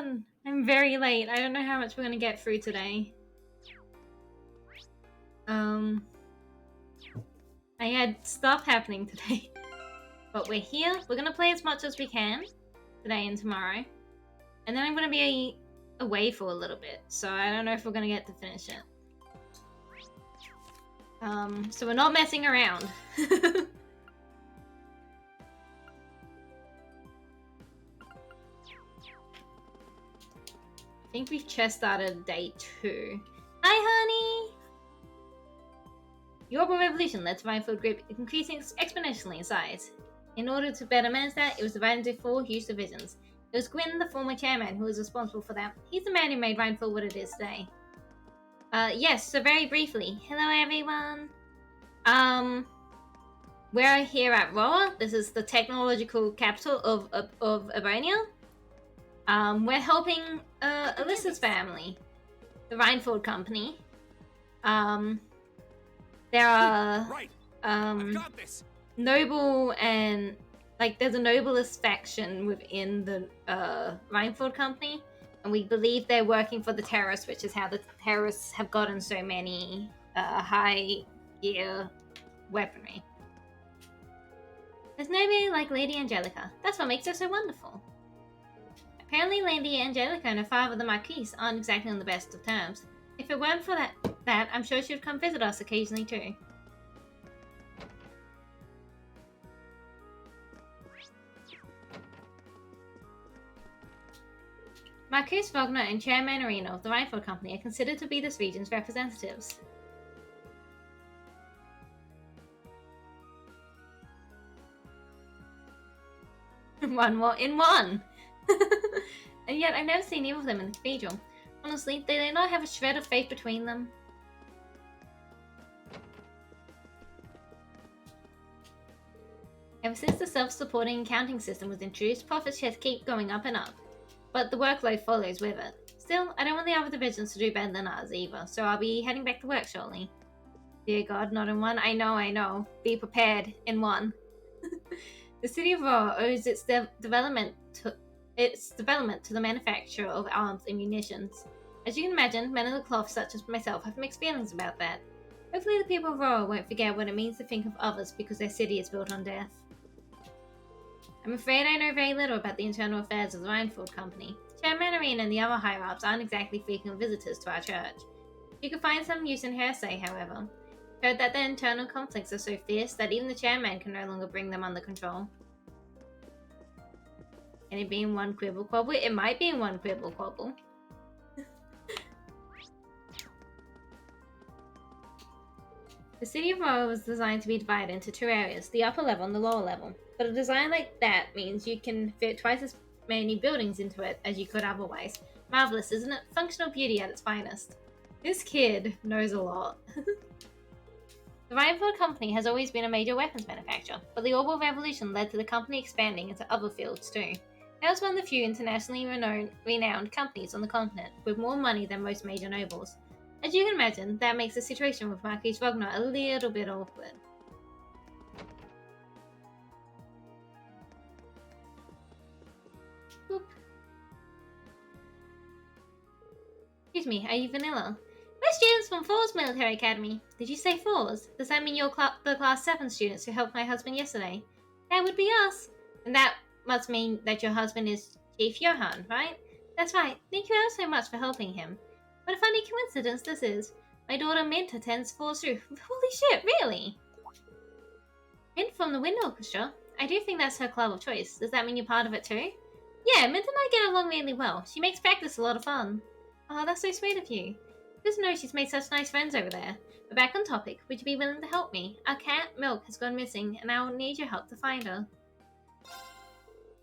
god, I'm very late. I don't know how much we're gonna get through today. I had stuff happening today. But we're here. We're gonna play as much as we can today and tomorrow. And then I'm gonna be away for a little bit. So I don't know if we're gonna get to finish it. So we're not messing around. I think we've just started day 2. Hi, honey! The Orbital Revolution led to Minefield Group increasing exponentially in size. In order to better manage that, it was divided into 4 huge divisions. It was Gwyn, the former chairman, who was responsible for that. He's the man who made Minefield what it is today. Yes, so very briefly. Hello, everyone! We're here at Roa. This is the technological capital of Abonia. We're helping Alyssa's family, the Rhinefield Company. There are noble and there's a noblest faction within the Rhinefield Company, and we believe they're working for the terrorists, which is how the terrorists have gotten so many high gear weaponry. There's nobody like Lady Angelica. That's what makes her so wonderful. Apparently Lady Angelica and her father, the Marquis, aren't exactly on the best of terms. If it weren't for that, I'm sure she would come visit us occasionally too. Marquis Wagner and Chairman Arena of the Rhinefield Company are considered to be this region's representatives. One more in one! And yet I've never seen either of them in the cathedral. Honestly, do they not have a shred of faith between them? Ever since the self-supporting accounting system was introduced, profits just keep going up and up. But the workload follows with it. Still, I don't want the other divisions to do better than ours either, so I'll be heading back to work shortly. Dear God, not in one. I know. Be prepared. In one. The city of Roa owes its development to the manufacture of arms and munitions. As you can imagine, men of the cloth such as myself have mixed feelings about that. Hopefully the people of Roa won't forget what it means to think of others because their city is built on death. I'm afraid I know very little about the internal affairs of the Rhinefield Company. Chairman Arena and the other higher-ups aren't exactly frequent visitors to our church. You can find some use in hearsay, however. Heard that their internal conflicts are so fierce that even the chairman can no longer bring them under control. Can it be in one quibble quabble? It might be in one quibble quabble. The city of Roa was designed to be divided into 2 areas, the upper level and the lower level. But a design like that means you can fit twice as many buildings into it as you could otherwise. Marvelous, isn't it? Functional beauty at its finest. This kid knows a lot. The Rhinefield Company has always been a major weapons manufacturer, but the Orbital Revolution led to the company expanding into other fields too. Now it's one of the few internationally renowned companies on the continent, with more money than most major nobles. As you can imagine, that makes the situation with Marquis Wagner a little bit awkward. Boop. Excuse me, are you Vanilla? We're students from Fours Military Academy. Did you say Fours? Does that mean you're the Class 7 students who helped my husband yesterday? That would be us. And that must mean that your husband is Chief Johann, right? That's right. Thank you ever so much for helping him. What a funny coincidence this is. My daughter Mint attends Fours too. Holy shit, really? Mint from the Wind Orchestra? I do think that's her club of choice. Does that mean you're part of it too? Yeah, Mint and I get along really well. She makes practice a lot of fun. Oh, that's so sweet of you. Just know she's made such nice friends over there. But back on topic, would you be willing to help me? Our cat, Milk, has gone missing, and I will need your help to find her.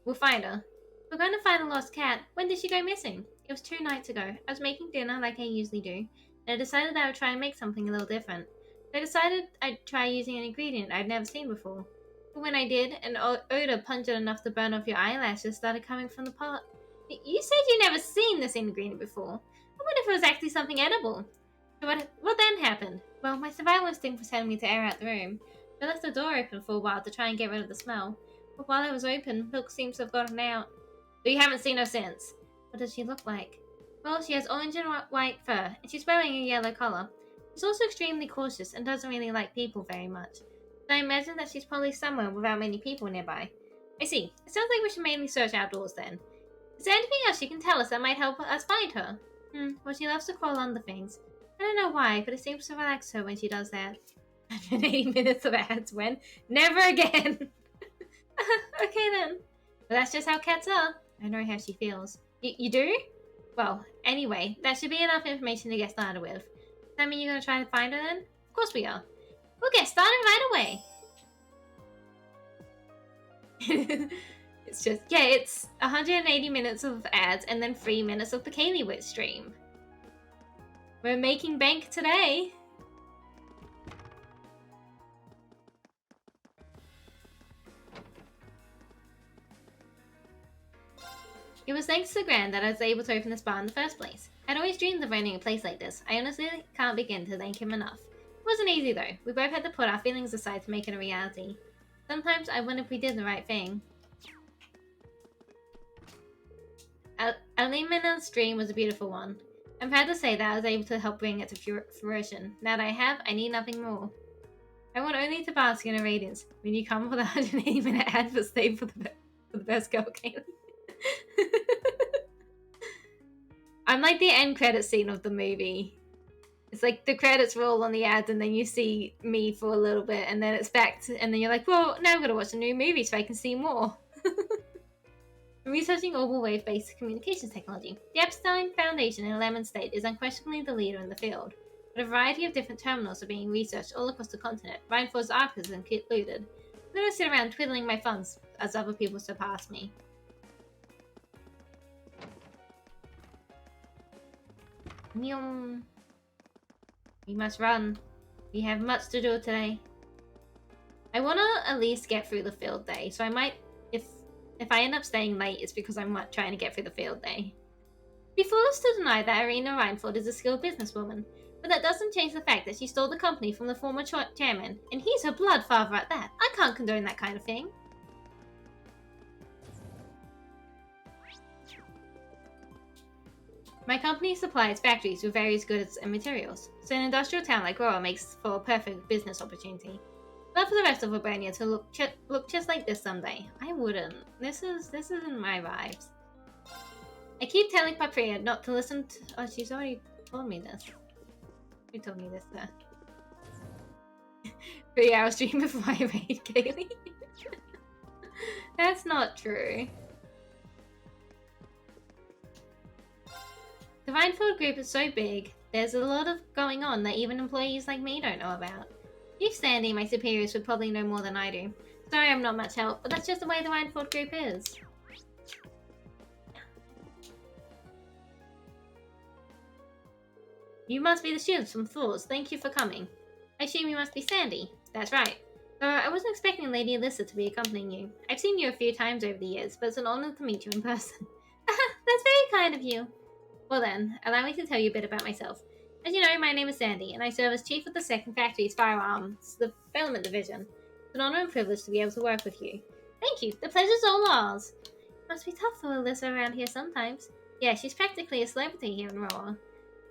We'll find her. We're going to find a lost cat. When did she go missing? It was 2 nights ago. I was making dinner like I usually do, and I decided that I would try and make something a little different. I decided I'd try using an ingredient I'd never seen before. But when I did, an odor pungent enough to burn off your eyelashes started coming from the pot. You said you'd never seen this ingredient before. I wonder if it was actually something edible. So what then happened? Well, my survival instinct was telling me to air out the room. I left the door open for a while to try and get rid of the smell. But while it was open, Milk seems to have gotten out. But you haven't seen her since. What does she look like? Well, she has orange and white fur, and she's wearing a yellow collar. She's also extremely cautious and doesn't really like people very much. So I imagine that she's probably somewhere without many people nearby. I see. It sounds like we should mainly search outdoors then. Is there anything else you can tell us that might help us find her? Well, she loves to crawl under things. I don't know why, but it seems to relax her when she does that. 180 minutes of ads when never again. Okay then. Well, that's just how cats are. I know how she feels. You do? Well, anyway, that should be enough information to get started with. Does that mean you're going to try to find her then? Of course we are. We'll get started right away. It's just, yeah, it's 180 minutes of ads and then 3 minutes of the Kaylee Wit stream. We're making bank today. It was thanks to Gran that I was able to open this bar in the first place. I'd always dreamed of owning a place like this. I honestly can't begin to thank him enough. It wasn't easy though. We both had to put our feelings aside to make it a reality. Sometimes I wonder if we did the right thing. Alimina's dream was a beautiful one. I'm proud to say that I was able to help bring it to fruition. Now that I have, I need nothing more. I want only to bask in a radiance. When you come with a 180-minute ad for stay for the best girl, Kaylee. I'm like the end credit scene of the movie. It's like the credits roll on the ad and then you see me for a little bit and then it's back to, and then you're like, well, now I'm going to watch a new movie so I can see more. I'm researching orbital wave-based communications technology. The Epstein Foundation in Lemon State is unquestionably the leader in the field, but a variety of different terminals are being researched all across the continent. Reinforced archives included. I'm going to sit around twiddling my thumbs as other people surpass me. We must run. We have much to do today. I want to at least get through the field day, so I might, if I end up staying late, it's because I'm trying to get through the field day. It'd be foolish to deny that Irina Reinfeld is a skilled businesswoman, but that doesn't change the fact that she stole the company from the former chairman, and he's her blood father at that. I can't condone that kind of thing. My company supplies factories with various goods and materials, so an industrial town like Roa makes for a perfect business opportunity. I'd love for the rest of Hibernia to look just like this someday. I wouldn't. This isn't my vibes. I keep telling Papria not to listen to... Oh, she's already told me this. Who told me this, sir? 3 hours stream before I raid Kaylee? That's not true. The Reinfeld group is so big, there's a lot of going on that even employees like me don't know about. Chief Sandy, my superiors, would probably know more than I do. Sorry I'm not much help, but that's just the way the Reinfeld group is. You must be the students from Thor's. Thank you for coming. I assume you must be Sandy. That's right. I wasn't expecting Lady Alyssa to be accompanying you. I've seen you a few times over the years, but it's an honor to meet you in person. That's very kind of you. Well then, allow me to tell you a bit about myself. As you know, my name is Sandy, and I serve as Chief of the 2nd Factory's Firearms Development Division. It's an honor and privilege to be able to work with you. Thank you. The pleasure's all ours. It must be tough for Alyssa around here sometimes. Yeah, she's practically a celebrity here in Roa.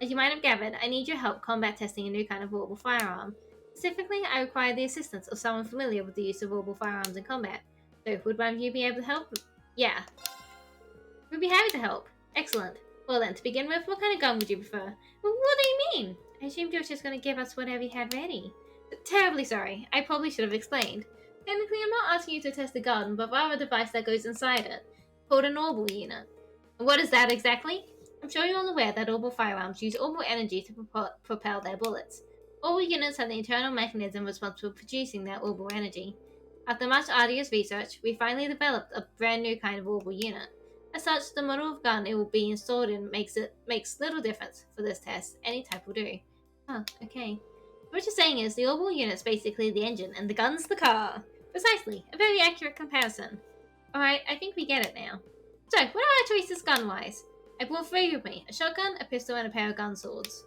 As you might have gathered, I need your help combat testing a new kind of audible firearm. Specifically, I require the assistance of someone familiar with the use of audible firearms in combat. So, would one of you be able to help? Yeah. We'd be happy to help. Excellent. Well then, to begin with, what kind of gun would you prefer? Well, what do you mean? I assumed you were just going to give us whatever you had ready. Terribly sorry. I probably should have explained. Technically, I'm not asking you to test a gun, but rather a device that goes inside it, called an orbital unit. And what is that exactly? I'm sure you're all aware that orbital firearms use orbital energy to propel their bullets. Orbital units have the internal mechanism responsible for producing their orbital energy. After much arduous research, we finally developed a brand new kind of orbital unit. As such, the model of gun it will be installed in makes little difference for this test. Any type will do. Oh, okay. What you're saying is the orbital unit's basically the engine and the gun's the car. Precisely. A very accurate comparison. Alright, I think we get it now. So, what are our choices gun-wise? I brought 3 with me. A shotgun, a pistol, and a pair of gun swords.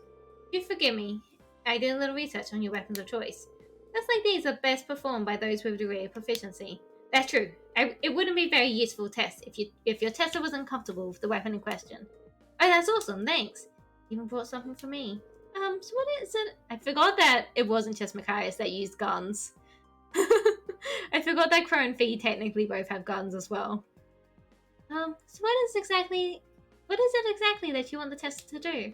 You forgive me. I did a little research on your weapons of choice. Looks like these are best performed by those with a degree of proficiency. That's true. It wouldn't be a very useful test if your tester was uncomfortable with the weapon in question. Oh, that's awesome. Thanks. You even brought something for me. So what is it? I forgot that it wasn't just Machias that used guns. I forgot that Crow and Fee technically both have guns as well. So what is it exactly that you want the test to do?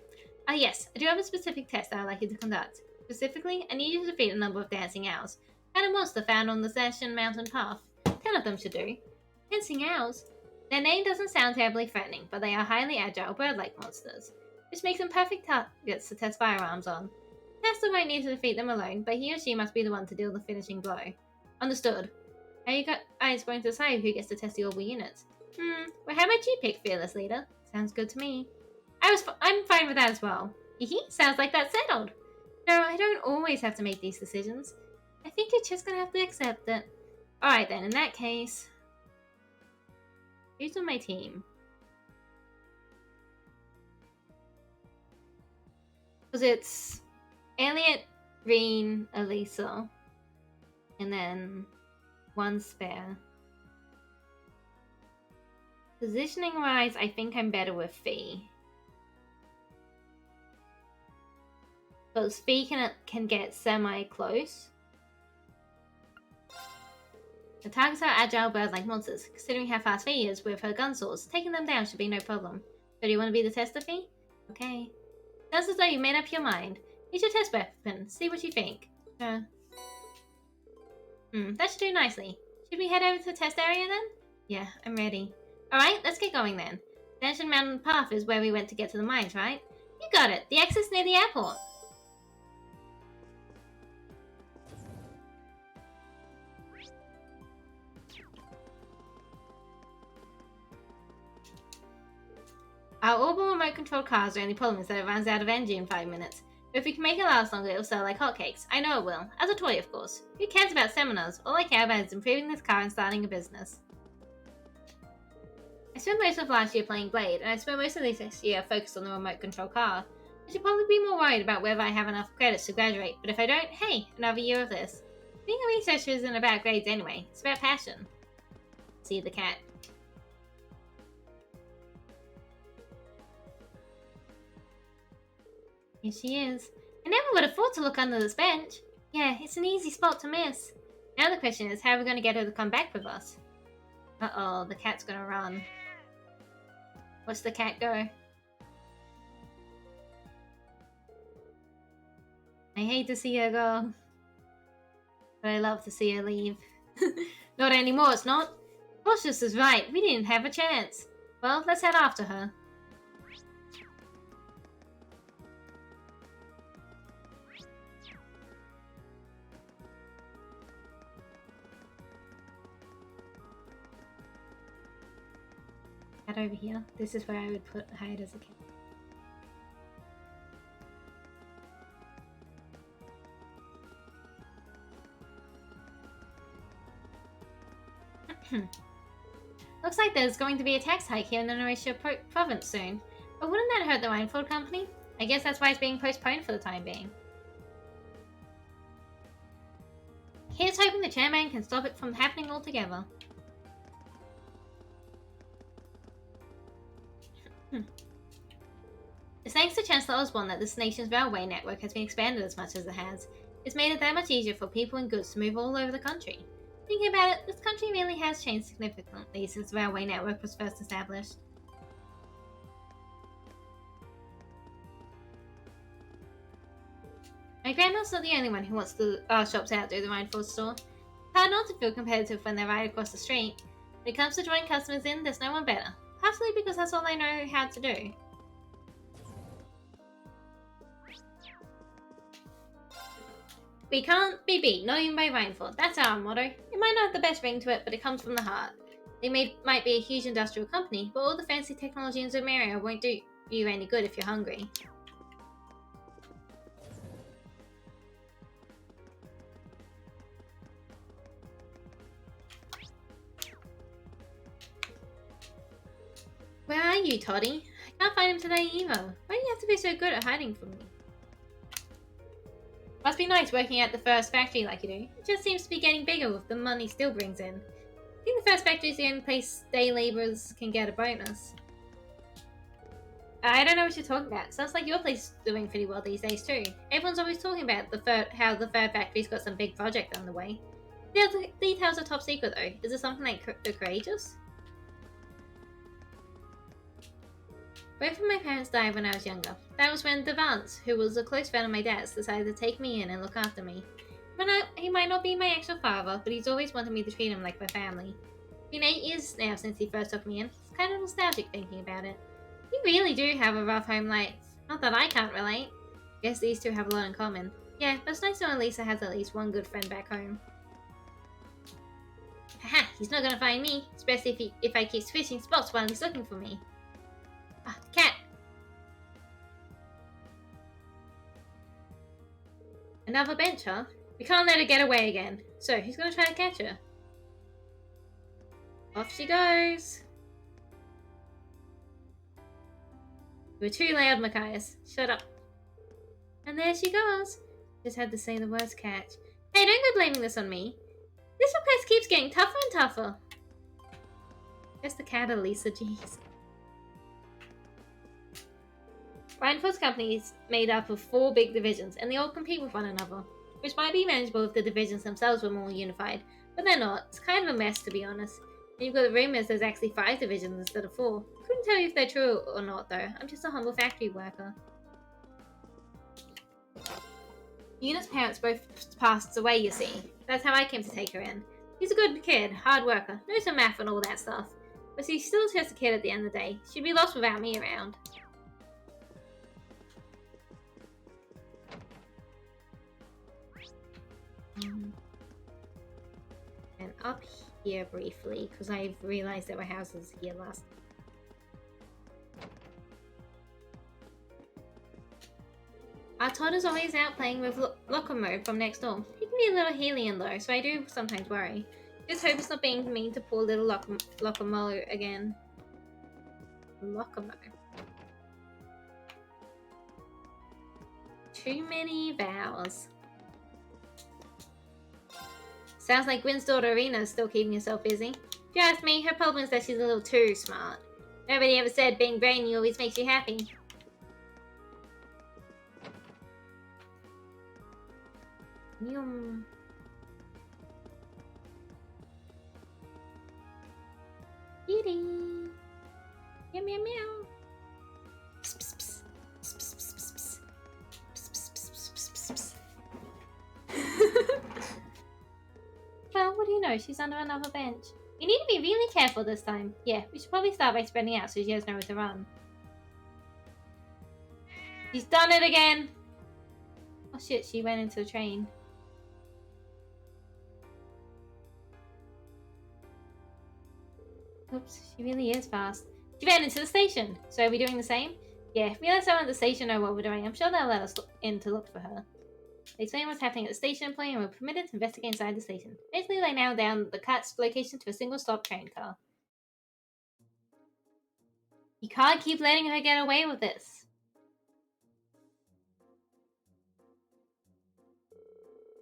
Yes, I do have a specific test that I'd like you to conduct. Specifically, I need you to defeat a number of dancing owls, kind of monster found on the Session Mountain path. 10 of them should do. Dancing owls? Their name doesn't sound terribly threatening, but they are highly agile, bird-like monsters, which makes them perfect targets to test firearms on. The tester won't need to defeat them alone, but he or she must be the one to deal the finishing blow. Understood. Are you guys going to decide who gets to test the orbital units? Well, how about you pick Fearless Leader? Sounds good to me. I'm fine with that as well. Sounds like that's settled. No, I don't always have to make these decisions. I think you're just gonna have to accept it. Alright then, in that case... Who's on my team? Because it's Elliot, Reen, Elisa, and then one spare. Positioning wise, I think I'm better with Fee. Because Fee can get semi-close. The targets are agile bird-like monsters. Considering how fast Fee is with her gun swords, taking them down should be no problem. So do you want to be the tester, Fee? Okay. Sounds as though you made up your mind. Here's your test weapon. See what you think. That should do nicely. Should we head over to the test area then? Yeah, I'm ready. Alright, let's get going then. Session Mountain Path is where we went to get to the mines, right? You got it. The exit's near the airport. Our orbital remote-controlled cars are only problem is that it runs out of energy in 5 minutes. But if we can make it last longer, it'll sell like hotcakes. I know it will. As a toy, of course. Who cares about seminars? All I care about is improving this car and starting a business. I spent most of last year playing Blade, and I spent most of this year focused on the remote-controlled car. I should probably be more worried about whether I have enough credits to graduate, but if I don't, hey, another year of this. Being a researcher isn't about grades anyway. It's about passion. See the cat. Here she is. I never would have thought to look under this bench. Yeah, it's an easy spot to miss. Now the question is, how are we going to get her to come back with us? Uh-oh, the cat's going to run. Watch the cat go. I hate to see her go. But I love to see her leave. Not anymore, it's not. Cautious is right, we didn't have a chance. Well, let's head after her. Cat over here. This is where I would hide as a cat. Looks like there's going to be a tax hike here in the Norwegia province soon. But wouldn't that hurt the Winefield Company? I guess that's why it's being postponed for the time being. Here's hoping the chairman can stop it from happening altogether. It's thanks to Chancellor Osborne that this nation's railway network has been expanded as much as it has. It's made it that much easier for people and goods to move all over the country. Thinking about it, this country really has changed significantly since the railway network was first established. My grandma's not the only one who wants the shops out through the Rhineford store. It's hard not to feel competitive when they're right across the street. When it comes to drawing customers in, there's no one better. Partially because that's all they know how to do. We can't be beat, not even by Rhineford. That's our motto. It might not have the best ring to it, but it comes from the heart. They might be a huge industrial company, but all the fancy technology in Zomeria won't do you any good if you're hungry. Where are you, Toddy? I can't find him today either. Why do you have to be so good at hiding from me? Must be nice working at the first factory like you do. It just seems to be getting bigger with the money still brings in. think the first factory is the only place day labourers can get a bonus. I don't know what you're talking about. Sounds like your place is doing pretty well these days too. Everyone's always talking about how the fur factory's got some big project on the way. The details are top secret though. Is it something like the courageous? Both of my parents died when I was younger. That was when the vods, who was a close friend of my dad's, decided to take me in and look after me. He might not be my actual father, but he's always wanted me to treat him like my family. It's been 8 years now since he first took me in. It's kind of nostalgic thinking about it. You really do have a rough home life. Not that I can't relate. Guess these two have a lot in common. Yeah, but it's nice knowing Lisa has at least one good friend back home. Haha, he's not gonna find me, especially if I keep switching spots while he's looking for me. Ah, cat! Another bench, huh? We can't let her get away again. So, who's gonna try to catch her? Off she goes! You were too loud, Machias. Shut up. And there she goes. Just had to say the words catch. Hey, don't go blaming this on me. This request keeps getting tougher and tougher. Just the cat, Elisa, jeez. Reinford's company is made up of 4 big divisions, and they all compete with one another, which might be manageable if the divisions themselves were more unified, but they're not. It's kind of a mess, to be honest. And you've got the rumors there's actually 5 divisions instead of 4. Couldn't tell you if they're true or not, though. I'm just a humble factory worker. Yuna's parents both passed away, you see. That's how I came to take her in. She's a good kid, hard worker, knows her math and all that stuff. But she's still just a kid at the end of the day. She'd be lost without me around. And up here briefly, because I've realized there were houses here last. Our Todd is always out playing with Locomo from next door. He can be a little alien though, so I do sometimes worry. Just hope it's not being mean to poor little Locomo again. Locomo. Too many vowels. Sounds like Gwyn's daughter Irina is still keeping herself busy. If you ask me, her problem is that she's a little too smart. Nobody ever said being brainy always makes you happy. Yum. Kitty. Meow meow meow. Psst, psst, psst. Psst, psst, psst, psst. Psst, psst, psst, psst, psst, psst. Well, what do you know? She's under another bench. We need to be really careful this time. Yeah, we should probably start by spreading out so she has nowhere to run. She's done it again! Oh shit, she went into the train. Oops, she really is fast. She ran into the station. So are we doing the same? Yeah, if we let someone at the station know what we're doing, I'm sure they'll let us in to look for her. They explain what's happening at the station employee and were permitted to investigate inside the station. Basically, they narrowed down the cat's location to a single stop train car. You can't keep letting her get away with this.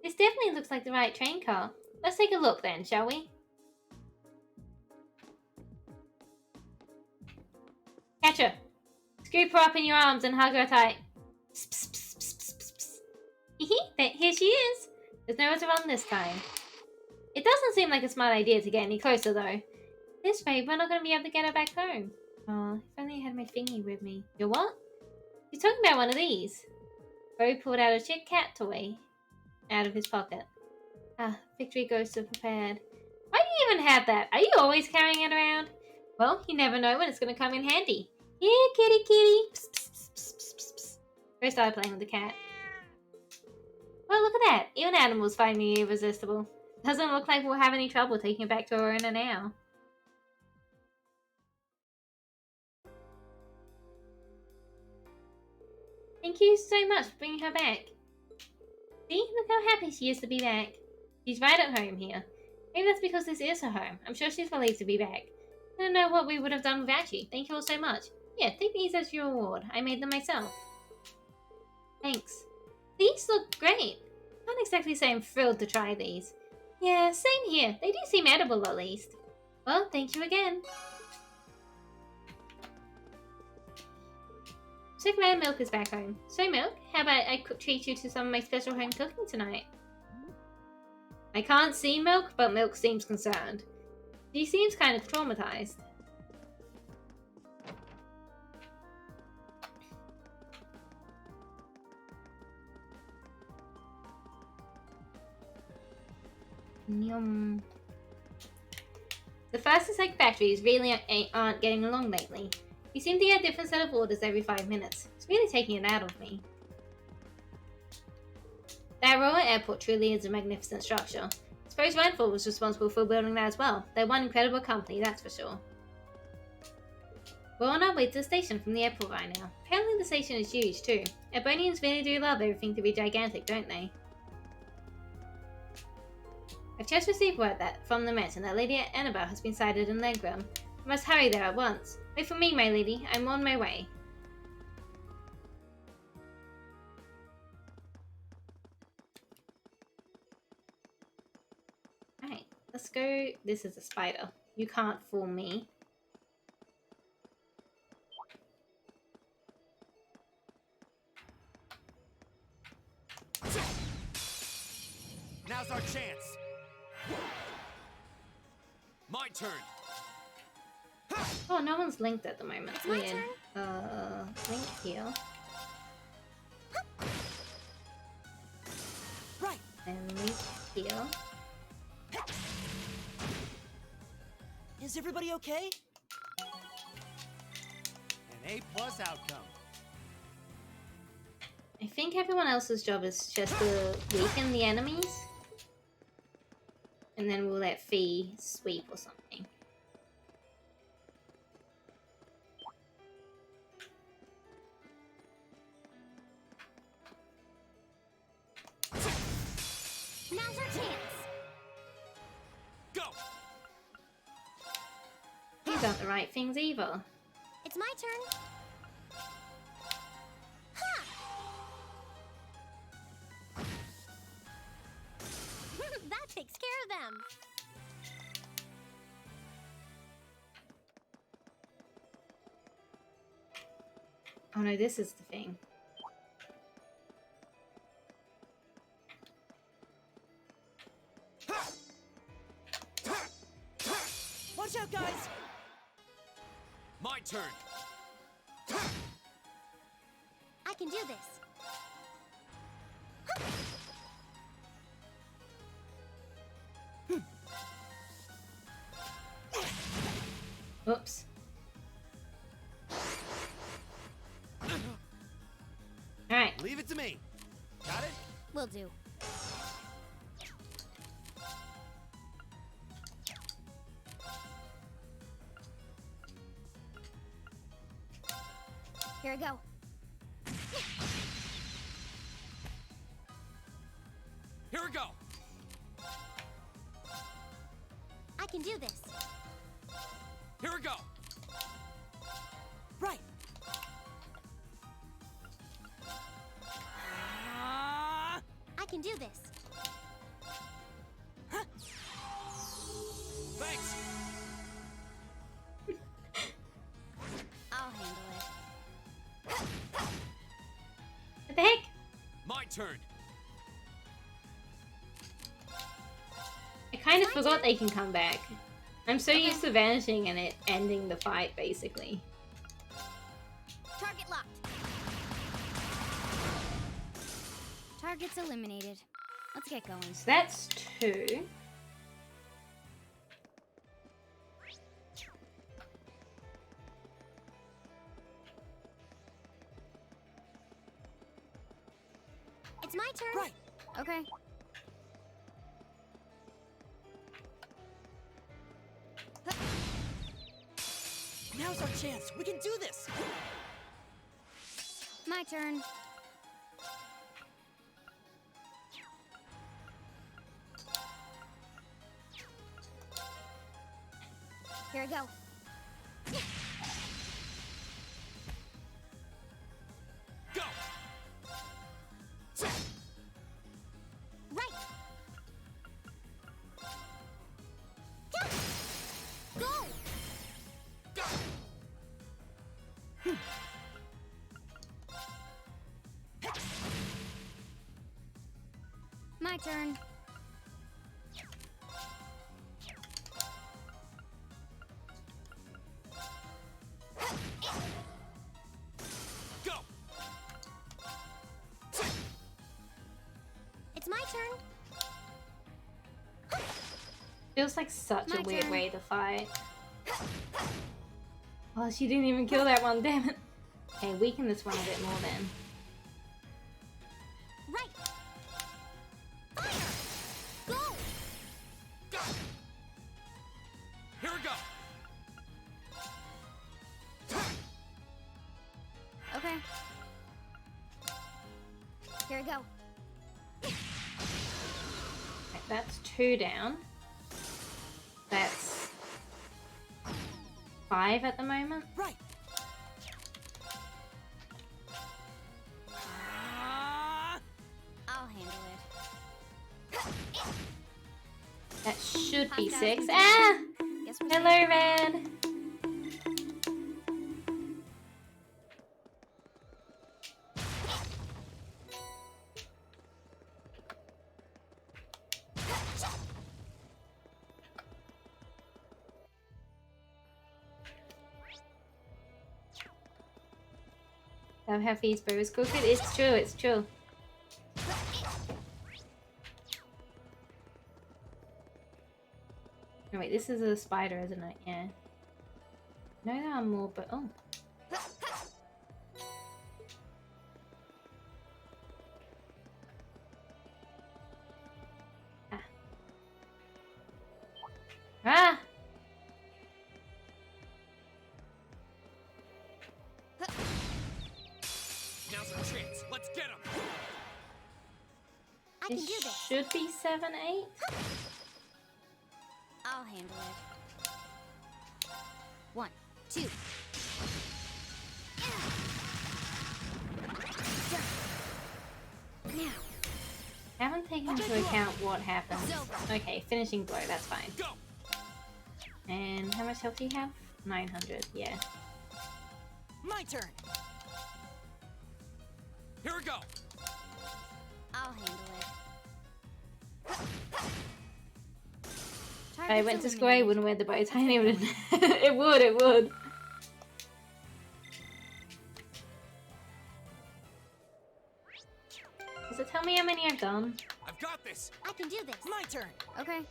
This definitely looks like the right train car. Let's take a look then, shall we? Catch her! Scoop her up in your arms and hug her tight. Psst, psst, psst, psst, psst, psst. Here she is! There's nowhere to run this time. It doesn't seem like a smart idea to get any closer though. This way, we're not going to be able to get her back home. Oh, if only I had my thingy with me. Your what? He's talking about one of these. Bo pulled out a Chick Cat toy out of his pocket. Ah, victory goes to prepared. Why do you even have that? Are you always carrying it around? Well, you never know when it's going to come in handy. Here, kitty kitty. Psst, psst, psst, psst, psst, psst. Go start playing with the cat. Well, look at that. Even animals find me irresistible. Doesn't look like we'll have any trouble taking it back to her owner now. Thank you so much for bringing her back. See? Look how happy she is to be back. She's right at home here. Maybe that's because this is her home. I'm sure she's relieved to be back. I don't know what we would have done without you. Thank you all so much. Yeah, take these as your reward. I made them myself. Thanks. These look great. Can't exactly say I'm thrilled to try these. Yeah, same here. They do seem edible at least. Well, thank you again. So glad Milk is back home. So Milk, how about I treat you to some of my special home cooking tonight? I can't see Milk, but Milk seems concerned. She seems kind of traumatized. Yum. The Fast and Sec factories really aren't getting along lately. We seem to get a different set of orders every 5 minutes. It's really taking it out of me. That Aurora Airport truly is a magnificent structure. I suppose Renfrew was responsible for building that as well. They're one incredible company, that's for sure. We're on our way to the station from the airport right now. Apparently the station is huge too. Ebonians really do love everything to be gigantic, don't they? I've just received word from the Met and that Lady Annabelle has been sighted in Leghorn. I must hurry there at once. Wait for me, my lady. I'm on my way. Alright, let's go. This is a spider. You can't fool me. Now's our chance. My turn. Oh, no one's linked at the moment. It's my Weird. Link here. Right. And link here. Is everybody okay? An A+ outcome. I think everyone else's job is just to weaken the enemies. And then we'll let Fee sweep or something. Now's our chance. Go. These aren't the right things either. It's my turn. That takes care of them. Oh no, this is the thing. Watch out, guys! My turn. I can do this. Oops. Alright. Leave it to me. Got it? Will do. Here I go. Here we go. I can do this. Here we go. Right. I can do this. Thanks. I'll handle it. What the heck? My turn. I kind of forgot they can come back. I'm so used to vanishing and it ending the fight, basically. Target locked. Target's eliminated. Let's get going. So that's 2. It's my turn. Right. Okay. Now's our chance. We can do this. My turn. Here I go. Go. Right. Go. My turn. Go! It's my turn. Feels like such My a weird turn. way to fight. Oh, she didn't even kill that one, damn it. Okay, weaken this one a bit more then. Right. Fire. Go. Go! Here we go! Okay. Here we go. Okay, that's 2 down. That's 5 at the moment. Right. I'll handle it. That should be Hostile 6. control. Ah! Guess we're Hello, safe. Red! Love how these bows cook it. It's true, it's true. Oh, wait, this is a spider, isn't it? Yeah. No, there are more, but oh. Ah. Ah! Now's our chance. Let's get him! I can This do this. should be 7, 8. I'll handle it. 1, 2. Now. Haven't taken into account what happens. Okay, finishing blow, that's fine. Go! And how much health do you have? 900, yeah. My turn. Here we go! I'll handle it. If I Target's went to school, I eliminated. wouldn't wear the bow tie. It would. It would, it would. Does it tell me how many I've done? I've got this! I can do this. My turn. Okay.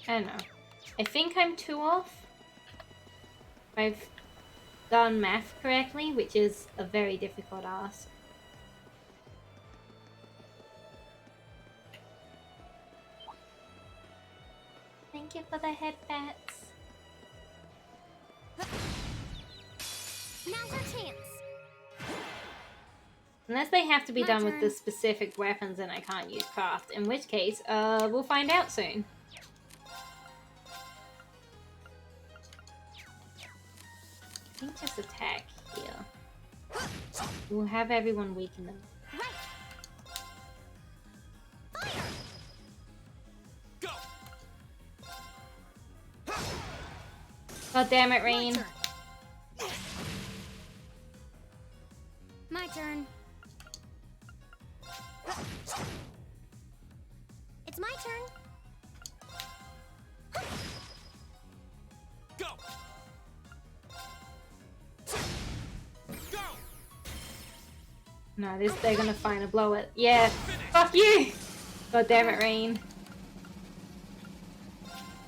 I don't know. I think I'm 2 off. I've done math correctly, which is a very difficult ask. Thank you for the headbats. Now's our chance. Unless they have to be My done with turn. the specific weapons and I can't use craft, in which case, we'll find out soon. I think just attack here. We'll have everyone weaken them. Right. Fire. Go! God damn it, My Rain. turn. My turn. It's my turn. Go! Go! No, they're gonna find a blow it. Yeah, fuck you! God damn it, Rain.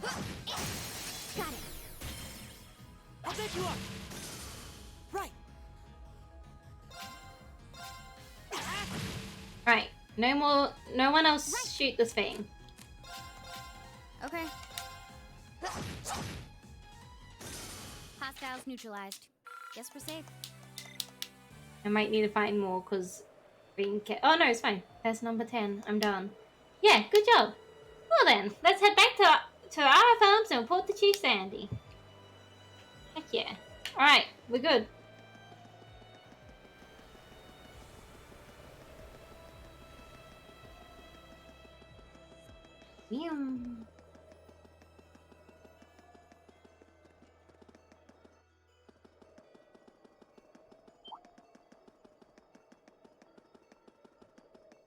Got it. I'll back you up. Right. Right, no one else shoot this thing. Okay. Hostiles neutralized. Guess we're safe. I might need to find more, because oh no, it's fine. That's number 10. I'm done. Yeah, good job. Well then, let's head back to our farms and report to Chief Sandy. Heck yeah. Alright, we're good. Yum.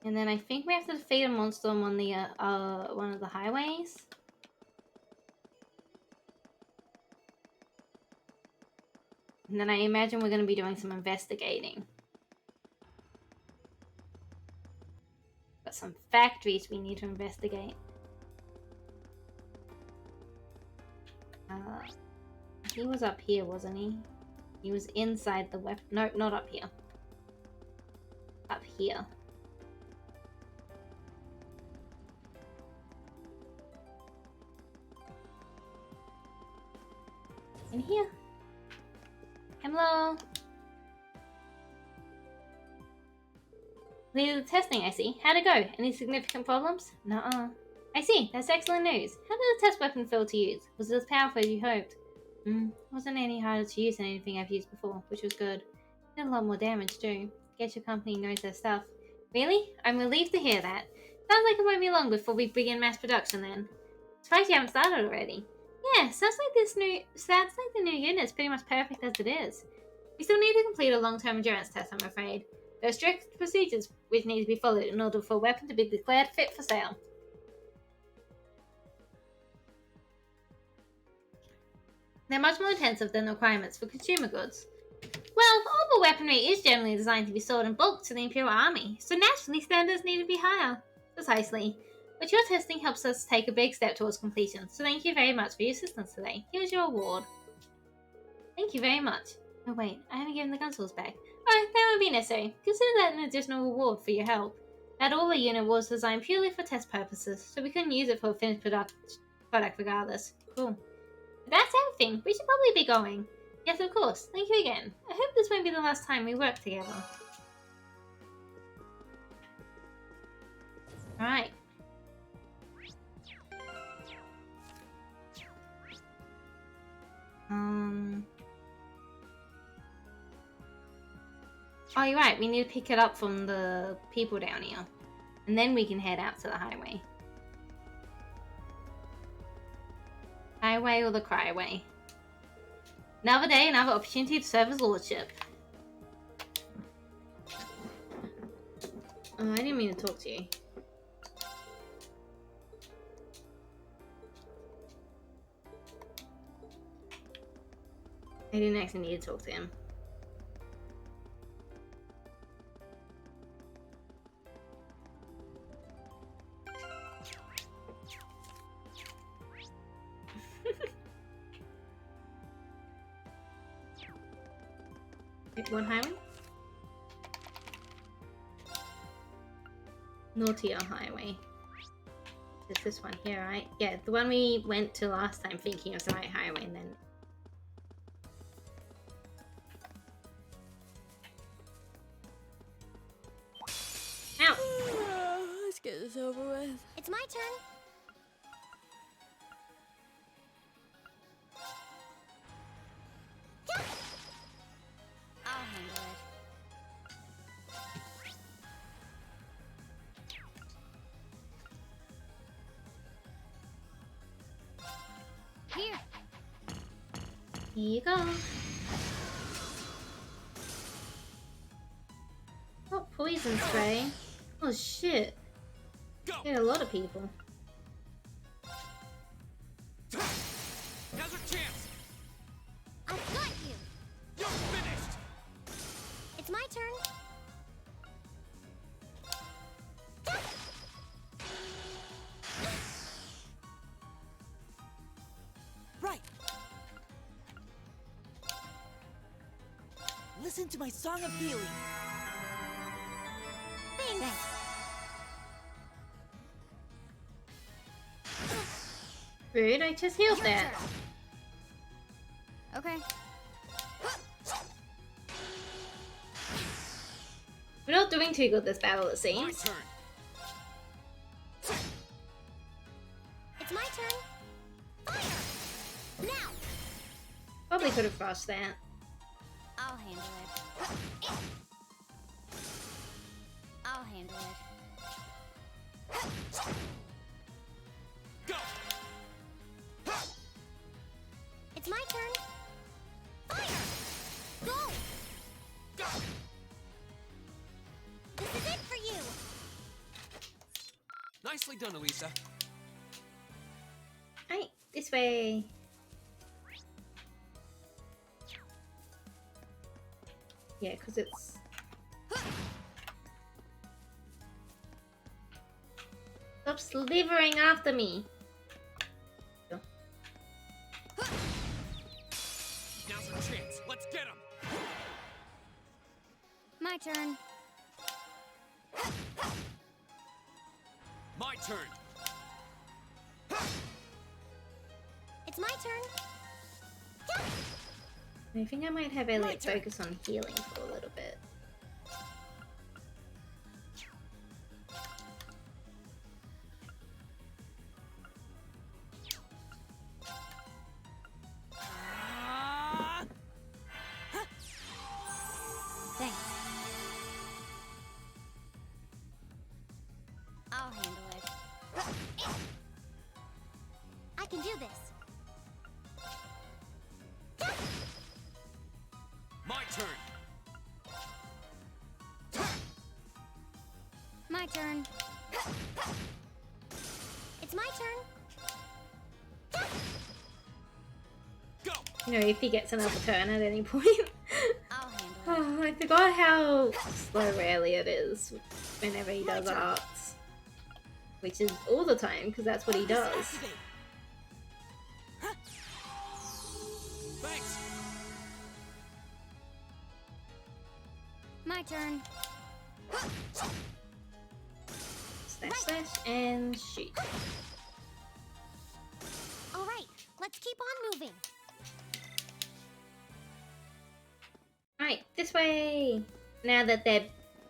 And then I think we have to defeat a monster on the one of the highways. And then I imagine we're going to be doing some investigating. Got some factories we need to investigate. He was up here, wasn't he? He was inside the weapon. No, not up here. Up here. In here. Hello. Completed the testing, I see. How'd it go? Any significant problems? Nuh-uh. I see. That's excellent news. How did the test weapon feel to use? Was it as powerful as you hoped? Wasn't any harder to use than anything I've used before, which was good. Did a lot more damage too. Guess your company knows their stuff. Really? I'm relieved to hear that. Sounds like it won't be long before we begin mass production then. Surprised you haven't started already. Yeah, sounds like the new unit's pretty much perfect as it is. We still need to complete a long-term endurance test, I'm afraid. There are strict procedures which need to be followed in order for a weapon to be declared fit for sale. They're much more intensive than the requirements for consumer goods. Well, all the weaponry is generally designed to be sold in bulk to the Imperial Army, so naturally standards need to be higher. Precisely. But your testing helps us take a big step towards completion, so thank you very much for your assistance today. Here's your award. Thank you very much. Oh wait, I haven't given the consoles back. Oh, that won't be necessary. Consider that an additional reward for your help. That older unit was designed purely for test purposes, so we couldn't use it for a finished product regardless. Cool. But that's everything. We should probably be going. Yes, of course. Thank you again. I hope this won't be the last time we work together. Alright. Oh, you're right. We need to pick it up from the people down here. And then we can head out to the highway. Highway or the cryway. Another day, another opportunity to serve his lordship. Oh, I didn't mean to talk to you. I didn't actually need to talk to him. What highway? Naughtier highway. It's this one here, right? Yeah, the one we went to last time thinking it was the right highway and then... Ow! Let's get this over with. It's my turn. I'll handle it. Here. Here you go. Oh, poison spray. Oh shit. Go! Hit a lot of people. Now's our chance! I've got you. You're finished! It's my turn. Right. Listen to my song of healing. Thanks. Rude, I just healed Your that. turn. Okay. We're not doing too good this battle, it My seems. turn! It's my turn. Fire! Now! Probably could have rushed that. I'll handle it. I'll handle it. Nicely done, Elisa. Right, this way. Yeah, because it's... Stop slithering after me. Now's our chance. Let's get him. My turn. My turn. It's my turn. I think I might have Elliot focus on healing for a little bit. Thanks. I'll handle it. I can do this. My turn. My turn. It's my turn. Go. You know, if he gets another turn at any point. I'll handle it. Oh, I forgot how slow Elliot is whenever he does My turn. arts. Which is all the time, because that's what he does. Activate. Thanks. My turn. Slash, slash, and shoot. All right, let's keep on moving. Right, this way! Now that their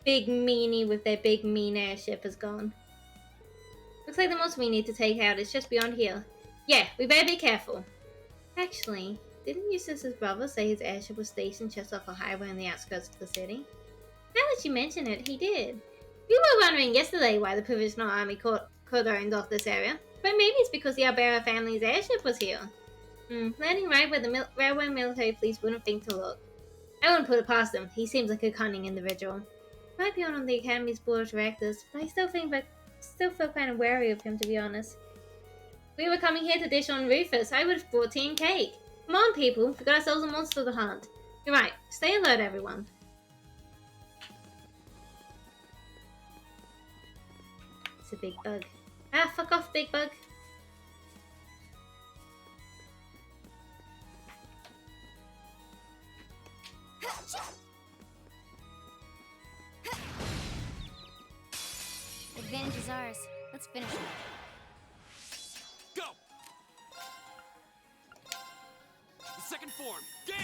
big meanie with their big mean airship is gone. Looks like the monster we need to take out is just beyond here. Yeah, we better be careful. Actually, didn't your sister's brother say his airship was stationed just off a highway on the outskirts of the city? Now that you mention it, he did. We were wondering yesterday why the Provisional Army cordoned off this area, but maybe it's because the Albera family's airship was here. Landing right where the railway military police wouldn't think to look. I wouldn't put it past him. He seems like a cunning individual. Might be on the Academy's board of directors, but I still feel kind of wary of him, to be honest. If we were coming here to dish on Rufus, I would have brought tea and cake. Come on, people. We've got ourselves a monster to hunt. You're right. Stay alert, everyone. It's a big bug. Ah, fuck off, big bug. Advantage is ours. Let's finish it. Go. The second form. Gale.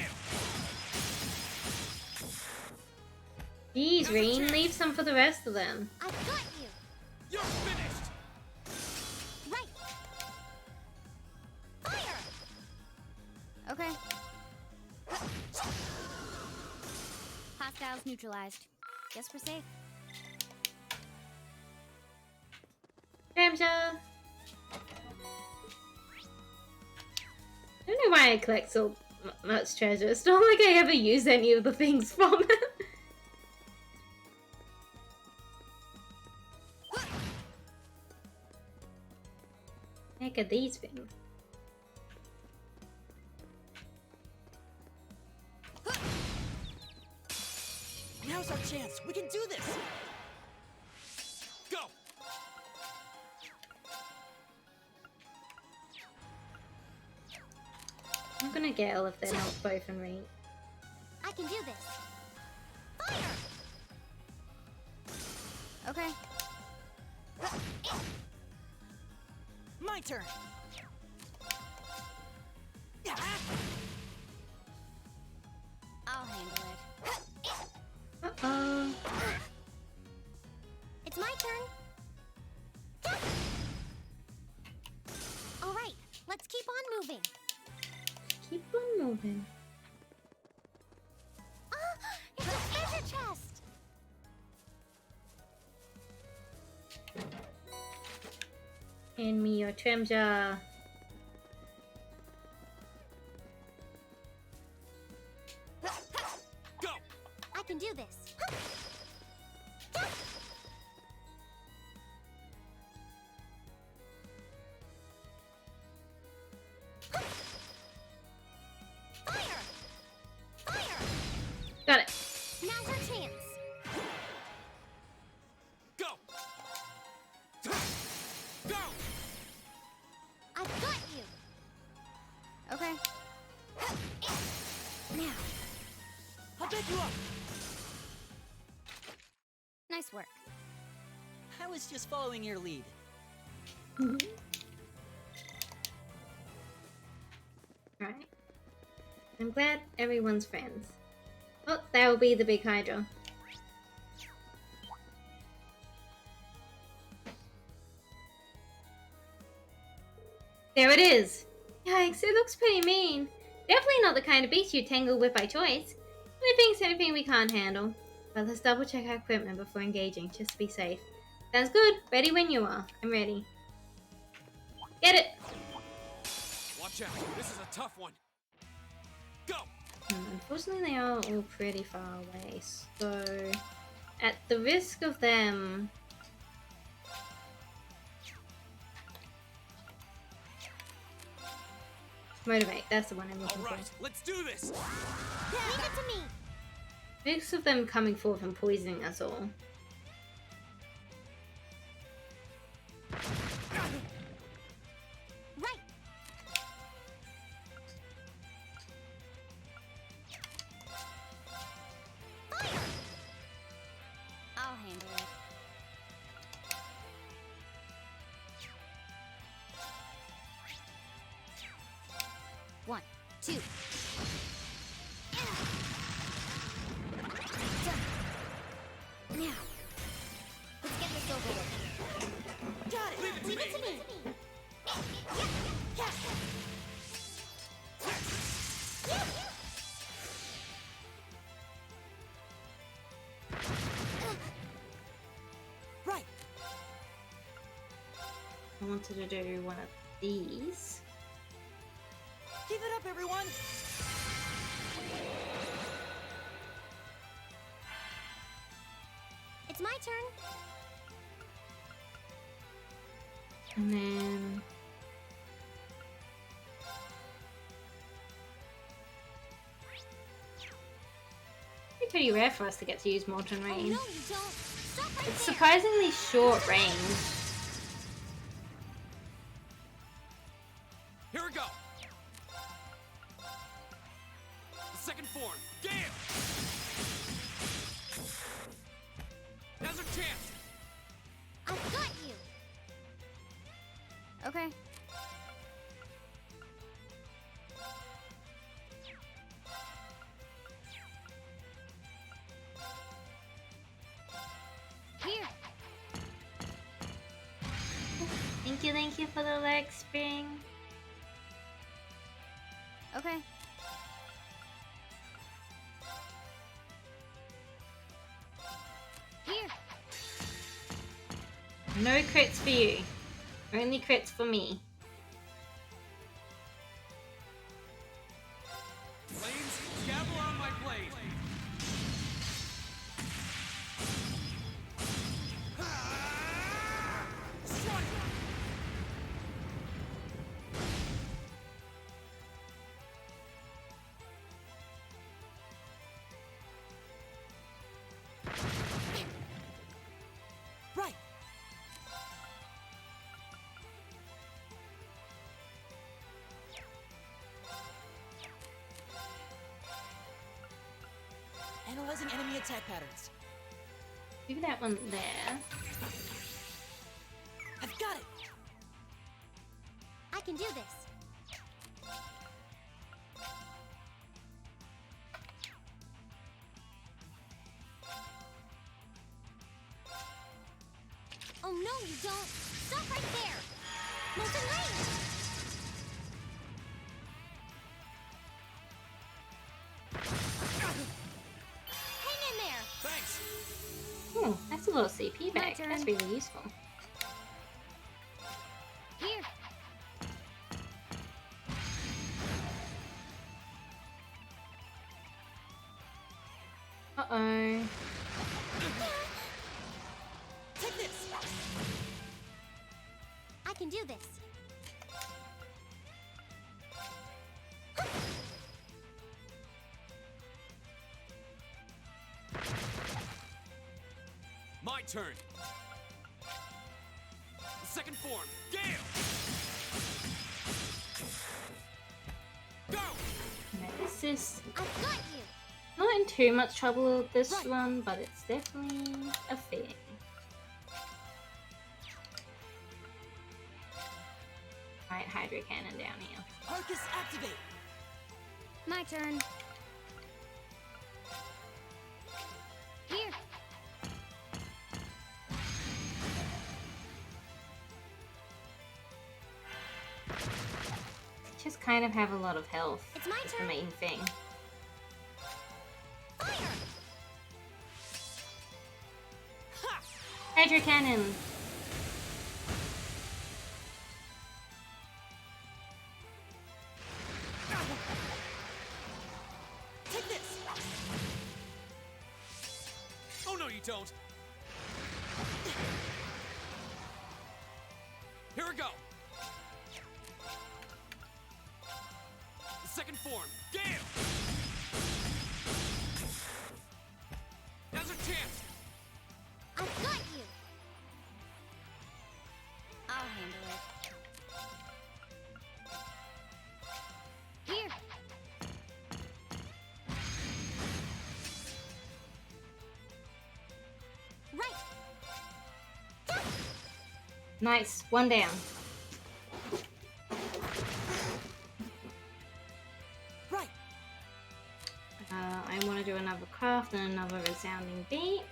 Jeez, Reen, leave some for the rest of them. I've got you. You're finished. Right. Fire. Okay. Hostiles neutralized. Guess we're safe. Ramja! I don't know why I collect so much treasure. It's not like I ever use any of the things from it. Heck are these things? Now's our chance. We can do this. Go. I'm gonna get all if they're not both in range. I can do this. Fire. Okay. My turn. I'll handle it. Uh-oh. It's my turn. All right, let's keep on moving. Keep on moving. It's a treasure chest. Hand me your treasure. Go. I can do this. you up. Nice work. I was just following your lead. Right. I'm glad everyone's friends. Oh, that will be the big Hydra. There it is! Yikes, it looks pretty mean. Definitely not the kind of beast you tangle with by choice. I think it's anything we can't handle. But let's double check our equipment before engaging, just to be safe. Sounds good. Ready when you are. I'm ready. Get it! Watch out. This is a tough one. Go! Unfortunately, they are all pretty far away, so at the risk of them motivate, that's the one I'm looking All right, for. let's do this. Leave it to me. Risk of them coming forth and poisoning us all. Right. Fire. I'll handle it. One, two. Done. Now, let's get this over with. Got it. Leave it to me. Right. I wanted to do one of these. Give it up, everyone. It's my turn. And then it's pretty rare for us to get to use Molten Oh, Rain. no, you don't. Stop right It's there. surprisingly short range. Here we go. The second form. Gale! Now's our chance. I've got you. Okay. Here. Thank you for the leg spring. Okay. Here. No crits for you. Only crits for me. Flames, gather on my blade. Strike! Right. Analyzing enemy attack patterns. Do that one there. I've got it. I can do this. Oh no, you don't. Stop right there. Molten Rain. Hang in there. Thanks. Oh, that's a little CP My back. turn. That's really useful. Here. Uh-oh. Take this. I can do this. My turn. The second form. Gale! Go! Nemesis. I've got you. Not in too much trouble with this one, but it's definitely a thing. Alright, Hydro Cannon down here. Arcus activate. My turn. Here. Just kind of have a lot of health. It's my That's the turn. main thing. Fire. Ha! Hydro Cannon! Take this. Oh no, you don't. Here we go. The second form, Gale. Now's our chance. I've got you. I'll handle it. Here. Right. Nice, one down. Right. I want to do another craft and another resounding beat.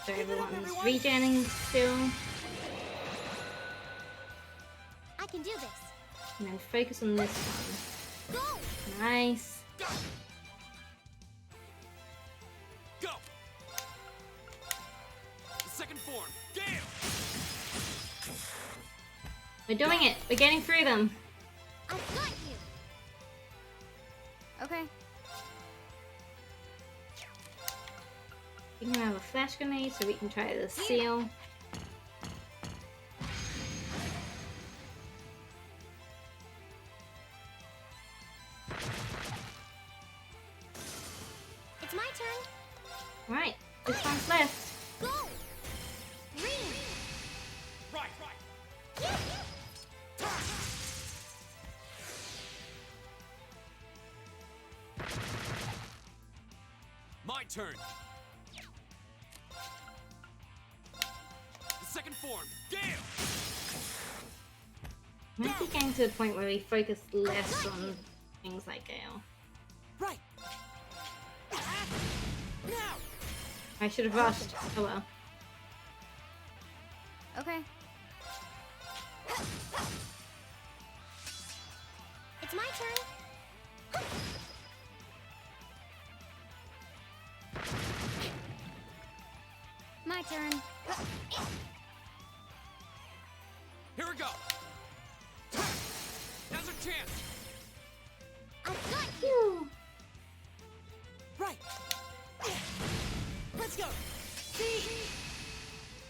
So Give it up, everyone's everyone. regenning still. I can do this. And then focus on this one. Go. Nice. Go. Go. The second form, Gale. We're doing it. We're getting through them. I've got you. Okay. We can have a flash grenade so we can try the seal. It's my turn. Right, this one's left. Go. Green. Right. My turn. The second form, Gale. Might be getting to the point where we focus less on things like Gale. Right. Now. I should have rushed. Oh well. Okay. It's my turn. My turn. Here we go. Now's our chance. I've got you. Phew. Right. Let's go.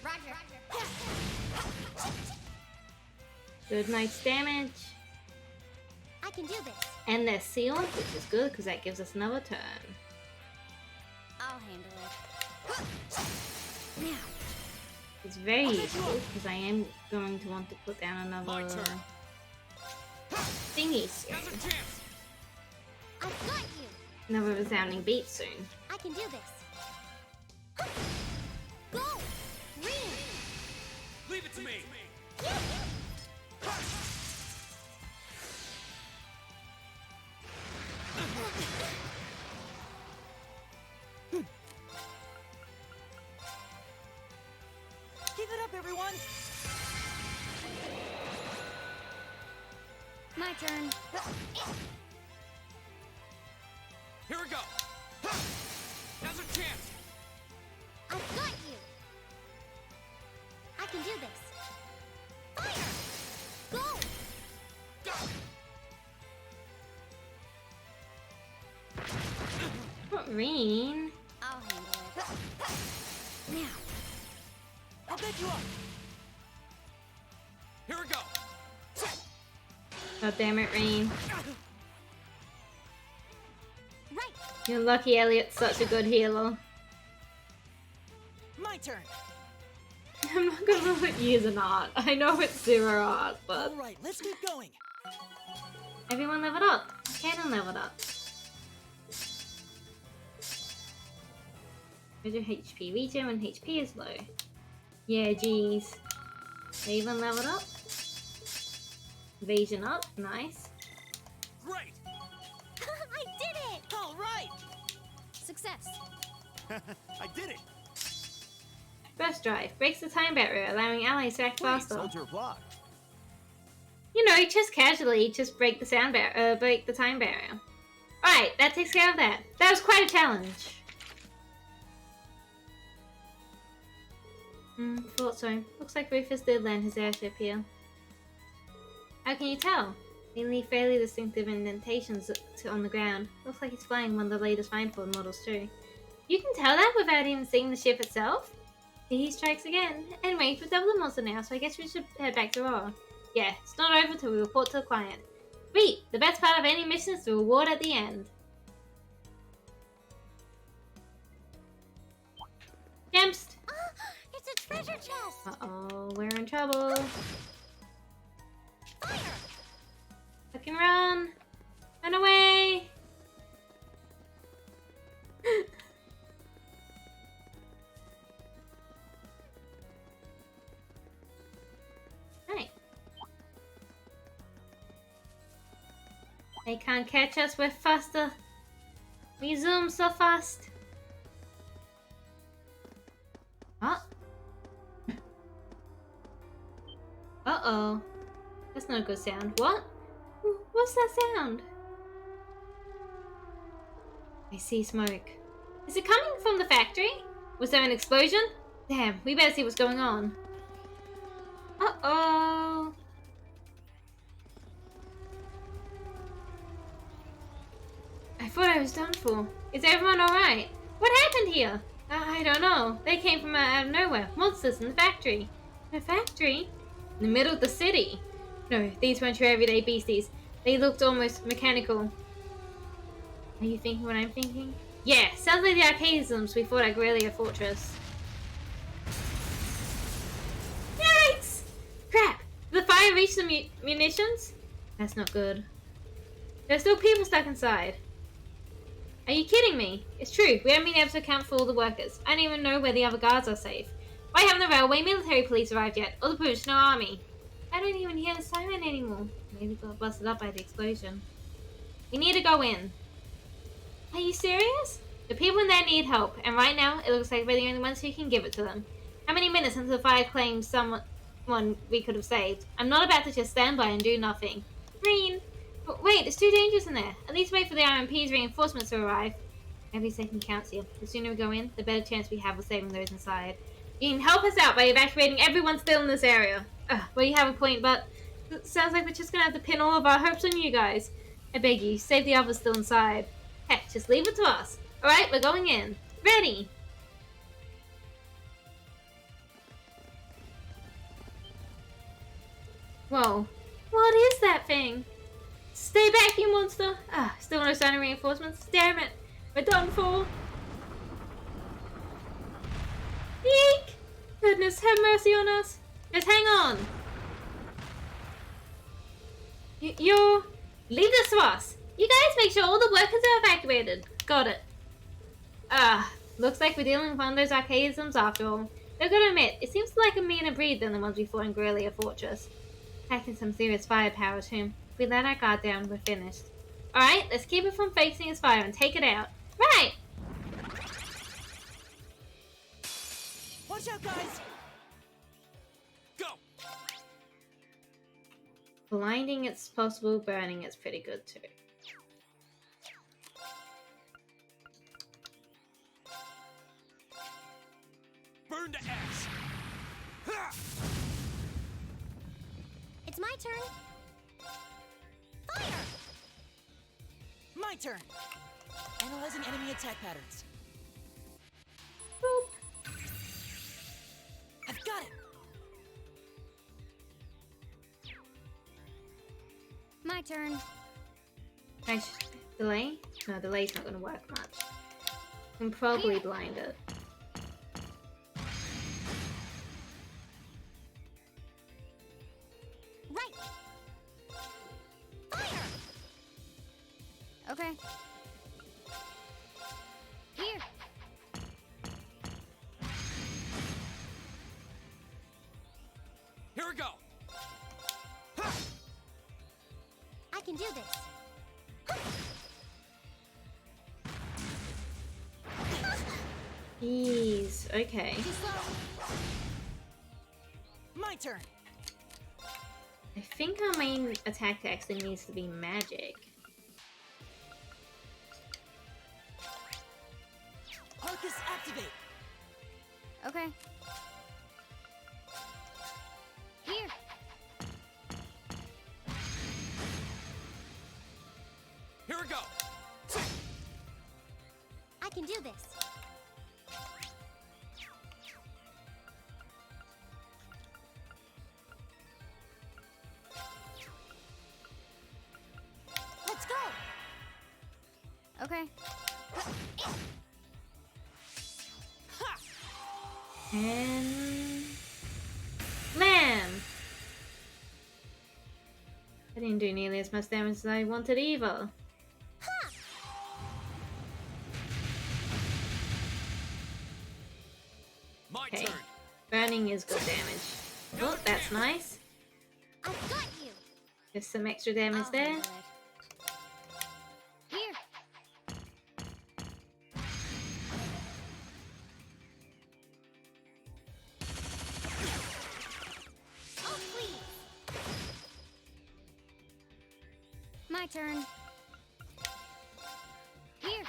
Roger. Good, nice damage. I can do this. And they're sealed, which is good because that gives us another turn. I'll handle it. Now. It's very useful because I am going to want to put down My another turn. thingy soon. Now's our chance. I've got you. Another resounding beat soon. I can do this. Go. Green. Leave it to me. Give it up, everyone. My turn. Here we go. Now's our chance. I've got you. I can do this. Fire. Go. What rain? I'll handle it. Now. I'll bet you up. Here we go. God damn it, Rain. Right. You're lucky Elliot's such a good healer. My turn. I'm not gonna put use an art. I know it's zero art, but All right, let's keep going. everyone leveled up. Cannon leveled up. Measure HP. Regen when HP is low. Yeah, geez. They even leveled up. Evasion up. Nice. Great! I did it! All right. Success. I did it! Burst drive. Breaks the time barrier, allowing allies to act faster. Soldier block. You know, just casually, just break the break the time barrier. Alright, that takes care of that. That was quite a challenge. Thought so. Looks like Rufus did land his airship here. How can you tell? They leave fairly distinctive indentations on the ground. Looks like he's flying one of the latest Findford models too. You can tell that without even seeing the ship itself? He strikes again. Anyway, we've doubled the monster now, so I guess we should head back to Aurora. Yeah, it's not over till we report to the client. Sweet! The best part of any mission is the reward at the end. Gemst! It's a treasure chest! Uh-oh, we're in trouble. Fire! Fucking run! Run away! Right. They can't catch us, we're faster. We zoom so fast. Huh? Uh-oh. That's not a good sound. What? What's that sound? I see smoke. Is it coming from the factory? Was there an explosion? Damn, we better see what's going on. Uh-oh. I thought I was done for. Is everyone alright? What happened here? I don't know. They came from out of nowhere. Monsters in the factory. The factory? In the middle of the city. No, these weren't your everyday beasties. They looked almost mechanical. Are you thinking what I'm thinking? Yeah, sounds like the archaisms we fought at Guerrilla Fortress. Yikes! Crap! Did the fire reach the munitions? That's not good. There's still people stuck inside. Are you kidding me? It's true, we haven't been able to account for all the workers. I don't even know where the other guards are safe. Why haven't the railway military police arrived yet? Or the provisional army? I don't even hear the siren anymore. Maybe it got busted up by the explosion. We need to go in. Are you serious? The people in there need help, and right now, it looks like we're the only ones who can give it to them. How many minutes until the fire claims someone we could have saved? I'm not about to just stand by and do nothing. Green! But wait, it's too dangerous in there. At least wait for the RMP's reinforcements to arrive. Every second counts here. The sooner we go in, the better chance we have of saving those inside. You can help us out by evacuating everyone still in this area. Well, you have a point, but it sounds like we're just gonna have to pin all of our hopes on you guys. I beg you, save the others still inside. Heck, just leave it to us. Alright, we're going in. Ready! Whoa. What is that thing? Stay back, you monster! Still no sign of reinforcements? Damn it! We're done for! Eek! Goodness, have mercy on us! Just hang on! You're... Leave this to us! You guys make sure all the workers are evacuated. Got it. Looks like we're dealing with one of those archaisms after all. They're gonna admit, it seems like a meaner breed than the ones we fought in Guerrilla Fortress. Packing some serious firepower too. If we let our guard down, we're finished. Alright, let's keep it from facing its fire and take it out. Right! Watch out, guys! Go! Blinding it's possible, burning it's pretty good too. Burn to ash! Ha! It's my turn. Fire! My turn! Analyzing enemy attack patterns. Boop. I've got it! My turn. Nice. Delay? No, delay's not gonna work much. Can probably blind it. Right. Fire! Okay. Here. can do this. Jeez, okay. Too slow. My turn. I think our main attack actually needs to be magic. Arcus, activate. Okay. Here. Here we go. I can do this. Let's go. Okay. And... Blam! I didn't do nearly as much damage as I wanted either. My Okay. turn. Burning is good damage. Oh, that's nice. I've got you. Just some extra damage I'll there. handle it. Here. Oh, please. My turn. Here.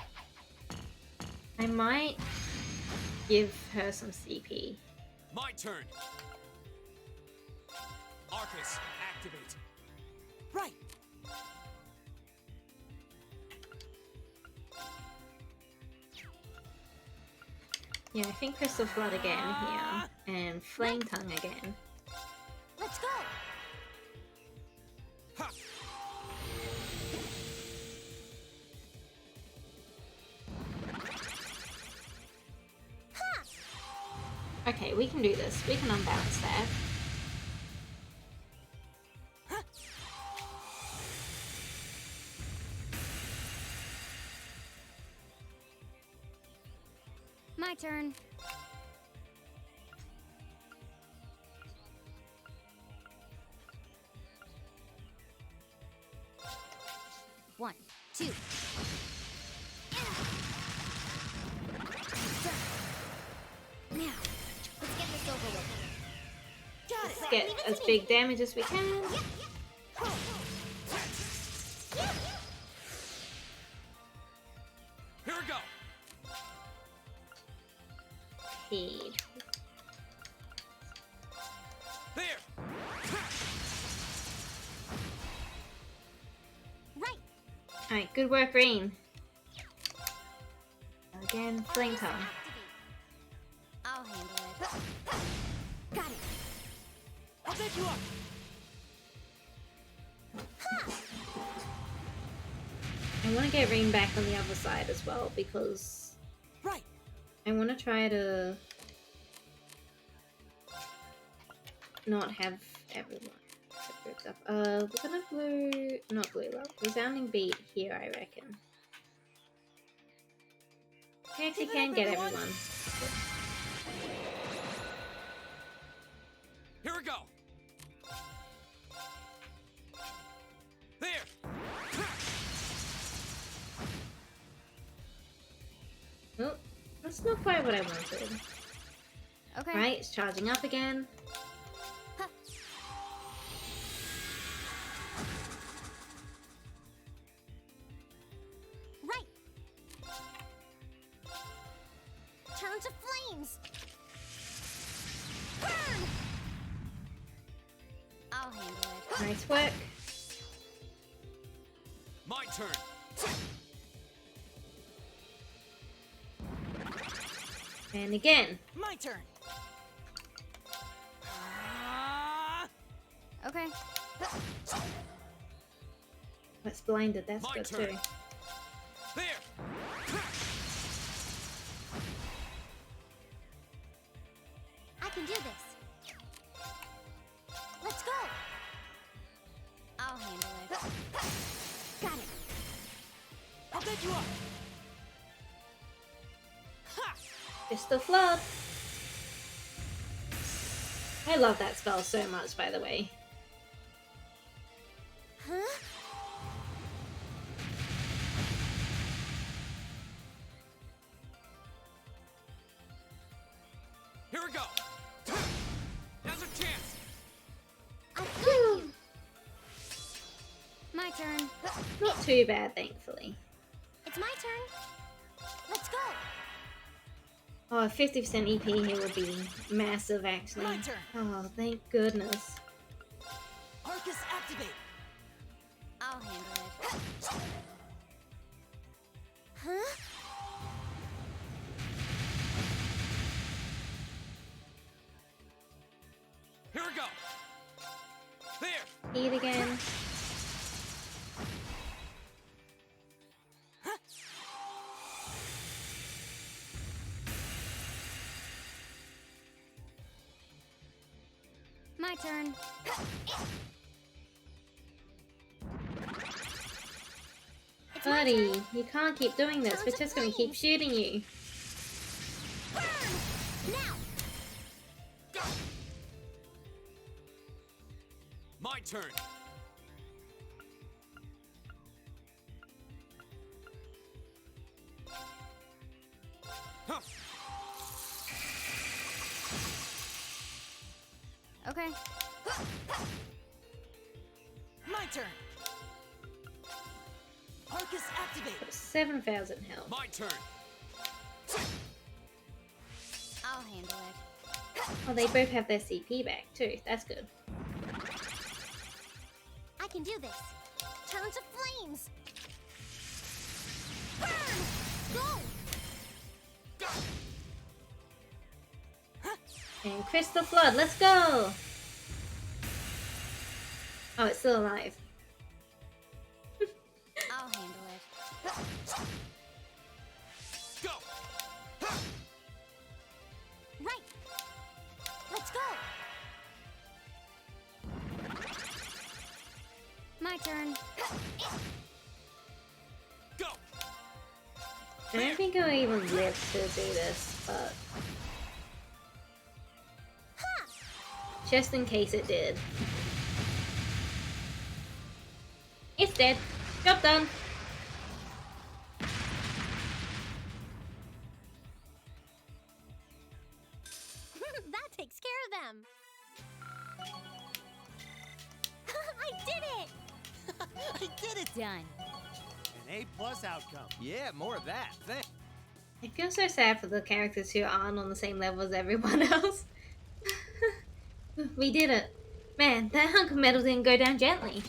I might give her some CP. My turn. Arcus, activate. Right. Yeah, I think Crystal Flood again here. And Flame Tongue again. Let's go. Ha! Okay, we can do this. We can unbalance that. My turn. One, two. Now, let's get this over with. Got it. Let's get as big damage as we can. Here we go. Speed. There. Right. Alright, good work, Rain. Again, Flame Tongue. Activate. I'll handle it. Got it. I'll pick you up. I want to get Rain back on the other side as well because Right. I want to try to not have everyone separate stuff. We're gonna glue, not glue up, resounding beat here, I reckon. We actually can get everyone. Here we go. There. Oh, that's not quite what I wanted. Okay. Right, it's charging up again. Huh. Right. Turn to flames. Burn. I'll handle it. Nice work. My turn. And again. My turn. Okay. That's blinded, that's My good turn. too. There. I can do this. Let's go. I'll handle it. Got it. I'll pick you up. Crystal Flood. I love that spell so much, by the way. Huh? turn. Not too bad, thankfully. It's my turn. Let's go. Oh, 50% EP here would be massive, actually. My turn. Oh, thank goodness. Arcus activate. I'll handle it. Huh? Here we go. There. Eat again. My turn. It's my Buddy, turn. you can't keep doing this. We're just gonna keep shooting you. Burn! Now! Go. My turn. Huh. Okay. My turn. Arcus activate. 7,000 health. My turn. I'll handle it. Oh, they both have their CP back too. That's good. I can do this. Turn to flames. Burn! Go! Go. And Crystal Flood, let's go! Oh, it's still alive. I'll handle it. Go. Right. Let's go. My turn. Go. I don't think I'll even live to do this, but just in case it did. It's dead. Job done. That takes care of them. I did it! I did it. Done. An A+ outcome. Yeah, more of that. Thanks. I feel so sad for the characters who aren't on the same level as everyone else. We did it. Man, that hunk of metal didn't go down gently.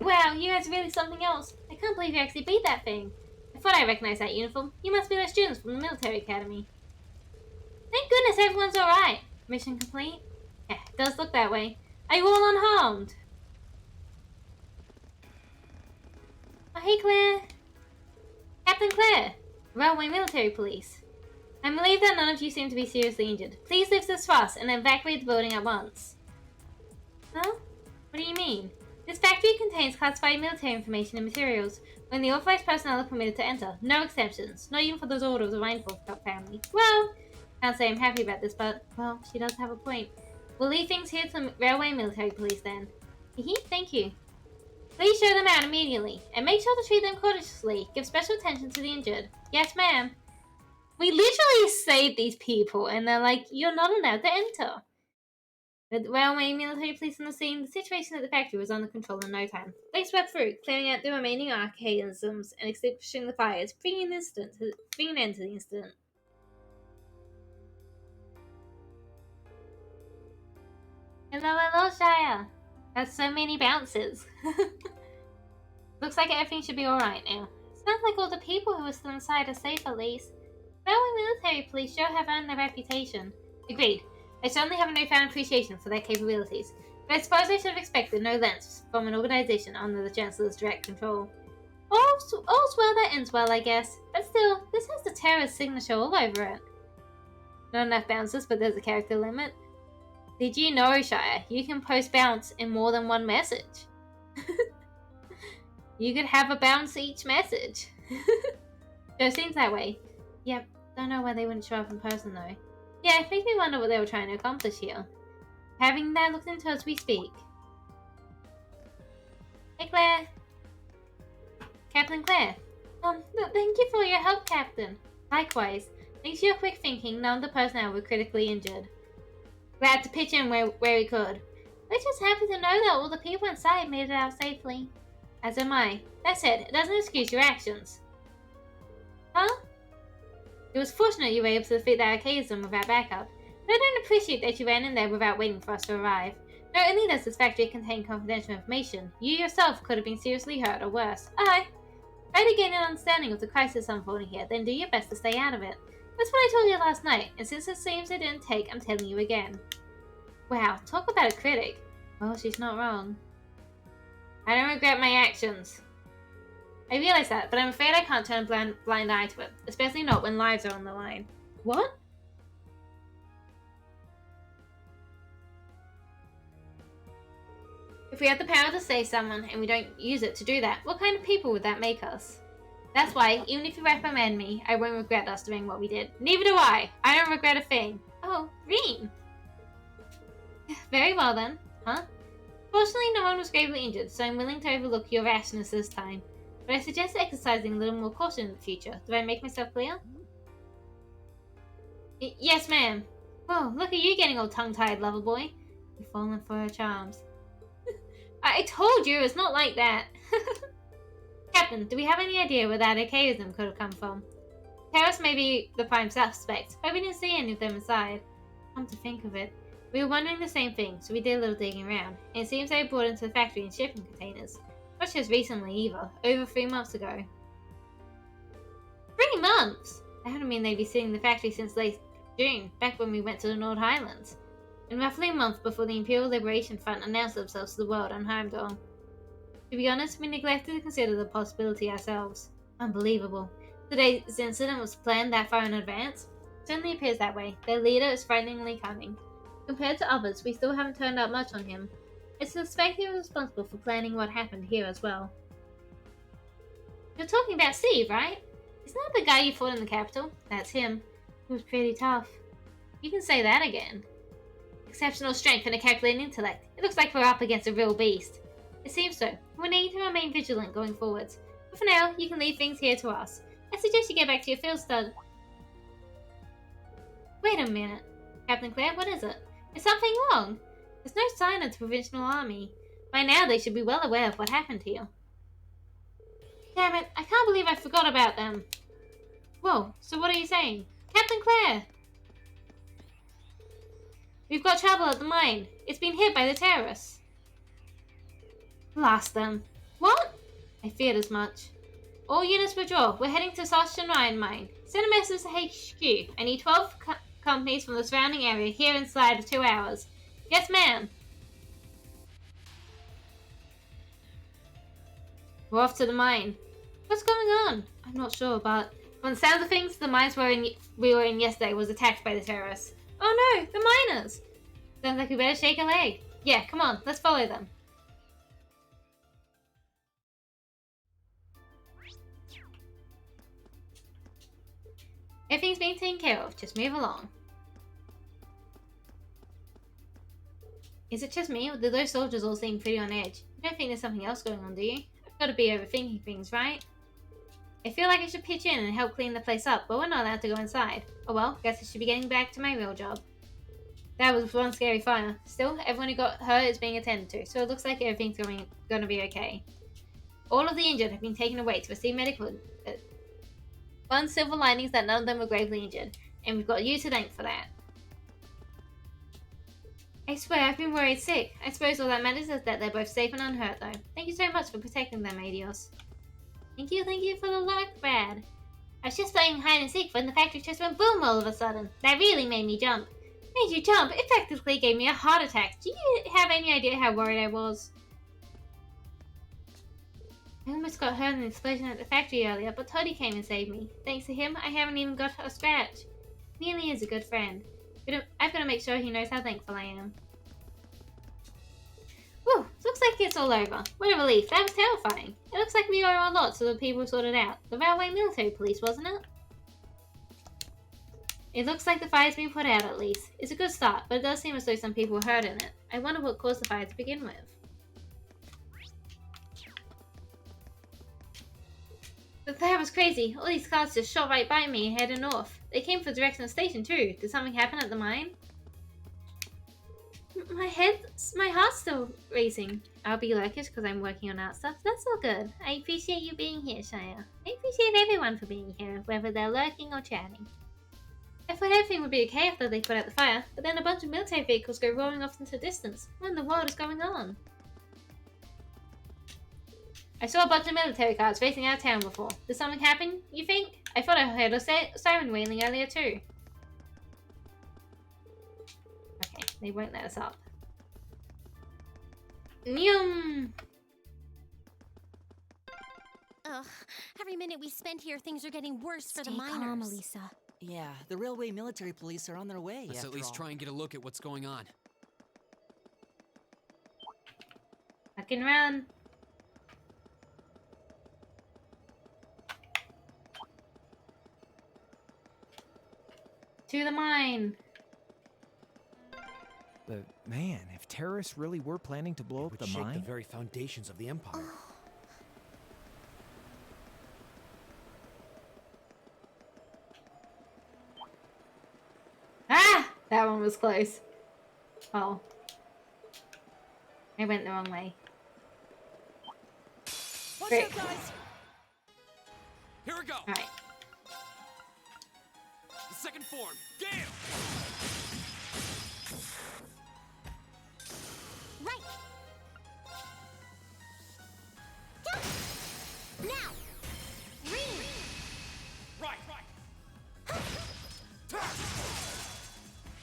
Wow, you guys are really something else. I can't believe you actually beat that thing. I thought I recognized that uniform. You must be those students from the military academy. Thank goodness everyone's alright. Mission complete? Yeah, it does look that way. Are you all unharmed? Oh, hey Claire. Captain Claire, Railway Military Police. I'm relieved that none of you seem to be seriously injured. Please lift this fast and evacuate the building at once. Huh? What do you mean? This factory contains classified military information and materials. When the authorized personnel are permitted to enter. No exceptions. Not even for those orders of the Reinforth family. Well, can't say I'm happy about this, but, well, she does have a point. We'll leave things here to the Railway Military Police then. Thank you. Please show them out immediately, and make sure to treat them courteously. Give special attention to the injured. Yes, ma'am. We literally saved these people, and they're like, you're not allowed to enter. With the railway military police on the scene, the situation at the factory was under control in no time. They swept through, clearing out the remaining archaisms and extinguishing the fires, bringing an end to the incident. Hello, Shia. That's so many bounces. Looks like everything should be alright now. Sounds like all the people who are still inside are safe at least. Railway military police sure have earned their reputation. Agreed. I certainly have a newfound appreciation for their capabilities, but I suppose I should have expected no less from an organization under the Chancellor's direct control. All's well that ends well, I guess. But still, this has the terrorist signature all over it. Not enough bounces, but there's a character limit. Did you know, Shire, you can post bounce in more than one message? You could have a bounce each message. It seems that way. Yep, don't know why they wouldn't show up in person though. Yeah, it makes me wonder what they were trying to accomplish here. Having that looked into as we speak. Hey Claire. Captain Claire. Thank you for your help, Captain. Likewise. Thanks to your quick thinking, none of the personnel were critically injured. Glad to pitch in where we could. We're just happy to know that all the people inside made it out safely. As am I. That said, it doesn't excuse your actions. Huh? It was fortunate you were able to defeat the archaism without backup, but I don't appreciate that you ran in there without waiting for us to arrive. Not only does this factory contain confidential information, you yourself could have been seriously hurt or worse. Try to gain an understanding of the crisis unfolding here, then do your best to stay out of it. That's what I told you last night, and since it seems it didn't take, I'm telling you again. Wow, talk about a critic. Well, she's not wrong. I don't regret my actions. I realize that, but I'm afraid I can't turn a blind eye to it, especially not when lives are on the line. What? If we had the power to save someone, and we don't use it to do that, what kind of people would that make us? That's why, even if you reprimand me, I won't regret us doing what we did. Neither do I! I don't regret a thing. Oh, Reem! Very well then. Huh? Fortunately, no one was gravely injured, so I'm willing to overlook your rashness this time. But I suggest exercising a little more caution in the future. Did I make myself clear? Yes, ma'am. Whoa, look at you getting all tongue-tied, lover boy. You've fallen for her charms. I told you, it's not like that. Captain, do we have any idea where that archaism could have come from? Terrace may be the prime suspect, but we didn't see any of them inside. Come to think of it, we were wondering the same thing, so we did a little digging around, and it seems they were brought into the factory in shipping containers. Not just recently either, over 3 months ago. 3 months? That would mean they'd be sitting in the factory since late June, back when we went to the North Highlands. And roughly a month before the Imperial Liberation Front announced themselves to the world on Heimdall. To be honest, we neglected to consider the possibility ourselves. Unbelievable. Today's incident was planned that far in advance? It certainly appears that way. Their leader is frighteningly cunning. Compared to others, we still haven't turned out much on him. I suspect he was responsible for planning what happened here as well. You're talking about Steve, right? Isn't that the guy you fought in the capital? That's him. He was pretty tough. You can say that again. Exceptional strength and a calculating intellect. It looks like we're up against a real beast. It seems so. We need to remain vigilant going forwards. But for now, you can leave things here to us. I suggest you get back to your field stud. Wait a minute. Captain Claire, what is it? Is something wrong? There's no sign of the Provincial Army. By now, they should be well aware of what happened here. Damn it, I can't believe I forgot about them. Whoa, so what are you saying? Captain Claire! We've got trouble at the mine. It's been hit by the terrorists. Blast them. What? I feared as much. All units withdraw. We're heading to Soshin Iron Mine. Send a message to HQ. I need 12 companies from the surrounding area here inside of 2 hours. Yes, ma'am. We're off to the mine. What's going on? I'm not sure, but from the sound of things, the mines we were in yesterday was attacked by the terrorists. Oh no, the miners! Sounds like we better shake a leg. Yeah, come on, let's follow them. Everything's being taken care of, just move along. Is it just me, or do those soldiers all seem pretty on edge? You don't think there's something else going on, do you? I've got to be overthinking things, right? I feel like I should pitch in and help clean the place up, but we're not allowed to go inside. Oh well, guess I should be getting back to my real job. That was one scary fire. Still, everyone who got hurt is being attended to, so it looks like everything's going to be okay. All of the injured have been taken away to receive medical. One silver lining is that none of them were gravely injured, and we've got you to thank for that. I swear, I've been worried sick. I suppose all that matters is that they're both safe and unhurt, though. Thank you so much for protecting them, Adios. Thank you for the luck, Brad. I was just playing hide and seek when the factory just went boom all of a sudden. That really made me jump. Made you jump? It practically gave me a heart attack. Do you have any idea how worried I was? I almost got hurt in an explosion at the factory earlier, but Toddy came and saved me. Thanks to him, I haven't even got a scratch. He really is a good friend. I've got to make sure he knows how thankful I am. Whew, looks like it's all over. What a relief, that was terrifying. It looks like we owe a lot to the people who sorted out. The railway military police, wasn't it? It looks like the fire's been put out at least. It's a good start, but it does seem as though some people were hurt in it. I wonder what caused the fire to begin with. The fire was crazy. All these cars just shot right by me and headed north. They came for the direction of the station too. Did something happen at the mine? My heart's still racing. I'll be lurkish because I'm working on art stuff. That's all good. I appreciate you being here, Shia. I appreciate everyone for being here, whether they're lurking or chatting. I thought everything would be okay after they put out the fire, but then a bunch of military vehicles go roaring off into the distance. What in the world is going on? I saw a bunch of military cars racing out of town before. Did something happen, you think? I thought I heard a siren wailing earlier too. Okay, they won't let us up. Yum! Ugh, every minute we spend here, things are getting worse for the Stay miners. calm, Elisa. Yeah, the railway military police are on their way. Let's at least try and get a look at what's going on. I can run. To the mine. But man, if terrorists really were planning to blow up Would the shake mine, the very foundations of the Empire. Ah! That one was close. Oh. I went the wrong way. Watch Great. out, guys! Here we go. Alright. The second form. Gale. Right. Go. Now. Ring. Right.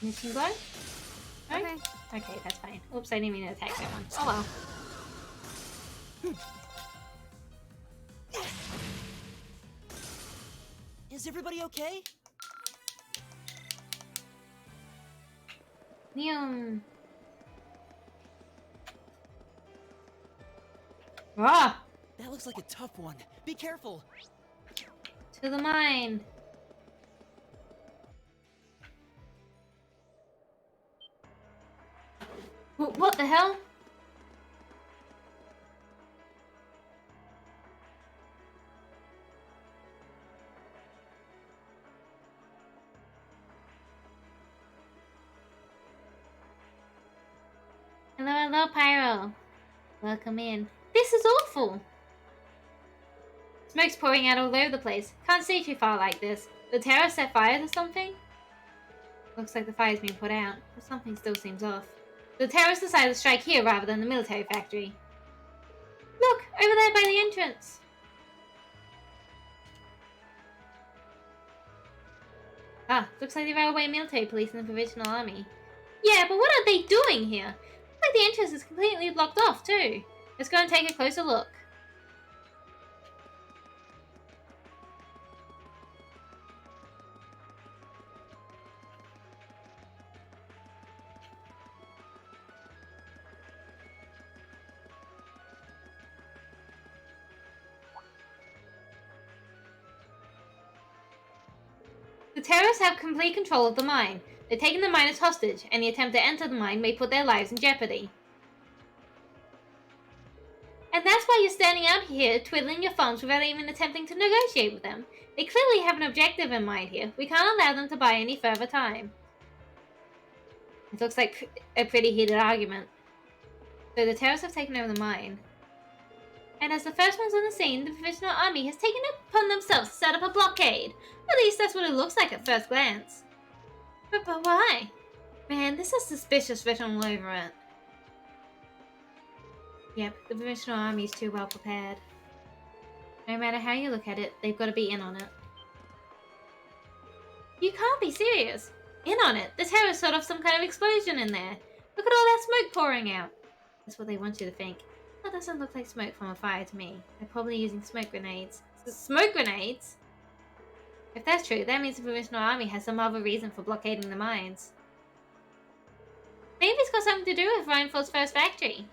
Mission blow? No? Okay, that's fine. Oops, I didn't mean to attack that one. Oh well. Is everybody okay? Yum. Ah! That looks like a tough one. Be careful. To the mine. What the hell? Hello, Pyro. Welcome in. This is awful. Smoke's pouring out all over the place. Can't see too far like this. The terrorists set fire to something? Looks like the fire's been put out, but something still seems off. The terrorists decided to strike here rather than the military factory. Look! Over there by the entrance! Ah, looks like the railway military police and the provisional army. Yeah, but what are they doing here? Looks like the entrance is completely blocked off too. Let's go and take a closer look. The terrorists have complete control of the mine. They're taking the miners hostage, and the attempt to enter the mine may put their lives in jeopardy. And that's why you're standing out here twiddling your thumbs without even attempting to negotiate with them. They clearly have an objective in mind here. We can't allow them to buy any further time. It looks like a pretty heated argument. So the terrorists have taken over the mine. And as the first ones on the scene, the Provisional Army has taken it upon themselves to set up a blockade. At least that's what it looks like at first glance. But why? Man, this is suspicious written all over it. Yep, the Provisional Army's too well prepared. No matter how you look at it, they've got to be in on it. You can't be serious. In on it? The terrorists set off some kind of explosion in there. Look at all that smoke pouring out. That's what they want you to think. That doesn't look like smoke from a fire to me. They're probably using smoke grenades. Smoke grenades? If that's true, that means the Provisional Army has some other reason for blockading the mines. Maybe it's got something to do with Rhinefeld's first factory.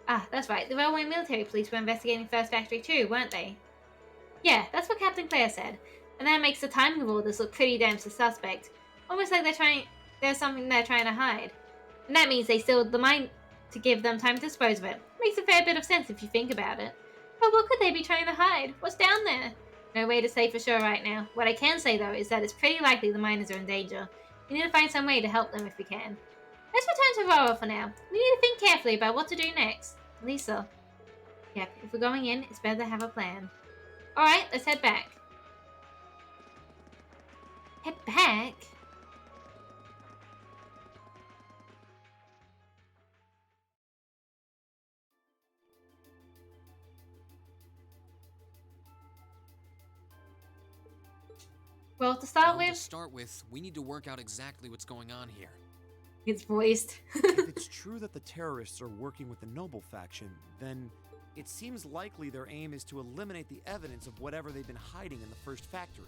Ah, that's right. The railway military police were investigating First Factory too, weren't they? Yeah, that's what Captain Claire said. And that makes the timing of all this look pretty damn suspect. Almost like there's something they're trying to hide. And that means they sealed the mine to give them time to dispose of it. Makes a fair bit of sense if you think about it. But what could they be trying to hide? What's down there? No way to say for sure right now. What I can say though is that it's pretty likely the miners are in danger. We need to find some way to help them if we can. Let's return to Rora for now. We need to think carefully about what to do next. Lisa. Yep, if we're going in, it's better to have a plan. Alright, let's head back. Head back? Well, to start Well, to with, start with, we need to work out exactly what's going on here. it's voiced. If it's true that the terrorists are working with the Noble faction, then it seems likely their aim is to eliminate the evidence of whatever they've been hiding in the first factory.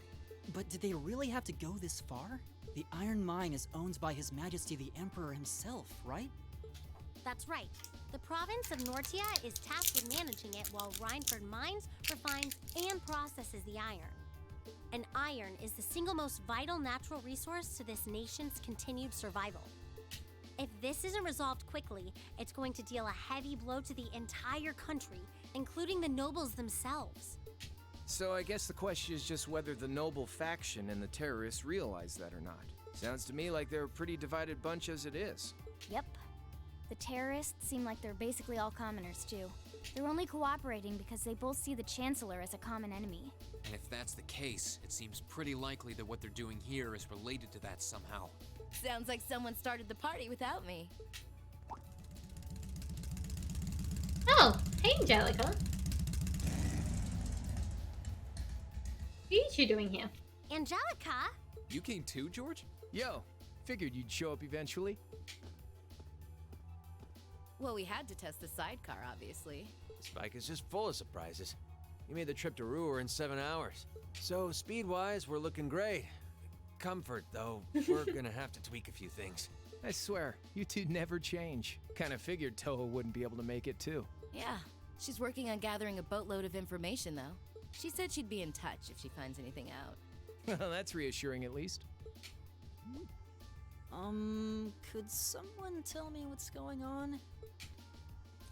But did they really have to go this far? The Iron Mine is owned by His Majesty the Emperor himself, right? That's right. The province of Nortia is tasked with managing it while Rhineford mines, refines, and processes the iron. And iron is the single most vital natural resource to this nation's continued survival. If this isn't resolved quickly, it's going to deal a heavy blow to the entire country, including the nobles themselves. So I guess the question is just whether the Noble faction and the terrorists realize that or not. Sounds to me like they're a pretty divided bunch as it is. Yep. The terrorists seem like they're basically all commoners, too. They're only cooperating because they both see the Chancellor as a common enemy. And if that's the case, it seems pretty likely that what they're doing here is related to that somehow. Sounds like someone started the party without me. Oh, hey Angelica. What are you two doing here? Angelica? You came too, George? Yo, figured you'd show up eventually. Well, we had to test the sidecar, obviously. Spike is just full of surprises. He made the trip to Ruhr in 7 hours. So, speed-wise, we're looking great. Comfort, though, we're gonna have to tweak a few things. I swear, you two never change. Kinda figured Toho wouldn't be able to make it too. Yeah, she's working on gathering a boatload of information, though. She said she'd be in touch if she finds anything out. Well, that's reassuring at least. Could someone tell me what's going on?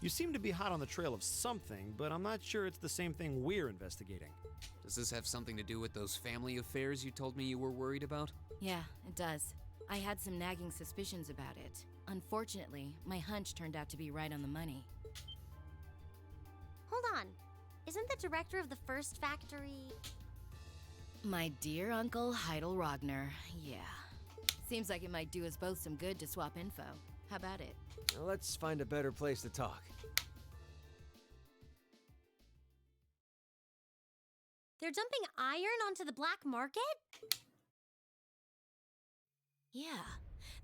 You seem to be hot on the trail of something, but I'm not sure it's the same thing we're investigating. Does this have something to do with those family affairs you told me you were worried about? Yeah, it does. I had some nagging suspicions about it. Unfortunately, my hunch turned out to be right on the money. Hold on. Isn't the director of the first factory... My dear Uncle Heidel Rogner, yeah. Seems like it might do us both some good to swap info. How about it? Now let's find a better place to talk. They're dumping iron onto the black market? Yeah.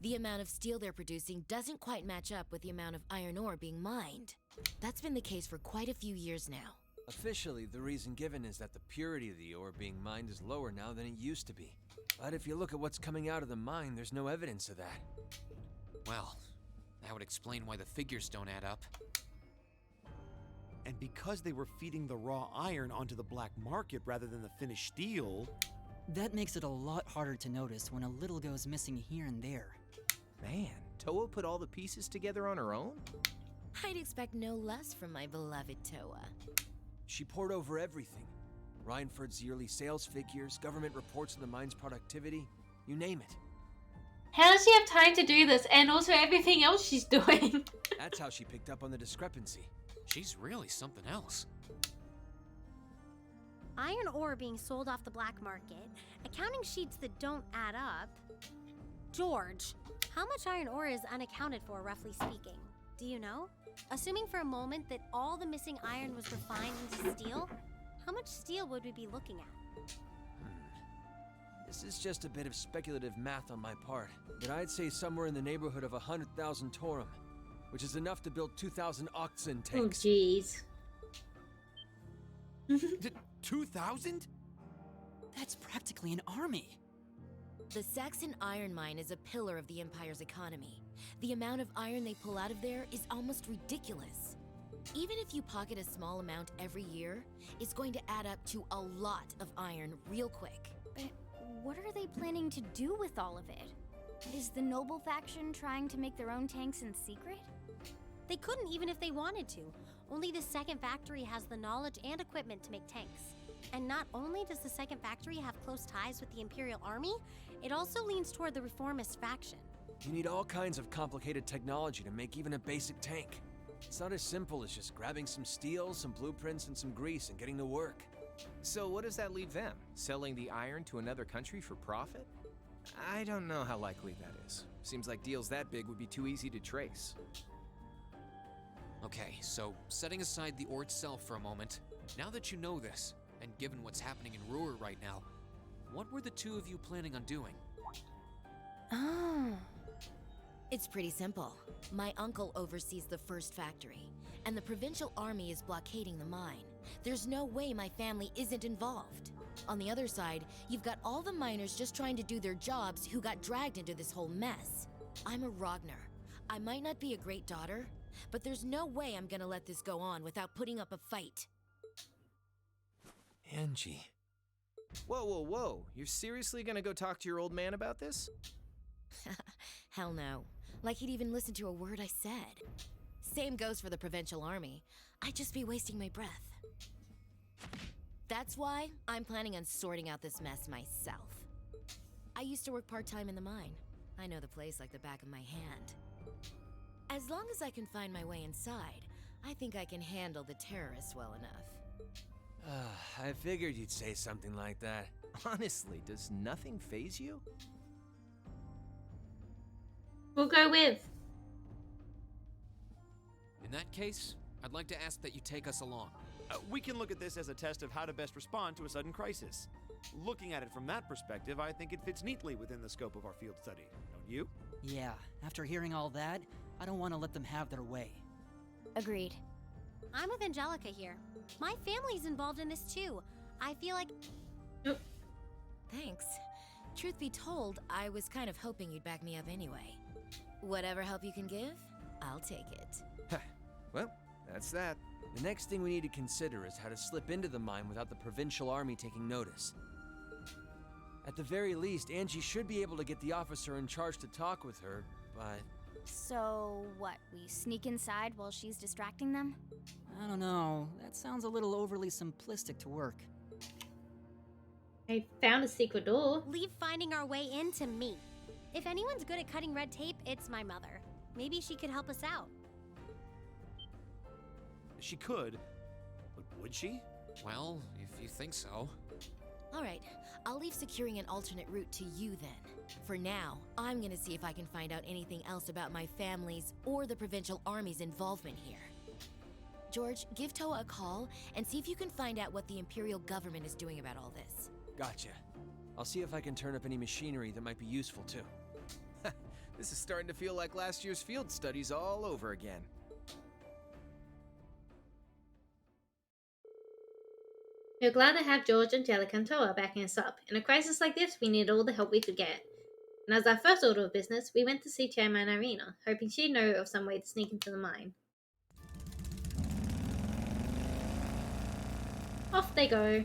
The amount of steel they're producing doesn't quite match up with the amount of iron ore being mined. That's been the case for quite a few years now. Officially, the reason given is that the purity of the ore being mined is lower now than it used to be. But if you look at what's coming out of the mine, there's no evidence of that. Well, that would explain why the figures don't add up. And because they were feeding the raw iron onto the black market rather than the finished steel... That makes it a lot harder to notice when a little goes missing here and there. Man, Toho put all the pieces together on her own? I'd expect no less from my beloved Toa. She poured over everything. Rhineford's yearly sales figures, government reports of the mine's productivity, you name it. How does she have time to do this and also everything else she's doing? That's how she picked up on the discrepancy. She's really something else. Iron ore being sold off the black market, accounting sheets that don't add up. George, how much iron ore is unaccounted for, roughly speaking? Do you know? Assuming for a moment that all the missing iron was refined into steel, how much steel would we be looking at? This is just a bit of speculative math on my part, but I'd say somewhere in the neighborhood of 100,000 Torum, which is enough to build 2,000 oxen Oh tanks. jeez. 2,000? That's practically an army. The Saxon iron mine is a pillar of the Empire's economy. The amount of iron they pull out of there is almost ridiculous. Even if you pocket a small amount every year, it's going to add up to a lot of iron real quick. But what are they planning to do with all of it? Is the Noble faction trying to make their own tanks in secret? They couldn't even if they wanted to. Only the second factory has the knowledge and equipment to make tanks. And not only does the second factory have close ties with the Imperial Army, it also leans toward the reformist faction. You need all kinds of complicated technology to make even a basic tank. It's not as simple as just grabbing some steel, some blueprints, and some grease and getting to work. So what does that leave them? Selling the iron to another country for profit? I don't know how likely that is. Seems like deals that big would be too easy to trace. Okay, so setting aside the ore itself for a moment, now that you know this, and given what's happening in Ruhr right now, what were the two of you planning on doing? Oh. It's pretty simple. My uncle oversees the first factory, and the provincial army is blockading the mine. There's no way my family isn't involved. On the other side, you've got all the miners just trying to do their jobs who got dragged into this whole mess. I'm a Ragnar. I might not be a great daughter, but there's no way I'm gonna let this go on without putting up a fight. Angie. Whoa, whoa, whoa. You're seriously gonna go talk to your old man about this? Hell no. Like he'd even listen to a word I said. Same goes for the provincial army. I'd just be wasting my breath. That's why I'm planning on sorting out this mess myself. I used to work part-time in the mine. I know the place like the back of my hand. As long as I can find my way inside, I think I can handle the terrorists well enough. I figured you'd say something like that. Honestly, does nothing faze you? We'll go with. In that case, I'd like to ask that you take us along. We can look at this as a test of how to best respond to a sudden crisis. Looking at it from that perspective, I think it fits neatly within the scope of our field study. Don't you? Yeah, after hearing all that, I don't want to let them have their way. Agreed. I'm with Angelica here. My family's involved in this too. I feel like... Thanks. Truth be told, I was kind of hoping you'd back me up anyway. Whatever help you can give, I'll take it. Well, that's that. The next thing we need to consider is how to slip into the mine without the provincial army taking notice. At the very least, Angie should be able to get the officer in charge to talk with her, but... So, what, we sneak inside while she's distracting them? I don't know. That sounds a little overly simplistic to work. I found a secret door. leave finding our way in to me. If anyone's good at cutting red tape, it's my mother. Maybe she could help us out. She could, but would she? Well, if you think so. Alright, I'll leave securing an alternate route to you then. For now, I'm gonna see if I can find out anything else about my family's or the provincial army's involvement here. George, give Toa a call and see if you can find out what the Imperial government is doing about all this. Gotcha. I'll see if I can turn up any machinery that might be useful too. This is starting to feel like last year's field studies all over again. We're glad to have George, Angelica, and Toa backing us up. In a crisis like this, we needed all the help we could get. And as our first order of business, we went to see Chairman Irina, hoping she'd know of some way to sneak into the mine. Off they go.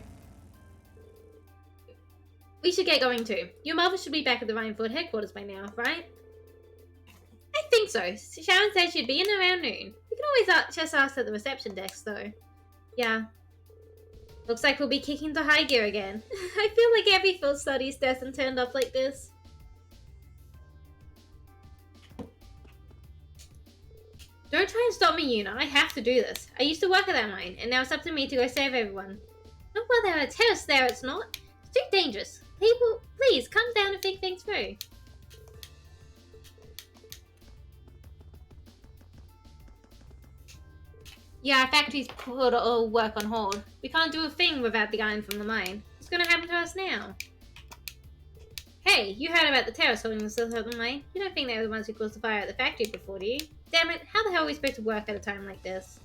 We should get going too. Your mother should be back at the Rhineford headquarters by now, right? I think so. Sharon said she'd be in around noon. We can always just ask at the reception desk, though. Yeah. Looks like we'll be kicking to high gear again. I feel like every field studies destined turned up like this. Don't try and stop me, Yuna. I have to do this. I used to work at that mine, and now it's up to me to go save everyone. Not while there are terrorists there, it's not. It's too dangerous. People, please, come down and think things through. Yeah, our factory's put all work on hold. We can't do a thing without the iron from the mine. What's gonna happen to us now? Hey, you heard about the terrorists holding themselves up the mine. You don't think they were the ones who caused the fire at the factory before, do you? Damn it, how the hell are we supposed to work at a time like this?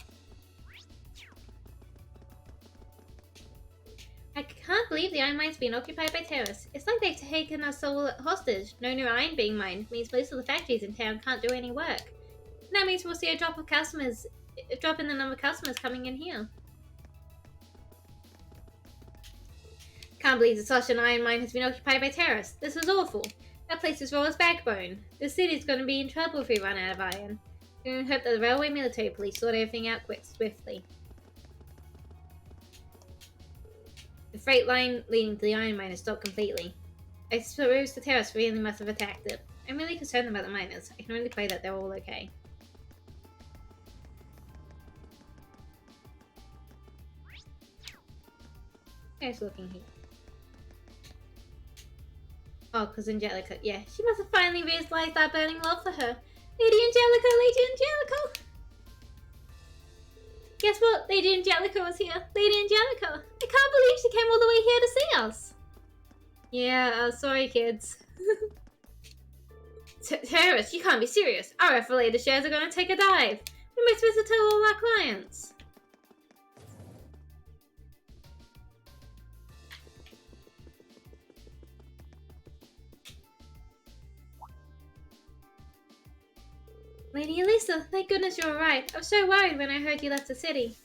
I can't believe the iron mine's being occupied by terrorists. It's like they've taken us all hostage. No new iron being mined means most of the factories in town can't do any work. And that means we'll see a drop in the number of customers coming in here. Can't believe that such an iron mine has been occupied by terrorists. This is awful. That place is Rora's backbone. The city's going to be in trouble if we run out of iron. We can hope that the railway military police sort everything out swiftly. The freight line leading to the iron mine has stopped completely. I suppose the terrorists really must have attacked it. I'm really concerned about the miners. I can only pray that they're all okay. Who's looking here? Oh, because Angelica. Yeah, she must have finally realized our burning love for her. Lady Angelica, Lady Angelica! Guess what? Lady Angelica was here. Lady Angelica! I can't believe she came all the way here to see us! Yeah, sorry kids. Terrorists, you can't be serious. Our affiliated shares are going to take a dive. What am I supposed to tell all our clients? Lady Elisa, thank goodness you're alright. I was so worried when I heard you left the city.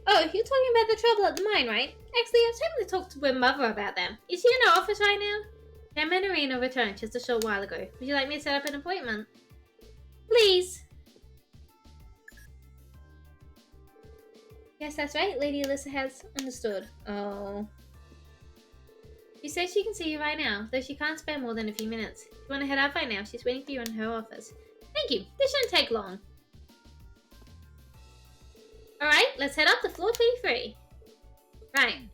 Oh, you're talking about the trouble at the mine, right? Actually, I was hoping to talk to my mother about them. Is she in her office right now? Cam and Arena returned just a short while ago. Would you like me to set up an appointment? Please. Yes, that's right. Lady Alyssa has understood. Oh. She says she can see you right now, though she can't spare more than a few minutes. If you want to head out right now, she's waiting for you in her office. Thank you. This shouldn't take long. Alright, let's head up to floor 23. Right.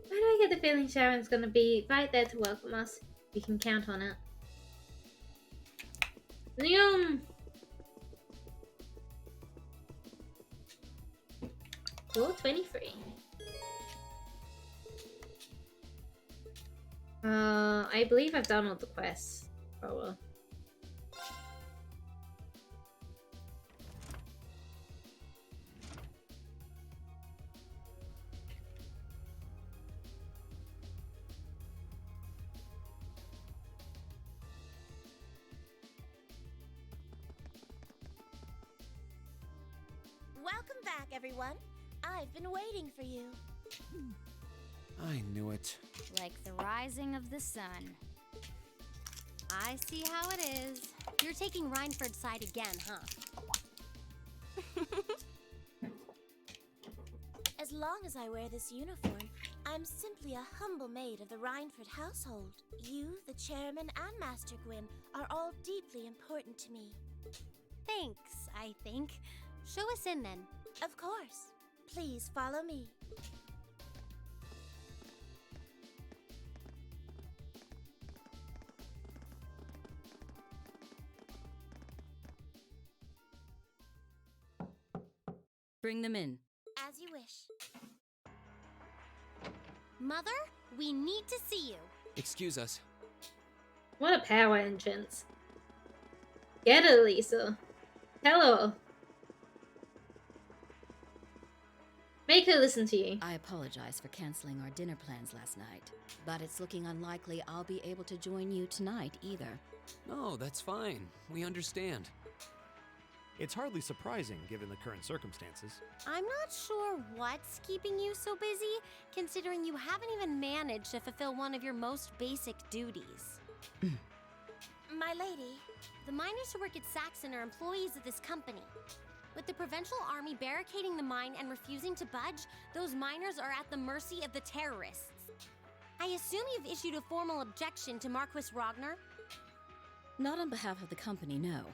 Why do I get the feeling Sharon's gonna be right there to welcome us? We can count on it. Zoom! Floor 23. I believe I've done all the quests. Oh well. Welcome back, everyone. I've been waiting for you. I knew it. Like the rising of the sun. I see how it is. You're taking Reinford's side again, huh? As long as I wear this uniform, I'm simply a humble maid of the Reinford household. You, the chairman, and Master Gwyn are all deeply important to me. Thanks, I think. Show us in, then. Of course. Please follow me. Bring them in. As you wish. Mother, we need to see you. Excuse us. What a power entrance. Get it, Lisa. Tell her. Make her listen to you. I apologize for canceling our dinner plans last night, but it's looking unlikely I'll be able to join you tonight either. No, that's fine. We understand. It's hardly surprising given the current circumstances. I'm not sure what's keeping you so busy, considering you haven't even managed to fulfill one of your most basic duties. My lady. The miners who work at Saxon are employees of this company. With the Provincial Army barricading the mine and refusing to budge, those miners are at the mercy of the terrorists. I assume you've issued a formal objection to Marquis Ragnar? Not on behalf of the company, no.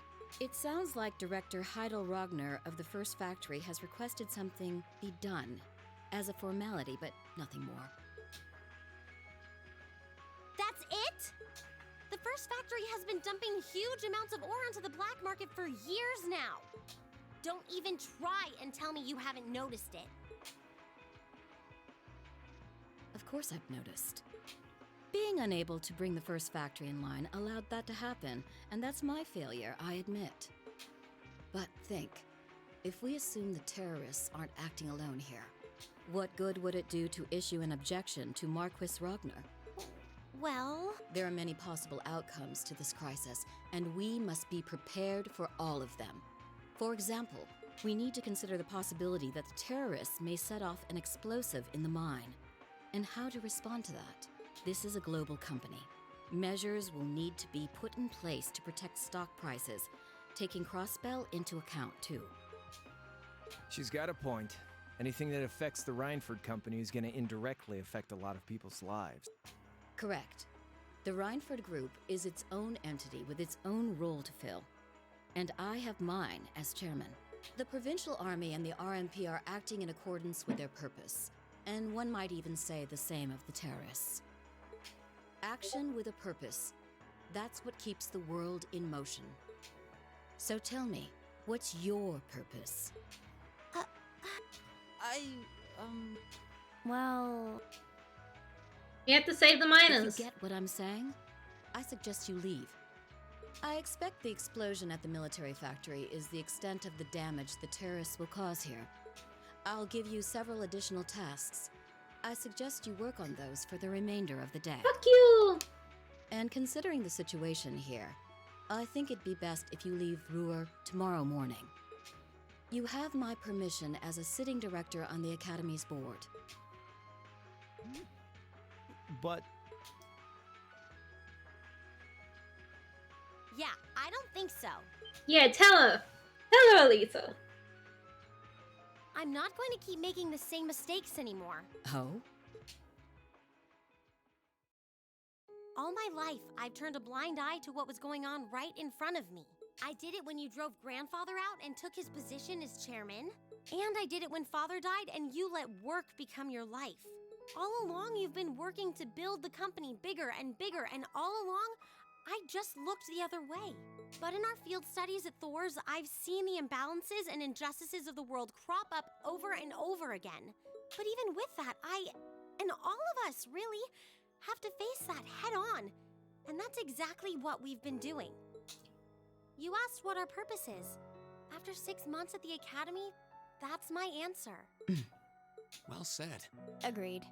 It sounds like Director Heidel Ragnar of the First Factory has requested something be done as a formality, but nothing more. That's it? The First Factory has been dumping huge amounts of ore onto the black market for years now. Don't even try and tell me you haven't noticed it. Of course I've noticed. Being unable to bring the First Factory in line allowed that to happen, and that's my failure, I admit. But think, if we assume the terrorists aren't acting alone here, what good would it do to issue an objection to Marquis Ragnar? Well... There are many possible outcomes to this crisis, and we must be prepared for all of them. For example, we need to consider the possibility that the terrorists may set off an explosive in the mine, and how to respond to that. This is a global company. Measures will need to be put in place to protect stock prices, taking Crossbell into account too. She's got a point. Anything that affects the Reinford company is going to indirectly affect a lot of people's lives. Correct. The Rhineford Group is its own entity with its own role to fill, and I have mine as chairman. The Provincial Army and the RMP are acting in accordance with their purpose, and one might even say the same of the terrorists. Action with a purpose, that's what keeps the world in motion. So tell me, what's your purpose? Well... You have to save the If miners. you get what I'm saying, I suggest you leave. I expect the explosion at the military factory is the extent of the damage the terrorists will cause here. I'll give you several additional tasks. I suggest you work on those for the remainder of the day. Fuck you! And considering the situation here, I think it'd be best if you leave Ruhr tomorrow morning. You have my permission as a sitting director on the Academy's board. But Yeah, I don't think so. Yeah, tell her. Tell her, Alisa. I'm not going to keep making the same mistakes anymore. Oh? All my life, I've turned a blind eye to what was going on right in front of me. I did it when you drove grandfather out and took his position as chairman. And I did it when father died and you let work become your life. All along, you've been working to build the company bigger and bigger, and all along, I just looked the other way. But in our field studies at Thor's, I've seen the imbalances and injustices of the world crop up over and over again. But even with that, I, and all of us, really, have to face that head on. And that's exactly what we've been doing. You asked what our purpose is. After 6 months at the Academy, that's my answer. Well said. Agreed.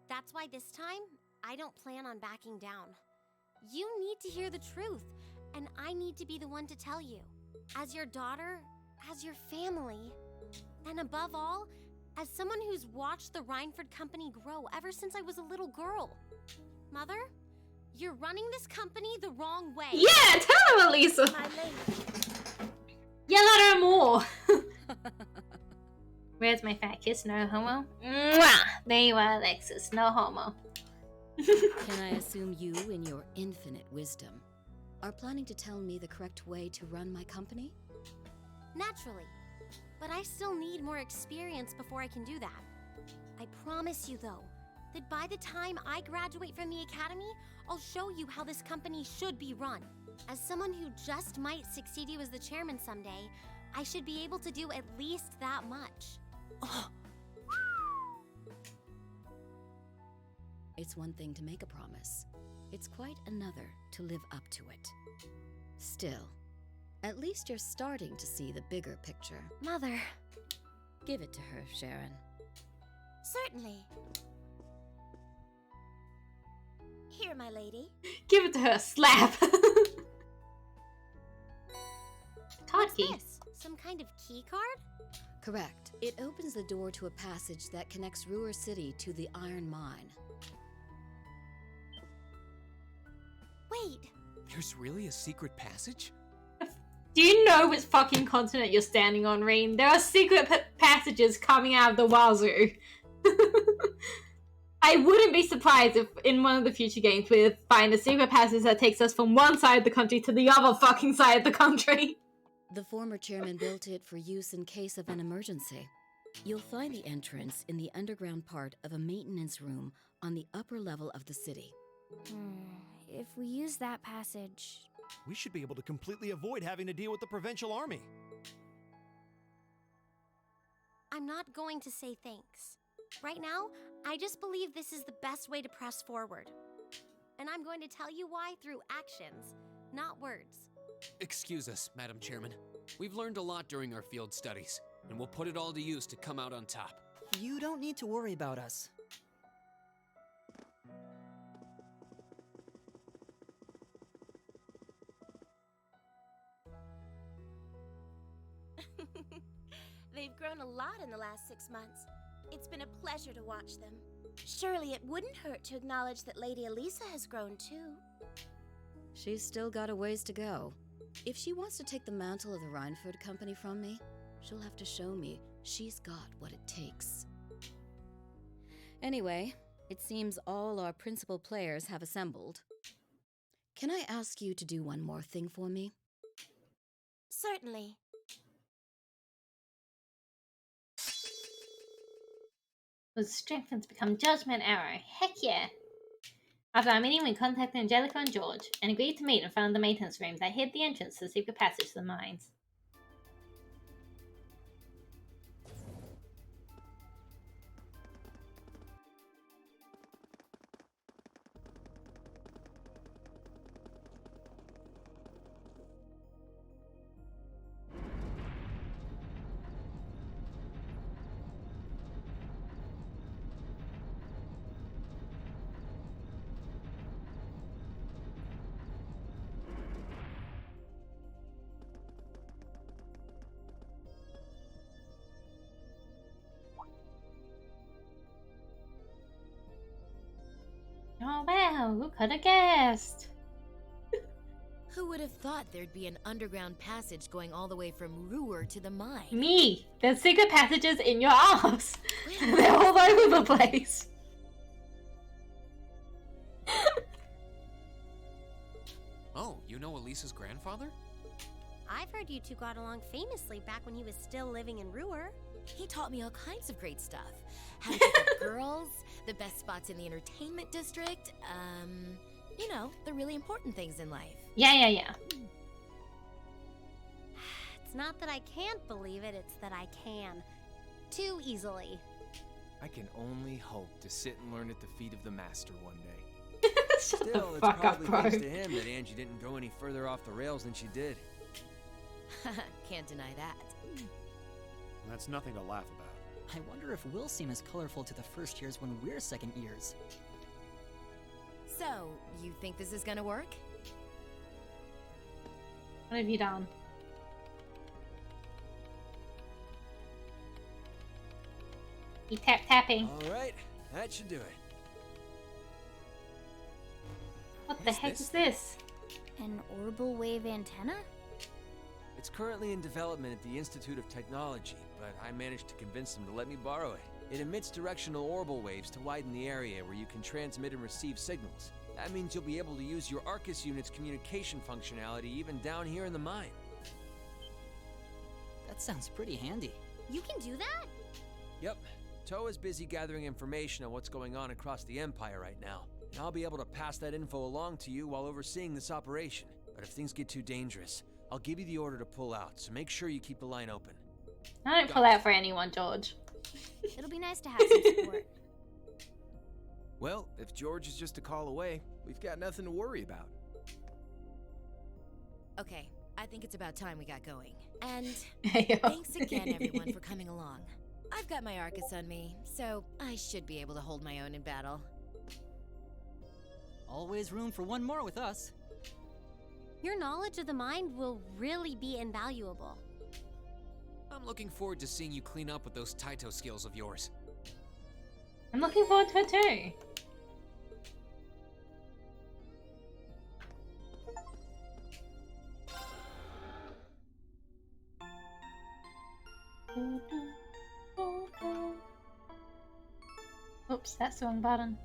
That's why this time, I don't plan on backing down. You need to hear the truth, and I need to be the one to tell you. As your daughter, as your family, and above all, as someone who's watched the Rhineford Company grow ever since I was a little girl. Mother, you're running this company the wrong way. Yeah, tell her, Alisa. My lady. Yell at her more. Where's my fat kiss? No homo. Mwah! There you are, Alexis. No homo. Can I assume you, in your infinite wisdom, are planning to tell me the correct way to run my company? Naturally. But I still need more experience before I can do that. I promise you, though, that by the time I graduate from the Academy, I'll show you how this company should be run. As someone who just might succeed you as the chairman someday, I should be able to do at least that much. It's one thing to make a promise. It's quite another to live up to it. Still, at least you're starting to see the bigger picture. Mother. Give it to her, Sharon. Certainly. Here, my lady. Give it to her. Slap. What's Cocky. this? Some kind of key card? Correct. It opens the door to a passage that connects Ruhr City to the Iron Mine. Wait. There's really a secret passage? Do you know which fucking continent you're standing on, Reem? There are secret passages coming out of the wazoo. I wouldn't be surprised if in one of the future games we find a secret passage that takes us from one side of the country to the other fucking side of the country. The former chairman built it for use in case of an emergency. You'll find the entrance in the underground part of a maintenance room on the upper level of the city. If we use that passage... we should be able to completely avoid having to deal with the Provincial Army. I'm not going to say thanks. Right now, I just believe this is the best way to press forward. And I'm going to tell you why through actions, not words. Excuse us, Madam Chairman. We've learned a lot during our field studies, and we'll put it all to use to come out on top. You don't need to worry about us. They've grown a lot in the last 6 months. It's been a pleasure to watch them. Surely it wouldn't hurt to acknowledge that Lady Elisa has grown too. She's still got a ways to go. If she wants to take the mantle of the Rhineford Company from me, she'll have to show me she's got what it takes. Anyway, it seems all our principal players have assembled. Can I ask you to do one more thing for me? Certainly. Whose strengthens become Judgment Arrow. Heck yeah! After our meeting, we contacted Angelica and George, and agreed to meet in front of the maintenance room that hid the entrance to the secret passage to the mines. Oh wow, who could have guessed? Who would have thought there'd be an underground passage going all the way from Ruhr to the mine? Me! There's secret passages in your arms! They're all over the place! Oh, you know Elisa's grandfather? I've heard you two got along famously back when he was still living in Ruhr. He taught me all kinds of great stuff. How to pick up girls, the best spots in the entertainment district, you know, the really important things in life. Yeah. It's not that I can't believe it, it's that I can. Too easily. I can only hope to sit and learn at the feet of the master one day. Still, it's fuck up, probably bro. thanks to him that Angie didn't go any further off the rails than she did. Can't deny that. That's nothing to laugh about. I wonder if we'll seem as colorful to the first years when we're second years. So, you think this is gonna work? What have you done? You tapping. Alright, that should do it. What the heck is this? An orbital wave antenna? It's currently in development at the Institute of Technology, but I managed to convince them to let me borrow it. It emits directional orbital waves to widen the area where you can transmit and receive signals. That means you'll be able to use your Arcus unit's communication functionality even down here in the mine. That sounds pretty handy. You can do that? Yep. Toa's busy gathering information on what's going on across the Empire right now, and I'll be able to pass that info along to you while overseeing this operation. But if things get too dangerous, I'll give you the order to pull out, so make sure you keep the line open. I don't pull out for anyone, George. It'll be nice to have some support. Well, if George is just a call away, we've got nothing to worry about. Okay, I think it's about time we got going. And Ayo. thanks again, everyone, for coming along. I've got my Arcus on me, so I should be able to hold my own in battle. Always room for one more with us. Your knowledge of the mind will really be invaluable. I'm looking forward to seeing you clean up with those Taito skills of yours. I'm looking forward to it too. Oops, that's the wrong button.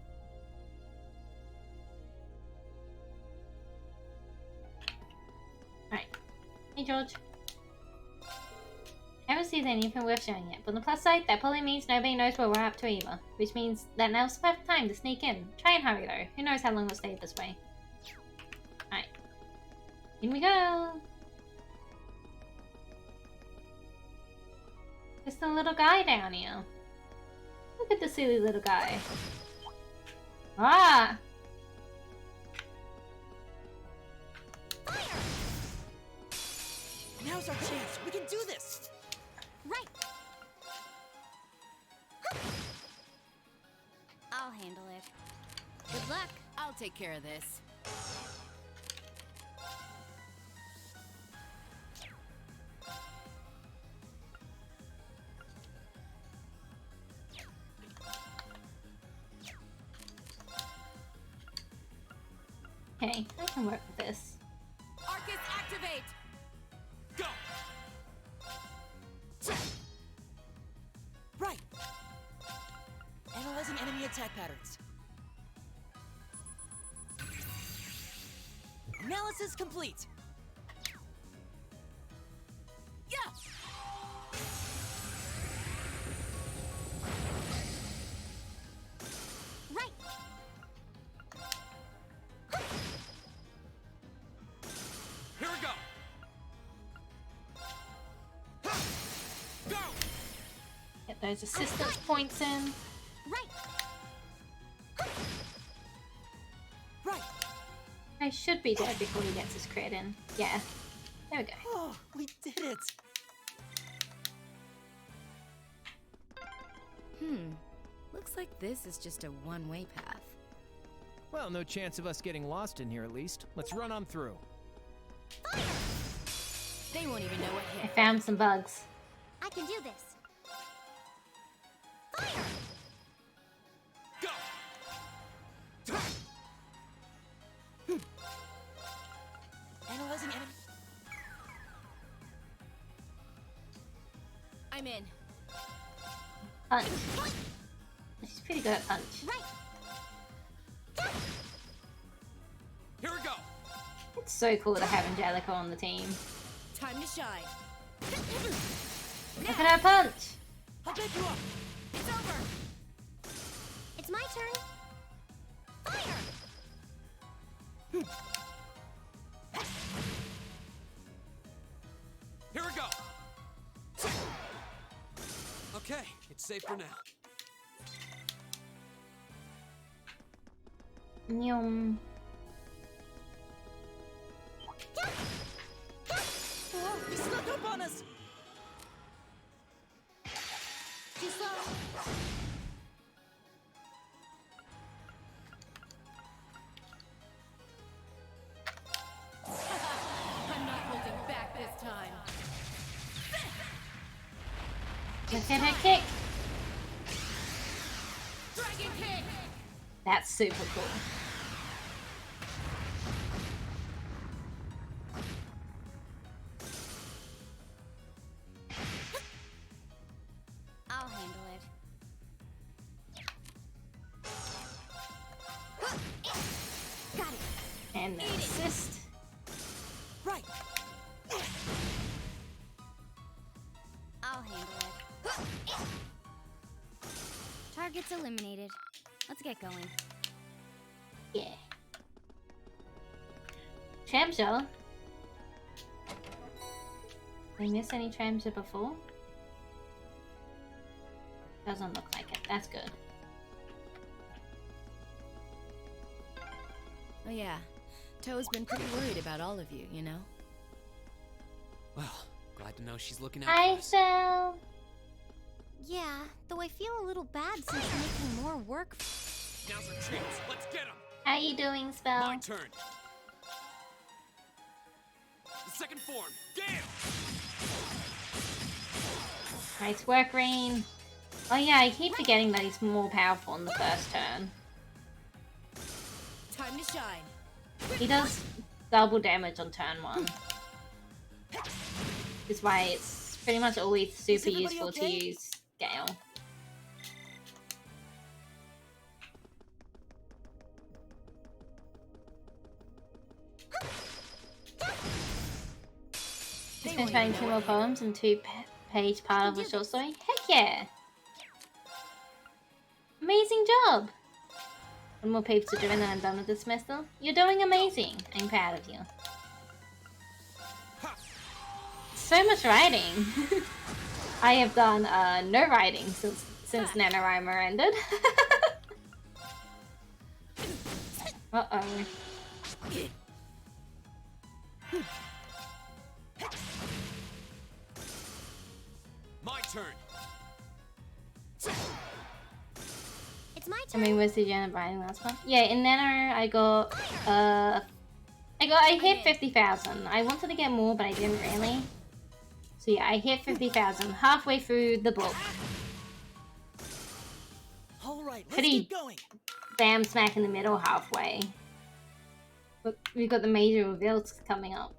Alright. Hey, George. I haven't seen anything worth showing yet, but on the plus side, that probably means nobody knows what we're up to either. Which means that now's the perfect time to sneak in. Try and hurry though. Who knows how long we'll stay this way. Alright. In we go! There's the little guy down here. Look at the silly little guy. Ah! Now's our chance. We can do this. Right. I'll handle it. Good luck. I'll take care of this. Okay, I can work with this. Arcus, activate! Go! Right. Analyzing enemy attack patterns. Analysis complete. Yeah. Right. Here we go. Go. Get those assistance points in. Right. Right. I should be dead before he gets his crit in. Yeah. There we go. Oh, we did it. Looks like this is just a one-way path. Well, no chance of us getting lost in here at least. Let's run on through. They won't even know what I hit. found some bugs. I can do this. Fire! Go. Analyzing enemy. I'm in. Punch. She's pretty good at punch. Right. Here we go. It's so cool to have Angelica on the team. Time to shine. Look at her punch! I'll get you up. It's over. It's my turn. Fire! Here we go. Okay, it's safe for now. Nyum. Oh, he snuck up on us. Too slow. I'm not holding back this time. Look at her kick! Dragon kick. That's super cool. I'll handle it. Got it. And the assist. Right. I'll handle it. Target's eliminated. Let's get going. Yeah. Tramshell? Did I miss any Tramshell before? Doesn't look like it. That's good. Oh yeah, Toe's been pretty worried about all of you, you know? Well, glad to know she's looking out Hi, for us. Shell! Yeah, though I feel a little bad since you're making more work. Now's our chance. Let's get him. How you doing, Spell? My turn. The second form. Gale. Nice work, Rain. Oh yeah, I keep forgetting that he's more powerful in the first turn. Time to shine. He does double damage on turn 1. That's why it's pretty much always super everybody useful okay? to use Gale. Just finished writing 2 more poems and 2-page part of a short story. Heck yeah! Amazing job! 1 more page to do and then I'm done with this semester. You're doing amazing. I'm proud of you. So much writing. I have done no writing since NaNoWriMo ended. Uh-oh. My turn. It's my I turn. mean, was the Janet writing last one? Yeah, in Nano I hit 50,000. I wanted to get more, but I didn't really. So yeah, I hit 50,000 halfway through the book. All right, let's Pretty keep going. bam smack in the middle halfway. But we've got the major reveals coming up.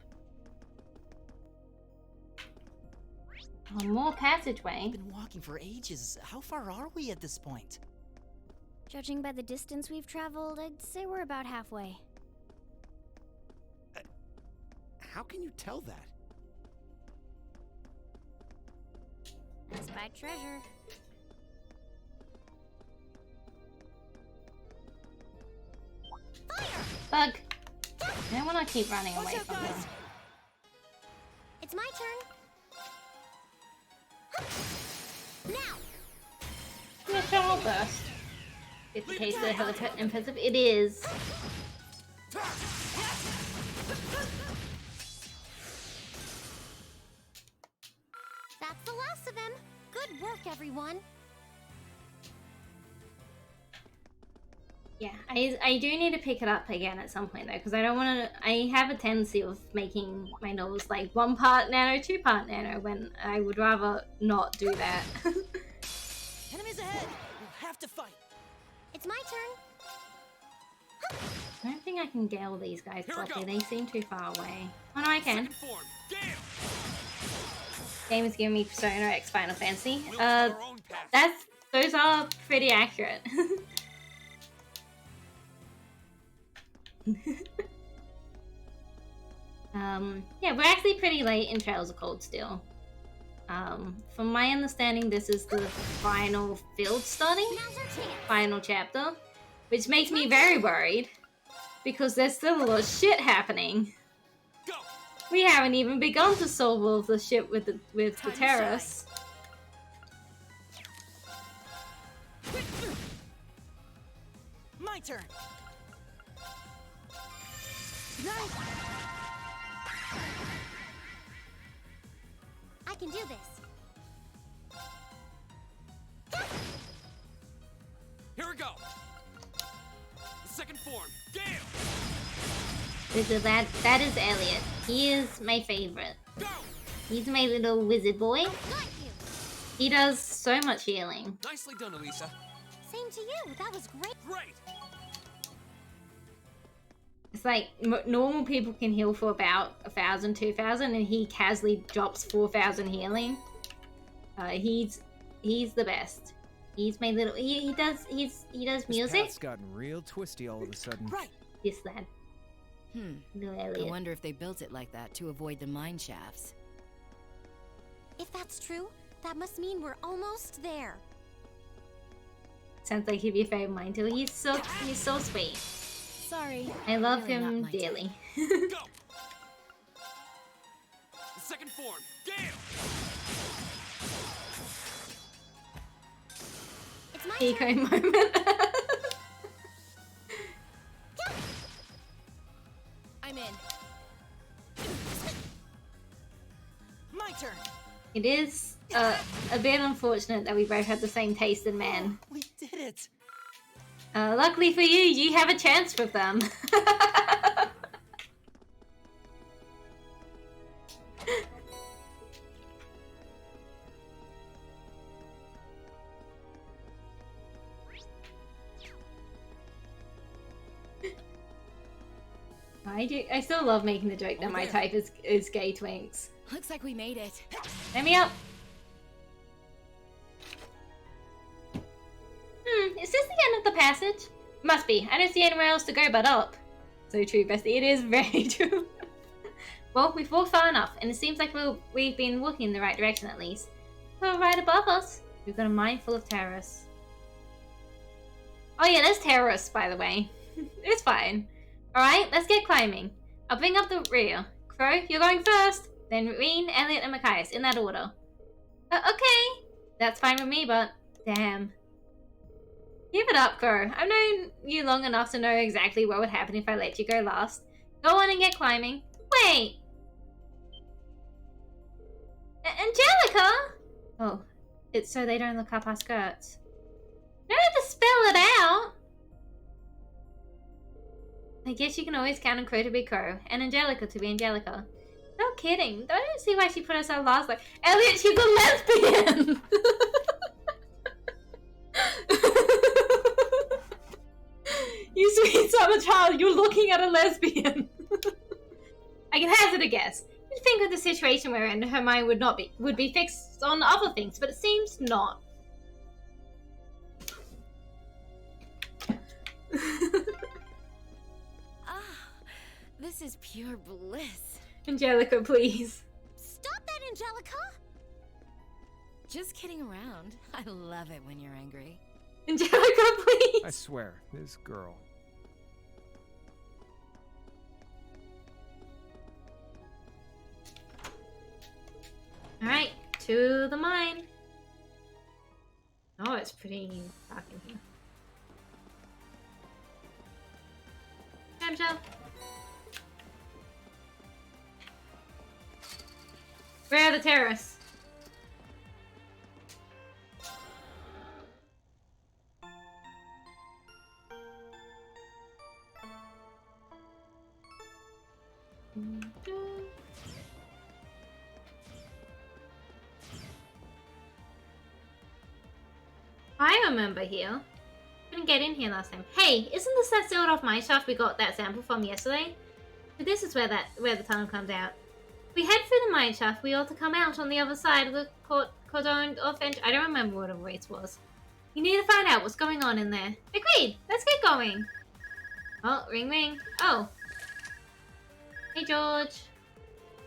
Oh, more passageway. We've been walking for ages. How far are we at this point? Judging by the distance we've traveled, I'd say we're about halfway. How can you tell that? Spy treasure. Bug. I don't want to keep running away from them. It's my turn. Now. Yeah, shower burst. It's the case of the helicopter impressive. It is. That's the last of them. Good work, everyone. Yeah, I do need to pick it up again at some point though, because I don't want to. I have a tendency of making my novels like 1 part nano, 2 part nano, when I would rather not do that. Enemies ahead! We'll have to fight. It's my turn. I don't think I can gale these guys properly. They seem too far away. Oh no, I can. Game is giving me Persona X Final Fantasy. Those are pretty accurate. Yeah, we're actually pretty late in Trails of Cold Steel. From my understanding, this is the final field study, final chapter, which makes me very worried because there's still a lot of shit happening. We haven't even begun to solve all of the shit with the terrorists. My turn. I can do this. Here we go. The second form, Gale. That is Elliot. He is my favorite. He's my little wizard boy. He does so much healing. Nicely done, Elisa. Same to you. That was great. Great. It's like normal people can heal for about 1,000, 2,000, and he casually drops 4,000 healing. He's the best. He's my little. He does This music. path's gotten real twisty all of a sudden. Right. Yes, lad. Little I Elliot. wonder if they built it like that to avoid the mine shafts. If that's true, that must mean we're almost there. Sounds like he'd be a favorite of mine too. He's so sweet. Sorry. I love Really not him my dearly. Go. The second form, Gale. It's my Eco turn. moment. I'm in. My turn. It is a bit unfortunate that we both have the same taste in men. We did it. Luckily for you, you have a chance with them. I still love making the joke that my type is gay twinks. Looks like we made it. Let me up. Is this the end of the passage? Must be. I don't see anywhere else to go but up. So true, Bestie. It is very true. Well, we've walked far enough, and it seems like we've been walking in the right direction at least. Well, right above us, we've got a mine full of terrorists. Oh yeah, there's terrorists, by the way. It's fine. Alright, let's get climbing. I'll bring up the rear. Crow, you're going first. Then Reen, Elliot, and Machias, in that order. Okay. That's fine with me, but damn. Give it up, Crow. I've known you long enough to know exactly what would happen if I let you go last. Go on and get climbing. Wait! Angelica? Oh, it's so they don't look up our skirts. You don't have to spell it out. I guess you can always count on Crow to be Crow, and Angelica to be Angelica. No kidding. I don't see why she put herself last. Like, Elliot, she's a lesbian! You sweet summer child, you're looking at a lesbian. I can hazard a guess. You'd think with the situation we're in, her mind would be fixed on other things, but it seems not. This is pure bliss. Angelica, please. Stop that, Angelica! Just kidding around. I love it when you're angry. Angelica, please. I swear, this girl. Alright, to the mine. Oh, it's pretty dark in here. Jump, jump. Where are the terrorists? I remember here. Couldn't get in here last time. Hey, isn't this that sealed off mine shaft we got that sample from yesterday? So this is where the tunnel comes out. If we head through the mine shaft, we ought to come out on the other side of the cordoned off entrance. I don't remember what the race was. You need to find out what's going on in there. Agreed. Let's get going. Oh, ring ring. Oh. Hey, George.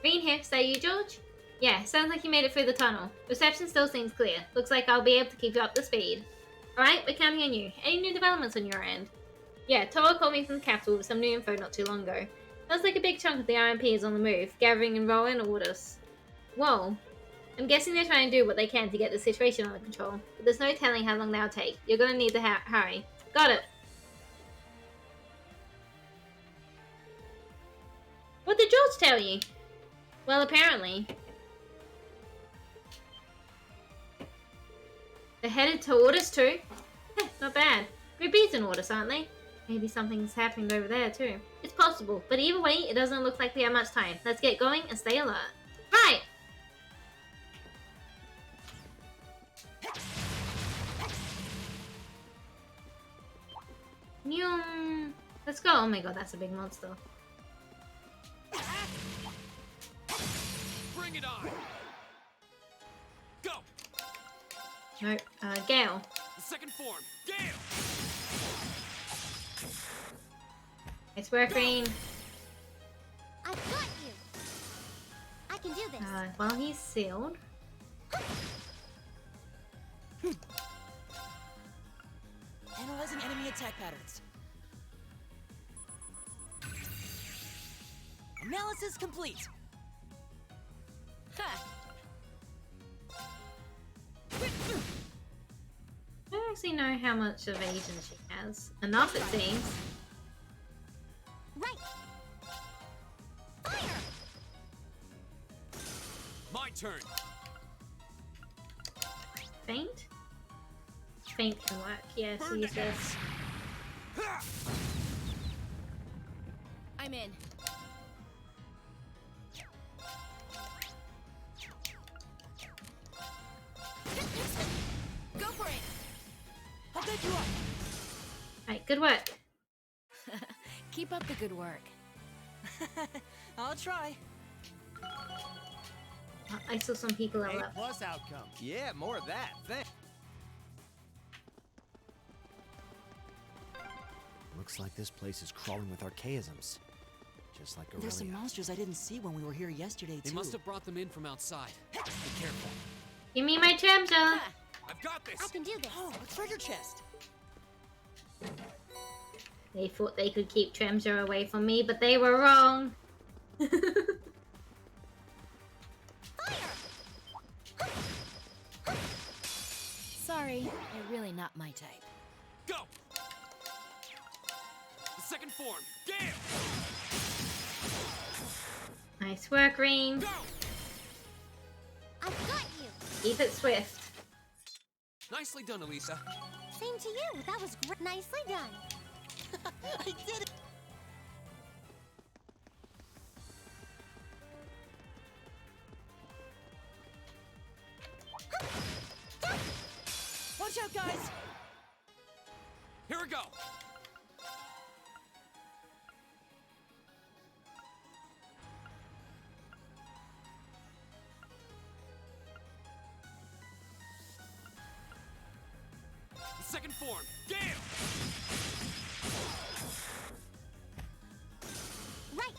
Green here. Is that you, George? Yeah, sounds like you made it through the tunnel. Reception still seems clear. Looks like I'll be able to keep you up to speed. Alright, we're counting on you. Any new developments on your end? Yeah, Toro called me from the capital with some new info not too long ago. Sounds like a big chunk of the RMP is on the move, gathering and rolling orders. Whoa. I'm guessing they're trying to do what they can to get the situation under control, but there's no telling how long that'll take. You're gonna need to hurry. Got it. What did George tell you? Well, apparently. They're headed to orders too? Not bad. Group B's in orders, aren't they? Maybe something's happened over there too. It's possible, but either way, it doesn't look like we have much time. Let's get going and stay alert. Right! Let's go. Oh my god, that's a big monster. Bring it on! Go! No, Gale. The second form, Gale! Nice work, Green. I've got you! I can do this. Well, he's sealed. Analyzing enemy attack patterns. Analysis complete. Ha! I don't actually know how much evasion she has. Enough, it seems. Right. Fire! My turn. Faint? Faint can work, yes, Burn use to this. I'm in. Go for it! I'll take you up. Right, good work. Keep up the good work. I'll try. I saw some people level A up. plus outcome. Yeah, more of that. Thanks. Looks like this place is crawling with archaisms. Just like Aurelia. There's some monsters I didn't see when we were here yesterday, They too. must have brought them in from outside. Be careful. Give me my treasure. I've got this! I can do this. Oh, a treasure chest. They thought they could keep Tremser away from me, but they were wrong. Sorry, you're really not my type. Go! The second form, Gale! Nice work, Green. Go! I've got you! Keep it swift. Nicely done, Elisa. Same to you. That was nicely done. I did it. Watch out, guys. Here we go! The second form, Gale! Right.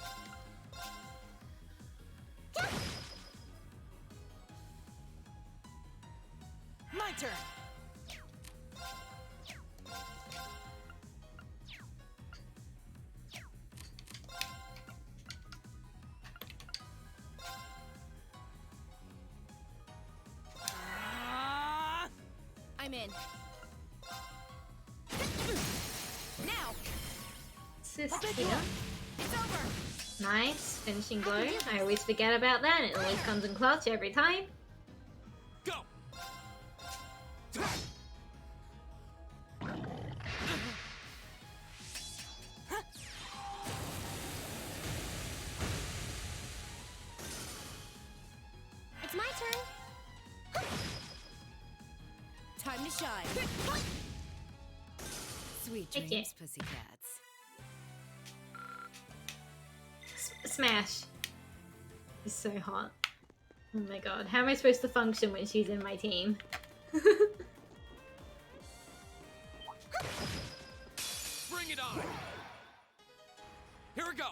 my turn. I'm in. Now. Assist I'll bet here. you are. It's over. Nice. Finishing blow. I always forget about that. It always comes in clutch every time. Go! It's my turn. Time to shine. Sweet Thank dreams, pussycats. Smash. It's so hot. Oh my god. How am I supposed to function when she's in my team? Bring it on! Here we go!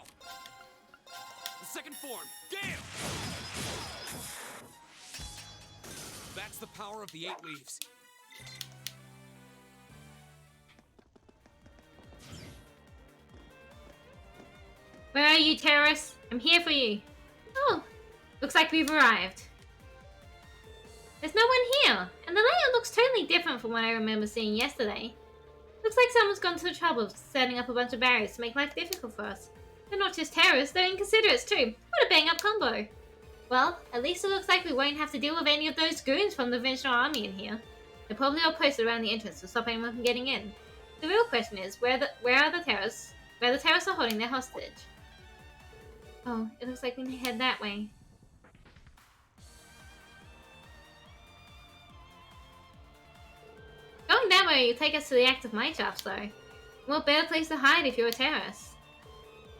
The second form, Gale! That's the power of the 8 leaves. Where are you, terrorists? I'm here for you. Oh, looks like we've arrived. There's no one here, and the layout looks totally different from what I remember seeing yesterday. Looks like someone's gone to the trouble of setting up a bunch of barriers to make life difficult for us. They're not just terrorists, they're inconsiderates too. What a bang-up combo. Well, at least it looks like we won't have to deal with any of those goons from the Conventional Army in here. They're probably all posted around the entrance to stop anyone from getting in. The real question is, where are the terrorists? Where the terrorists are holding their hostage. Oh, it looks like we need to head that way. Going that way will take us to the active mine shafts, though. What better place to hide if you're a terrorist?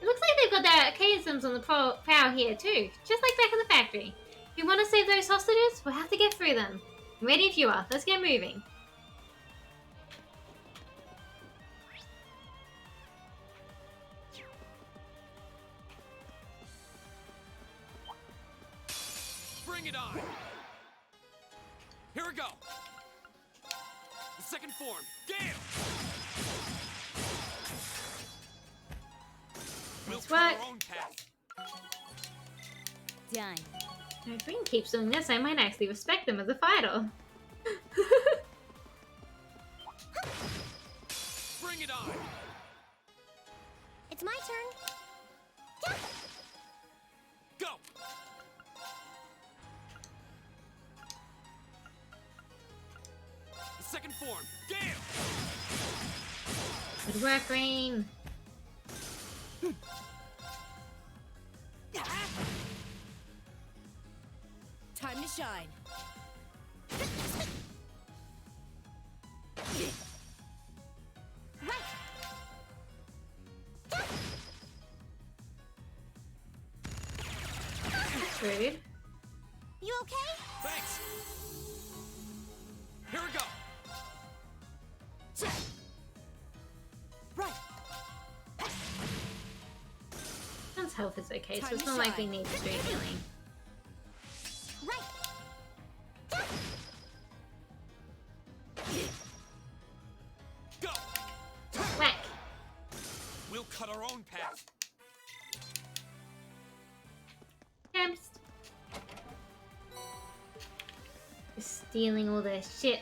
It looks like they've got their archaisms on the prow here, too. Just like back in the factory. If we want to save those hostages, we'll have to get through them. I'm ready if you are. Let's get moving. Bring it on! Here we go! The second form, Gale! We'll cut work. our own path. Done. If Green keeps doing this, I might actually respect them as a fighter. Bring it on! It's my turn. Go! The second form, Gale! Good work, Green. Time to shine. Right. That's rude. You okay? Thanks! Here we go! Right. Sounds health is okay, so Time it's to not like we shine. need to do healing. Right. Go! Whack! We'll cut our own path. Camps. Just stealing all their shit.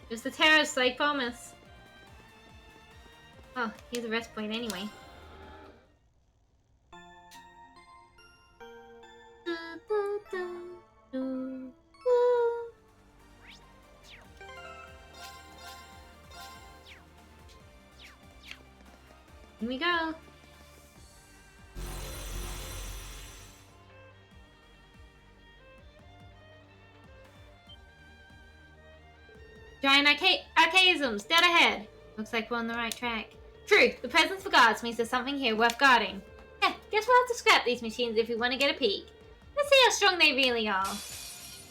It was the terrorists, like promise. Oh, here's a rest point anyway. Here we go. Giant archaisms, dead ahead. Looks like we're on the right track. True, the presence of guards means there's something here worth guarding. Yeah, guess we'll have to scrap these machines if we want to get a peek. Let's see how strong they really are.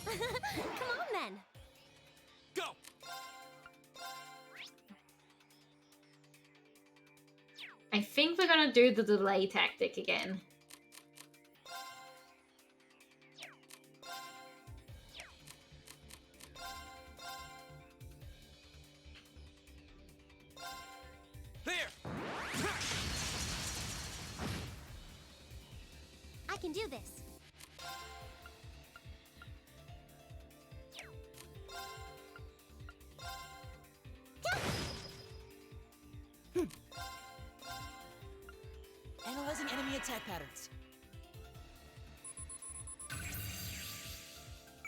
Come on then. Go! I think we're gonna do the delay tactic again. do this. Analyzing enemy attack patterns.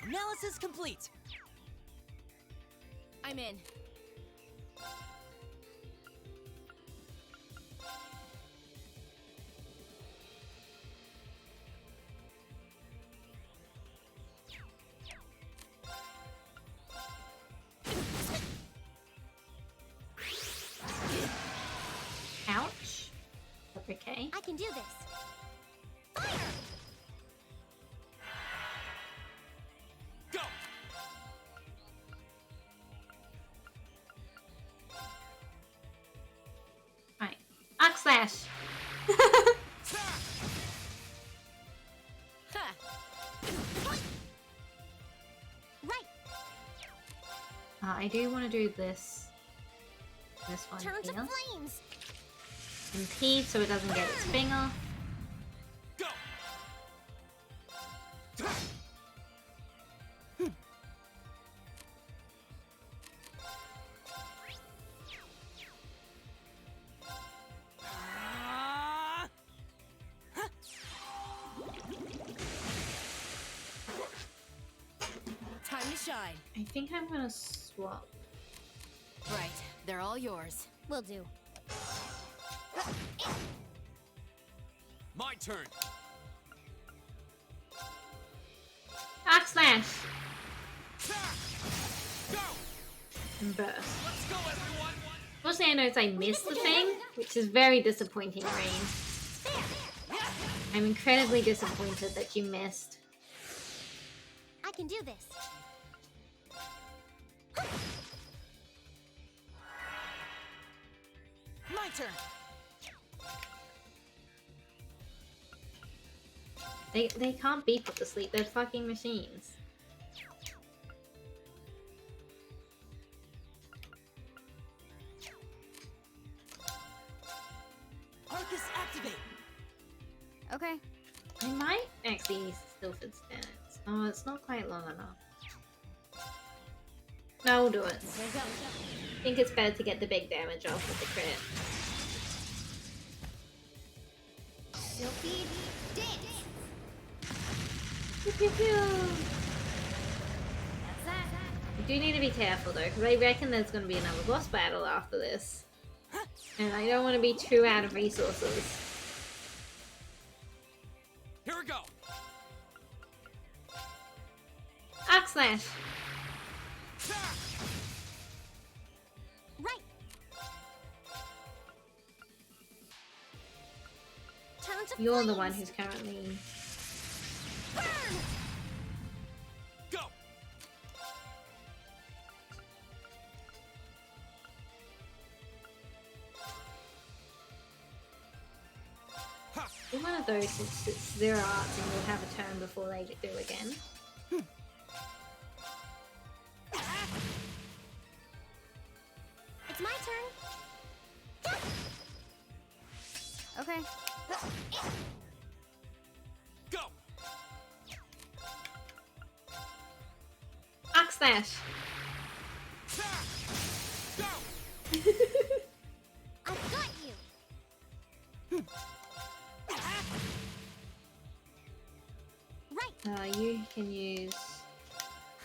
Analysis complete. I'm in. Ouch. Okay. I can do this. Go! Right. Ox slash. Ha! Right. I do want to do this. This one Turn to here. flames. Impede so it doesn't get its thing off. Go! Time to shine. I think I'm gonna swap. Right, they're all yours. Will do. My turn. Ox slash. Go! And burst. Let's go, everyone! Mostly I noticed I missed the thing, which is very disappointing, Rain. I'm incredibly disappointed that you missed. I can do this. My turn. They can't be put to sleep, they're fucking machines. Arcus activate. Okay. I might actually still fit stance. Oh, it's not quite long enough. No, we'll do it. I think it's better to get the big damage off with the crit. Silky dance. Pew, pew, pew. You do need to be careful though, because I reckon there's going to be another boss battle after this. And I don't want to be too out of resources. Here we go! Ox slash! Right. Turn to You're the flames. one who's currently... Burn. Go! Ha! Do one of those since it's zero arts and you'll have a turn before they do again. It's my turn. Okay. Go! Ox slash! Go! I've got you. Right. You can use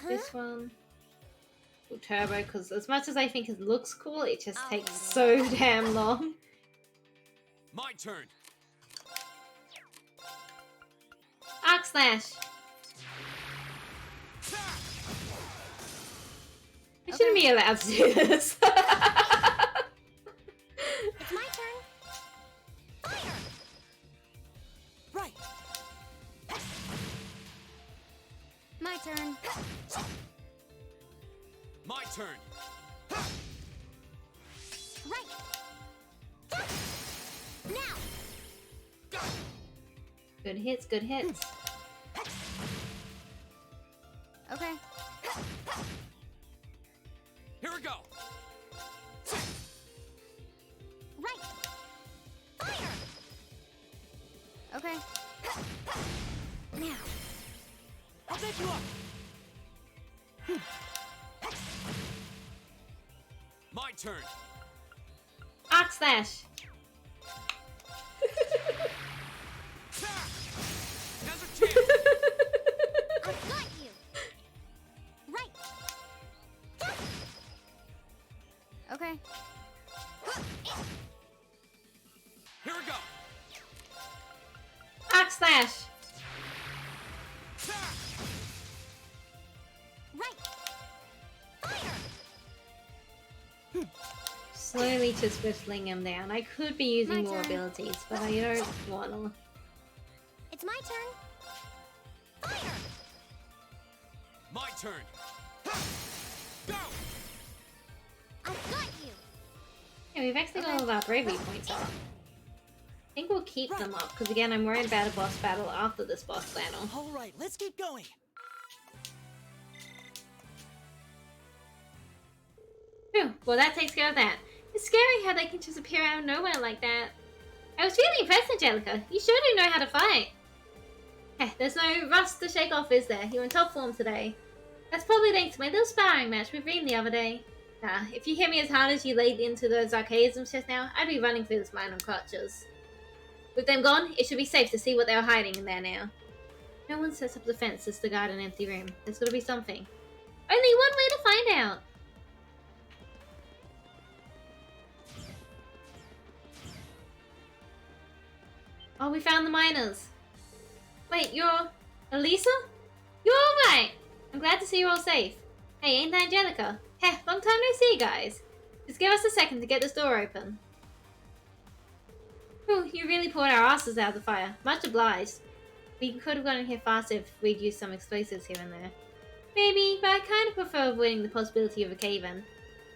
this one. Or turbo, because as much as I think it looks cool, it just takes so damn long. My turn. Ox slash! I shouldn't be allowed to do this. It's my turn. Fire. Right. My turn. My turn. Right. Now. Good hits, good hits. Okay. Here we go. Right. Fire. Okay. Now. I'll take you up! My turn. Arc slash. Now's our chance. I've got you. Right. Okay. Here we go. Arc slash. Right. Fire. Slowly to swiftling him down. I could be using My more turn. abilities, but I don't want to. It's my turn. Fire. My turn. Go. I've got you. Yeah, we've actually got all of our bravery points up. I think we'll keep them up, because again, I'm worried about a boss battle after this boss battle. Alright, let's keep going. Phew, well that takes care of that. It's scary how they can just appear out of nowhere like that. I was really impressed, Angelica. You sure do know how to fight. Heh, there's no rust to shake off, is there? You're in top form today. That's probably thanks to my little sparring match with Reem the other day. If you hit me as hard as you laid into those archaisms just now, I'd be running through this mine on crutches. With them gone, it should be safe to see what they were hiding in there now. No one sets up defenses to guard an empty room. There's gotta be something. Only one way to find out. Oh, we found the miners. Wait, you're... Elisa? You're alright! I'm glad to see you're all safe. Hey, ain't that Angelica? Heh, long time no see, guys. Just give us a second to get this door open. Whew, you really poured our asses out of the fire. Much obliged. We could have gotten here faster if we'd used some explosives here and there. Maybe, but I kind of prefer avoiding the possibility of a cave-in.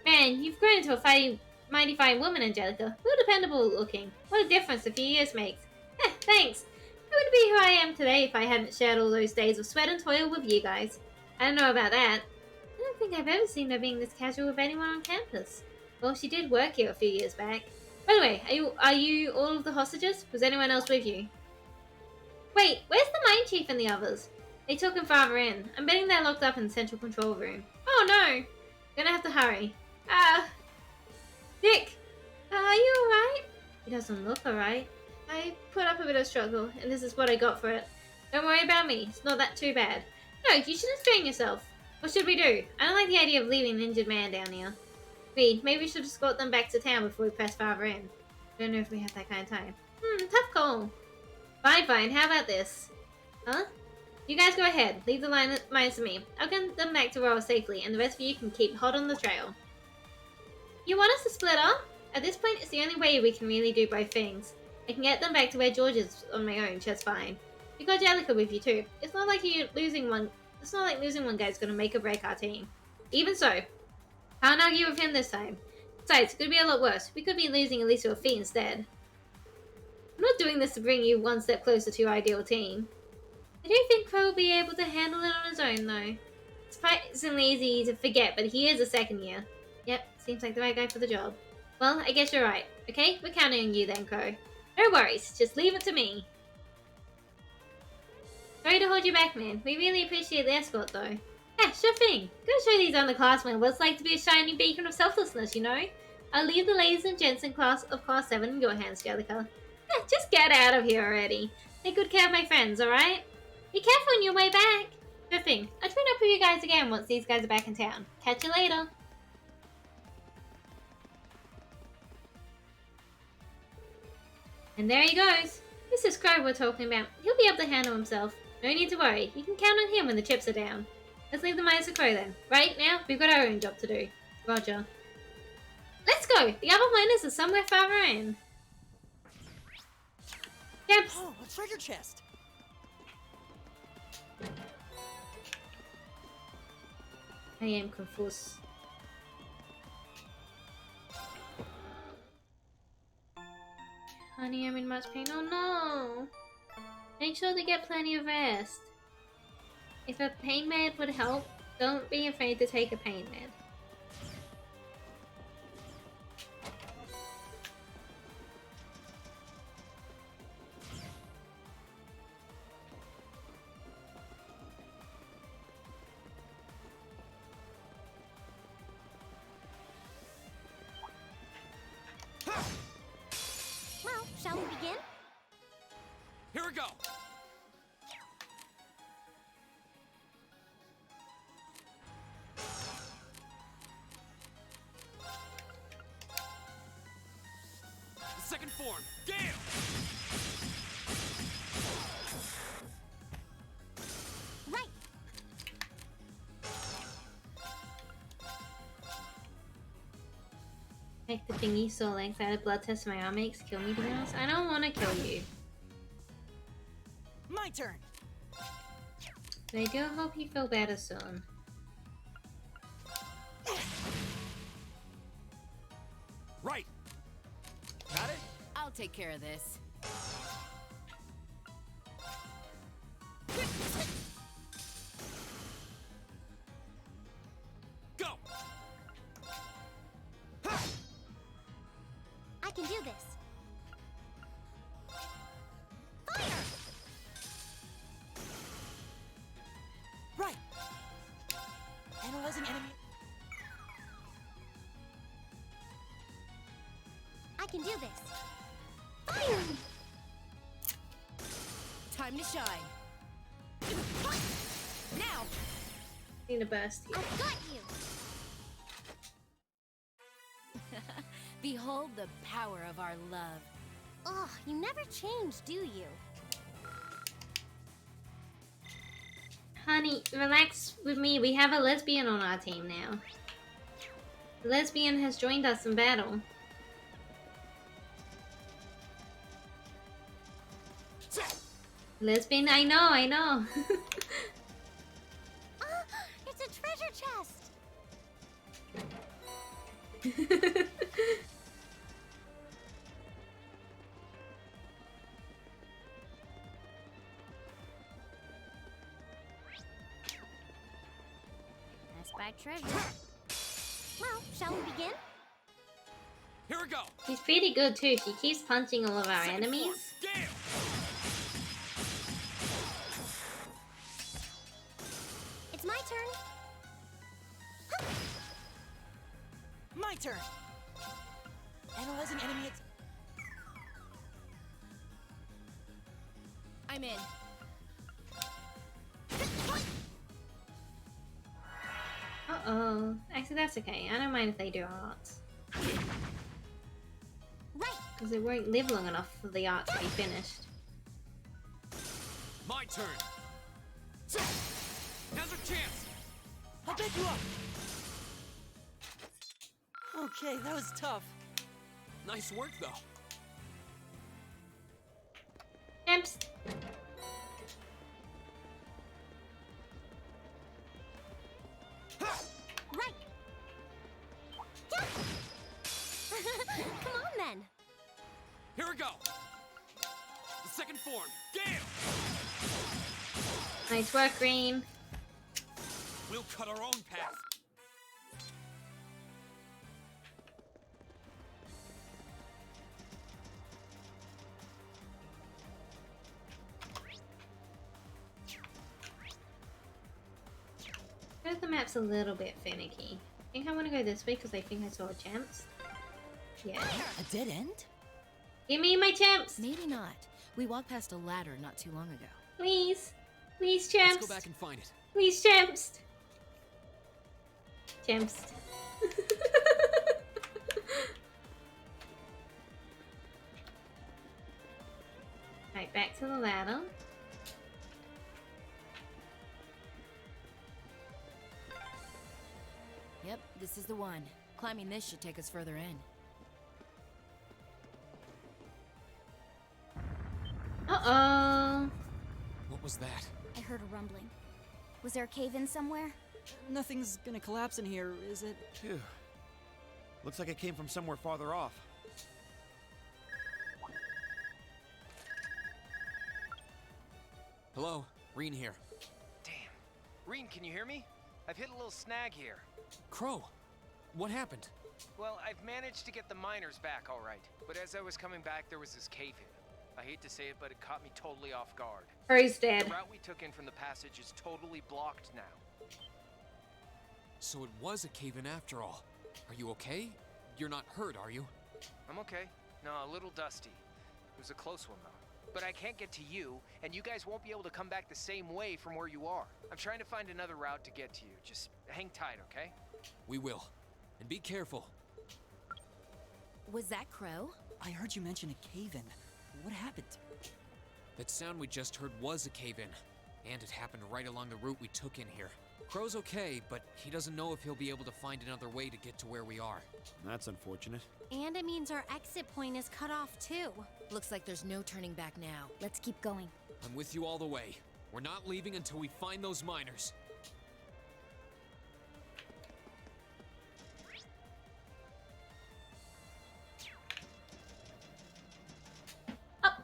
Man, you've grown into a mighty fine woman, Angelica. Real dependable looking. What a difference a few years makes. Heh, thanks. I wouldn't be who I am today if I hadn't shared all those days of sweat and toil with you guys. I don't know about that. I don't think I've ever seen her being this casual with anyone on campus. Well, she did work here a few years back. By the way, are you all of the hostages? Was anyone else with you? Wait, where's the mine chief and the others? They took him farther in. I'm betting they're locked up in the central control room. Oh no! Gonna have to hurry. Dick! Are you alright? He doesn't look alright. I put up a bit of struggle, and this is what I got for it. Don't worry about me. It's not that too bad. No, you shouldn't strain yourself. What should we do? I don't like the idea of leaving an injured man down here. Maybe we should escort them back to town before we press farther in. Don't know if we have that kind of time. Tough call. Fine. How about this? Huh? You guys go ahead. Leave the mines to me. I'll get them back to Roa safely, and the rest of you can keep hot on the trail. You want us to split up? At this point, it's the only way we can really do both things. I can get them back to where George is on my own, just fine. You got Jellica with you too. It's not like losing one guy's gonna make or break our team. Even so, can't argue with him this time. Besides, it could be a lot worse. We could be losing Elisa or Fee instead. I'm not doing this to bring you one step closer to your ideal team. I do think Crow will be able to handle it on his own, though. It's surprisingly easy to forget, but he is a second year. Yep, seems like the right guy for the job. Well, I guess you're right. Okay, we're counting on you then, Crow. No worries, just leave it to me. Sorry to hold you back, man. We really appreciate the escort, though. Yeah, sure thing. Gotta show these underclassmen what it's like to be a shining beacon of selflessness, you know? I'll leave the ladies and gents in Class 7 in your hands, Jellica. Yeah, just get out of here already. Take good care of my friends, alright? Be careful on your way back. Sure thing. I'll train up with you guys again once these guys are back in town. Catch you later. And there he goes. This is Crow we're talking about. He'll be able to handle himself. No need to worry. You can count on him when the chips are down. Let's leave the miners to Crow then. Right now, we've got our own job to do. Roger. Let's go! The other miners are somewhere farther in. Jeps! Oh, a treasure chest! I am confused. Honey, I'm in much pain. Oh no! Make sure to get plenty of rest. If a pain med would help, don't be afraid to take a pain med. go! Second form, Gale! Right! Take the thingy, so length, add a blood test to my arm makes, kill me to be honest. I don't want to kill you. My turn! But I do hope you feel better soon. Right! Got it? I'll take care of this. Go! I can do this. Fire! Right! Analyzing enemy. I can do this. Fire! Time to shine. Now! Need to burst you. I've got you! Behold the power of our love. Oh, you never change, do you? Honey, relax with me. We have a lesbian on our team now. The lesbian has joined us in battle. Lesbian, I know, I know. It's a treasure chest! I spy treasure. Well, shall we begin? Here we go! She's pretty good too. She keeps punching all of our Second enemies. form, Gale! It's my turn. My turn! Analyzing enemy. I'm in. Uh-oh. Actually, that's okay. I don't mind if they do arts. Right! Because it won't live long enough for the art to be finished. My turn! Now's our chance! I'll back you up! Okay, that was tough. Nice work, though. Imps. Right! Come on, then! Here we go! The second form, Gale! Nice work, Green. We'll cut our own path. The map's a little bit finicky. I think I want to go this way because I think I saw a champs. Yeah. A dead end? Give me my champs! Maybe not. We walked past a ladder not too long ago. Please. Please, champs. Let's go back and find it. Please, champs. Champs. Right, back to the ladder. Yep, this is the one. Climbing this should take us further in. Uh-oh. What was that? I heard a rumbling. Was there a cave-in somewhere? Nothing's gonna collapse in here, is it? Phew. Looks like it came from somewhere farther off. Hello, Reen here. Damn. Reen, can you hear me? I've hit a little snag here. Crow, what happened? Well, I've managed to get the miners back all right. But as I was coming back, there was this cave-in. I hate to say it, but it caught me totally off guard. Crow's dead. The route we took in from the passage is totally blocked now. So it was a cave-in after all. Are you okay? You're not hurt, are you? I'm okay. No, a little dusty. It was a close one, though. but I can't get to you, and you guys won't be able to come back the same way from where you are. I'm trying to find another route to get to you. Just hang tight, okay? We will. And be careful. Was that Crow? I heard you mention a cave-in. What happened? That sound we just heard was a cave-in. And it happened right along the route we took in here. Crow's okay, but he doesn't know if he'll be able to find another way to get to where we are. That's unfortunate. And it means our exit point is cut off too. Looks like there's no turning back now. Let's keep going. I'm with you all the way. We're not leaving until we find those miners. Up.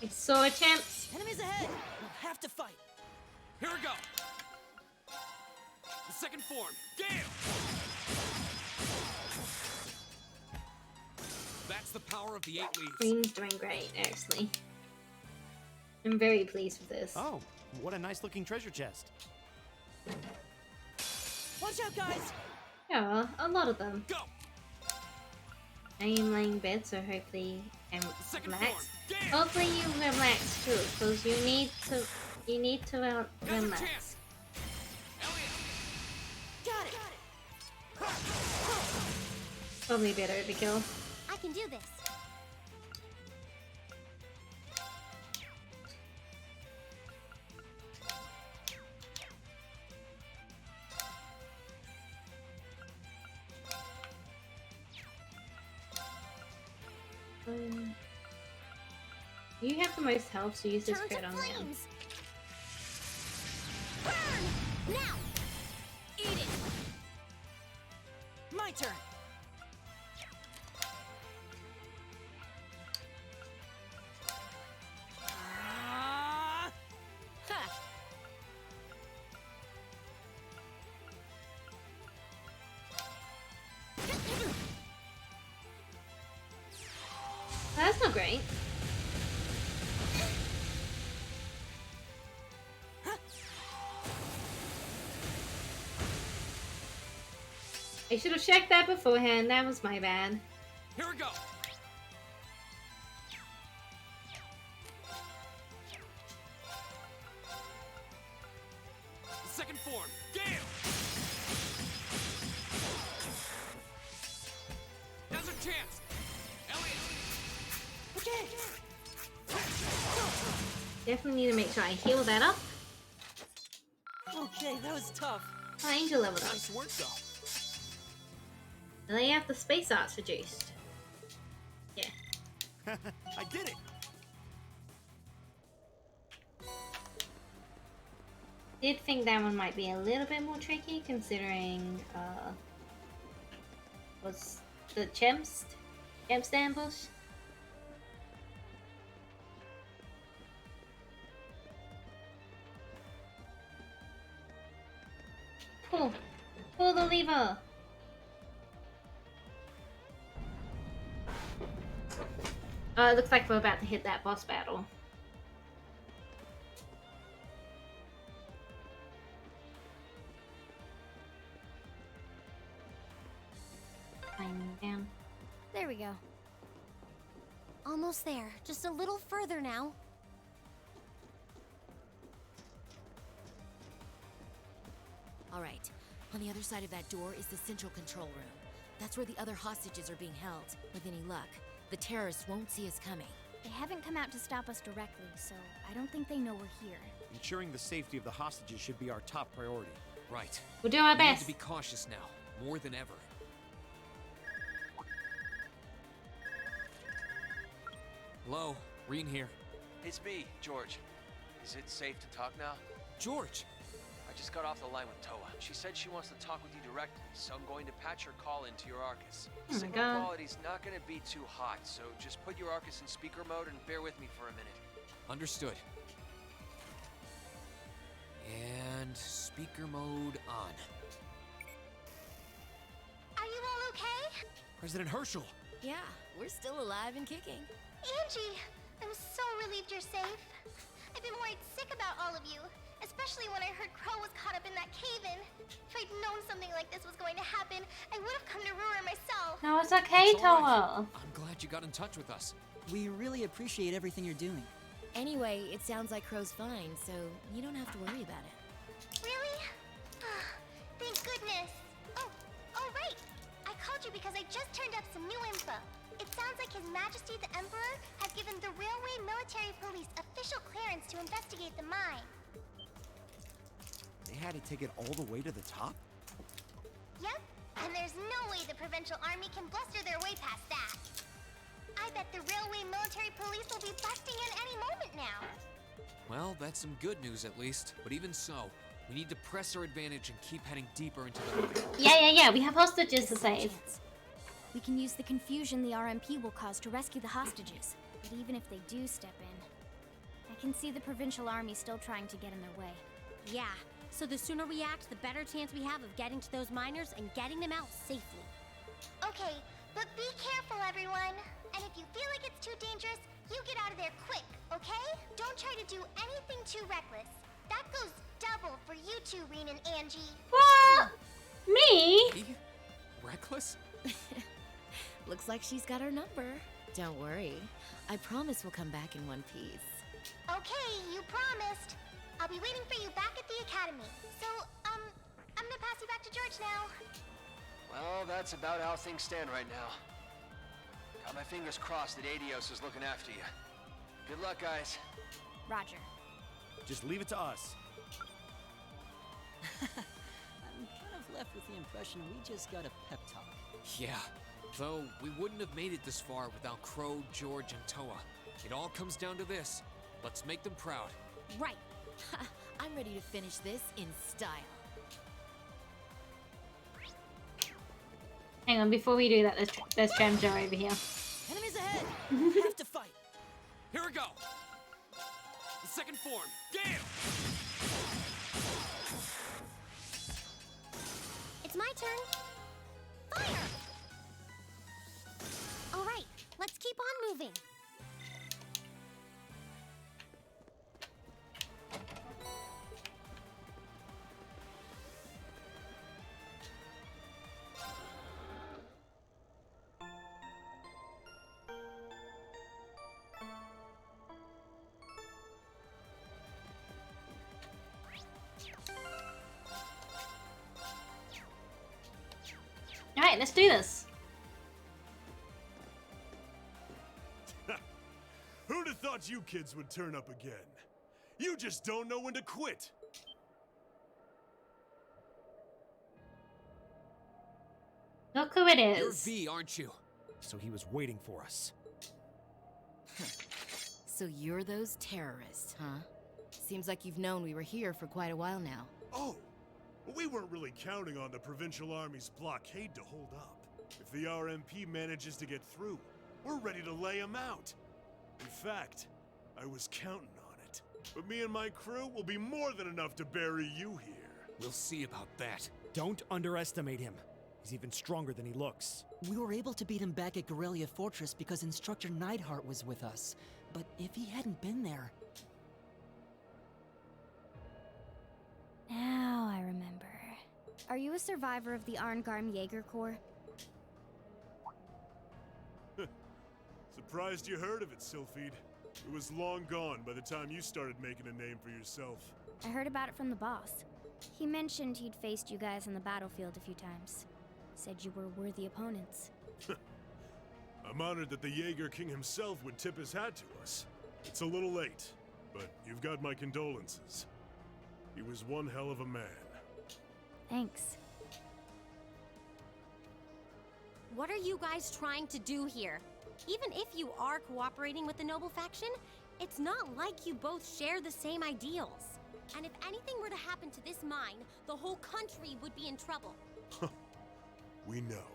I saw champs. Enemies ahead! We'll have to fight. Here we go. The second form, Gale! That's the power of the 8 leaves. Green's doing great, actually. I'm very pleased with this. Oh, what a nice looking treasure chest. Watch out, guys! Yeah, a lot of them. Go! I am laying bed, so hopefully I'm Second relaxed. form, Gale! Hopefully you relax too, because you need to Another relax. chance. Elliot! Got it! Probably better overkill. I can do this. You have the most health, so use this Turn to crit on them. flames. Burn! Now! Eat it! My turn! Ah! Ha! That's not great. I should have checked that beforehand. That was my bad. Here we go. The second form, Gale! Now's our chance. Elliot! Okay! Definitely need to make sure I heal that up. Okay, that was tough. Oh, Angel leveled up. Nice work, though. And they have the space arts reduced. Yeah. I did it! Did think that one might be a little bit more tricky considering was the Chemst ambush. Pull the lever. It looks like we're about to hit that boss battle. Climbing down. There we go. Almost there. Just a little further now. All right. On the other side of that door is the central control room. That's where the other hostages are being held. With any luck, the terrorists won't see us coming. They haven't come out to stop us directly, so I don't think they know we're here. Ensuring the safety of the hostages should be our top priority. Right. We'll do our We need best. to be cautious now, more than ever. Hello, Reen here. It's me, George. Is it safe to talk now? George! I just got off the line with Toa. She said she wants to talk with you directly, so I'm going to patch her call into your Arcus. Oh my Signal God. quality's not going to be too hot, so just put your Arcus in speaker mode and bear with me for a minute. Understood. And speaker mode on. Are you all okay? President Herschel! Yeah, we're still alive and kicking. Angie, I'm so relieved you're safe. I've been worried sick about all of you, especially when I heard Crow was caught up in that cave-in. If I'd known something like this was going to happen, I would have come to Ruhr myself. No, it's okay, It's all Toa. right. I'm glad you got in touch with us. We really appreciate everything you're doing. Anyway, it sounds like Crow's fine, so you don't have to worry about it. Really? Thank goodness. Oh, right. I called you because I just turned up some new info. It sounds like His Majesty the Emperor has given the Railway Military Police official clearance to investigate the mine. They had to take it all the way to the top? Yep, and there's no way the Provincial Army can bluster their way past that. I bet the Railway Military Police will be busting in any moment now. Well, that's some good news at least. But even so, we need to press our advantage and keep heading deeper into the mine. Yeah. We have hostages to save. We can use the confusion the RMP will cause to rescue the hostages. But even if they do step in, I can see the Provincial Army still trying to get in their way. Yeah, so the sooner we act, the better chance we have of getting to those miners and getting them out safely. Okay, but be careful, everyone. And if you feel like it's too dangerous, you get out of there quick, okay? Don't try to do anything too reckless. That goes double for you two, Reen and Angie. What? Me? Me? Reckless? Looks like she's got our number. Don't worry. I promise we'll come back in one piece. Okay, you promised. I'll be waiting for you back at the academy. So, I'm gonna pass you back to George now. Well, that's about how things stand right now. Got my fingers crossed that Adios is looking after you. Good luck, guys. Roger. Just leave it to us. I'm kind of left with the impression we just got a pep talk. Yeah. Though we wouldn't have made it this far without Crow, George, and Toa. It all comes down to this. Let's make them proud. Right. I'm ready to finish this in style. Hang on, before we do that, there's Tremjo over here. Enemies ahead! We have to fight! Here we go! The second form, Gale! It's my turn. Fire! All right, let's keep on moving. Alright, let's do this. Who'd have thought you kids would turn up again? You just don't know when to quit. Look who it You're is. V, aren't you? So he was waiting for us. So you're those terrorists, huh? Seems like you've known we were here for quite a while now. Oh, well, we weren't really counting on the Provincial Army's blockade to hold up. If the RMP manages to get through, we're ready to lay them out. In fact, I was counting on it. But me and my crew will be more than enough to bury you here. We'll see about that. Don't underestimate him. He's even stronger than he looks. We were able to beat him back at Guerrilla Fortress because Instructor Neidhart was with us. But if he hadn't been there... Now I remember. Are you a survivor of the Arngarm Jaeger Corps? Surprised you heard of it, Sylphide. It was long gone by the time you started making a name for yourself. I heard about it from the boss. He mentioned he'd faced you guys on the battlefield a few times. Said you were worthy opponents. I'm honored that the Jaeger King himself would tip his hat to us. It's a little late, but you've got my condolences. He was one hell of a man. Thanks. What are you guys trying to do here? Even if you are cooperating with the noble faction, it's not like you both share the same ideals. And if anything were to happen to this mine, the whole country would be in trouble. We know.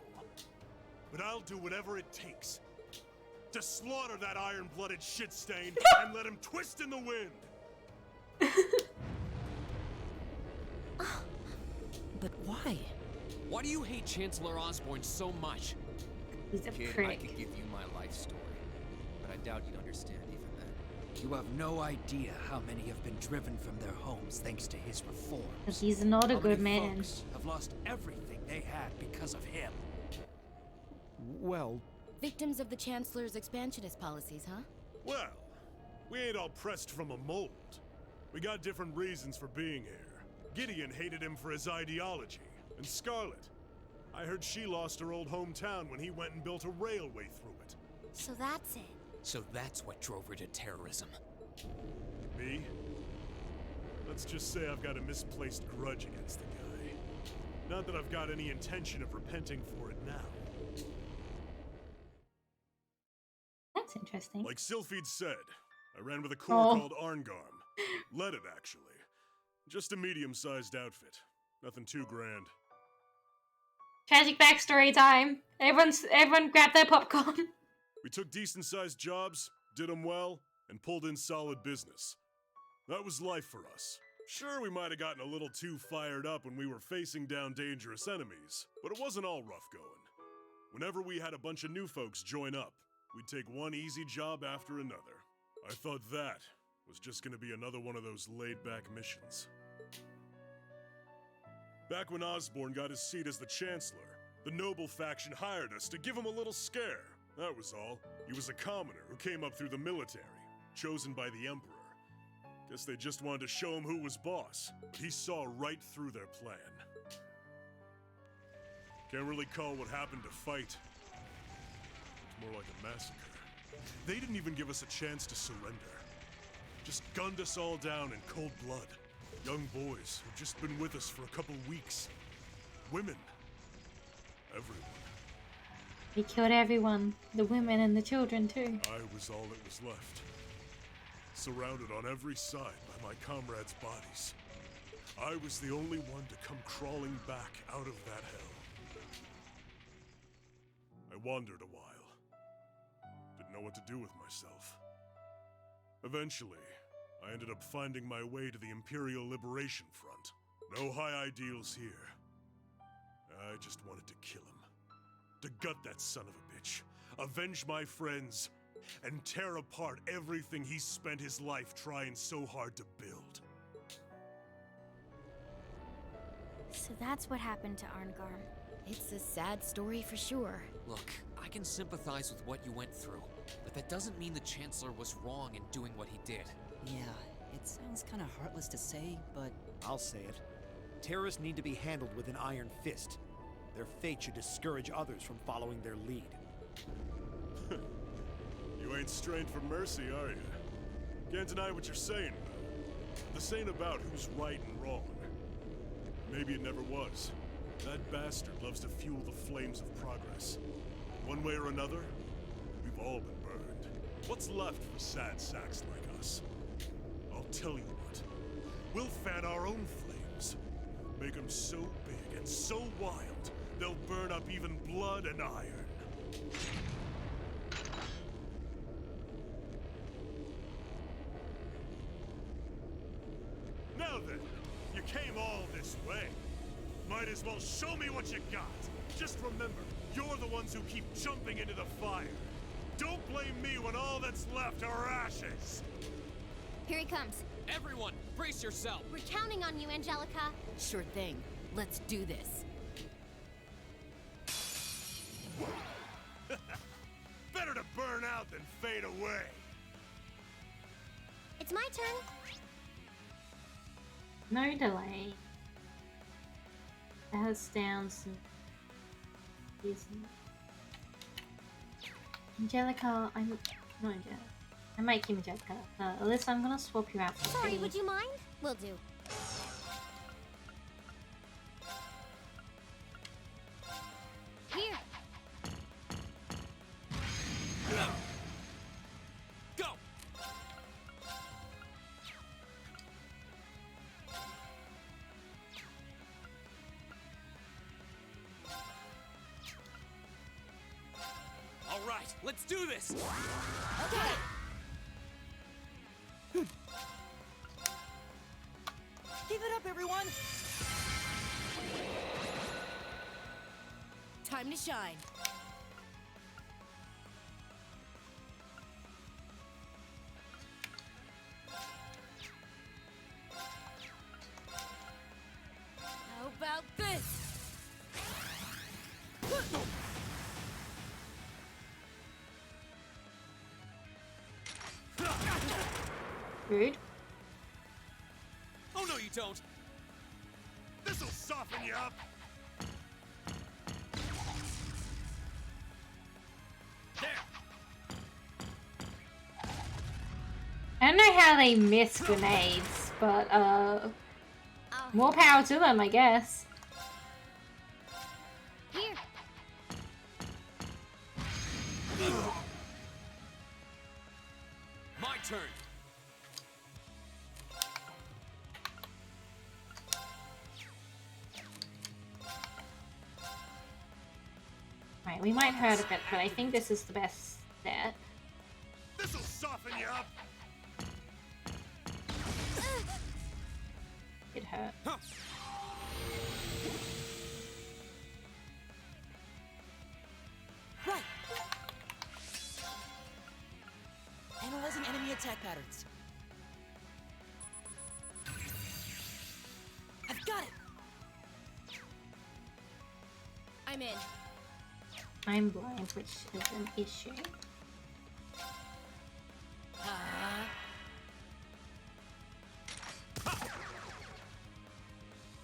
But I'll do whatever it takes to slaughter that iron-blooded shit stain and let him twist in the wind. But why? Why do you hate Chancellor Osborne so much? He's a Kid, I prick. could give you my life story, but I doubt you'd understand even then. You have no idea how many have been driven from their homes thanks to his reforms. He's not a How good many man. folks have lost everything they had because of him. Well, Victims of the Chancellor's expansionist policies, huh? Well, we ain't all pressed from a mold. We got different reasons for being here. Gideon hated him for his ideology. And Scarlet, I heard she lost her old hometown when he went and built a railway through it. So that's it. So that's what drove her to terrorism. Me? Let's just say I've got a misplaced grudge against the guy. Not that I've got any intention of repenting for it now. That's interesting. Like Sylphid said, I ran with a corps Oh. called Arngarm. Led it, actually. Just a medium-sized outfit. Nothing too grand. Tragic backstory time. Everyone grab their popcorn. We took decent-sized jobs, did them well, and pulled in solid business. That was life for us. Sure, we might have gotten a little too fired up when we were facing down dangerous enemies, but it wasn't all rough going. Whenever we had a bunch of new folks join up, we'd take one easy job after another. I thought that was just gonna be another one of those laid-back missions. Back when Osborne got his seat as the Chancellor, the Noble faction hired us to give him a little scare. That was all. He was a commoner who came up through the military, chosen by the Emperor. Guess they just wanted to show him who was boss, but he saw right through their plan. Can't really call what happened a fight. It's more like a massacre. They didn't even give us a chance to surrender. Just gunned us all down in cold blood. Young boys who've just been with us for a couple weeks. Women. Everyone. He killed everyone. The women and the children too. I was all that was left. Surrounded on every side by my comrades' bodies. I was the only one to come crawling back out of that hell. I wandered a while. Didn't know what to do with myself. Eventually, I ended up finding my way to the Imperial Liberation Front. No high ideals here. I just wanted to kill him. To gut that son of a bitch. Avenge my friends. And tear apart everything he spent his life trying so hard to build. So that's what happened to Arngarm. It's a sad story for sure. Look, I can sympathize with what you went through, but that doesn't mean the Chancellor was wrong in doing what he did. Yeah, it sounds kind of heartless to say, but I'll say it. Terrorists need to be handled with an iron fist. Their fate should discourage others from following their lead. You ain't strained for mercy, are you? Can't deny what you're saying, though. This ain't about who's right and wrong. Maybe it never was. That bastard loves to fuel the flames of progress. One way or another, we've all been burned. What's left for sad sacks like us? I'll tell you what. We'll fan our own flames. Make them so big and so wild, they'll burn up even blood and iron. Now then, you came all this way. Might as well show me what you got. Just remember, you're the ones who keep jumping into the fire. Don't blame me when all that's left are ashes. Here he comes. Everyone, brace yourself! We're counting on you, Angelica. Sure thing. Let's do this. Better to burn out than fade away. It's my turn. No delay. Has down some. Angelica, I'm not Angelica. I might keep Angelica. Alyssa, I'm gonna swap you out for Sorry, Faye. would you mind? Will do. Here. Go! All right, let's do this! Okay! Give it up, everyone! Time to shine. Rude. Oh no, you don't. This'll soften you up. I don't know how they miss grenades, but more power to them, I guess. Here. My turn. Right, we might hurt a bit, but I think this is the best bet. This'll soften you up. It hurt. Right. Analyzing enemy attack patterns. I've got it. I'm in. I'm blind, which is an issue.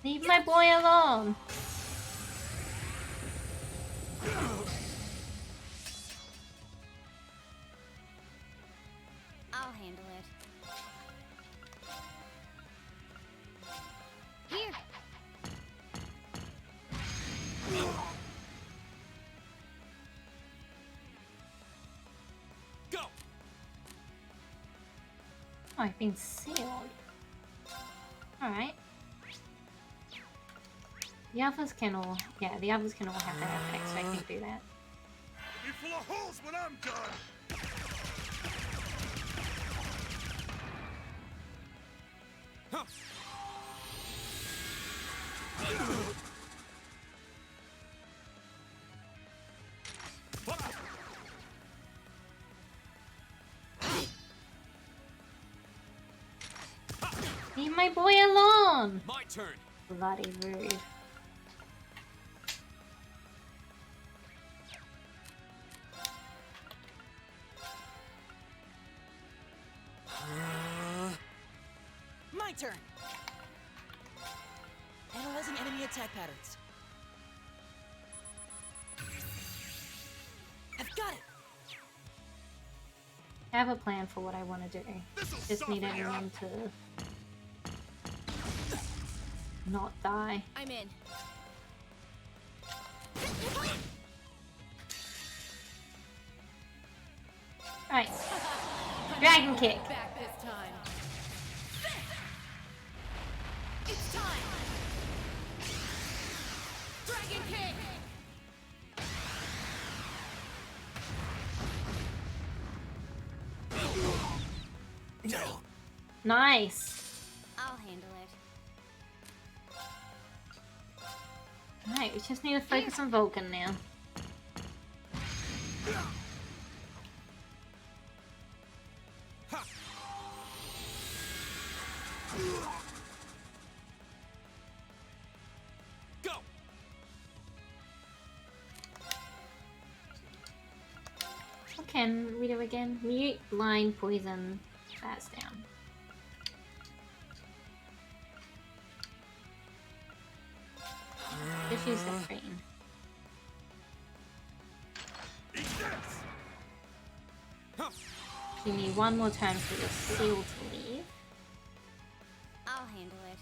Leave my boy alone. I'll handle it. Here. Go. Oh, I've been sealed. Alright. The others can all... Yeah, the others can all have that effect, so I can do that. Be full of holes when I'm done. Leave my boy alone! My turn. Bloody rude. My turn. Analyzing enemy attack patterns. I've got it. I have a plan for what I want to do. Just need everyone to not die. I'm in. Right. Dragon kick. Back this time. It's time. Dragon kick. No. Nice. I'll handle it. Alright, we just need to focus on Vulcan now. Go. What can we do again? Mute, blind, poison, fast down. Just use the screen. You need one more turn for the seal to leave. I'll handle it.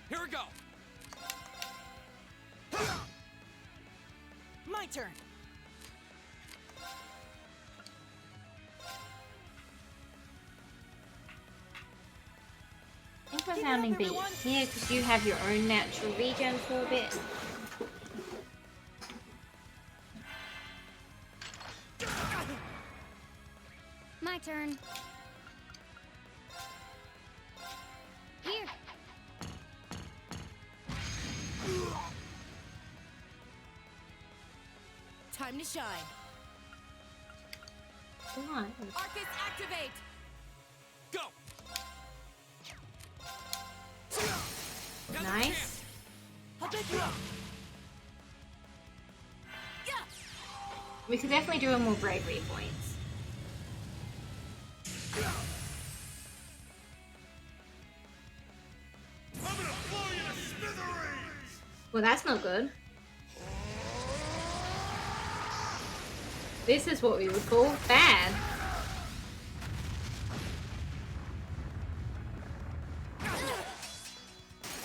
Here we go. My turn. I think we're sounding beat here because you have your own natural regen for a bit. My turn. Here. Time to shine. Come on. Arcus activate. Go. Nice. I'll pick you up. We could definitely do more bravery points. I'm gonna blow you to smithereens! Well, that's not good. This is what we would call bad.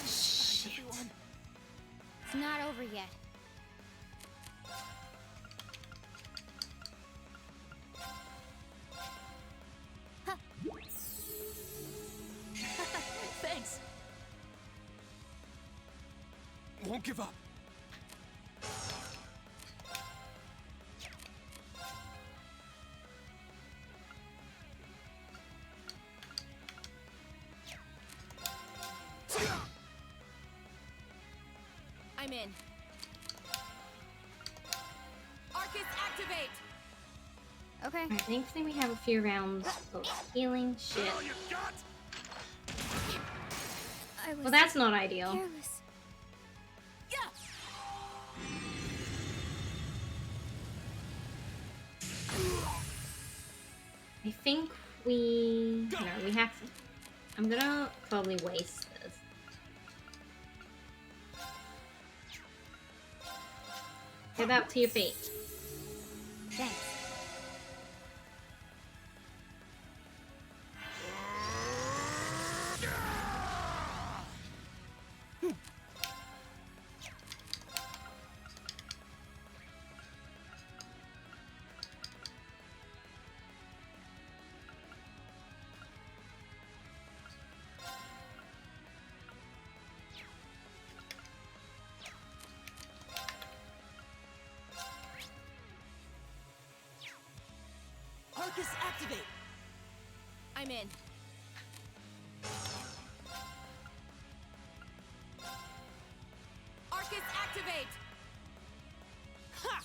Shit. It's not over yet. Thanks. Won't give up. I'm in. Arcus, activate! Okay. Alright, thankfully we have a few rounds of healing shit. All you got? I was Well, that's not ideal. careless. I think we... No, we have to... I'm gonna probably waste this. Get up to your feet. Thanks. Arcus, activate! I'm in. Arcus, activate! Ha!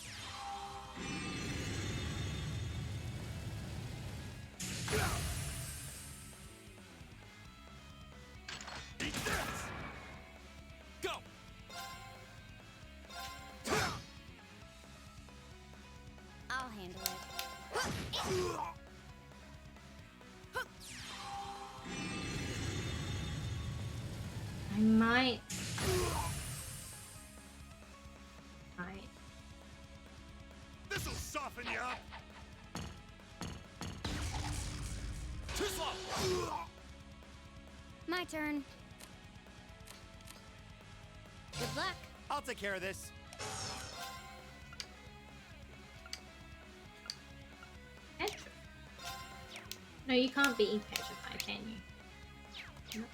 Eat this! Go! I'll handle it. I might... This'll soften you up! Too slow! My turn. Good luck. I'll take care of this. No, you can't be petrified, can you? No.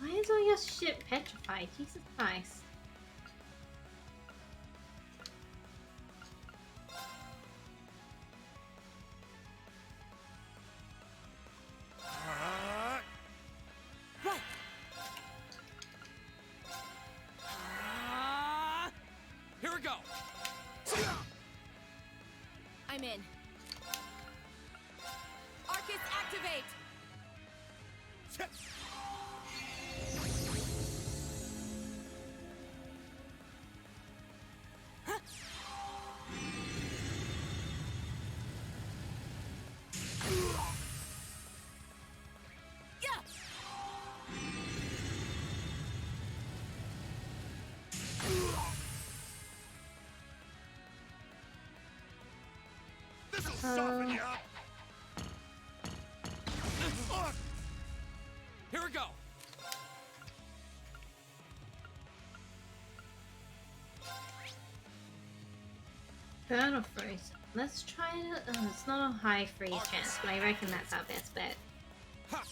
Why is all your shit petrified? Jesus Christ. Right! Here we go! I'm in. Arcus, activate! This'll soften you up! Here we go! Burn or freeze? Let's try it. It's not a high freeze chance, but I reckon that's our best bet. Ha!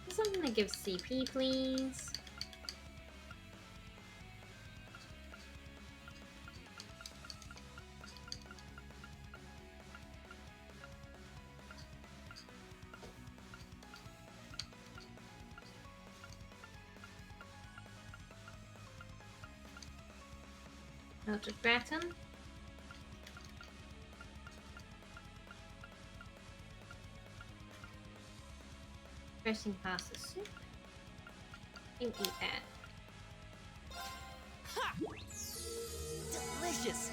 Something that gives CP, please. Melted Gratin. Dressing pasta soup. You can eat that. Delicious.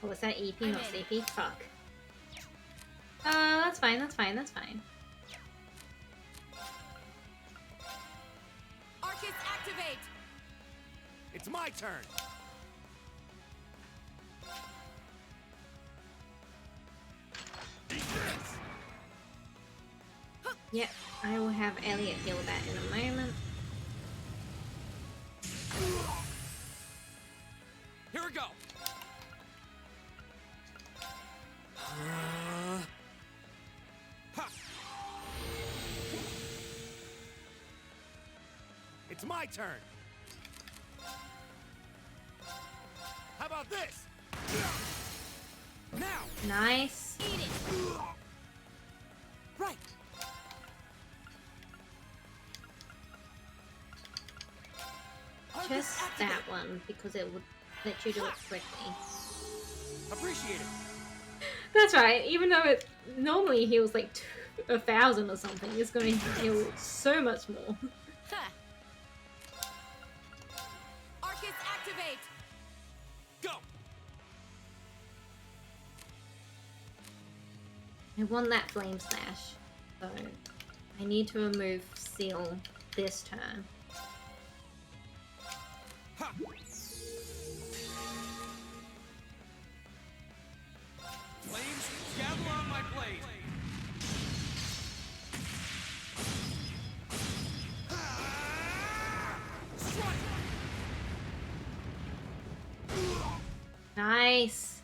Oh, was that EP, not CP? Fuck. That's fine, that's fine, that's fine. Arcus, activate! It's my turn. Yep, I will have Elliot deal with that in a moment. Here we go. It's my turn. How about this? Now. Nice. Eat it! Right. Just that one, because it would let you do it quickly. Appreciate it. That's right, even though it normally heals like 1,000 or something, it's going to heal so much more. Ha! Arcus, activate! Go. I want that flame slash, so I need to remove seal this turn. Ha. Flames, gather on my blade. Nice.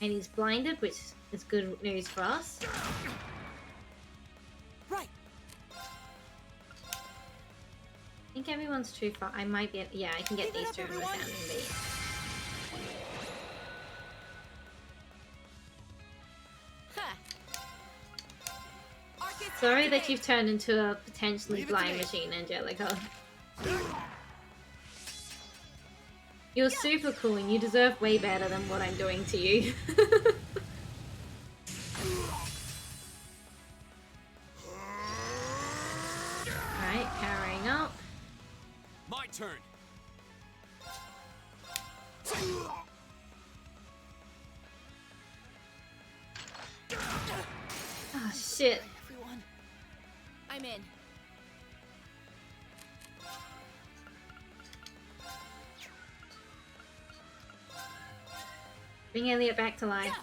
And he's blinded, which is good news for us. Right. I think everyone's too far. I might be. Yeah, I can get these two without sounding beat. Sorry that you've turned into a potentially blind machine, Angelica. You're super cool and you deserve way better than what I'm doing to you. Alright, powering up. My turn. Oh shit. Everyone. I'm in. Bring Elliot back to life.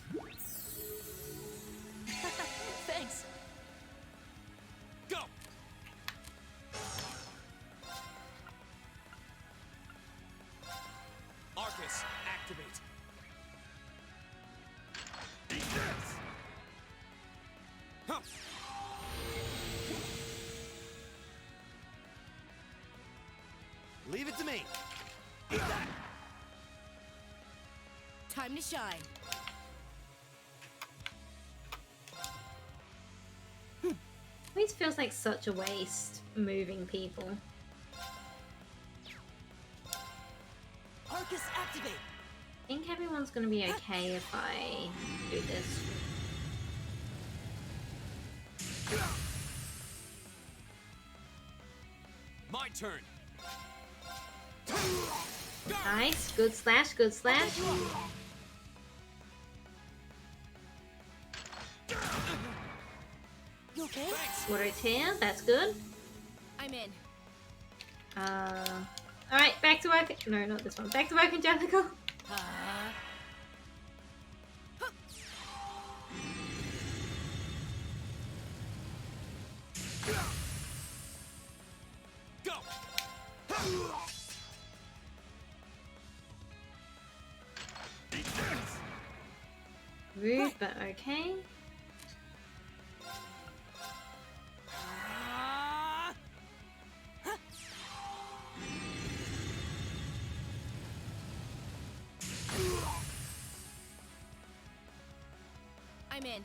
Thanks. Go. Arcus, activate. Huh. Leave it to me. Time to shine. Always feels like such a waste moving people. Arcus, activate. I think everyone's gonna be okay if I do this. My turn. Nice, good slash, good slash. You okay? Water tear, that's good. I'm in. Alright, back to work. No, not this one. Back to work, Angelica. Go. Rude, but okay. I'm in.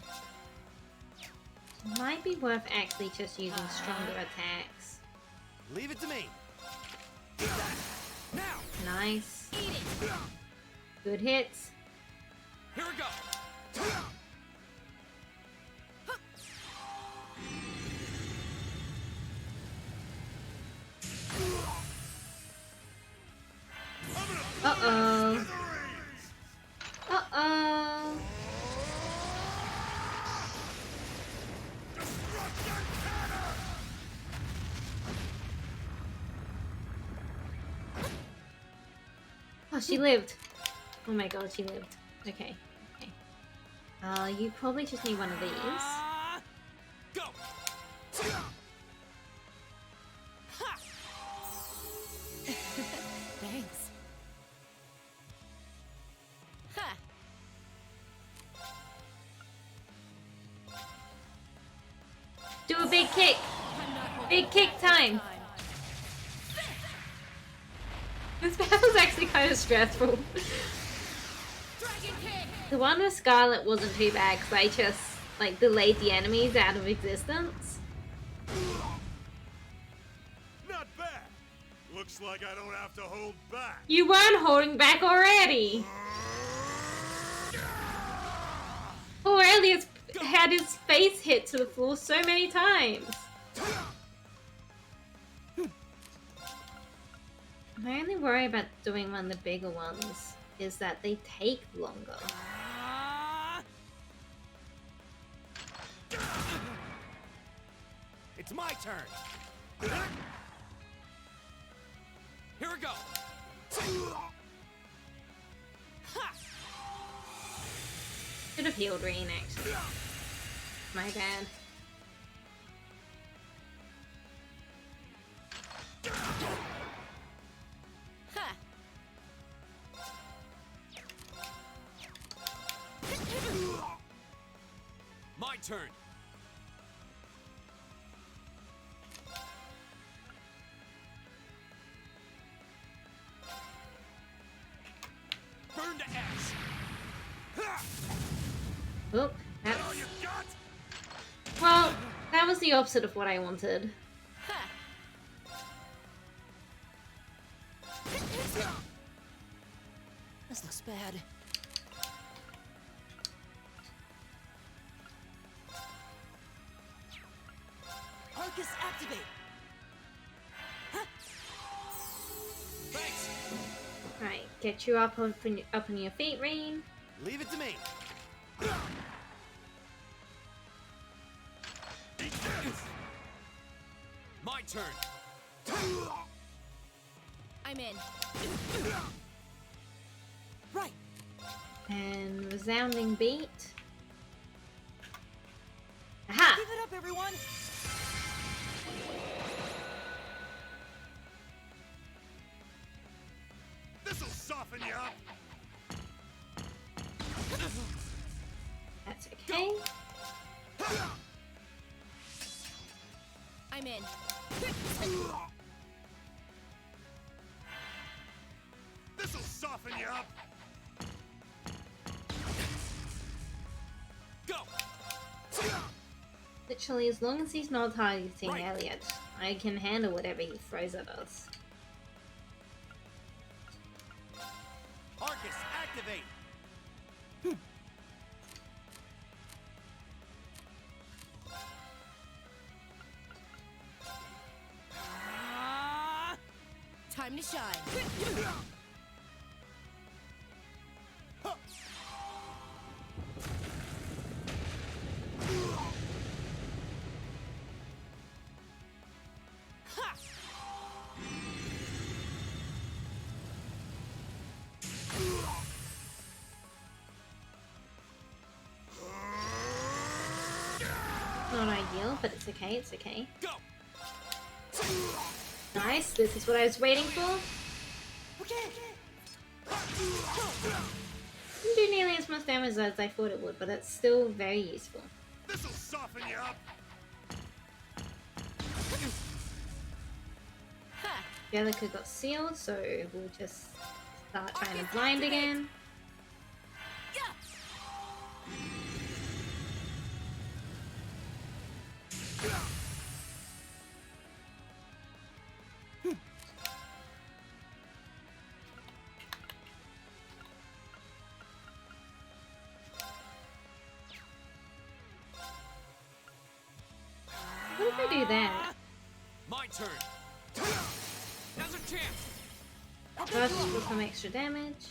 Might be worth actually just using stronger attacks. Leave it to me. Nice. Eat it. Good hits. Here we go. Uh-oh. Uh-oh. Oh, she lived. Oh my god, she lived. Okay. Okay. You probably just need one of these. Go. Thanks. Ha! Do a big kick. Big kick time. This battle's actually kind of stressful. The one with Scarlet wasn't too bad because I just like delayed the enemies out of existence. Not bad. Looks like I don't have to hold back. You weren't holding back already. Aurelius had his face hit to the floor so many times. My only worry about doing one of the bigger ones is that they take longer. It's my turn. Here we go. Should have healed Reen actually. My bad. My turn. Burn to ash. Oh, that's... Well, that was the opposite of what I wanted. This looks bad. Arcus, activate! Thanks. Right, get you up on your feet, Reen. Leave it to me. My turn. I'm in. Right. And resounding beat. Aha! Give it up, everyone! This'll soften you up. That's okay. I'm in. This'll soften you up. Go. Literally, as long as he's not targeting Elliot, I can handle whatever he throws at us. Arcus, activate. Time to shine. Not ideal, but it's okay, it's okay. Go. Nice, this is what I was waiting for. Didn't do nearly as much damage as I thought it would, but it's still very useful. This'll soften you up. Jellica got sealed, so we'll just start trying to blind again. if I do that? My turn. Now's a chance. Burst for some extra damage.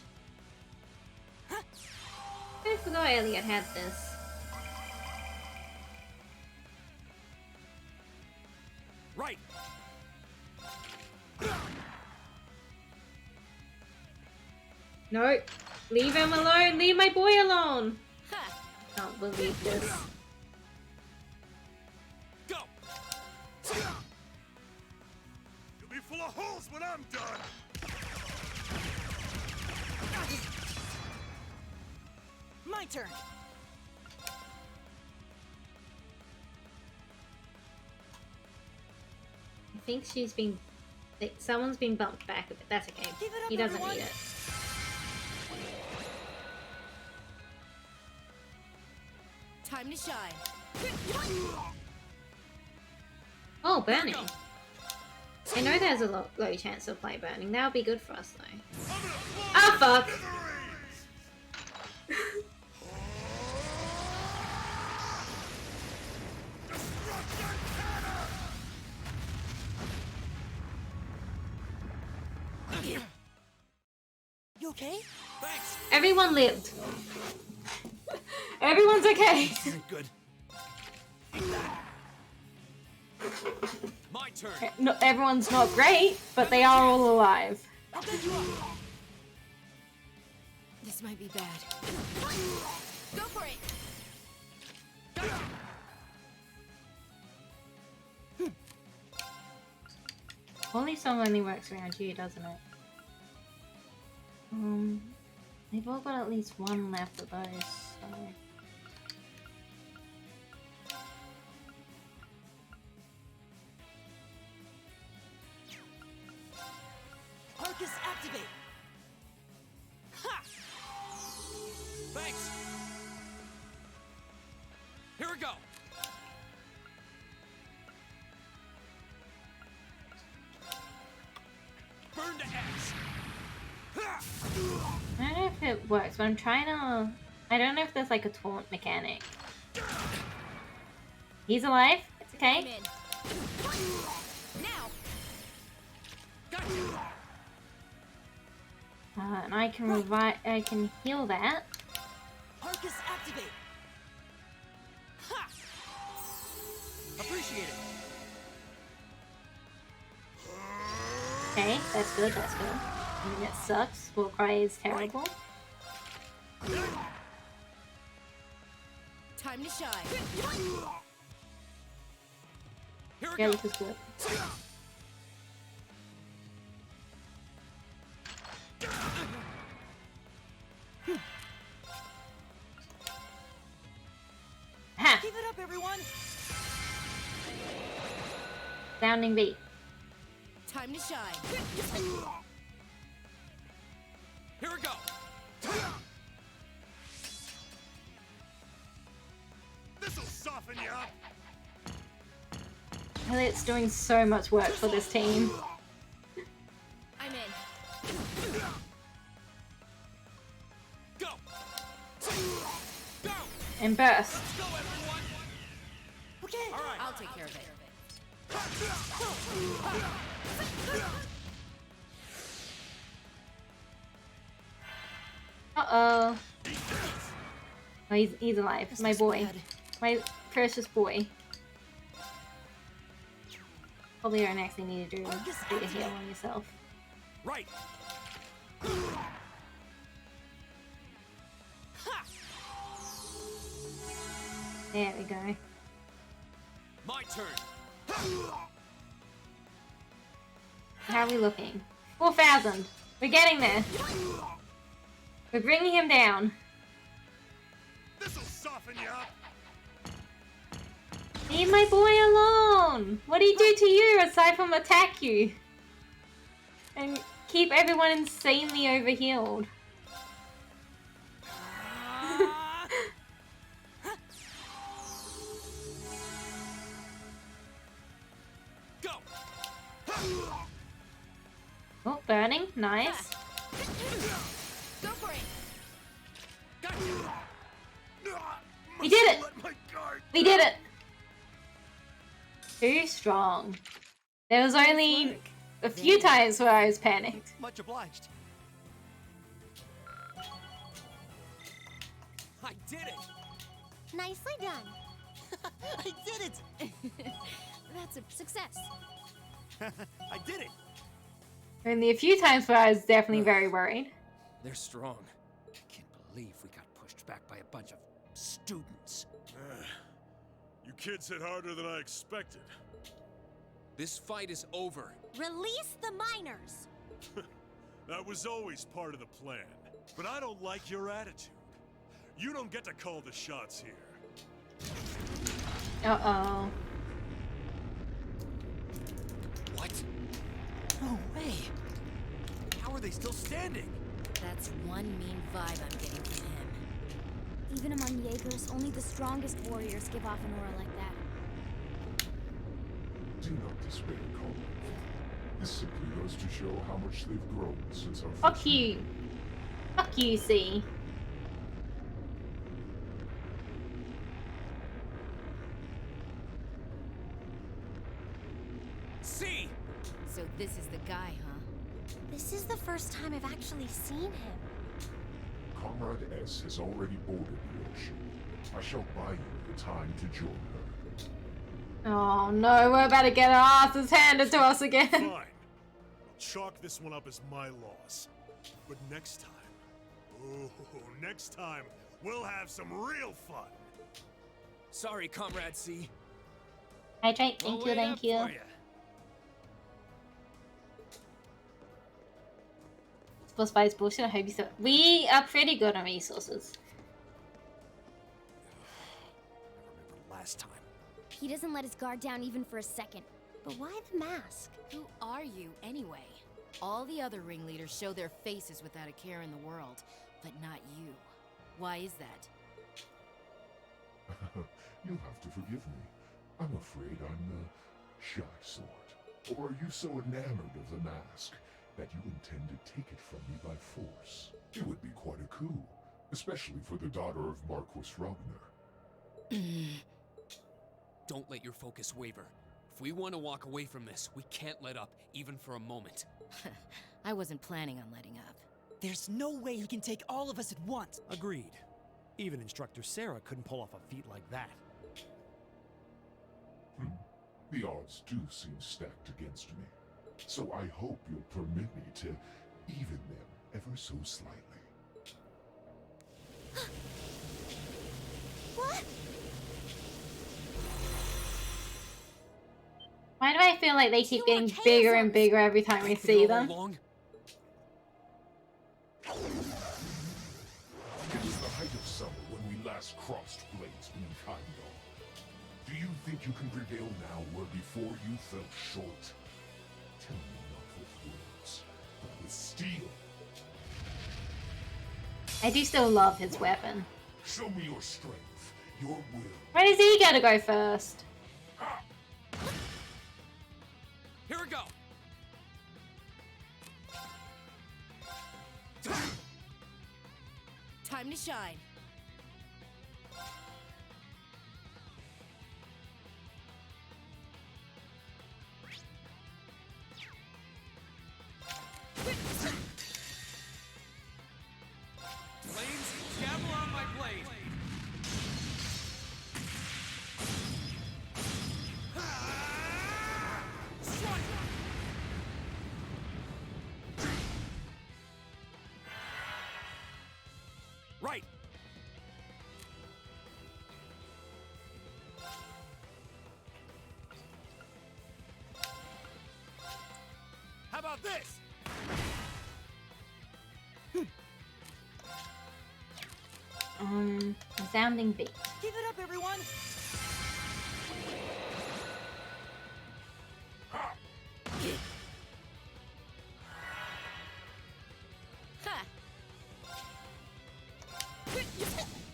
I forgot Elliot had this. Right. No, leave him alone. Leave my boy alone. Can't believe this. Go. You'll be full of holes when I'm done. My turn. I think she's been. Someone's been bumped back a bit. That's okay. He doesn't need it. Time to shine. Oh, burning. I know there's a low chance of play burning. That would be good for us, though. Ah, fuck! You okay? Thanks. Everyone lived. Everyone's okay. Good. My turn. No, everyone's not great, but they are all alive. This might be bad. Go for it. Holy Song only works around you, doesn't it? They've all got at least one left of those, so... Arcus activate. Ha! Thanks. Here we go. Burn to ash. Ha! I don't know if it works, but I'm trying to... I don't know if there's like a taunt mechanic. He's alive. It's okay. Now. And I can revive... I can heal that. Arcus activate. Ha! Appreciate it. Okay, that's good, that's good. I mean, it sucks. Warcry is terrible. Time to shine. Here we Yeah, go. this is good. Ha! Keep it up, everyone. Sounding beat. Time to shine. Here we go. This'll soften you up. Elliot's doing so much work for this team. I'm in. Go. Go. And burst. Let's go, everyone. Okay. All right. I'll take care of it. Uh-oh. Oh, he's alive. This My looks boy. bad. My precious boy. Probably don't actually need to do a heal on yourself. Right. Ha! There we go. My turn. How are we looking? 4,000. We're getting there. We're bringing him down. This'll soften you up. Leave my boy alone! What did he do to you aside from attack you? And keep everyone insanely overhealed. Go. Oh, burning. Nice. Go for it. We did it! Let my guard. We did it! Too strong. There was only a few times where I was panicked. Much obliged. I did it! Nicely done. I did it! That's a success. I did it! Only a few times where I was definitely very worried. They're strong. I can't believe we got pushed back by a bunch of students. You kids hit harder than I expected. This fight is over. Release the miners. That was always part of the plan. But I don't like your attitude. You don't get to call the shots here. Uh-oh. What? No way! How are they still standing? That's one mean vibe I'm getting from him. Even among Jaegers, only the strongest warriors give off an aura like that. Do not despair, comrade. This simply goes to show how much they've grown since our Fuck you. Fuck you, C. See! So this is the guy, huh? This is the first time I've actually seen him. Comrade S has already boarded the ocean. I shall buy you the time to join her. Oh no, we're about to get our asses handed to us again. Fine. I'll chalk this one up as my loss. But next time, oh, next time, we'll have some real fun. Sorry, Comrade C. Hydrate, thank you, thank you. Supposed by his bullshit, I hope you thought. We are pretty good on resources. Last time. He doesn't let his guard down even for a second. But why the mask? Who are you, anyway? All the other ringleaders show their faces without a care in the world, but not you. Why is that? You'll have to forgive me. I'm afraid I'm the shy sort. Or are you so enamored of the mask that you intend to take it from me by force? It would be quite a coup, especially for the daughter of Marquis Ragnar. Don't let your focus waver. If we want to walk away from this, we can't let up, even for a moment. I wasn't planning on letting up. There's no way he can take all of us at once. Agreed. Even Instructor Sarah couldn't pull off a feat like that. The odds do seem stacked against me. So I hope you'll permit me to even them ever so slightly. What? Why do I feel like they keep getting bigger and bigger every time we see them? It was the height of summer when we last crossed blades beneath Heimdall. Do you think you can prevail now where before you fell short? Tell me not with words, but with steel. I do still love his weapon. Show me your strength, your will. Why does he gotta go first? Here we go! Time to shine. Flames, dabble on my blade. Right. How about this? Resounding beat. Give it up, everyone!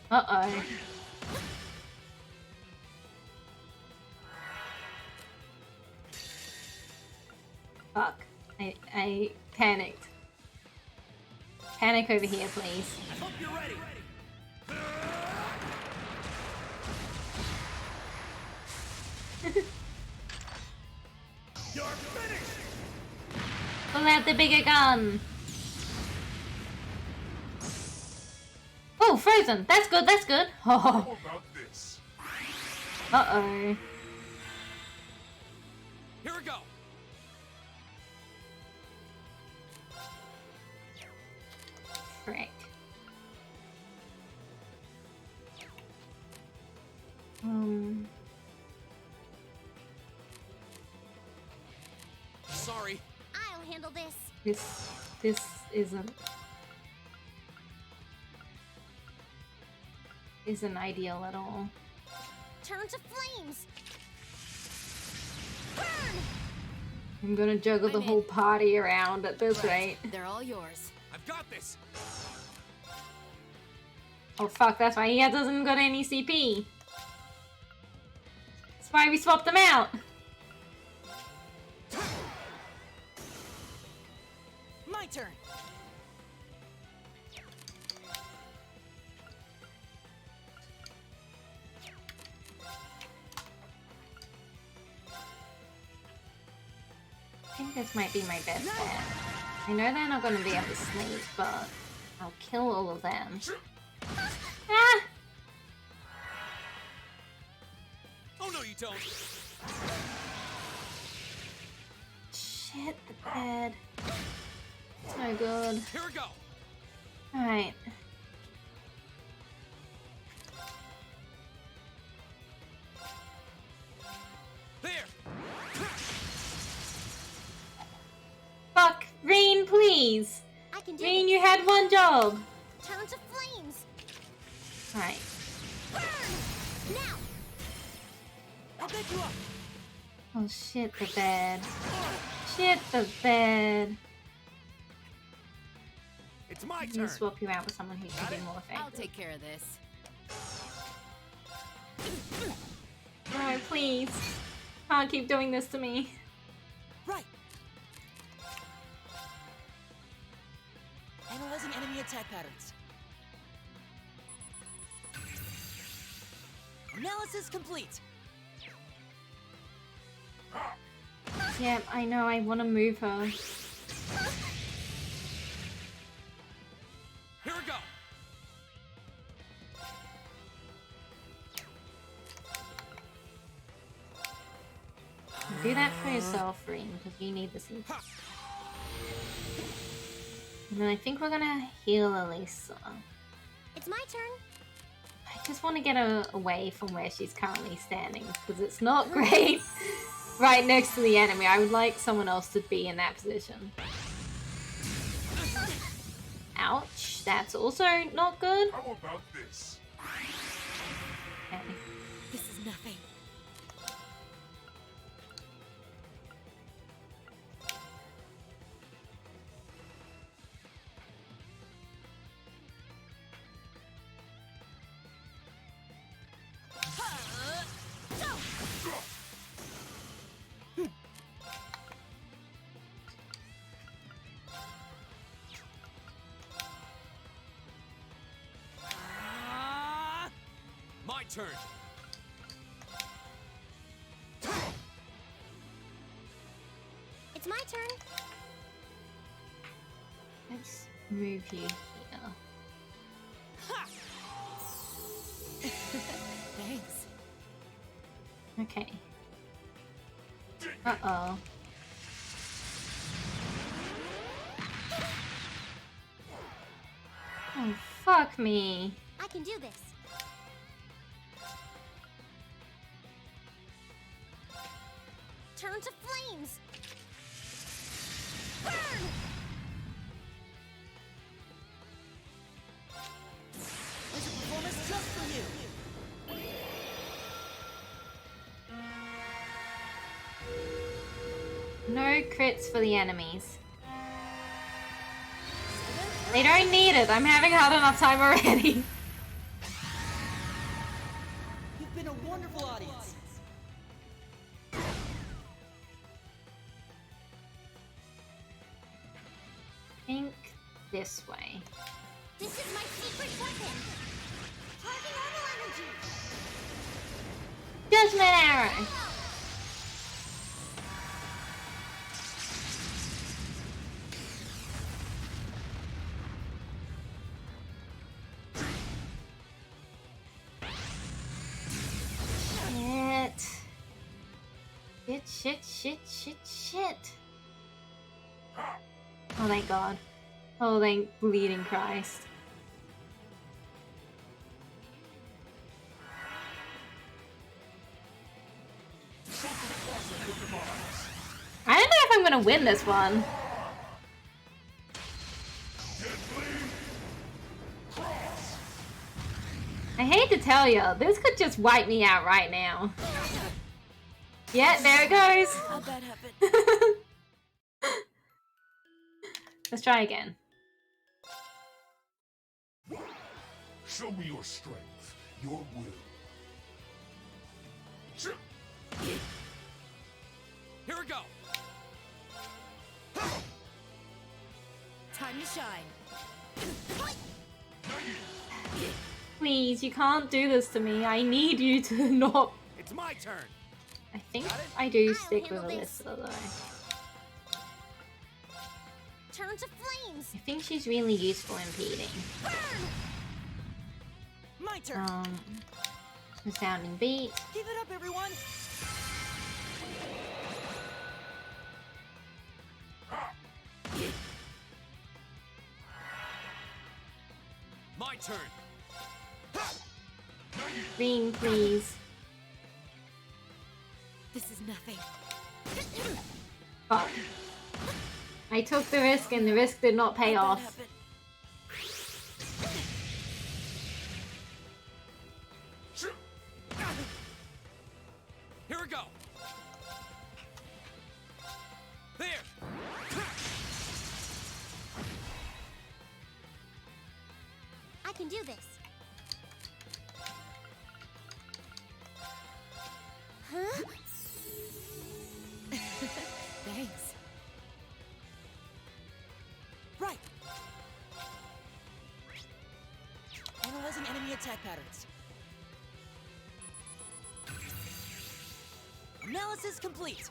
Uh-oh. Fuck. I panicked. Panic over here, please. I hope you're ready. You're finished! Pull out the bigger gun. Oh, frozen. That's good. That's good. Oh. How about this? Uh-oh. Here we go. Frick. Sorry. I'll handle this. This isn't ideal at all. Turn to flames. Burn! I'm gonna juggle the whole party around at this rate. They're all yours. I've got this. Oh fuck, that's why he doesn't got any CP. That's why we swapped them out. My turn. I think this might be my best bet. I know they're not gonna be able to sleep, but I'll kill all of them. Ah! Oh no, you don't. Shit, the bed. It's no good. Here we go. Alright. There. Fuck! Reen, please! I can do Reen, this. you had one job! Turn to flames. Alright. Burn! Now! I'll get you up. Oh shit, the bed. Shit, the bed. It's my I'm turn. gonna swap you out with someone who should be more I'll effective. take care of this. No, please. Can't keep doing this to me. Right. Analyzing enemy attack patterns. Analysis complete. Yep, I know, I want to move her. Here we go. Do that for yourself, Reen, because you need the seed. And then I think we're gonna heal Elisa. It's my turn. I just want to get her away from where she's currently standing, because it's not great right next to the enemy. I would like someone else to be in that position. Ouch, that's also not good. How about this? Okay. This is nothing. My turn. It's my turn. Let's move you here. Thanks. Okay. Uh-oh. Oh, fuck me. I can do this. Turn to flames. Burn! There's a performance just for you. No crits for the enemies. They don't need it. I'm having hard enough time already. You've been a wonderful audience. Think this way. This is my secret weapon. Target normal energy. Judgment arrow. shit, shit, shit, shit. Oh, thank God. Oh, thank bleeding Christ. I don't know if I'm gonna win this one. I hate to tell you, this could just wipe me out right now. Yeah, there it goes. How'd that happen? Let's try again. Show me your strength, your will. Here we go. Time to shine. Please, you can't do this to me. I need you to not. It's my turn. I think I do stick with Alyssa though. Turn to flames. I think she's really useful in peeling. My turn. Resounding beat. Give it up, everyone. My turn. Green, please. This is nothing. Fuck. I took the risk and the risk did not pay off. Here we go. There. I can do this. Huh? Thanks. Right. Analyzing enemy attack patterns. Analysis complete.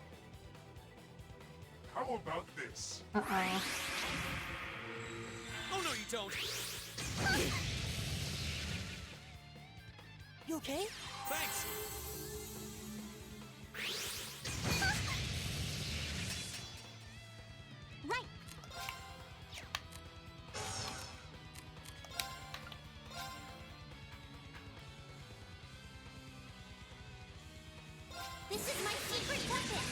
How about this? Uh-oh. Oh no, you don't. You okay? Thanks. Right. This is my secret weapon.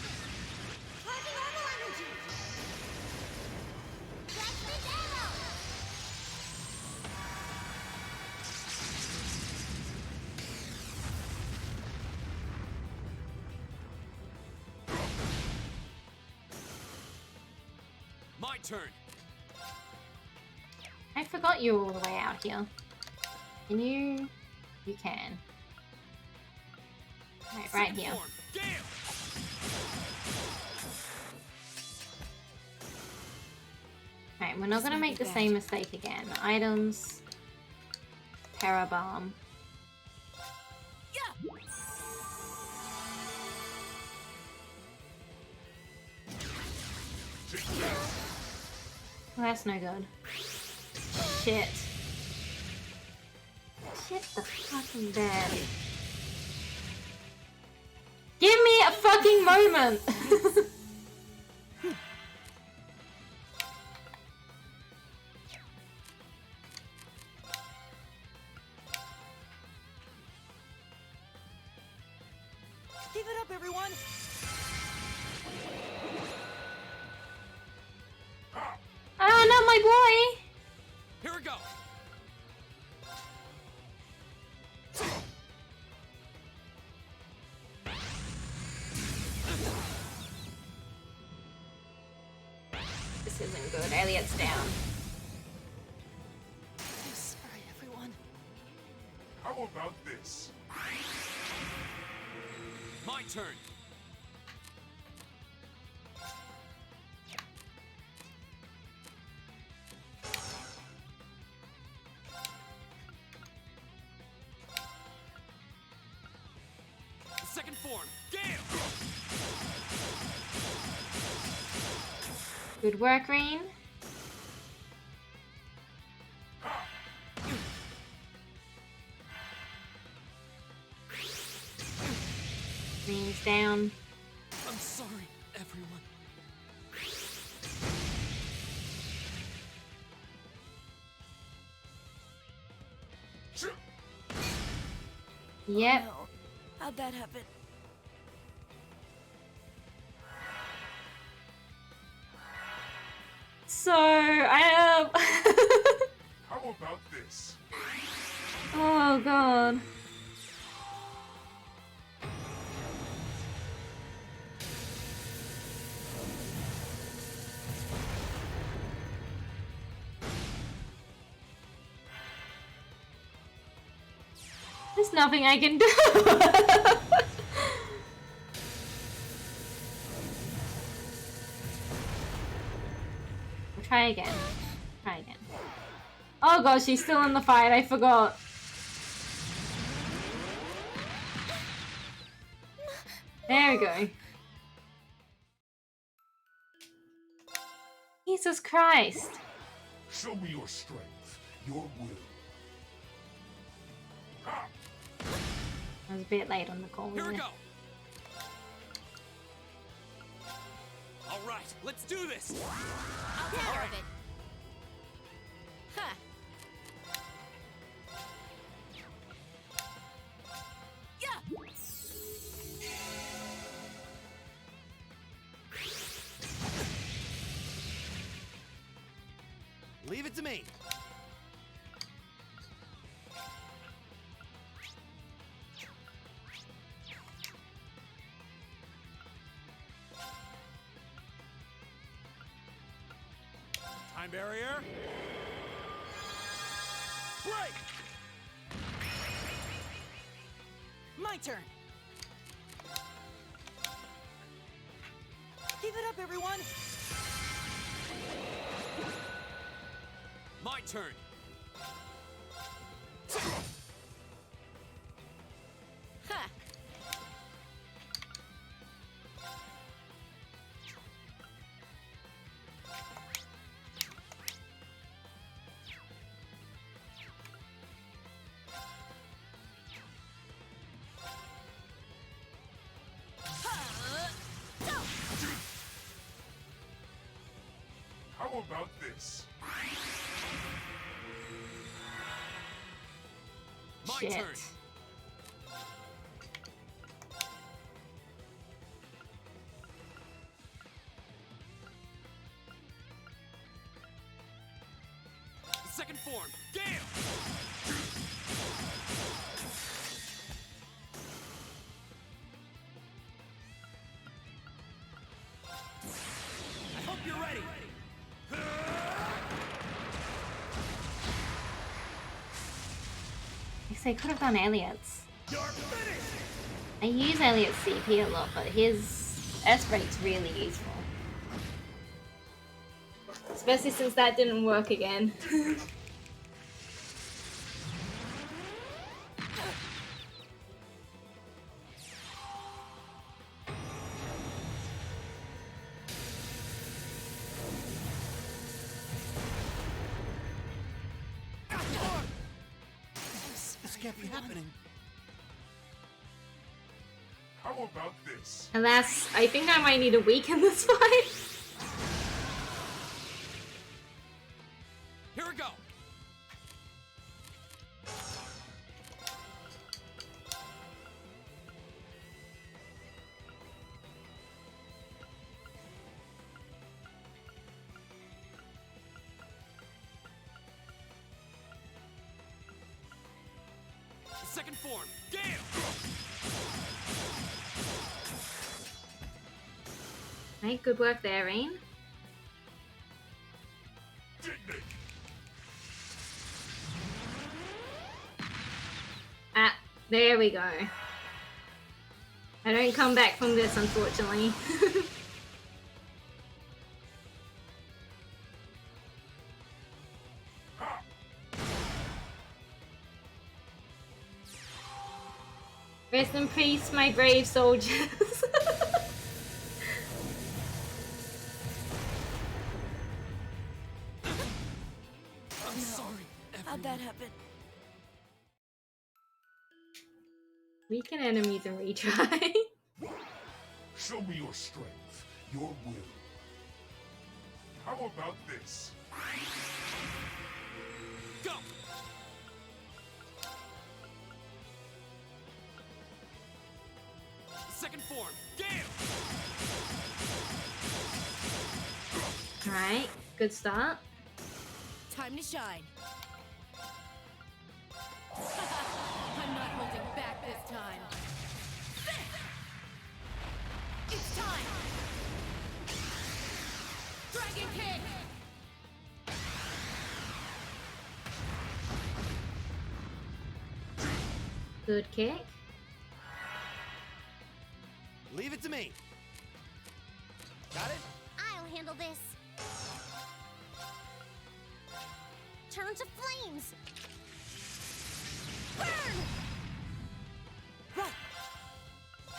Charging normal energy. That's the arrow. My turn. I forgot you were all the way out here. Can you? You can. Right here. Form. Gale. Alright, we're not gonna make the same mistake again. Items. Terra Bomb. Well, that's no good. Shit. Shit the fucking bed. Give me a fucking moment! Give it up, everyone. Ah, not my boy! Here we go. This isn't good. Elliot's down. Sorry, everyone. How about this? My turn. Second form. Gale. Good work, Rain. Rain's down. I'm so sorry, everyone. Yep. Oh, no. How'd that happen? So I How about this? Oh god. There's nothing I can do. We'll try again. Try again. Oh gosh, she's still in the fight. I forgot. There we go. Jesus Christ. Show me your strength, your will. I was a bit late on the call. Here we wasn't go. All right, let's do this. I'll take care of it. Huh. Yeah. Leave it to me. Time barrier. Break. My turn. Keep it up, everyone. My turn. Huh. How about this? My Shit. turn. Second form. Gale. I hope you're ready. Guess I could have done Elliot's. You're finished. I use Elliot's CP a lot, but his S rate's really useful. Especially since that didn't work again. This can't be happening. How about this? Alas, I think I might need to weaken this fight. Here we go. Second form. Gale. Right, good work there, Rain. Ah, there we go. I don't come back from this, unfortunately. Rest in peace, my brave soldiers. I'm sorry, How'd that happen? Weaken enemies and retry. Show me your strength, your will. How about this? Go! Second form, Gale! Alright, good start. Time to shine. I'm not holding back this time. It's time! Dragon Kick! Good kick. Leave it to me. Got it? I'll handle this. Turn to flames. Burn!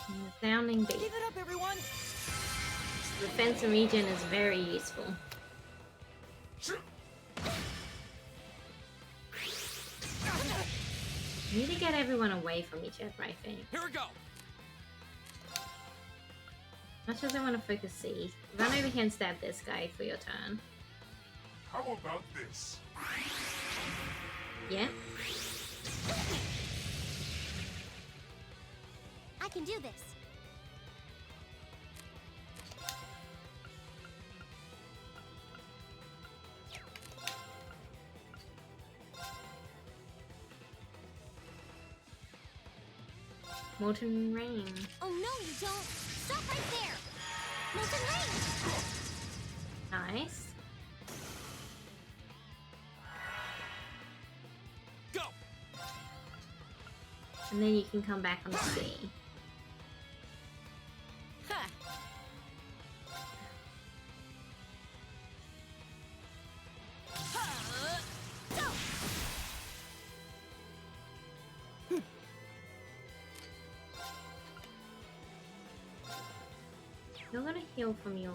And the sounding beat. Give it up, everyone! The fencing region is very useful. I need to get everyone away from each other, I think. Here we go! Much as I want to focus C, run over here and stab this guy for your turn. How about this? Yeah? I can do this. Molten Rain. Oh no, you don't! Stop right there! Molten Rain! Nice. Go! And then you can come back on C. Ha! You're gonna heal from your...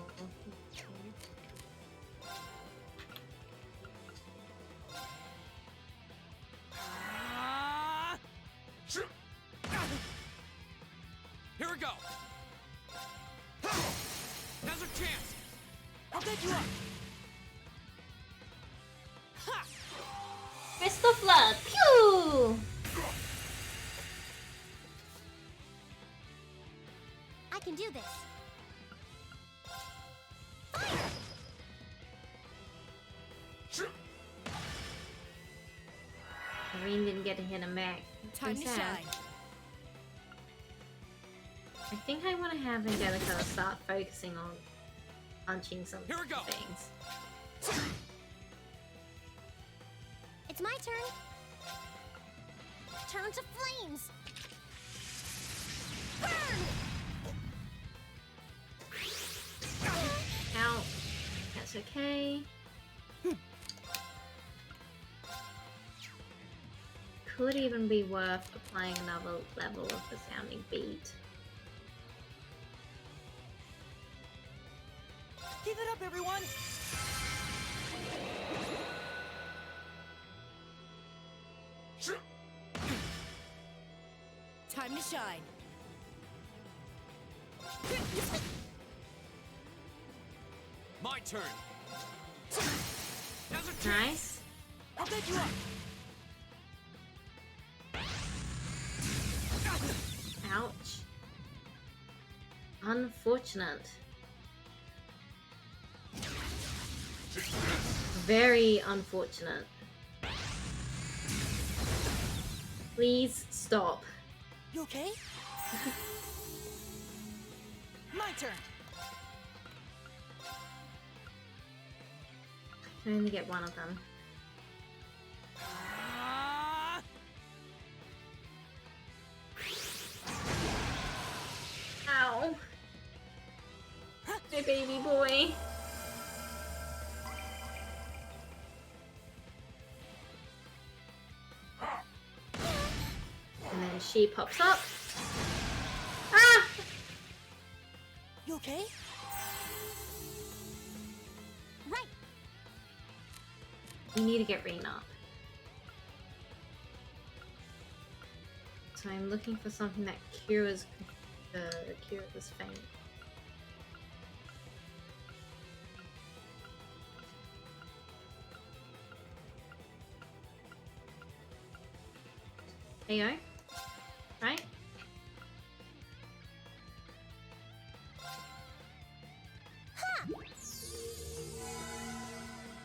Here we go! Now's our chance! I'll get you up! Ha! Crystal Flood! Pew! I can do this. Marine didn't get to hit him back. Time to Sad. shine. I think I want to have Angelica start focusing on punching some Here we go. things. It's my turn. Turn to flames. Burn! Ow. That's okay. Could even be worth applying another level of the sounding beat. Give it up, everyone! Time to shine. My turn! Now's our chance! Nice. I'll get you up! Ouch. Unfortunate. Very unfortunate. Please stop. You okay? My turn. I can only get one of them. Ow. My baby boy. And then she pops up. Ah! You okay? Right. You need to get Rain up. So I'm looking for something that cures this faint. There you go. Right?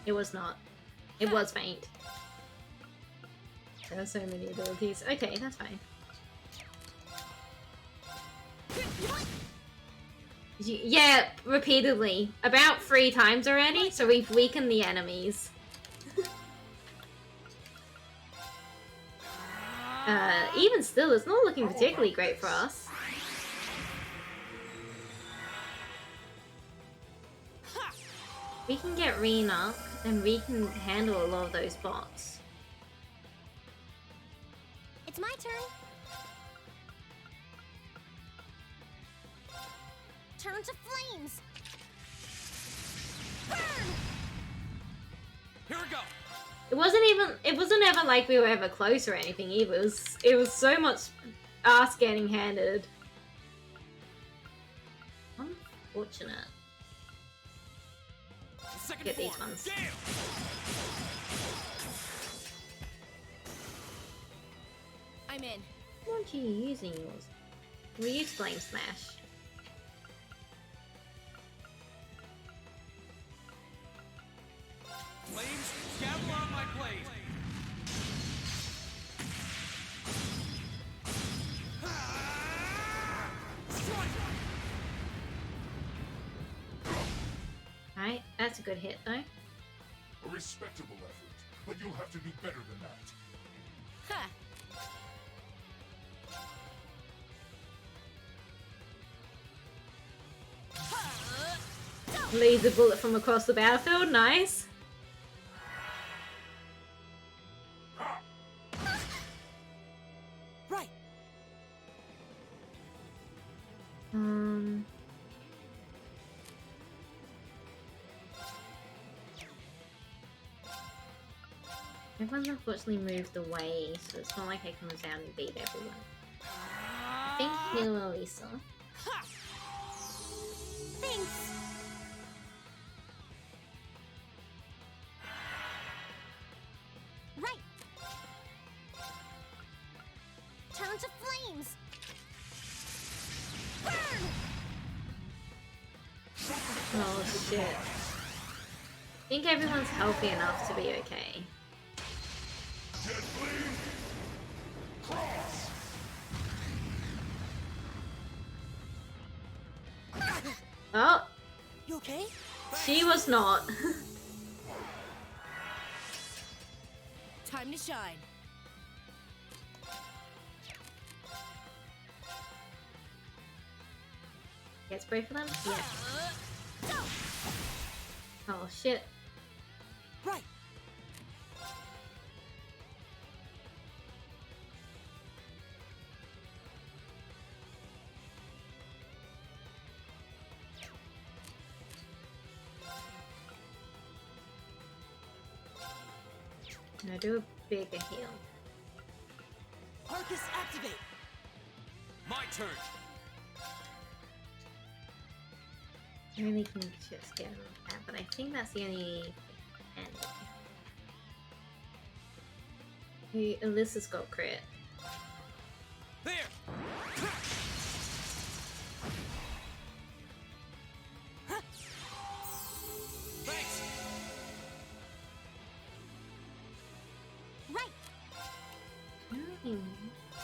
It was not. It was faint. There are so many abilities. Okay, that's fine. Yeah, repeatedly. About 3 times already, so we've weakened the enemies. Even still, it's not looking particularly great for us. We can get Reen up, and we can handle a lot of those bots. It's my turn. Turn to flames. Burn! Here we go. It wasn't ever like we were ever close or anything either. It was so much ass getting handed. Unfortunate. Get these ones. I'm in. Why aren't you using yours? We'll use Flame Smash. Flames, gather on my blade. Alright, that's a good hit though. A respectable effort, but you'll have to do better than that. Ha! Laser bullet from across the battlefield, nice. Right. Everyone's unfortunately moved away, so it's not like I can resound and beat everyone. I think heal Elisa. Thanks. Right. Turn to flames. Burn! Oh shit. I think everyone's healthy enough to be okay. Oh! You okay? She was not. Time to shine. Get spray for them? Yeah. Oh shit. Right. Now do a bigger heal. Arcus activate. My turn. I really can just get that, but I think that's the only thing. Alyssa's got crit. There. Thanks. Right.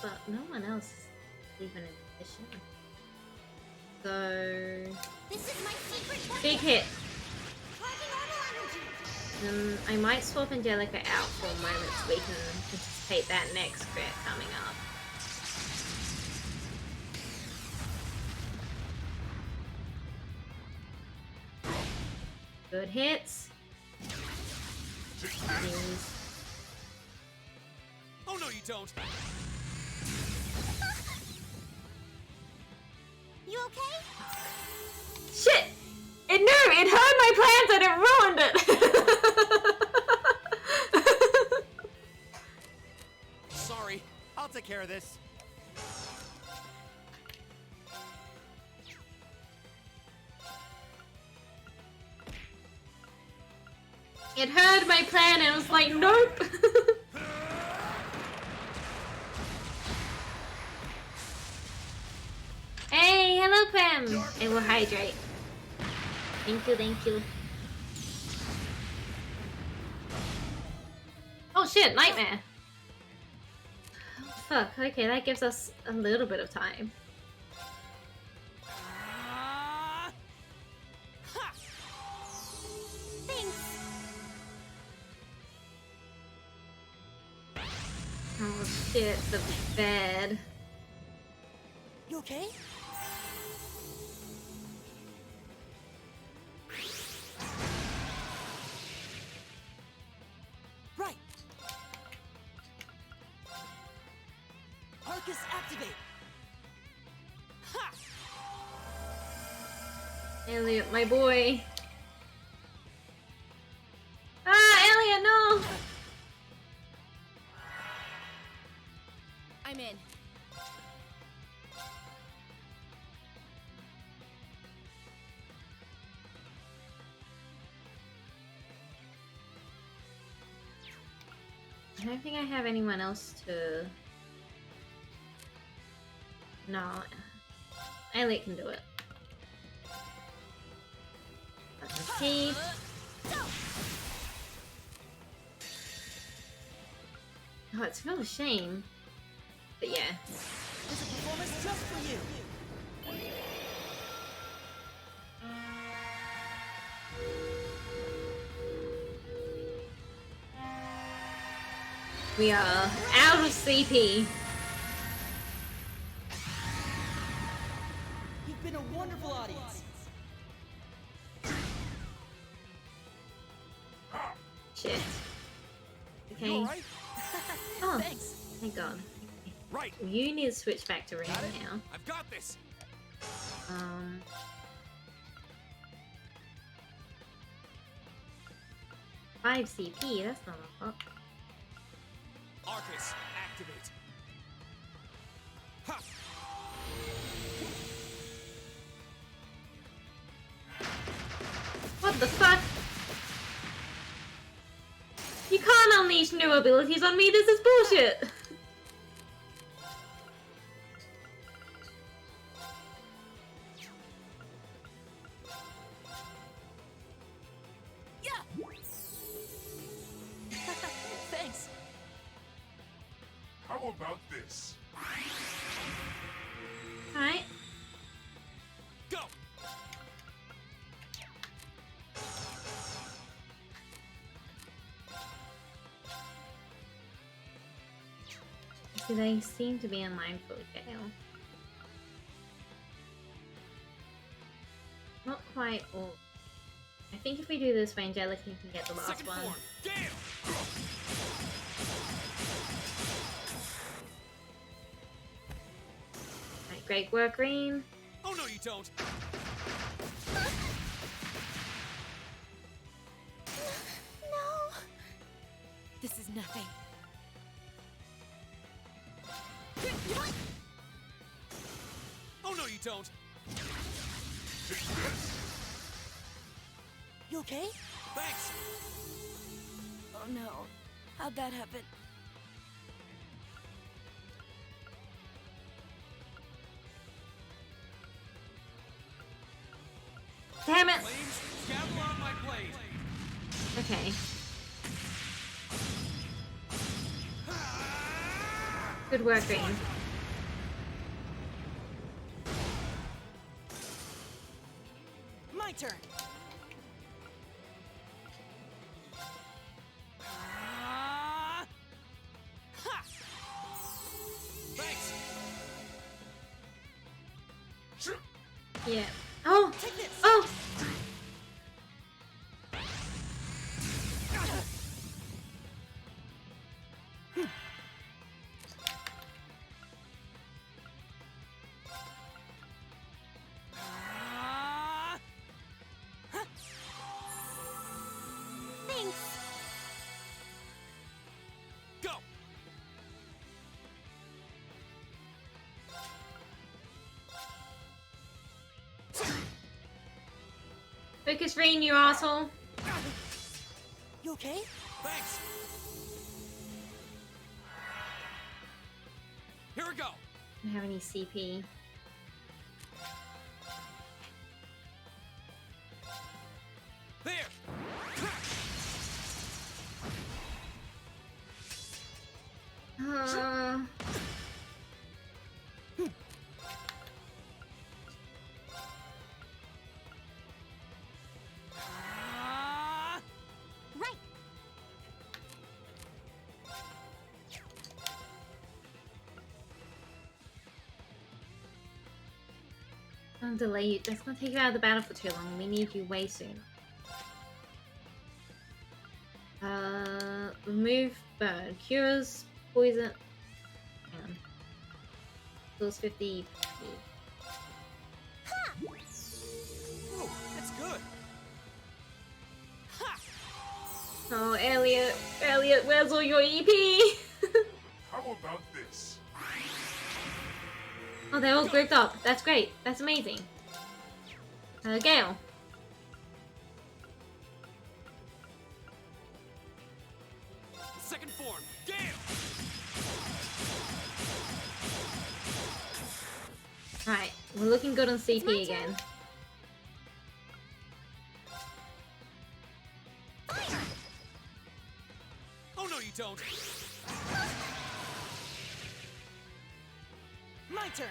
But no one else is even in position. So This is my secret weapon. big hit. Charging orbital energy. I might swap Angelica out for a moment so we can anticipate that next crit coming up. Good hits. Jeez. Oh no, you don't. You okay? Shit! It knew! It heard my plans and it ruined it! Sorry, I'll take care of this. It heard my plan and was like, nope! will hydrate. Thank you, thank you. Oh shit, nightmare. Fuck, okay, that gives us a little bit of time. Oh shit, the bed. You okay? Right. Arcus activate. Ha! Elliot, my boy. Ah, Elliot, no! I'm in. I don't think I have anyone else to... No. Elliot can do it. Okay. Oh, it's a real shame. But yeah. There's a performance just for you. We are out of CP. You've been a wonderful audience. Shit. Okay. You all right? Oh, Thanks. thank God. Right. You need to switch back to Rain now. I've got this. 5 CP, that's not a lot. Arcus, activate. Ha! What the fuck? You can't unleash new abilities on me, this is bullshit! Thanks. How about this? Alright. Go! See, they seem to be in line for jail. Not quite all. I think if we do this way, Angelica can get the last Second one. form, Gale! Right, great work, Green. Oh no, you don't. No. This is nothing. Oh no, you don't. You okay? Thanks. Oh no. How'd that happen? Damn it! Flames, gather on my blade. Okay. Good work, Green. My turn. Thanks. Yeah. Oh! Take this. Oh! Thanks. Go. Focus, Rain, you asshole. You okay? Thanks. Here we go. Don't have any CP. Right. Don't delay you. That's gonna take you out of the battle for too long. We need you way soon. Remove burn. Cures poison. Hang on. Heals 50. Oh, that's good. Oh, Elliot. Elliot, where's all your EP? How about this? Oh, they're all grouped up. That's great. That's amazing. Gale. Second form, Gale! Alright, we're looking good on CP again. Oh no, you don't! My turn.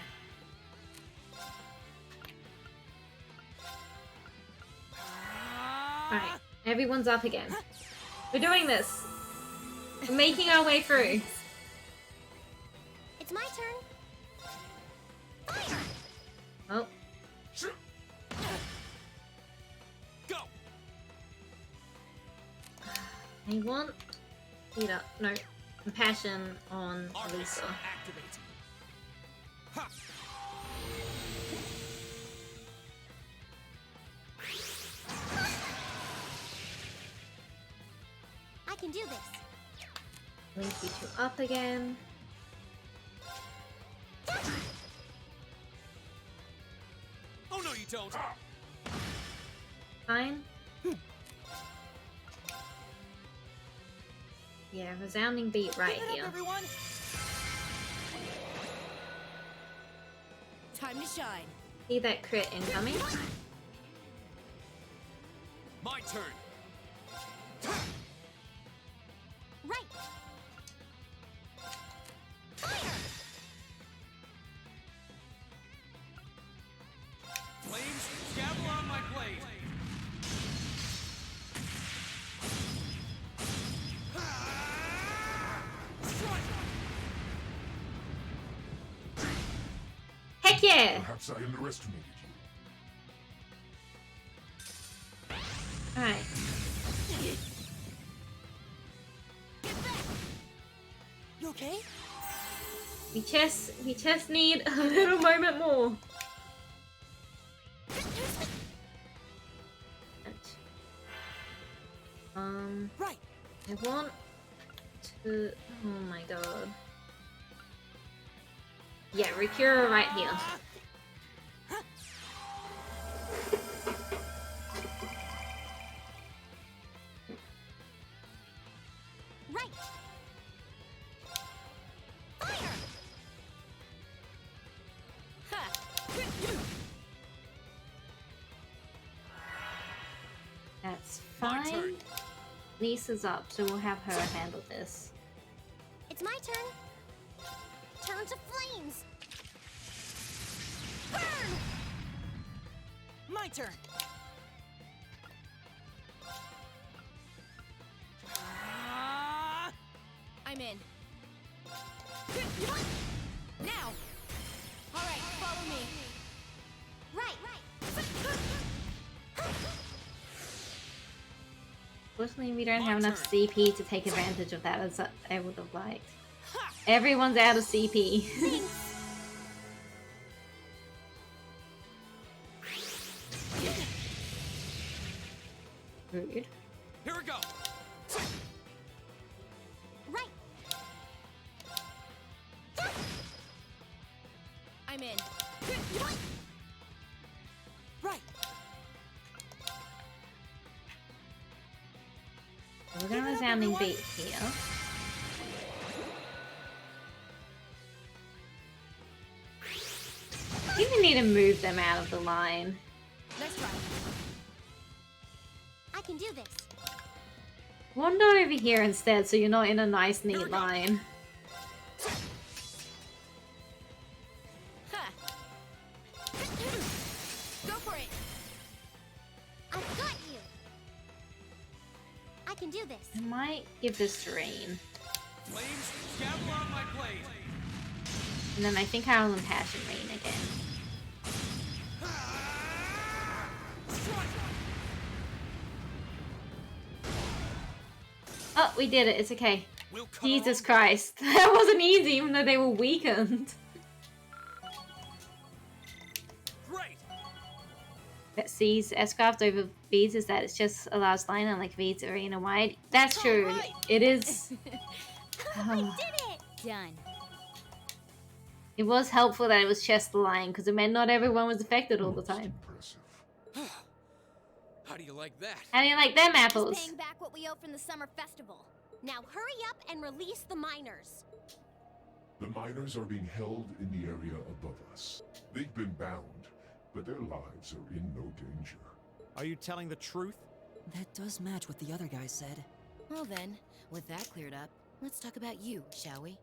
Alright, everyone's up again. We're doing this! We're making our way through. It's my turn. Oh. Go! I want... Heat up. No. Compassion on Lisa. Activate. Ha! I can do this. Link you two up again. Oh no, you don't! Fine. Yeah, resounding beat right here. Everyone. Time to shine. See that crit incoming? My turn! Right. Flames, gavel on my blade! Heck yeah! Perhaps I underestimated you. Alright. You okay? We just need a little moment more. Right. I want to... Oh my god. Yeah, Rikura right here. Right. That's fine. Lisa's up, so we'll have her handle this. It's my turn. Turn to flames. Burn. My turn. I'm in. Now. All right, follow me. Right. Fortunately, we don't have enough CP to take advantage of that as I would have liked. Everyone's out of CP. Rude. Here we go! Right. I'm in. Right. We're gonna resounding beat here. I think we need to move them out of the line. Next try. I can do this. Wander over here instead so you're not in a nice neat line. Ha! Go for it! I've got you! I can do this. I might give this to Rain. Flames, gather on my blade. And then I think I'll impassion Rain again. Oh, we did it. It's okay. Jesus Christ. That wasn't easy, even though they were weakened. Great. That sees S-craft over V's is that it just allows line unlike V's arena wide. That's true. Right. It is. We Oh. did it! Done. It was helpful that it was chest line because it meant not everyone was affected all the time. How do you like that? How do you like them apples? Just paying back what we owe from the summer festival. Now hurry up and release the miners. The miners are being held in the area above us. They've been bound, but their lives are in no danger. Are you telling the truth? That does match what the other guy said. Well then, with that cleared up, let's talk about you, shall we?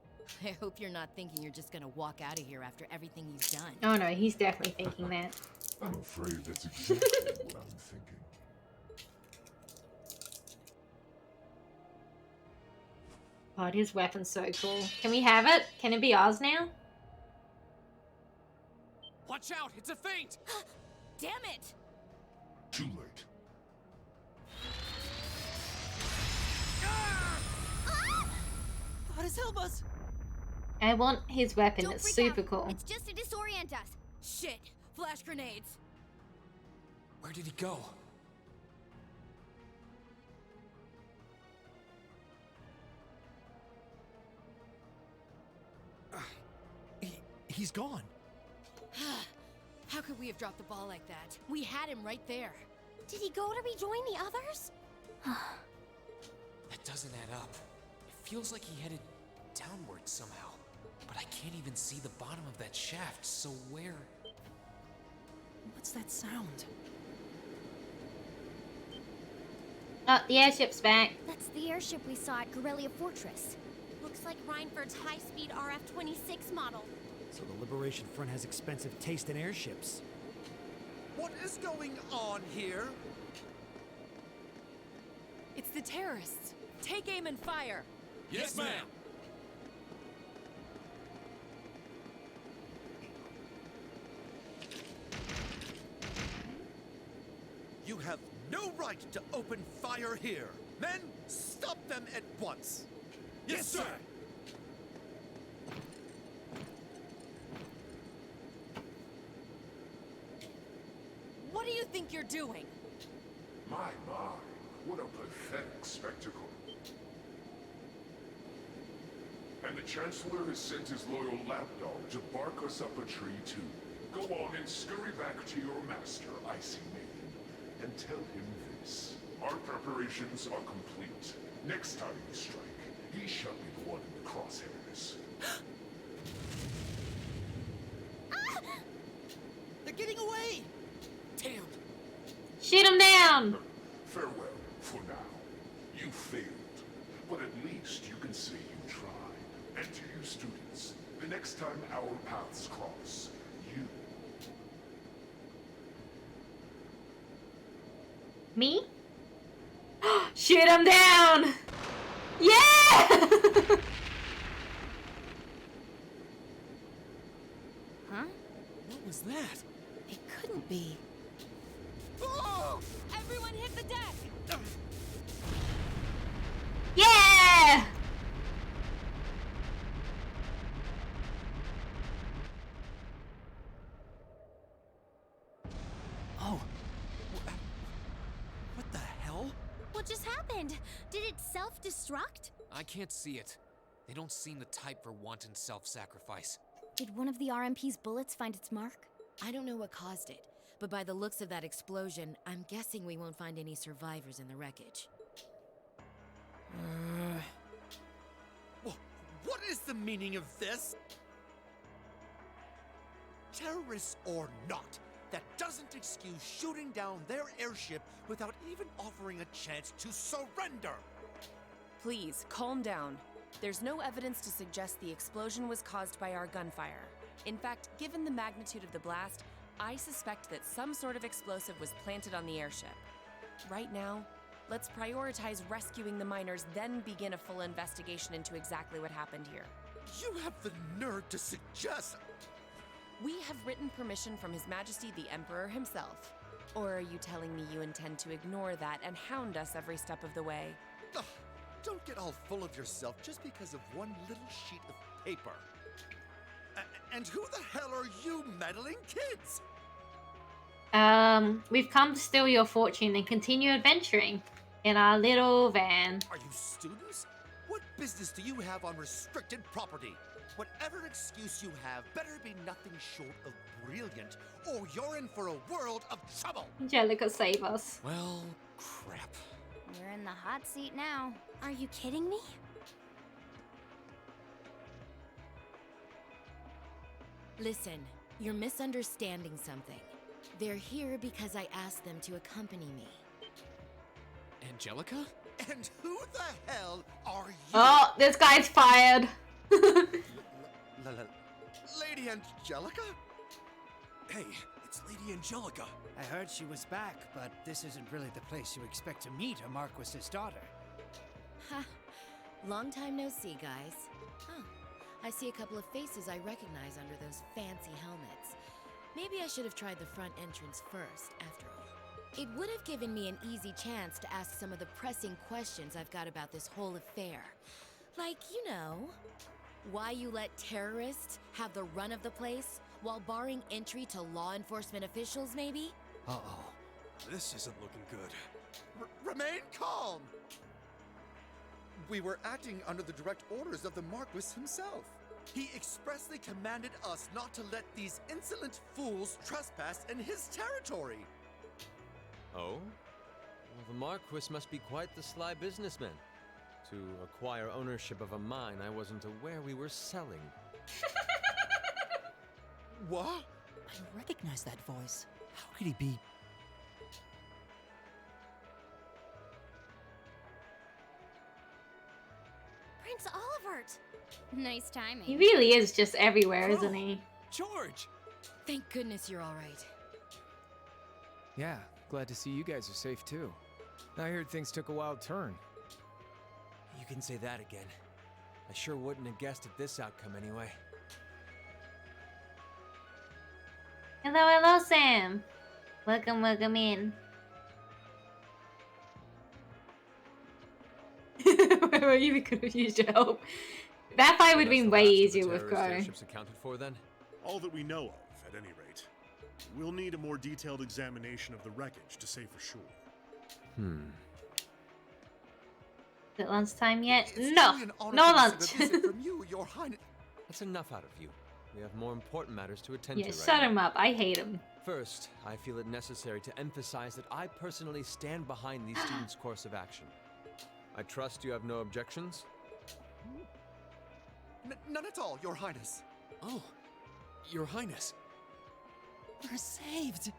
I hope you're not thinking you're just gonna walk out of here after everything you've done. Oh no, he's definitely thinking that. I'm afraid that's exactly what I'm thinking. God, his weapon's so cool. Can we have it? Can it be ours now? Watch out! It's a feint! Damn it! Too late. Goddess, help us! I want his weapon. Don't It's freak super out. cool. It's just to disorient us. Shit! Flash grenades! Where did he go? He's gone. How could we have dropped the ball like that? We had him right there. Did he go to rejoin the others? That doesn't add up. It feels like he headed downward somehow. But I can't even see the bottom of that shaft, so where? What's that sound? Oh, the airship's back. That's the airship we saw at Corellia Fortress. Looks like Reinford's high-speed RF-26 model. So the Liberation Front has expensive taste in airships. What is going on here? It's the terrorists. Take aim and fire. Yes, ma'am. You have no right to open fire here. Men, stop them at once. Yes, sir. What do you think you're doing? My, what a pathetic spectacle. And the Chancellor has sent his loyal lapdog to bark us up a tree too. Go on and scurry back to your master, Icy Maiden, and tell him this. Our preparations are complete. Next time we strike, he shall be the one in the crosshairs. They're getting away! Damn! Shoot him down! Farewell, for now. You failed, but at least you can say you tried. And to you students, the next time our paths cross, you... Me? Shoot him down! Yeah! Huh? What was that? It couldn't be. Oh! Everyone hit the deck! Yeah! Oh. What the hell? What just happened? Did it self-destruct? I can't see it. They don't seem the type for wanton self-sacrifice. Did one of the RMP's bullets find its mark? I don't know what caused it, but by the looks of that explosion, I'm guessing we won't find any survivors in the wreckage. What is the meaning of this? Terrorists or not, that doesn't excuse shooting down their airship without even offering a chance to surrender. Please, calm down. There's no evidence to suggest the explosion was caused by our gunfire. In fact, given the magnitude of the blast, I suspect that some sort of explosive was planted on the airship. Right now, let's prioritize rescuing the miners, then begin a full investigation into exactly what happened here. You have the nerve to suggest... We have written permission from His Majesty the Emperor himself. Or are you telling me you intend to ignore that and hound us every step of the way? Ugh, don't get all full of yourself just because of one little sheet of paper. And who the hell are you meddling kids? We've come to steal your fortune and continue adventuring in our little van. Are you students? What business do you have on restricted property? Whatever excuse you have better be nothing short of brilliant, or you're in for a world of trouble! Angelica, save us. Well, crap. You're in the hot seat now. Are you kidding me? Listen, you're misunderstanding something. They're here because I asked them to accompany me. Angelica? And who the hell are you? Oh, this guy's fired. Lady Angelica? Hey, it's Lady Angelica. I heard she was back, but this isn't really the place you expect to meet a Marquis's daughter. Ha! Long time no see, guys. Huh. I see a couple of faces I recognize under those fancy helmets. Maybe I should have tried the front entrance first, after all. It would have given me an easy chance to ask some of the pressing questions I've got about this whole affair. Like, you know, why you let terrorists have the run of the place while barring entry to law enforcement officials, maybe? Uh-oh. This isn't looking good. Remain calm! We were acting under the direct orders of the Marquis himself. He expressly commanded us not to let these insolent fools trespass in his territory. Oh? Well, the Marquis must be quite the sly businessman. To acquire ownership of a mine I wasn't aware we were selling. What? I recognize that voice. How could he be? Prince Olivert! Nice timing. He really is just everywhere, isn't he? George! Thank goodness you're all right. Yeah, glad to see you guys are safe too. I heard things took a wild turn. You can say that again. I sure wouldn't have guessed at this outcome anyway. Hello, hello, Sam. Welcome, welcome in. You could have used your help. That fight would have been way easier with Crow. Airships accounted for then? All that we know of, at any rate. We'll need a more detailed examination of the wreckage to say for sure. Is it lunchtime yet? It's No, truly an honor no to lunch. receive a visit from you, Your Highness. That's enough out of you. We have more important matters to attend Yeah, to right shut now. him up. I hate him. First, I feel it necessary to emphasize that I personally stand behind these students' course of action. I trust you have no objections? None at all, Your Highness. Oh, Your Highness. We're saved.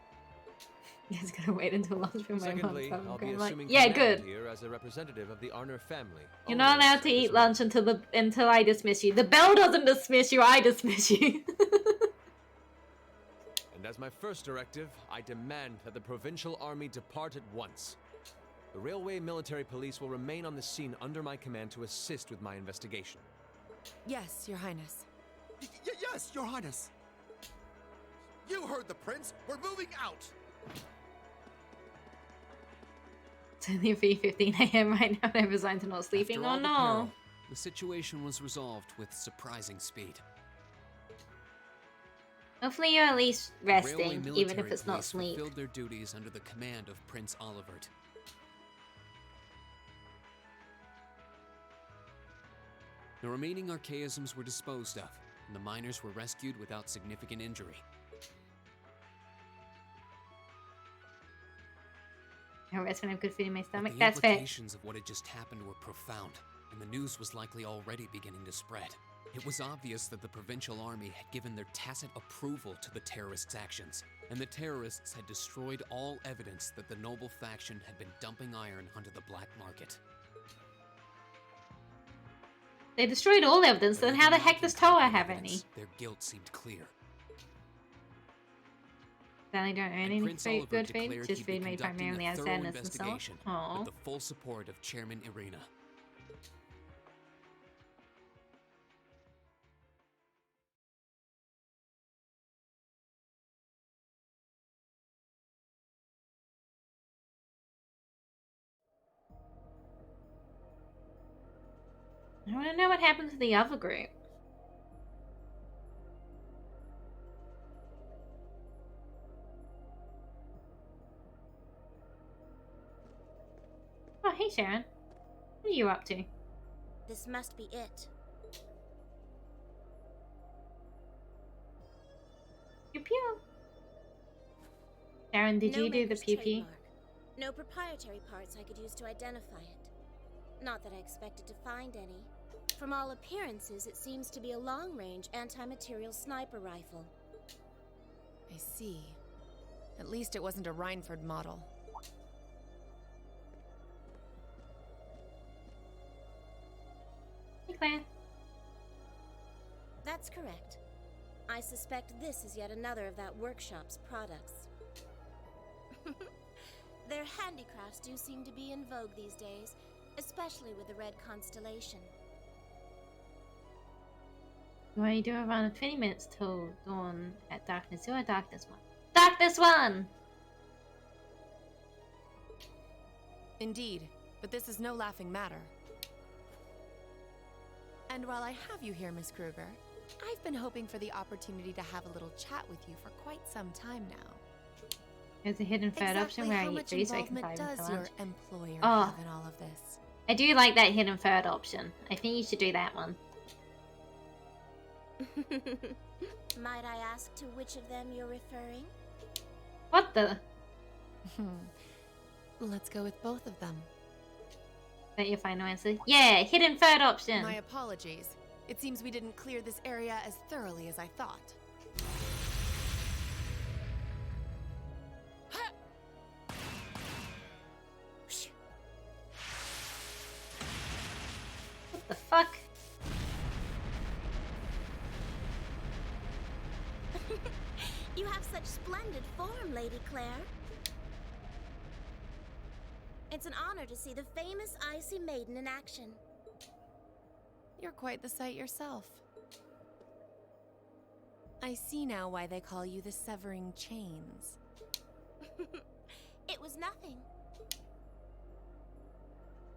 He's gonna wait until lunch for my Secondly, lunch. I'll be assuming Yeah, command good. here as a representative of the Arner family. You're not allowed to eat lunch until I dismiss you. The bell doesn't dismiss you. I dismiss you. And as my first directive, I demand that the provincial army depart at once. The railway military police will remain on the scene under my command to assist with my investigation. Yes, Your Highness. Yes, Your Highness. You heard the prince. We're moving out. It's only 3:15 a.m. right now. They're resigned to not sleeping. After all Oh the no. peril, the situation was resolved with surprising speed. Hopefully you're at least Railway resting, even if military it's not police sleep. fulfilled their duties under the command of Prince Olivert. The remaining archaisms were disposed of, and the miners were rescued without significant injury. I rest when I have good food in my But stomach. the That's fair. implications of what had just happened were profound, and the news was likely already beginning to spread. It was obvious that the provincial army had given their tacit approval to the terrorists' actions, and the terrorists had destroyed all evidence that the noble faction had been dumping iron onto the black market. They destroyed all evidence, then how the heck does Toa have any? Their guilt seemed clear. They don't earn any Prince Oliver good food, declared just he'd be food made conducting primarily a out of thorough sadness and so on. investigation Aww. with the full support of Chairman Irina. I want to know what happened to the other group. Oh, hey Sharon. What are you up to? This must be it. Pew pew. Sharon, did No you do the maker's pew pew? trademark. No proprietary parts I could use to identify it. Not that I expected to find any. From all appearances, it seems to be a long-range anti-material sniper rifle. I see. At least it wasn't a Reinford model. Hey Claire. That's correct. I suspect this is yet another of that workshop's products. Their handicrafts do seem to be in vogue these days, especially with the red constellation. What you do around 20 minutes till dawn at Darkness 2 or Darkness 1? Darkness 1! Indeed, but this is no laughing matter. And while I have you here, Miss Kruger, I've been hoping for the opportunity to have a little chat with you for quite some time now. There's a hidden third option where I eat food so I can buy does for your lunch. employer Oh. have in all of this? I do like that hidden third option. I think you should do that one. Might I ask to which of them you're referring? What the? Let's go with both of them. Is that your final answer? Yeah, hidden third option. My apologies. It seems we didn't clear this area as thoroughly as I thought. What the fuck? You have such splendid form, Lady Claire. It's an honor to see the famous Icy Maiden in action. You're quite the sight yourself. I see now why they call you the Severing Chains. It was nothing.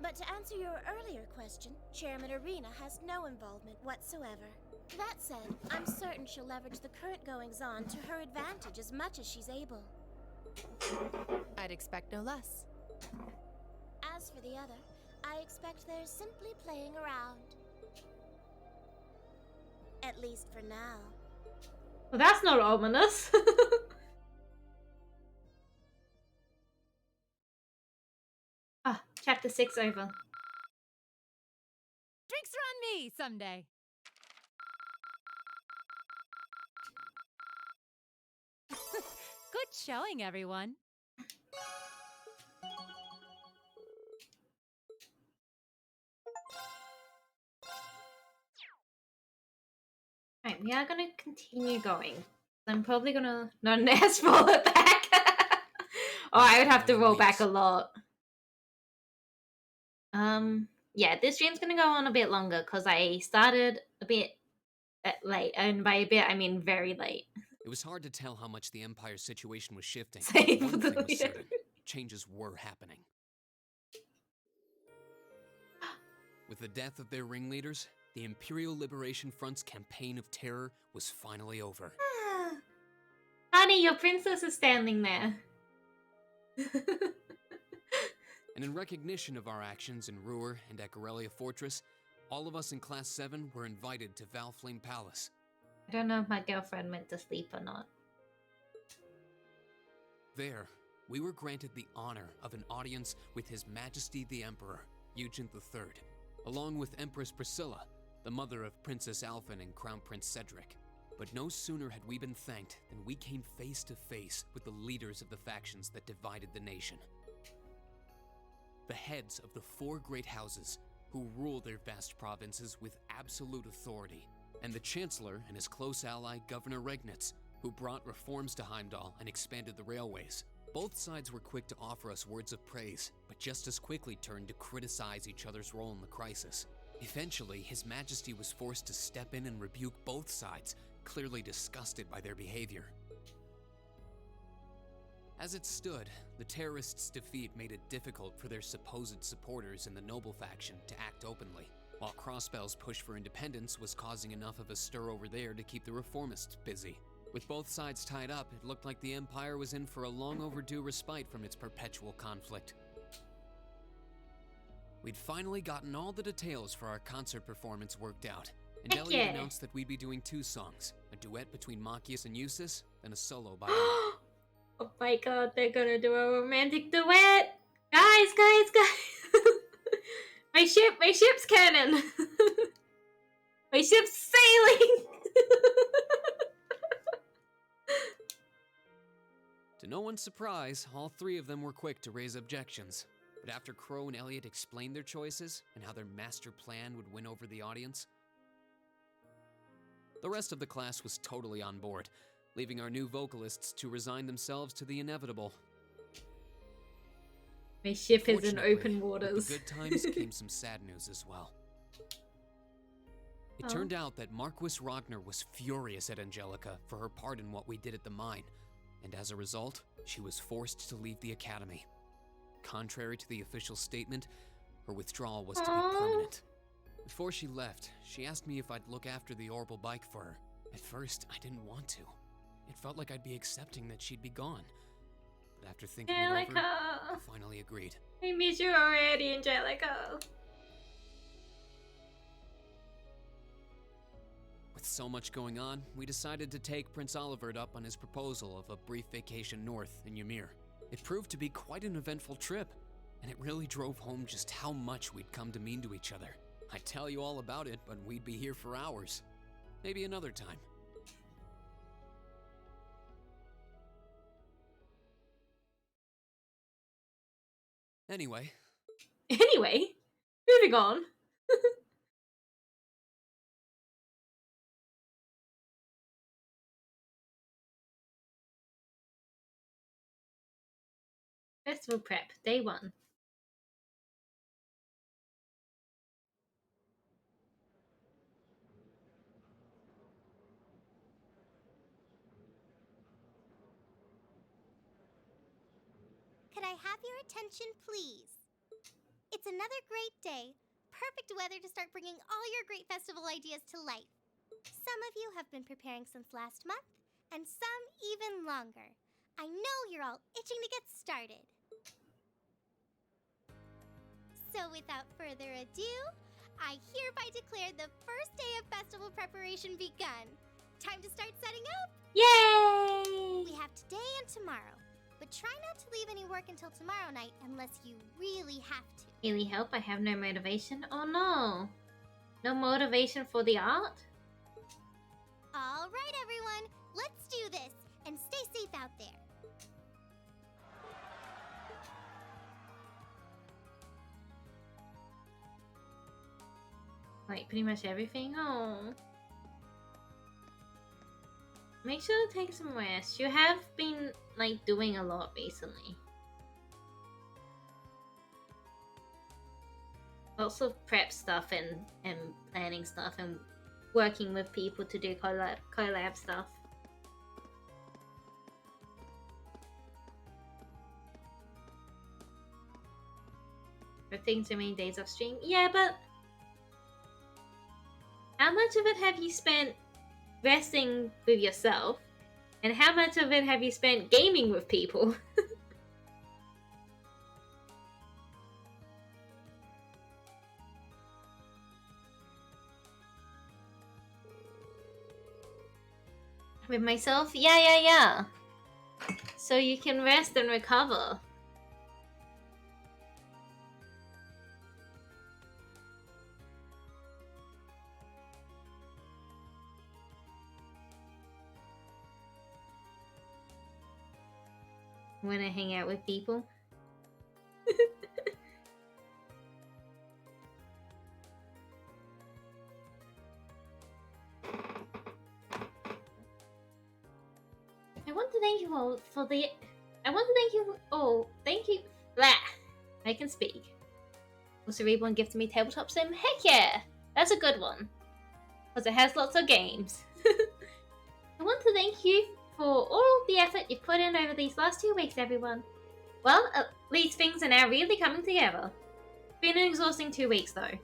But to answer your earlier question, Chairman Irina has no involvement whatsoever. That said, I'm certain she'll leverage the current goings-on to her advantage as much as she's able. I'd expect no less. As for the other, I expect they're simply playing around. At least for now. Well, that's not ominous. Ah, chapter 6 over. Drinks are on me someday. Good showing, everyone. Right, we are gonna continue going. I'm probably gonna not roll it back. Oh, I would have to roll back a lot. Yeah, this stream's gonna go on a bit longer because I started a bit late, and by a bit I mean very late. It was hard to tell how much the Empire's situation was shifting. Same One with thing the was certain. Changes were happening. With the death of their ringleaders, the Imperial Liberation Front's campaign of terror was finally over. Honey, your princess is standing there. And in recognition of our actions in Ruhr and at Corellia Fortress, all of us in Class 7 were invited to Valflame Palace. I don't know if my girlfriend went to sleep or not. There, we were granted the honor of an audience with His Majesty the Emperor, Eugene III, along with Empress Priscilla, the mother of Princess Alphen and Crown Prince Cedric. But no sooner had we been thanked than we came face to face with the leaders of the factions that divided the nation. The heads of the four great houses, who rule their vast provinces with absolute authority, and the Chancellor and his close ally, Governor Regnitz, who brought reforms to Heimdall and expanded the railways. Both sides were quick to offer us words of praise, but just as quickly turned to criticize each other's role in the crisis. Eventually, His Majesty was forced to step in and rebuke both sides, clearly disgusted by their behavior. As it stood, the terrorists' defeat made it difficult for their supposed supporters in the noble faction to act openly, while Crossbell's push for independence was causing enough of a stir over there to keep the reformists busy. With both sides tied up, it looked like the Empire was in for a long overdue respite from its perpetual conflict. We'd finally gotten all the details for our concert performance worked out, and Heck Elliot yeah. announced that we'd be doing 2 songs, a duet between Machias and Eustace, and a solo by Emma. Oh my god, they're gonna do a romantic duet! Guys! my ship's cannon! My ship's sailing! To no one's surprise, all 3 of them were quick to raise objections. But after Crow and Elliot explained their choices and how their master plan would win over the audience, the rest of the class was totally on board, leaving our new vocalists to resign themselves to the inevitable. My ship is in Fortunately, open waters. With the good times came some sad news as well. It Oh. turned out that Marquis Ragnar was furious at Angelica for her part in what we did at the mine, and as a result, she was forced to leave the academy. Contrary to the official statement, her withdrawal was to be permanent. Before she left, she asked me if I'd look after the orbital bike for her. At first, I didn't want to. It felt like I'd be accepting that she'd be gone. But after thinking it over, Angelica! I finally agreed. I miss you already, Angelica. With so much going on, we decided to take Prince Olivert up on his proposal of a brief vacation north in Ymir. It proved to be quite an eventful trip, and it really drove home just how much we'd come to mean to each other. I'd tell you all about it, but we'd be here for hours. Maybe another time. Anyway, Moving on. Festival prep, day 1. Could I have your attention, please? It's another great day. Perfect weather to start bringing all your great festival ideas to life. Some of you have been preparing since last month, and some even longer. I know you're all itching to get started. So without further ado, I hereby declare the first day of festival preparation begun. Time to start setting up? Yay! We have today and tomorrow, but try not to leave any work until tomorrow night unless you really have to. Really help, I have no motivation. Oh no. No motivation for the art? All right, everyone, let's do this, and stay safe out there. Like, pretty much everything? Oh. Make sure to take some rest. You have been, like, doing a lot recently. Lots of prep stuff and planning stuff and working with people to do collab stuff. 15 too many days of stream. Yeah, but how much of it have you spent resting with yourself? And how much of it have you spent gaming with people? With myself? Yeah. So you can rest and recover. When I hang out with people. thank you all for the... I want to thank you all. Thank you... Blah. I can speak. Will Cerebron gift me Tabletop Sim? Heck yeah! That's a good one. Because it has lots of games. I want to thank you for all the effort you've put in over these last 2 weeks, everyone. Well, at least things are now really coming together. It's been an exhausting 2 weeks, though.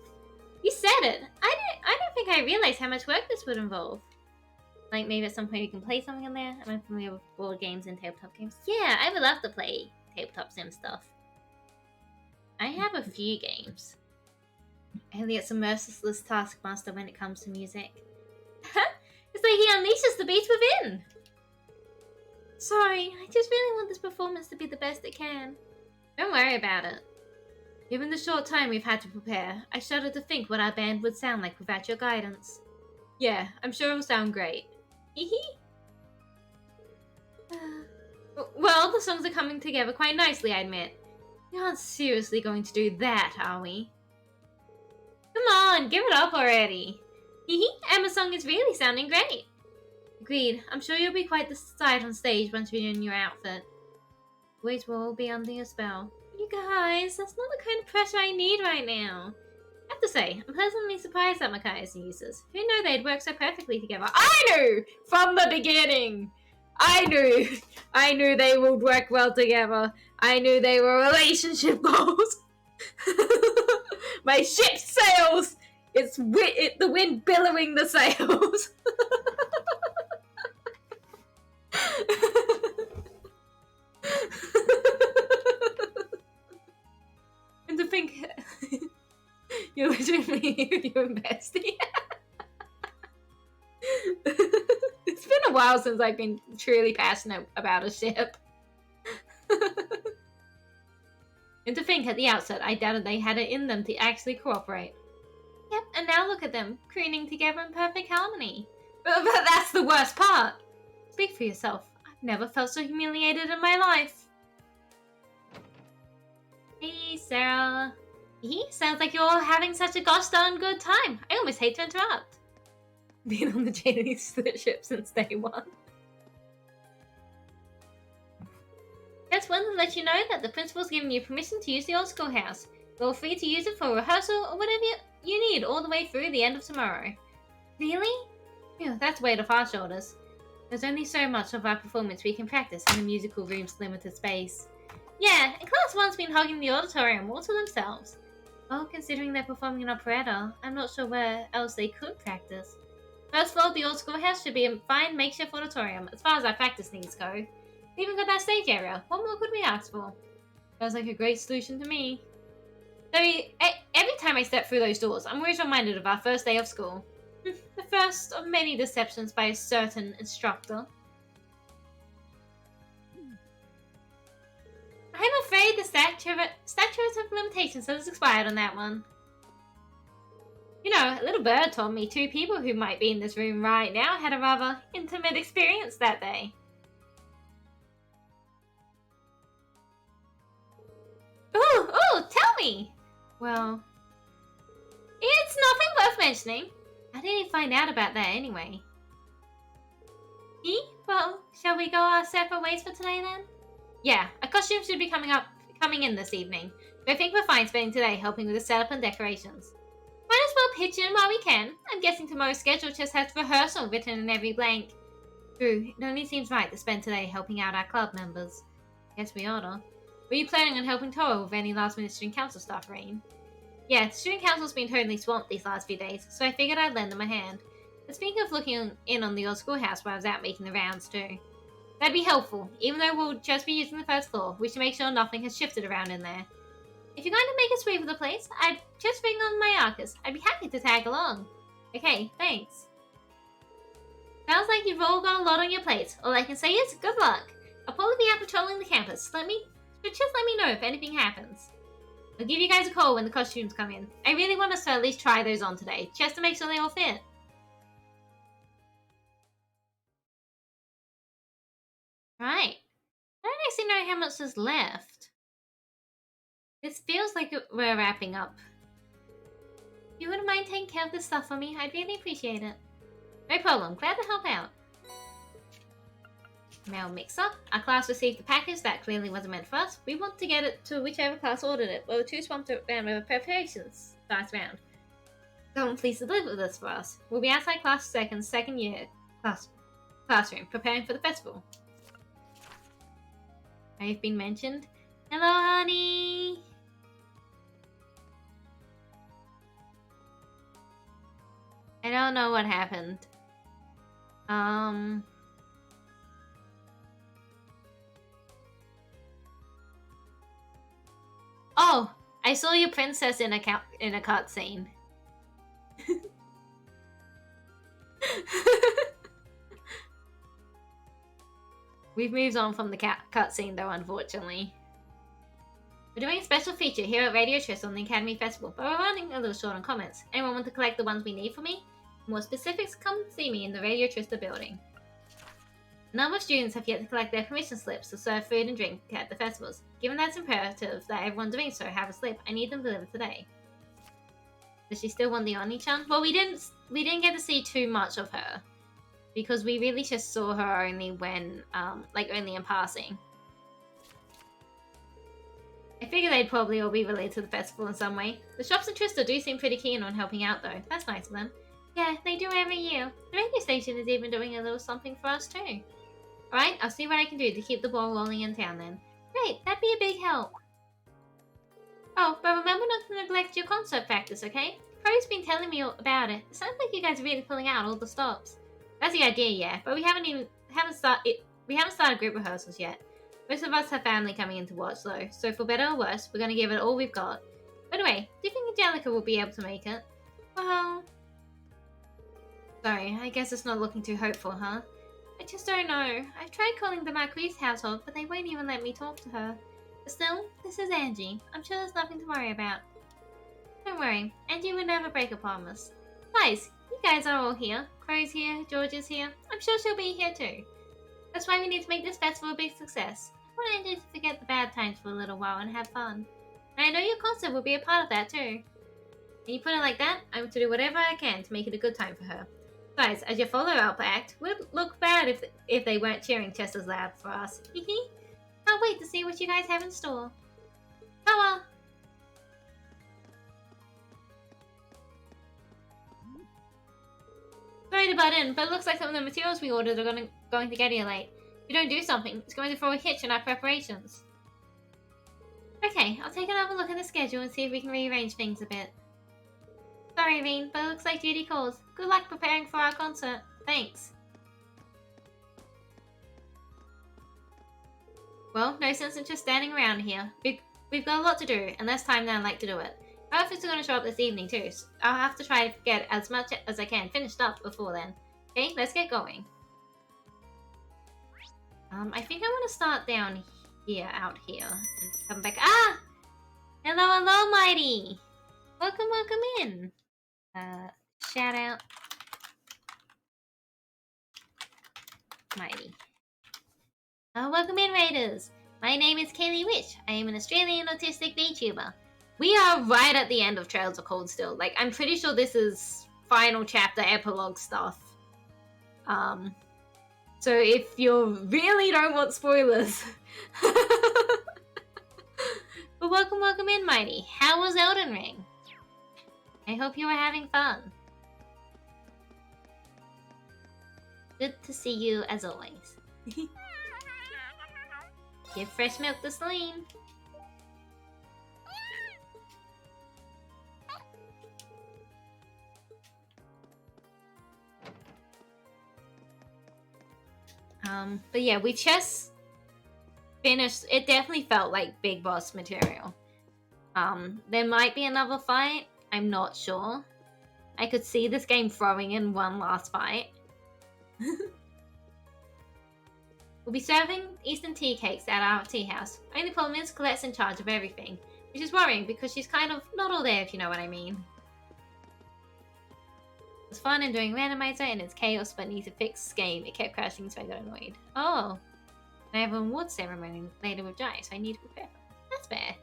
You said it! I don't think I realized how much work this would involve. Like, maybe at some point you can play something in there? I'm familiar with board games and tabletop games. Yeah, I would love to play tabletop sim stuff. I have a few games. Elliot's a merciless taskmaster when it comes to music. It's like he unleashes the beast within! Sorry, I just really want this performance to be the best it can. Don't worry about it. Given the short time we've had to prepare, I shudder to think what our band would sound like without your guidance. Yeah, I'm sure it'll sound great. Hehe. Well, the songs are coming together quite nicely, I admit. We aren't seriously going to do that, are we? Come on, give it up already. Hehe, Emma's song is really sounding great. Agreed. I'm sure you'll be quite the sight on stage once you're in your outfit. Boys will all be under your spell. You guys, that's not the kind of pressure I need right now. I have to say, I'm pleasantly surprised at Micaiah's uses. Who knew they'd work so perfectly together? I knew! From the beginning! I knew they would work well together. I knew they were relationship goals. My ship sails! It's the wind billowing the sails. And to think you're literally your bestie. It's been a while since I've been truly passionate about a ship. And to think at the outset I doubted they had it in them to actually cooperate. Yep, and now look at them, crooning together in perfect harmony. But that's the worst part. Speak for yourself. I've never felt so humiliated in my life. Hey, Sarah. Sounds like you're all having such a gosh darn good time. I almost hate to interrupt. Been on the JD ship since day one. Just wanted to let you know that the principal's given you permission to use the old schoolhouse. Feel free to use it for rehearsal or whatever you need all the way through the end of tomorrow. Really? Phew, that's weight off our shoulders. There's only so much of our performance we can practice in the musical room's limited space. Yeah, and Class 1's been hogging the auditorium all to themselves. Well, considering they're performing an operetta, I'm not sure where else they could practice. First floor of the old schoolhouse should be a fine makeshift auditorium, as far as our practice needs go. We've even got that stage area. What more could we ask for? Sounds like a great solution to me. So, every time I step through those doors, I'm always reminded of our first day of school. The first of many deceptions by a certain instructor. I'm afraid the statute of limitations has expired on that one. You know, a little bird told me 2 people who might be in this room right now had a rather intimate experience that day. Ooh, tell me! Well, it's nothing worth mentioning. How did he find out about that anyway? Well, shall we go our separate ways for today then? Yeah, a costume should be coming in this evening. But I think we're fine spending today helping with the setup and decorations. Might as well pitch in while we can. I'm guessing tomorrow's schedule just has rehearsal written in every blank. True, it only seems right to spend today helping out our club members. Guess we oughta. Were you planning on helping Toro with any last-minute student council stuff, Rain? Yeah, the student council's been totally swamped these last few days, so I figured I'd lend them a hand. But speaking of looking in on the old schoolhouse while I was out making the rounds too. That'd be helpful. Even though we'll just be using the first floor, we should make sure nothing has shifted around in there. If you're going to make a sweep of the place, I'd just bring on my Arcus. I'd be happy to tag along. Okay, thanks. Sounds like you've all got a lot on your plate. All I can say is, good luck. I'll probably be out patrolling the campus. Just let me know if anything happens. I'll give you guys a call when the costumes come in. I really want us to at least try those on today, just to make sure they all fit. Right. I don't actually know how much is left. This feels like we're wrapping up. If you wouldn't mind taking care of this stuff for me, I'd really appreciate it. No problem. Glad to help out. Mail mix-up. Our class received a package that clearly wasn't meant for us. We want to get it to whichever class ordered it, but we're too swamped around with preparations last round. Someone please deliver this for us. We'll be outside class second year classroom, preparing for the festival. I've been mentioned. Hello, honey! I don't know what happened. Oh, I saw your princess in a cutscene. We've moved on from the cutscene though, unfortunately. We're doing a special feature here at Radio Trist on the Academy Festival, but we're running a little short on comments. Anyone want to collect the ones we need for me? For more specifics, come see me in the Radio Trista building. A number of students have yet to collect their permission slips to serve food and drink at the festivals. Given that it's imperative that everyone doing so have a slip, I need them delivered today. Does she still want the Oni-chan? Well, we didn't get to see too much of her, because we really just saw her only when, only in passing. I figure they'd probably all be related to the festival in some way. The shops in Trista do seem pretty keen on helping out though. That's nice of them. Yeah, they do every year. The radio station is even doing a little something for us too. Alright, I'll see what I can do to keep the ball rolling in town then. Great, that'd be a big help. Oh, but remember not to neglect your concert practice, okay? Chloe's been telling me all about it. It sounds like you guys are really pulling out all the stops. That's the idea, yeah, but we haven't started group rehearsals yet. Most of us have family coming in to watch though, so for better or worse, we're gonna give it all we've got. By the way, do you think Angelica will be able to make it? Well... Sorry, I guess it's not looking too hopeful, huh? I just don't know. I've tried calling the Marquise household, but they won't even let me talk to her. But still, this is Angie. I'm sure there's nothing to worry about. Don't worry, Angie would never break a promise. Guys, you guys are all here. Chloe's here, George is here. I'm sure she'll be here too. That's why we need to make this festival a big success. I want Angie to forget the bad times for a little while and have fun. And I know your concert will be a part of that too. When you put it like that, I'm going to do whatever I can to make it a good time for her. Besides, as your follow-up act, it would look bad if they weren't cheering just as loud for us. Hehe. Can't wait to see what you guys have in store. Power! Sorry to butt in, but it looks like some of the materials we ordered are going to get here late. If we don't do something, it's going to throw a hitch in our preparations. Okay, I'll take another look at the schedule and see if we can rearrange things a bit. Sorry, Veen, but it looks like duty calls. Good luck preparing for our concert. Thanks. Well, no sense in just standing around here. We've got a lot to do, and less time than I'd like to do it. My outfits are going to show up this evening too, so I'll have to try to get as much as I can finished up before then. Okay, let's get going. I think I want to start down here, out here, and come back. Ah! Hello, hello, Mighty! Welcome in. Shout out. Mighty. Welcome in, Raiders. My name is Kaylee Witch. I am an Australian autistic VTuber. We are right at the end of Trails of Cold still. Like, I'm pretty sure this is final chapter epilogue stuff. So if you really don't want spoilers. But welcome in, Mighty. How was Elden Ring? I hope you are having fun. Good to see you as always. Give fresh milk to Celine. But yeah, we just finished. It definitely felt like big boss material. There might be another fight. I'm not sure. I could see this game throwing in one last fight. We'll be serving Eastern tea cakes at our tea house. Only problem is Colette's in charge of everything, which is worrying because she's kind of not all there, if you know what I mean. It was fun and doing randomizer and it's chaos, but need to fix this game. It kept crashing, so I got annoyed. Oh, I have an award ceremony later with Jai, so I need to prepare. That's fair.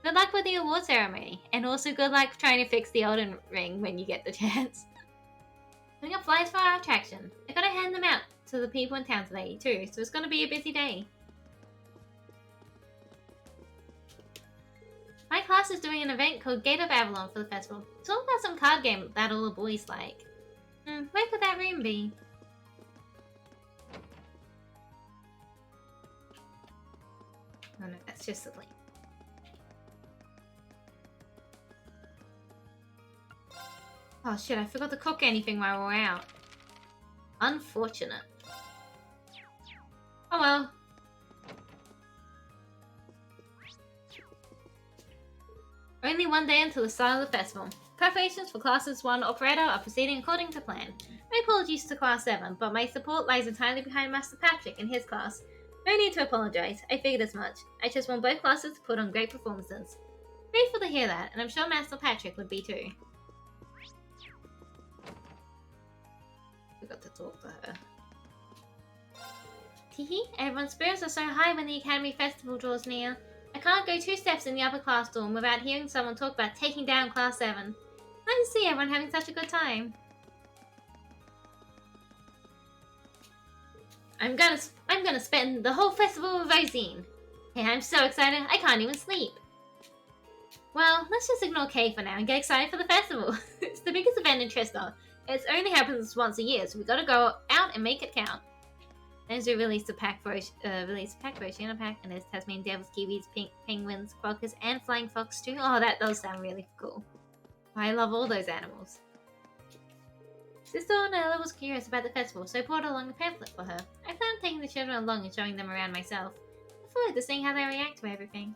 Good luck with the award ceremony, and also good luck trying to fix the Elden Ring when you get the chance. Putting up flyers for our attraction. I gotta hand them out to the people in town today, too, so it's going to be a busy day. My class is doing an event called Gate of Avalon for the festival. It's all about some card game that all the boys like. Where could that room be? Oh no, that's just the link. Oh shit, I forgot to cook anything while we were out. Unfortunate. Oh well. Only one day until the start of the festival. Preparations for Classes 1 Operator are proceeding according to plan. My apologies to Class 7, but my support lies entirely behind Master Patrick and his class. No need to apologize, I figured as much. I just want both classes to put on great performances. Grateful to hear that, and I'm sure Master Patrick would be too. Forgot to talk to her. Teehee, everyone's spirits are so high when the Academy Festival draws near. I can't go 2 steps in the upper class dorm without hearing someone talk about taking down Class 7. Nice to see everyone having such a good time. I'm gonna spend the whole festival with Rosine. Hey, I'm so excited, I can't even sleep. Well, let's just ignore Kay for now and get excited for the festival. It's the biggest event in Tristar. It only happens once a year, so we gotta go out and make it count. There's a release a pack for Oceania pack, and there's Tasmanian devils, kiwis, penguins, quokkas, and flying fox too. Oh, that does sound really cool. I love all those animals. Sister Ornella was curious about the festival, so I brought along a pamphlet for her. I plan on taking the children along and showing them around myself. I look forward to seeing how they react to everything.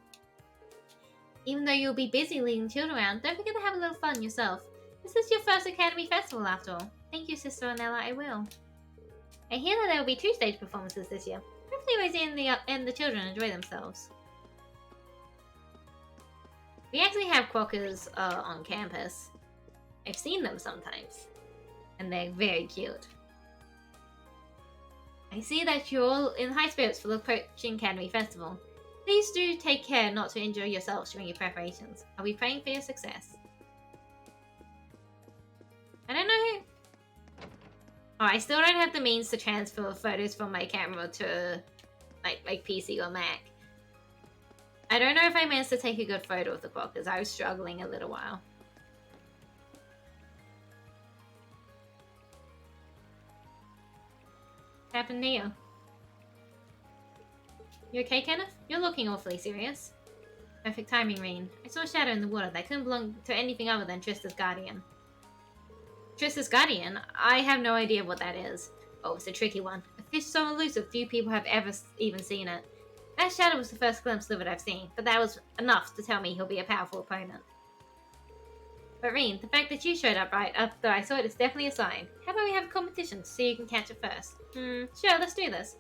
Even though you'll be busy leading children around, don't forget to have a little fun yourself. This is your first Academy Festival after all. Thank you, Sister Ornella, I will. I hear that there will be 2 stage performances this year. Hopefully Rosie and the children enjoy themselves. We actually have quokkas on campus. I've seen them sometimes. And they're very cute. I see that you're all in high spirits for the approaching Academy Festival. Please do take care not to injure yourselves during your preparations. I'll be praying for your success. I don't know. Oh, I still don't have the means to transfer photos from my camera to like PC or Mac. I don't know if I managed to take a good photo of the clock because I was struggling a little while. What happened to you? You okay, Kenneth? You're looking awfully serious. Perfect timing, Rain. I saw a shadow in the water that couldn't belong to anything other than Trista's guardian. Trista's guardian? I have no idea what that is. Oh, it's a tricky one. A fish so elusive few people have ever even seen it. That shadow was the first glimpse of it I've seen, but that was enough to tell me he'll be a powerful opponent. But Reen, the fact that you showed up right after I saw it is definitely a sign. How about we have a competition to see who can catch it first? Sure, let's do this.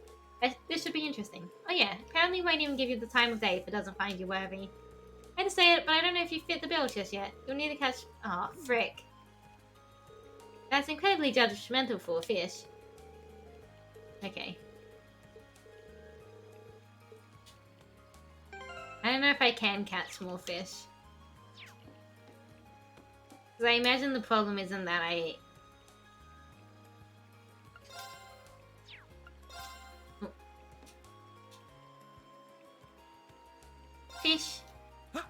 This should be interesting. Oh yeah, apparently won't even give you the time of day if it doesn't find you worthy. I had to say it, but I don't know if you fit the bill just yet. You'll need to catch... Aw, oh, frick. That's incredibly judgmental for a fish. Okay. I don't know if I can catch more fish. Because I imagine the problem isn't that I... Oh. Fish. I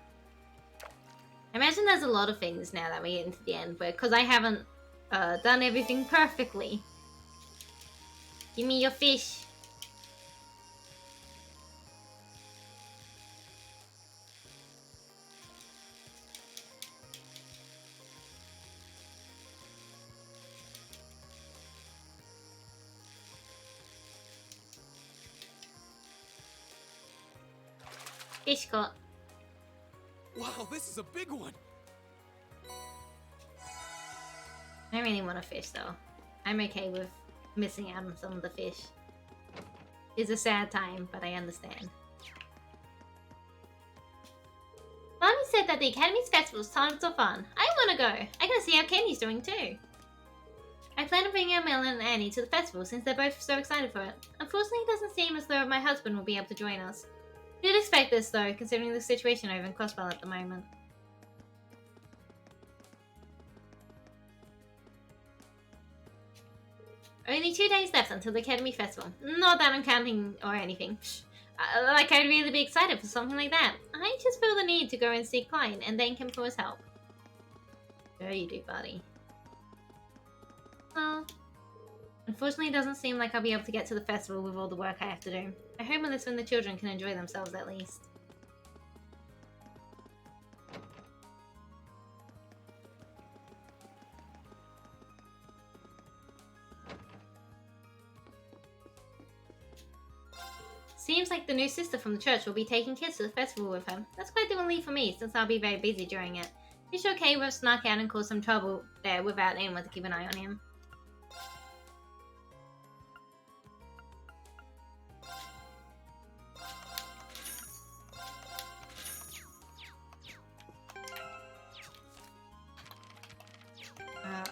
imagine there's a lot of things now that we get into the end, but because I haven't done everything perfectly. Give me your fish. Fish caught. Wow, this is a big one. I really want a fish though. I'm okay with missing out on some of the fish. It's a sad time, but I understand. Mommy said that the Academy's festival sounds so fun. I wanna go. I gotta see how Kenny's doing too. I plan on bringing Amelia and Annie to the festival since they're both so excited for it. Unfortunately, it doesn't seem as though my husband will be able to join us. You'd expect this though, considering the situation over in Crossbell at the moment. Only 2 days left until the Academy Festival. Not that I'm counting or anything. Like, I'd really be excited for something like that. I just feel the need to go and see Klein and thank him for his help. Sure you do, buddy. Well, unfortunately, it doesn't seem like I'll be able to get to the festival with all the work I have to do. I hope Melissa and the children can enjoy themselves at least. Seems like the new sister from the church will be taking kids to the festival with her. That's quite the relief for me, since I'll be very busy during it. Is she okay with snuck out and cause some trouble there without anyone to keep an eye on him?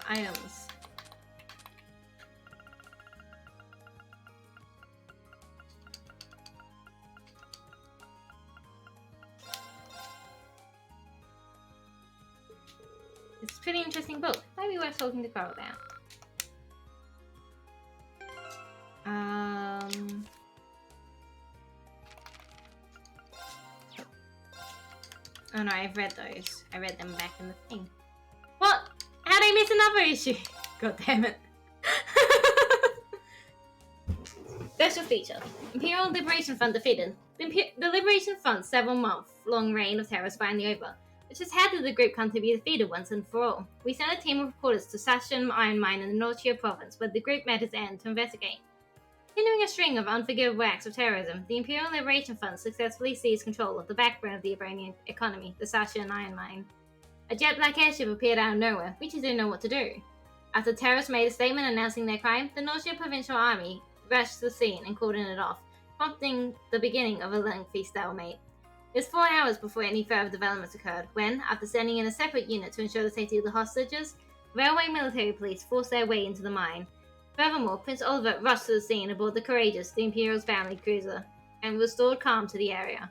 Items. It's a pretty interesting book. Might be worth talking to Carl about. Oh no, I've read those. I read them back in the thing. What? How'd I miss another issue? God damn it. Special feature. Imperial Liberation Front defeated. The Liberation Front's several-month-long reign of terror is finally over. But just how did the group come to be defeated once and for all? We sent a team of reporters to Sachin Iron Mine in the Nortia province, where the group met its end to investigate. Continuing a string of unforgivable acts of terrorism, the Imperial Liberation Front successfully seized control of the backbone of the Iranian economy, the Sachin Iron Mine. A jet-black airship appeared out of nowhere. We just didn't know what to do. After terrorists made a statement announcing their crime, the Nortia Provincial Army rushed to the scene and cordoned it off, prompting the beginning of a lengthy stalemate. It was 4 hours before any further developments occurred, when, after sending in a separate unit to ensure the safety of the hostages, railway military police forced their way into the mine. Furthermore, Prince Oliver rushed to the scene aboard the Courageous, the Imperial's family cruiser, and restored calm to the area.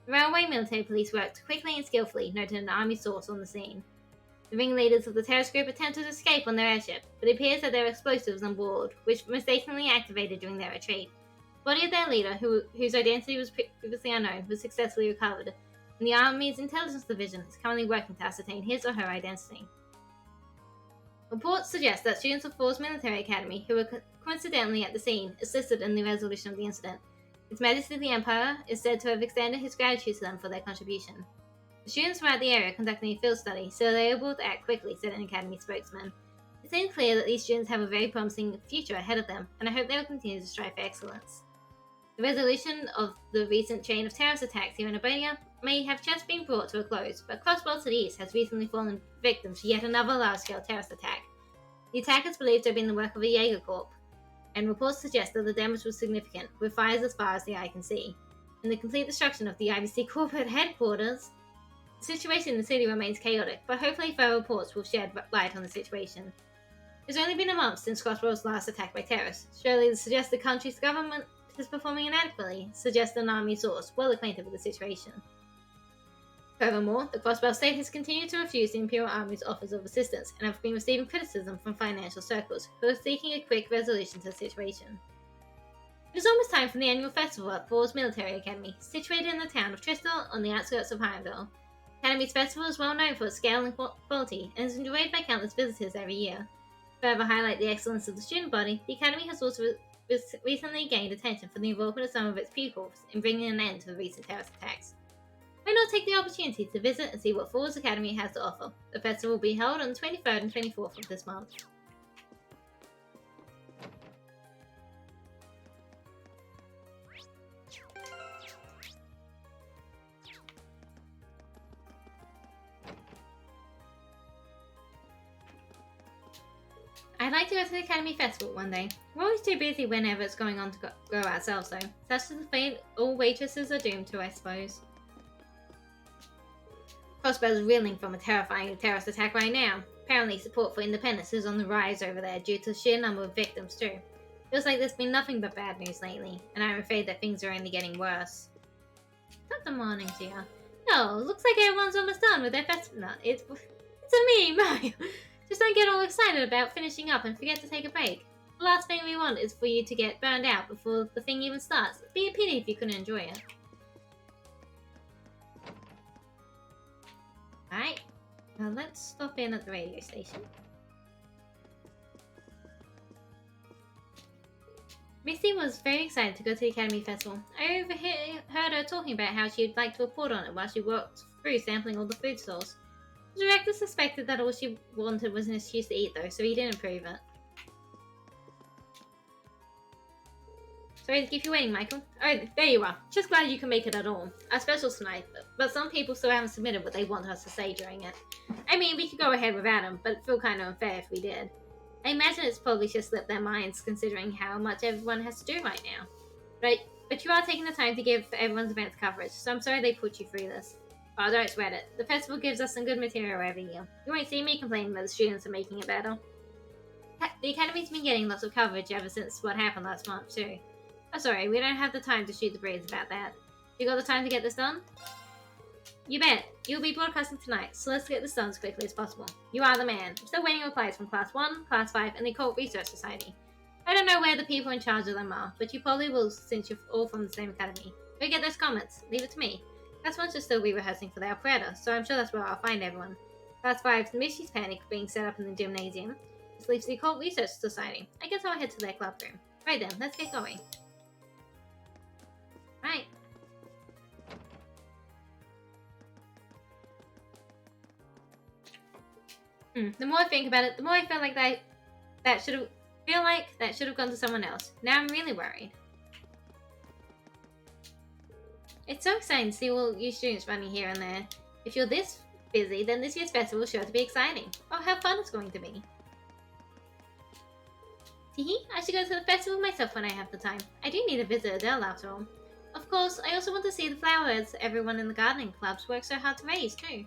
The railway military police worked quickly and skillfully, noted an army source on the scene. The ringleaders of the terrorist group attempted to escape on their airship, but it appears that there were explosives on board, which mistakenly activated during their retreat. The body of their leader, whose identity was previously unknown, was successfully recovered, and the Army's intelligence division is currently working to ascertain his or her identity. Reports suggest that students of For's Military Academy, who were coincidentally at the scene, assisted in the resolution of the incident. His Majesty the Emperor is said to have extended his gratitude to them for their contribution. The students were at the area conducting a field study, so they were able to act quickly, said an Academy spokesman. It seems clear that these students have a very promising future ahead of them, and I hope they will continue to strive for excellence. The resolution of the recent chain of terrorist attacks here in Albania may have just been brought to a close, but Crossbow to the east has recently fallen victim to yet another large-scale terrorist attack. The attack is believed to have been the work of a Jaeger Corps, and reports suggest that the damage was significant, with fires as far as the eye can see, and the complete destruction of the IBC corporate headquarters. The situation in the city remains chaotic, but hopefully further reports will shed light on the situation. It's only been a month since Crossbow's last attack by terrorists. Surely to suggest the country's government is performing inadequately, suggests an army source well acquainted with the situation. Furthermore, the Crossbow state has continued to refuse the Imperial Army's offers of assistance and have been receiving criticism from financial circles, who are seeking a quick resolution to the situation. It is almost time for the annual festival at For's Military Academy, situated in the town of Tristal on the outskirts of Hirondale. The Academy's festival is well known for its scale and quality, and is enjoyed by countless visitors every year. To further highlight the excellence of the student body, the Academy has also recently gained attention for the involvement of some of its pupils in bringing an end to the recent terrorist attacks. Why not take the opportunity to visit and see what For's Academy has to offer? The festival will be held on the 23rd and 24th of this month. I'd like to go to the Academy Festival one day. We're always too busy whenever it's going on to go ourselves though. Such is the fate all waitresses are doomed to, I suppose. Crossbow's reeling from a terrifying terrorist attack right now. Apparently support for independence is on the rise over there due to the sheer number of victims too. Feels like there's been nothing but bad news lately, and I'm afraid that things are only getting worse. Top the morning, dear. Oh, looks like everyone's almost done with their festival. No, it's a me, Mario. Just don't get all excited about finishing up and forget to take a break. The last thing we want is for you to get burned out before the thing even starts. It'd be a pity if you couldn't enjoy it. Alright, well let's stop in at the radio station. Misty was very excited to go to the Academy Festival. I overheard her talking about how she'd like to report on it while she walked through sampling all the food stalls. The director suspected that all she wanted was an excuse to eat though, so he didn't approve it. Sorry to keep you waiting, Michael. Oh, there you are. Just glad you can make it at all. Our special's tonight, but some people still haven't submitted what they want us to say during it. I mean, we could go ahead without them, but it'd feel kind of unfair if we did. I imagine it's probably just slipped their minds, considering how much everyone has to do right now. But you are taking the time to give everyone's events coverage, so I'm sorry they put you through this. Oh, don't sweat it. The festival gives us some good material every year. You won't see me complaining that the students are making it better. The Academy's been getting lots of coverage ever since what happened last month, too. Oh, sorry, we don't have the time to shoot the breeze about that. You got the time to get this done? You bet. You'll be broadcasting tonight, so let's get this done as quickly as possible. You are the man. I'm still waiting on replies from Class 1, Class 5, and the Occult Research Society. I don't know where the people in charge of them are, but you probably will since you're all from the same academy. Go get those comments. Leave it to me. Class 1 should still be rehearsing for the operetta, so I'm sure that's where I'll find everyone. Class 5's Missy's Panic being set up in the gymnasium. This leaves the Occult Research Society. I guess I'll head to their club room. Right then, let's get going. Right. The more I think about it, the more I feel like that should have gone to someone else. Now I'm really worried. It's so exciting to see all you students running here and there. If you're this busy, then this year's festival is sure to be exciting. Oh, how fun it's going to be. Teehee, I should go to the festival myself when I have the time. I do need to visit Adele after all. Of course, I also want to see the flowers everyone in the gardening clubs works so hard to raise, too.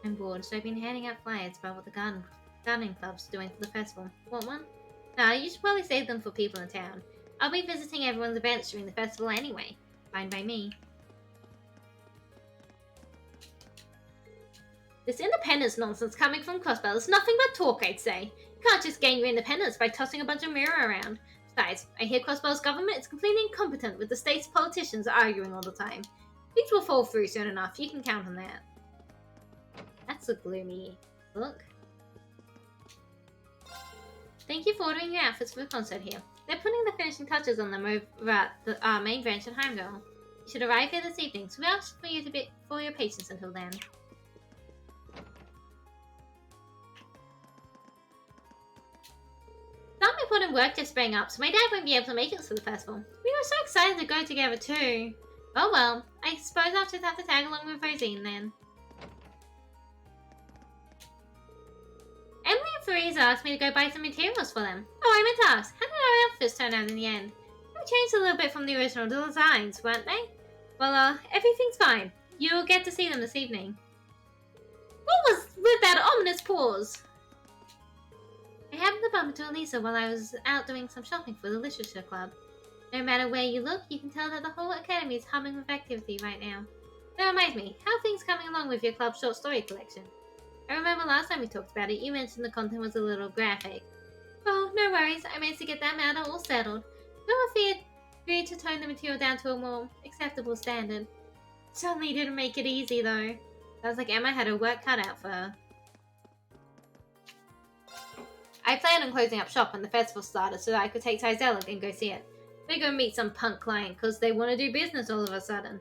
I'm bored, so I've been handing out flyers about what the gardening club's doing for the festival. Want one? Nah, you should probably save them for people in town. I'll be visiting everyone's events during the festival anyway. Fine by me. This independence nonsense coming from Crossbell is nothing but talk, I'd say. You can't just gain your independence by tossing a bunch of mirror around. Besides, I hear Crossbell's government is completely incompetent with the state's politicians arguing all the time. Things will fall through soon enough, you can count on that. That's a gloomy look. Thank you for ordering your outfits for the concert here. They're putting the finishing touches on them over at our main branch in Heimdall. You should arrive here this evening, so we ask for your patience until then. Some important work just sprang up, so my dad won't be able to make it to the festival. We were so excited to go together too. Oh well, I suppose I'll just have to tag along with Rosine then. Emily and Theresa asked me to go buy some materials for them. Oh, I meant to ask, how did our outfits turn out in the end? They changed a little bit from the original designs, weren't they? Well, everything's fine. You'll get to see them this evening. What was with that ominous pause? I happened to bump into Elisa while I was out doing some shopping for the Literature Club. No matter where you look, you can tell that the whole academy is humming with activity right now. That reminds me, how are things coming along with your club's short story collection? I remember last time we talked about it, you mentioned the content was a little graphic. Oh, no worries, I managed to get that matter all settled. No agreed to tone the material down to a more acceptable standard. Certainly didn't make it easy though. Sounds like Emma had her work cut out for her. I planned on closing up shop when the festival started so that I could take Tizella and go see it. They go meet some punk client because they want to do business all of a sudden.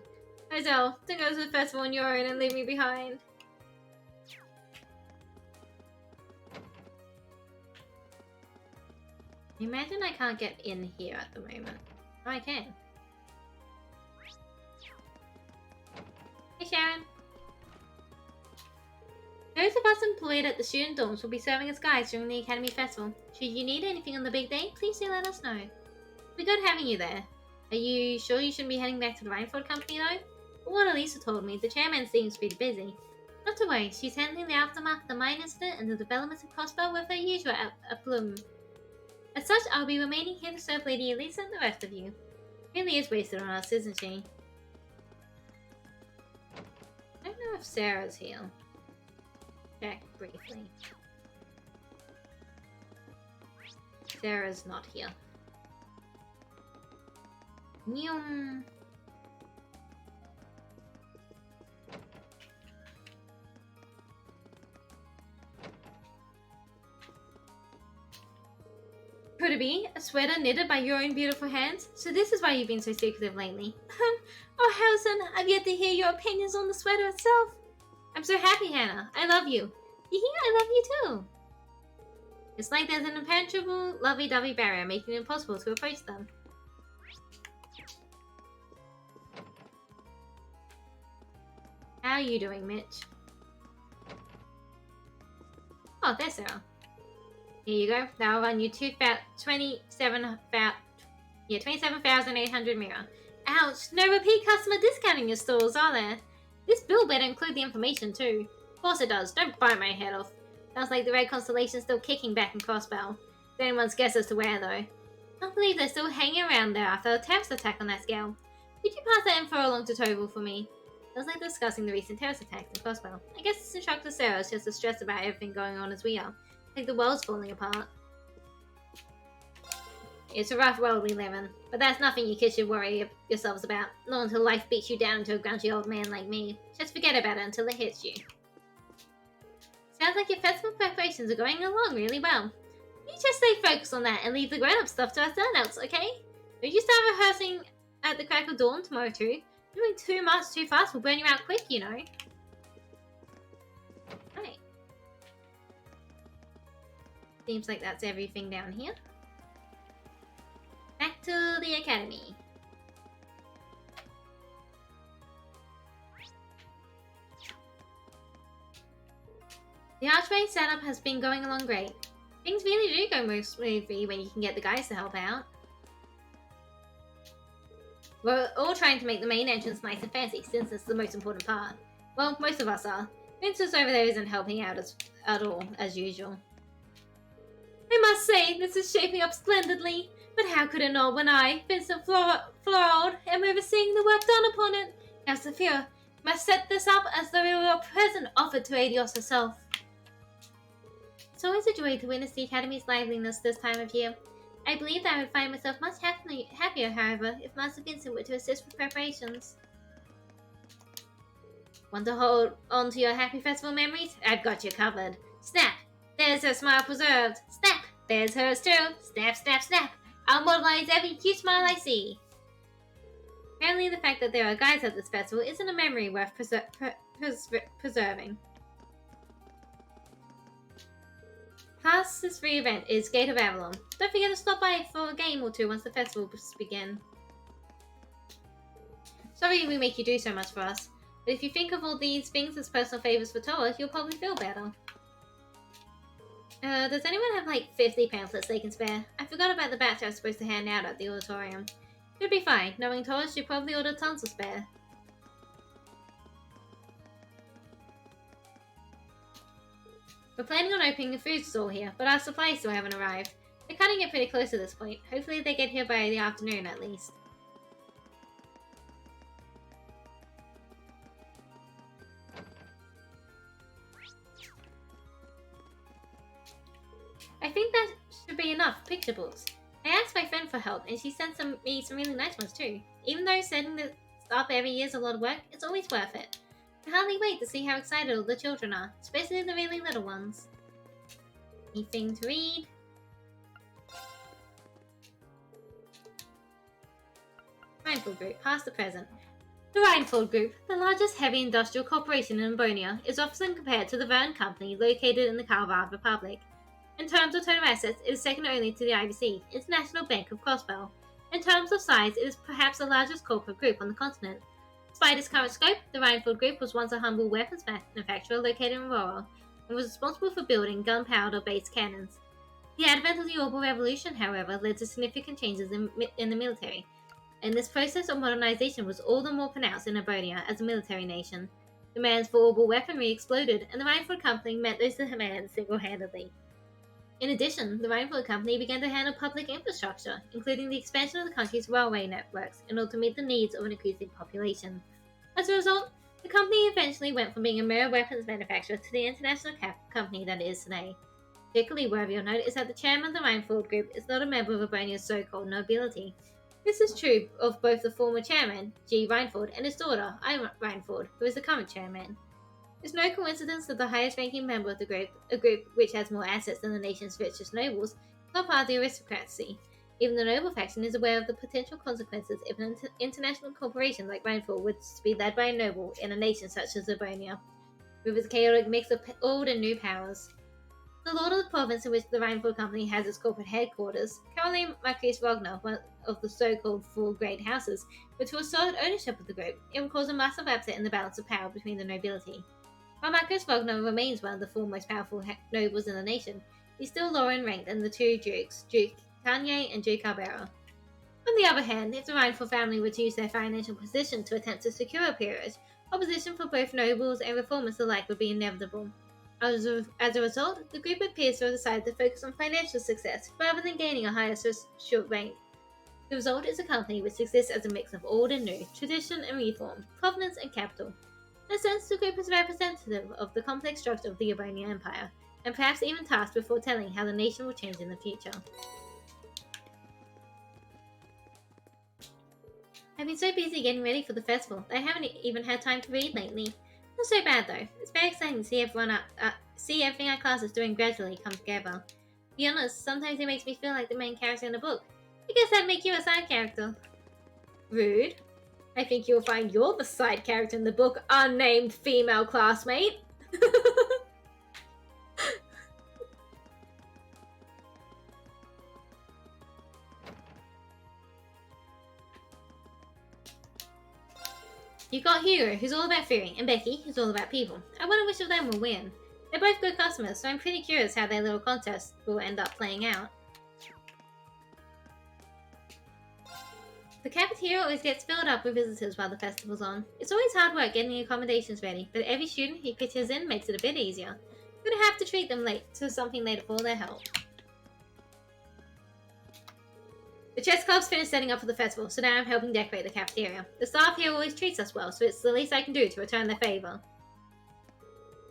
Tizella, don't go to the festival on your own and leave me behind. Imagine I can't get in here at the moment. Oh, I can. Hey Sharon. Those of us employed at the student dorms will be serving as guides during the Academy Festival. Should you need anything on the big day, please do let us know. It'll be good having you there. Are you sure you shouldn't be heading back to the Rhineford Company though? From what Elisa told me, the chairman seems pretty busy. Not to worry, she's handling the aftermath of the mine incident and the developments of Crossbow with her usual aplomb. As such, I'll be remaining here to serve Lady Elisa and the rest of you. Really is wasted on us, isn't she? I don't know if Sarah's here. Check briefly. Sarah's not here. Nyum. Could it be a sweater knitted by your own beautiful hands? So this is why you've been so secretive lately. Oh, Harrison, I've yet to hear your opinions on the sweater itself. I'm so happy, Hannah. I love you. You hear? I love you too. It's like there's an impenetrable, lovey-dovey barrier making it impossible to approach them. How are you doing, Mitch? Oh, there's Sarah. Here you go. That'll run you 27,800 mirror. Ouch! No repeat customer discount in your stores, are there? This bill better include the information too. Of course it does. Don't bite my head off. Sounds like the Red Constellation's still kicking back in Crossbow. If anyone's guess as to where, though. I can't believe they're still hanging around there after a terrorist attack on that scale. Could you pass that info along to Toval for me? Sounds like they're discussing the recent terrorist attacks in Crossbow. I guess it's instructor Sarah's just as stressed about everything going on as we are. Like the world's falling apart. It's a rough world we live in, but that's nothing you kids should worry yourselves about. Not until life beats you down into a grumpy old man like me. Just forget about it until it hits you. Sounds like your festival preparations are going along really well. You just stay focused on that and leave the grown-up stuff to us adults, okay? Don't you start rehearsing at the crack of dawn tomorrow too? Doing too much too fast will burn you out quick, you know. Right. Seems like that's everything down here. Back to the academy. The archway setup has been going along great. Things really do go more smoothly when you can get the guys to help out. We're all trying to make the main entrance nice and fancy, since it's the most important part. Well, most of us are. Vincent over there isn't helping out at all, as usual. I must say, this is shaping up splendidly. But how could it not when I, Vincent Florald, am overseeing the work done upon it? Now, Sophia, must set this up as though it were a present offered to Adios herself. It's always a joy to witness the Academy's liveliness this time of year. I believe that I would find myself much happier, however, if Master Vincent were to assist with preparations. Want to hold on to your happy festival memories? I've got you covered. Snap! There's her smile preserved. Snap! There's hers too. Snap, snap, snap! I'll modelize every cute smile I see. Apparently the fact that there are guys at this festival isn't a memory worth preserving. Past this free event is Gate of Avalon. Don't forget to stop by for a game or two once the festivals begin. Sorry we make you do so much for us, but if you think of all these things as personal favors for Toa, you'll probably feel better. Does anyone have like 50 pamphlets they can spare? I forgot about the batch I was supposed to hand out at the auditorium. Should be fine. Knowing Toa, she probably ordered tons to spare. We're planning on opening a food stall here, but our supplies still haven't arrived. They're cutting it pretty close at this point. Hopefully they get here by the afternoon at least. I think that should be enough picture books. I asked my friend for help, and she sent me some really nice ones too. Even though setting this up every year is a lot of work, it's always worth it. I hardly wait to see how excited all the children are, especially the really little ones. Anything to read? Rhinefield Group, past the present. The Rhinefield Group, the largest heavy industrial corporation in Ambonia, is often compared to the Verne Company located in the Kalvar Republic. In terms of total assets, it is second only to the IBC, International Bank of Crossbow. In terms of size, it is perhaps the largest corporate group on the continent. Despite its current scope, the Rhinefield Group was once a humble weapons manufacturer located in Aurora, and was responsible for building gunpowder-based cannons. The advent of the Orbital Revolution, however, led to significant changes in the military, and this process of modernization was all the more pronounced in Ambonia as a military nation. Demands for orbital weaponry exploded, and the Rhinefield Company met those demands single-handedly. In addition, the Rhinefield Company began to handle public infrastructure, including the expansion of the country's railway networks, in order to meet the needs of an increasing population. As a result, the company eventually went from being a mere weapons manufacturer to the international company that it is today. Particularly worthy of note is that the chairman of the Reinford group is not a member of Ebronia's so-called nobility. This is true of both the former chairman, G. Reinford, and his daughter, I. Reinford, who is the current chairman. It's no coincidence that the highest-ranking member of the group, a group which has more assets than the nation's richest nobles, is not part of the aristocracy. Even the noble faction is aware of the potential consequences if an international corporation like Reinford were to be led by a noble in a nation such as Livonia, with its chaotic mix of old and new powers. The lord of the province in which the Reinford Company has its corporate headquarters, Caroline Marquise Wagner, one of the so-called four great houses, which will assert ownership of the group, it will cause a massive upset in the balance of power between the nobility. While Marquis Wagner remains one of the four most powerful nobles in the nation, he's still lower in rank than the two dukes, Duke Kanye and Duke Albera. On the other hand, if the Reinford family were to use their financial position to attempt to secure a peerage, opposition for both nobles and reformers alike would be inevitable. As a result, the group appears to have decided to focus on financial success rather than gaining a higher social rank. The result is a company which exists as a mix of old and new, tradition and reform, provenance and capital. In a sense, the group is representative of the complex structure of the Urania Empire, and perhaps even tasked with foretelling how the nation will change in the future. I've been so busy getting ready for the festival that I haven't even had time to read lately. Not so bad though. It's very exciting to see everything our class is doing gradually come together. To be honest, sometimes it makes me feel like the main character in the book. I guess that'd make you a side character. Rude. I think you'll find you're the side character in the book, unnamed female classmate. You've got Hero, who's all about fearing, and Becky, who's all about people. I wonder which of them will win. They're both good customers, so I'm pretty curious how their little contest will end up playing out. The cafeteria always gets filled up with visitors while the festival's on. It's always hard work getting the accommodations ready, but every student who pitches in makes it a bit easier. I'm gonna have to treat them to something later for all their help. The chess club's finished setting up for the festival, so now I'm helping decorate the cafeteria. The staff here always treats us well, so it's the least I can do to return their favor.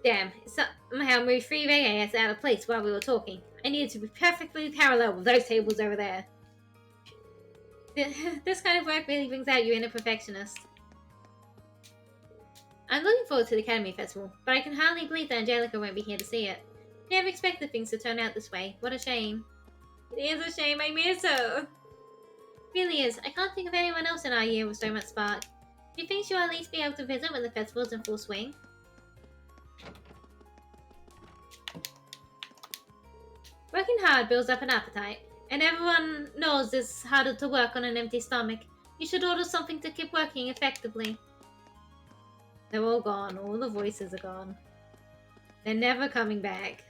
Damn, it somehow moved 3 Reyes out of place while we were talking. I needed to be perfectly parallel with those tables over there. This kind of work really brings out your inner perfectionist. I'm looking forward to the Academy Festival, but I can hardly believe that Angelica won't be here to see it. I never expected things to turn out this way. What a shame. It is a shame I miss her. It really is. I can't think of anyone else in our year with so much spark. Do you think she'll at least be able to visit when the festival's in full swing? Working hard builds up an appetite, and everyone knows it's harder to work on an empty stomach. You should order something to keep working effectively. They're all gone. All the voices are gone. They're never coming back.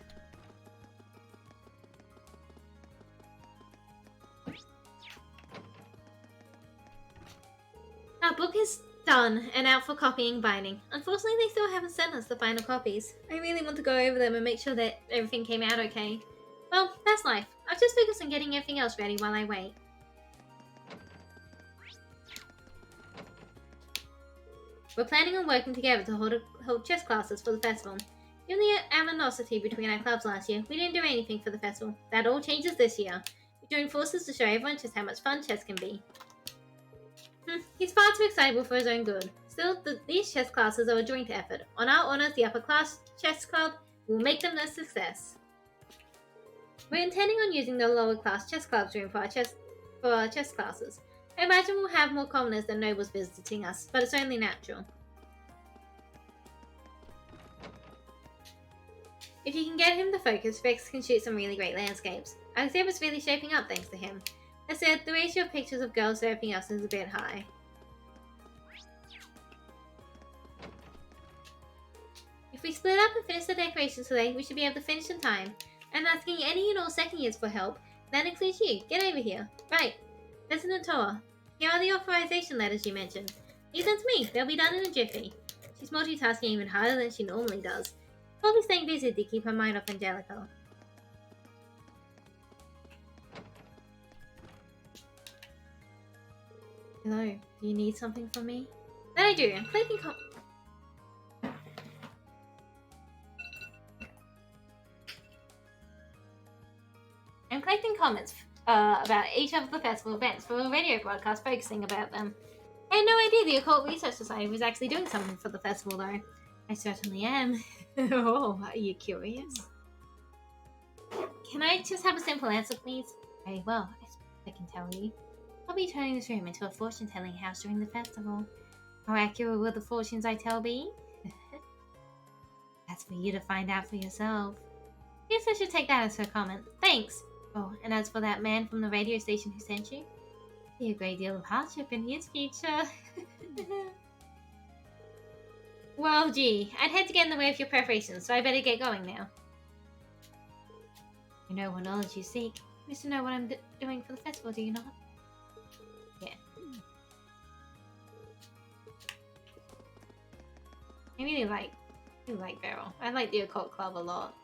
Our book is done and out for copying and binding. Unfortunately, they still haven't sent us the final copies. I really want to go over them and make sure that everything came out okay. Well, that's life. I'll just focus on getting everything else ready while I wait. We're planning on working together to hold chess classes for the festival. Given the animosity between our clubs last year, we didn't do anything for the festival. That all changes this year. We joined forces to show everyone just how much fun chess can be. He's far too excitable for his own good. Still, these chess classes are a joint effort. On our honor, the upper class chess club will make them a success. We're intending on using the lower class chess club's room for our chess classes. I imagine we'll have more commoners than nobles visiting us, but it's only natural. If you can get him to focus, Rex can shoot some really great landscapes. Our exhibit's really shaping up thanks to him. That said, the ratio of pictures of girls to everything else is a bit high. If we split up and finish the decorations today, we should be able to finish in time. I'm asking any and all second years for help. That includes you. Get over here. Right. President Toa, here are the authorization letters you mentioned. Leave them to me. They'll be done in a jiffy. She's multitasking even harder than she normally does. Probably staying busy to keep her mind off Angelica. Hello, do you need something from me? That I do. I'm clicking comments about each of the festival events for a radio broadcast focusing about them. I had no idea the Occult Research Society was actually doing something for the festival, though. I certainly am. Oh, are you curious? Can I just have a simple answer, please? Very well, I can tell you. I'll be turning this room into a fortune-telling house during the festival. How accurate will the fortunes I tell be? That's for you to find out for yourself. Guess I should take that as her comment. Thanks! Oh, and as for that man from the radio station who sent you, I see a great deal of hardship in his future. Well, gee, I'd hate to get in the way of your preparations, so I better get going now. You know what knowledge you seek. You wish to know what I'm doing for the festival, do you not? Yeah. I really like Beryl. I like the Occult Club a lot.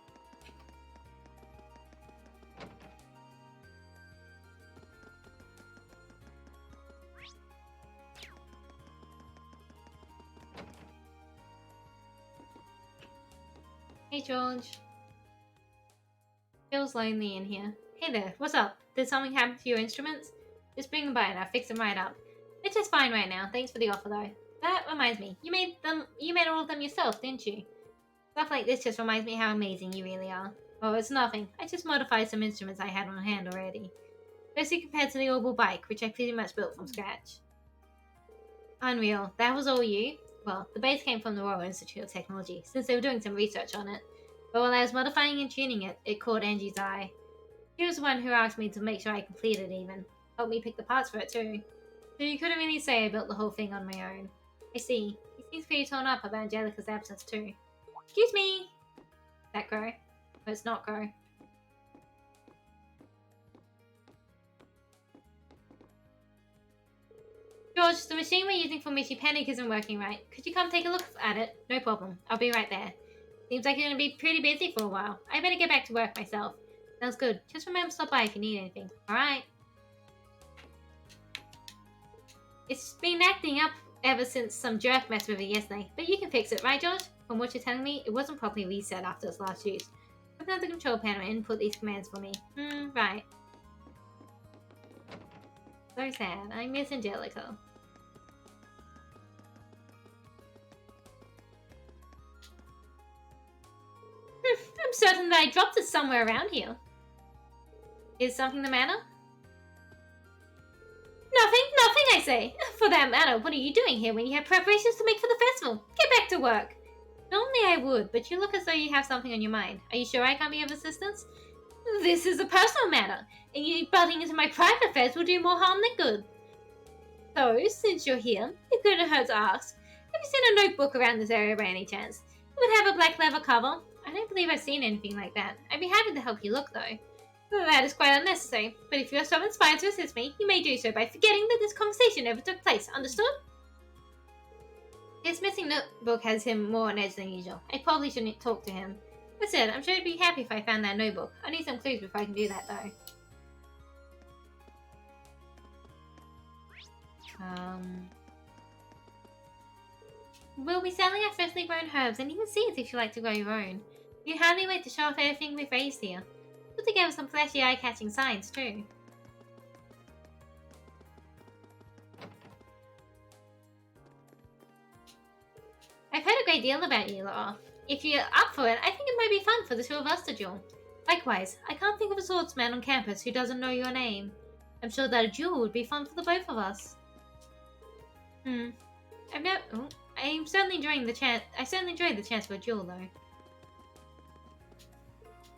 Hey George. Feels lonely in here. Hey there, what's up? Did something happen to your instruments? Just bring them by and I'll fix them right up. They're just fine right now. Thanks for the offer though. That reminds me, you made all of them yourself, didn't you? Stuff like this just reminds me how amazing you really are. Oh, it's nothing. I just modified some instruments I had on hand already. Especially compared to the Orbital bike, which I pretty much built from scratch. Unreal. That was all you? Well, the base came from the Royal Institute of Technology, since they were doing some research on it. But while I was modifying and tuning it, it caught Angie's eye. She was the one who asked me to make sure I completed it even. Helped me pick the parts for it too. So you couldn't really say I built the whole thing on my own. I see. He seems pretty torn up about Angelica's absence too. Excuse me! That Crow? But it's not Crow. George, the machine we're using for Mishy Panic isn't working right. Could you come take a look at it? No problem. I'll be right there. Seems like you're going to be pretty busy for a while. I better get back to work myself. Sounds good. Just remember to stop by if you need anything. Alright? It's been acting up ever since some jerk messed with it yesterday. But you can fix it, right George? From what you're telling me, it wasn't properly reset after its last use. Open up the control panel and input these commands for me. Right. So sad. I miss Angelica. I'm certain that I dropped it somewhere around here. Is something the matter? Nothing I say. For that matter, what are you doing here when you have preparations to make for the festival? Get back to work. Normally I would, but you look as though you have something on your mind. Are you sure I can't be of assistance? This is a personal matter, and you butting into my private affairs will do more harm than good. So, since you're here, it couldn't hurt to ask. Have you seen a notebook around this area by any chance? It would have a black leather cover. I don't believe I've seen anything like that. I'd be happy to help you look, though. That is quite unnecessary, but if you're so inspired to assist me, you may do so by forgetting that this conversation ever took place. Understood? His missing notebook has him more on edge than usual. I probably shouldn't talk to him. That said, I'm sure he'd be happy if I found that notebook. I need some clues before I can do that, though. We'll be selling our freshly grown herbs and even seeds if you like to grow your own. You hardly wait to show off everything we've raised here. Put together some flashy eye-catching signs, too. I've heard a great deal about you, Laura. If you're up for it, I think it might be fun for the two of us to duel. Likewise, I can't think of a swordsman on campus who doesn't know your name. I'm sure that a duel would be fun for the both of us. I certainly enjoyed the chance for a duel, though.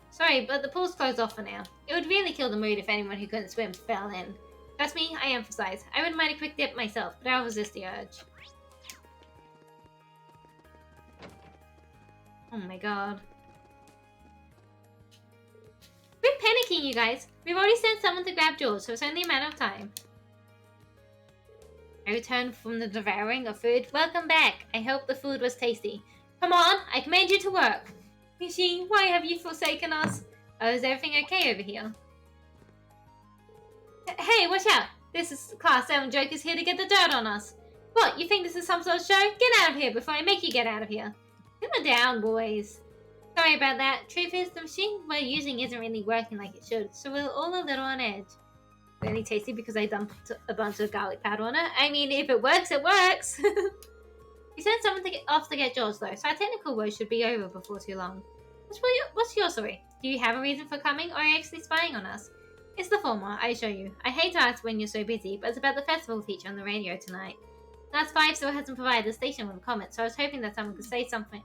Sorry, but the pool's closed off for now. It would really kill the mood if anyone who couldn't swim fell in. Trust me, I emphasize. I wouldn't mind a quick dip myself, but I'll resist the urge. Oh my god. Quit panicking, you guys. We've already sent someone to grab George, so it's only a matter of time. I returned from the devouring of food. Welcome back. I hope the food was tasty. Come on, I command you to work. Mishi, why have you forsaken us? Oh, is everything okay over here? Hey, watch out. This is Class 7 Jokers here to get the dirt on us. What, you think this is some sort of show? Get out of here before I make you get out of here. Simmer down, boys. Sorry about that. Truth is, the machine we're using isn't really working like it should, so we're all a little on edge. Really tasty because I dumped a bunch of garlic powder on it. I mean, if it works, it works! We sent someone off to get George, though, so our technical woes should be over before too long. What's your story? Do you have a reason for coming, or are you actually spying on us? It's the former, I assure you. I hate to ask when you're so busy, but it's about the festival feature on the radio tonight. Last 5 still hasn't provided the station with a comment, so I was hoping that someone could say something.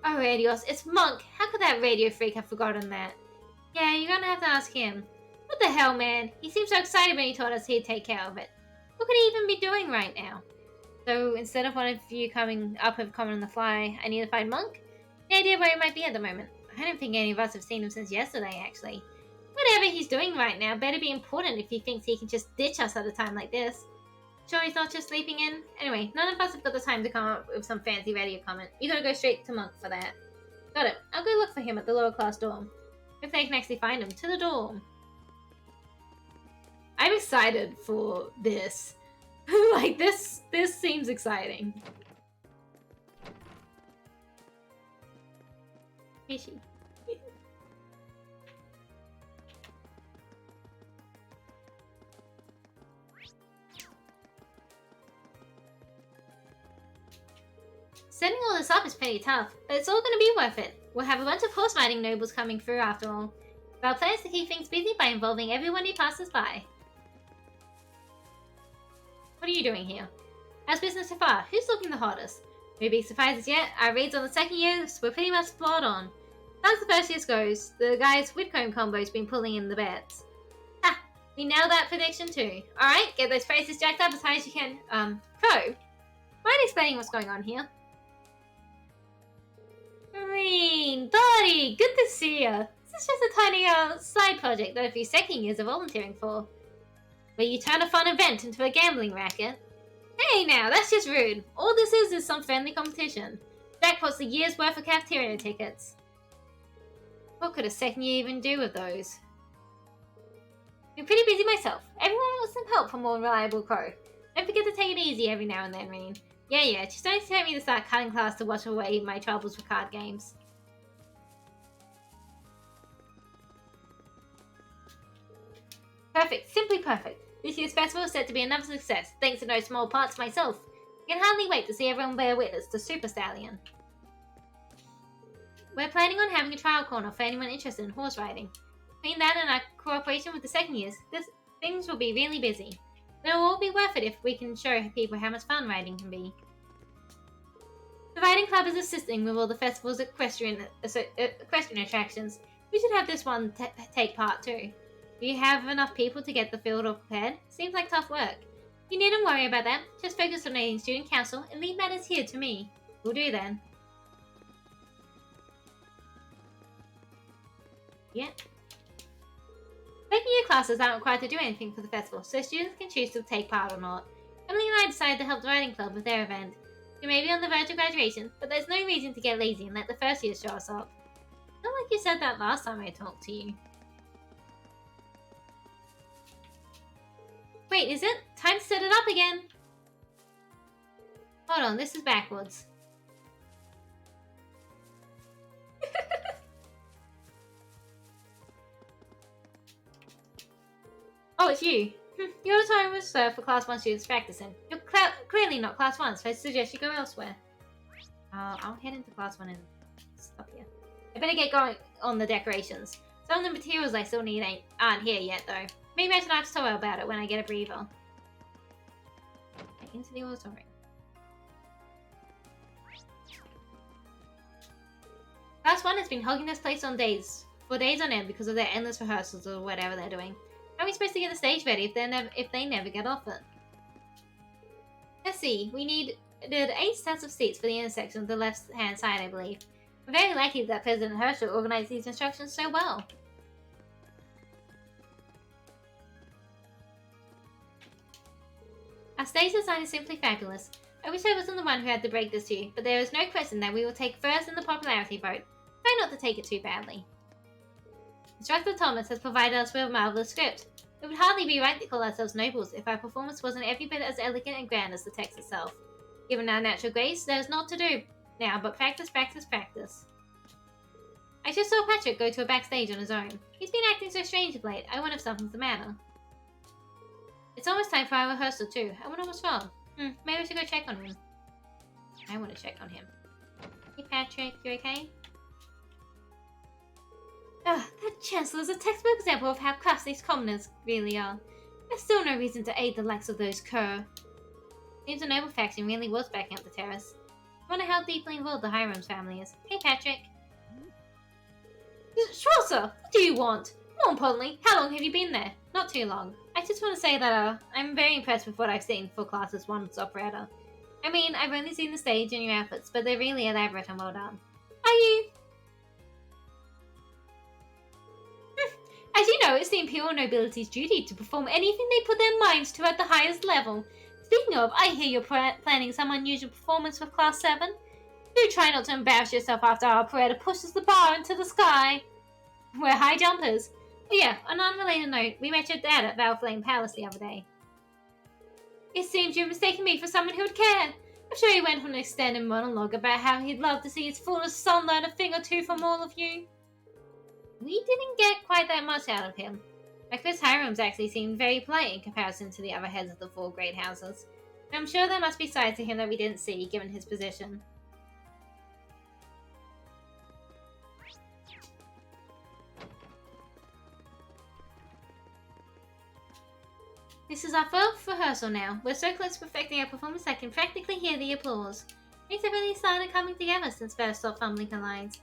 Oh, Radios, it's Monk! How could that radio freak have forgotten that? Yeah, you're gonna have to ask him. What the hell, man? He seemed so excited when he told us he'd take care of it. What could he even be doing right now? So, instead of one of you coming up with a comment on the fly, I need to find Monk? No idea where he might be at the moment. I don't think any of us have seen him since yesterday, actually. Whatever he's doing right now better be important if he thinks he can just ditch us at a time like this. Sure he's not just sleeping in? Anyway, none of us have got the time to come up with some fancy radio comment. You gotta go straight to Monk for that. Got it. I'll go look for him at the lower class dorm. If they can actually find him. To the dorm. I'm excited for this. Like, this seems exciting. Fishy. Setting all this up is pretty tough, but it's all gonna be worth it. We'll have a bunch of horse riding nobles coming through after all. Our plan is to keep things busy by involving everyone who passes by. What are you doing here? How's business so far? Who's looking the hottest? No big surprises yet. Our raids on the second year, so we're pretty much spot on. As the first year goes, the guy's Whitcomb combo's been pulling in the bets. Ha! We nailed that prediction too. Alright, get those prices jacked up as high as you can. Pro? Mind explaining what's going on here? Marine! Buddy! Good to see ya! This is just a tiny side project that a few second years are volunteering for. Where you turn a fun event into a gambling racket. Hey now, that's just rude. All this is some friendly competition. Jackpot's a year's worth of cafeteria tickets. What could a second year even do with those? Been pretty busy myself. Everyone wants some help from more reliable crew. Don't forget to take it easy every now and then, Rain. Yeah, just don't expect me to start cutting class to wash away my troubles with card games. Perfect, simply perfect. This year's festival is set to be another success, thanks in no small part to myself. I can hardly wait to see everyone bear witness to Super Stallion. We're planning on having a trial corner for anyone interested in horse riding. Between that and our cooperation with the second years, things will be really busy. But it will all be worth it if we can show people how much fun riding can be. The riding club is assisting with all the festival's equestrian attractions. We should have this one take part too. Do you have enough people to get the field all prepared? Seems like tough work. You needn't worry about that. Just focus on aiding student council and leave matters here to me. Will do then. Yeah. Second year classes aren't required to do anything for the festival, so students can choose to take part or not. Emily and I decided to help the riding club with their event. We may be on the verge of graduation, but there's no reason to get lazy and let the first years show us up. I feel like you said that last time I talked to you. Wait, is it? Time to set it up again! Hold on, this is backwards. Oh, it's you. Your time was served for Class 1 students practicing. You're clearly not Class 1, so I suggest you go elsewhere. I'll head into Class 1 and stop here. I better get going on the decorations. Some of the materials I still need aren't here yet, though. Maybe I should ask Sora about it when I get a breather. Into the auditorium. Class 1 has been hogging this place for days on end because of their endless rehearsals or whatever they're doing. How are we supposed to get the stage ready if they never get off it? Let's see, we needed 8 sets of seats for the intersection of the left-hand side, I believe. We're very lucky that President Herschel organized these instructions so well. Our stage design is simply fabulous. I wish I wasn't the one who had to break this to you, but there is no question that we will take first in the popularity vote. Try not to take it too badly. Instructor Thomas has provided us with a marvelous script. It would hardly be right to call ourselves nobles if our performance wasn't every bit as elegant and grand as the text itself. Given our natural grace, there is naught to do now but practice, practice, practice. I just saw Patrick go to a backstage on his own. He's been acting so strange of late. I wonder if something's the matter. It's almost time for our rehearsal too. I wonder what's wrong. Maybe I should go check on him. I want to check on him. Hey Patrick, you okay? Ugh, that Chancellor's a textbook example of how crass these commoners really are. There's still no reason to aid the likes of those cur. Seems the noble faction really was backing up the terrorists. I wonder how deeply involved the Hiram's family is. Hey Patrick. Schwarzer, what do you want? More importantly, how long have you been there? Not too long. I just want to say that I'm very impressed with what I've seen for Classes 1's operetta. I mean, I've only seen the stage and your outfits, but they're really elaborate and well done. Are you? As you know, it's the Imperial Nobility's duty to perform anything they put their minds to at the highest level. Speaking of, I hear you're planning some unusual performance with Class 7. Do try not to embarrass yourself after our operetta pushes the bar into the sky. We're high jumpers. But yeah, on an unrelated note, we met your dad at Valflame Palace the other day. It seems you've mistaken me for someone who would care. I'm sure he went on an extended monologue about how he'd love to see his foolish son learn a thing or two from all of you. We didn't get quite that much out of him. My Chris Hiram's actually seemed very polite in comparison to the other heads of the 4 great houses. And I'm sure there must be sides to him that we didn't see, given his position. This is our 4th rehearsal now. We're so close to perfecting our performance I can practically hear the applause. Things have really started coming together since Vera stopped fumbling her lines.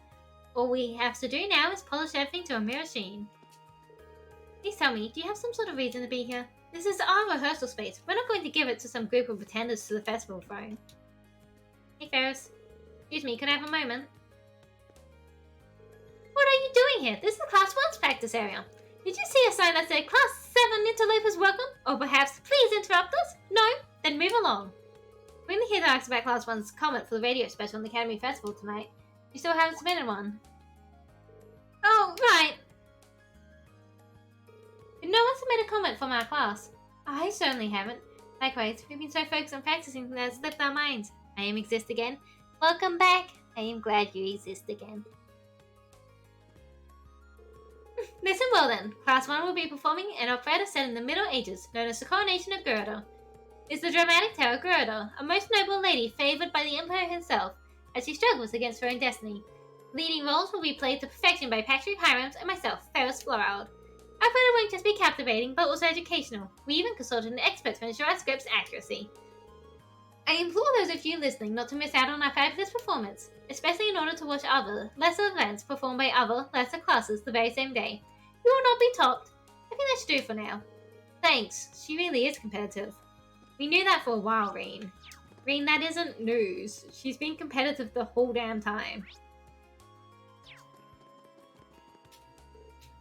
All we have to do now is polish everything to a mere sheen. Please tell me, do you have some sort of reason to be here? This is our rehearsal space. We're not going to give it to some group of pretenders to the festival throne. Hey Ferris. Excuse me, can I have a moment? What are you doing here? This is Class 1's practice area. Did you see a sign that said Class 7 interlopers welcome? Or perhaps, please interrupt us? No? Then move along. We're going to hear the ask about Class 1's comment for the radio special on the Academy Festival tonight. You still haven't submitted one. Oh, right. Did no one submit a comment from our class? I certainly haven't. Likewise, we've been so focused on practicing that it slipped our minds. I am exist again. Welcome back. I am glad you exist again. Listen well then. Class 1 will be performing an operetta set in the Middle Ages, known as the Coronation of Gerda. It's the dramatic tale of Gerda, a most noble lady favored by the Emperor himself, as she struggles against her own destiny. Leading roles will be played to perfection by Patrick Hirams and myself, Ferris Florald. Our opera won't just be captivating, but also educational. We even consulted an expert to ensure our script's accuracy. I implore those of you listening not to miss out on our fabulous performance, especially in order to watch other, lesser events performed by other, lesser classes the very same day. You will not be topped. I think that should do for now. Thanks, she really is competitive. We knew that for a while, Reen. Reen, that isn't news. She's been competitive the whole damn time.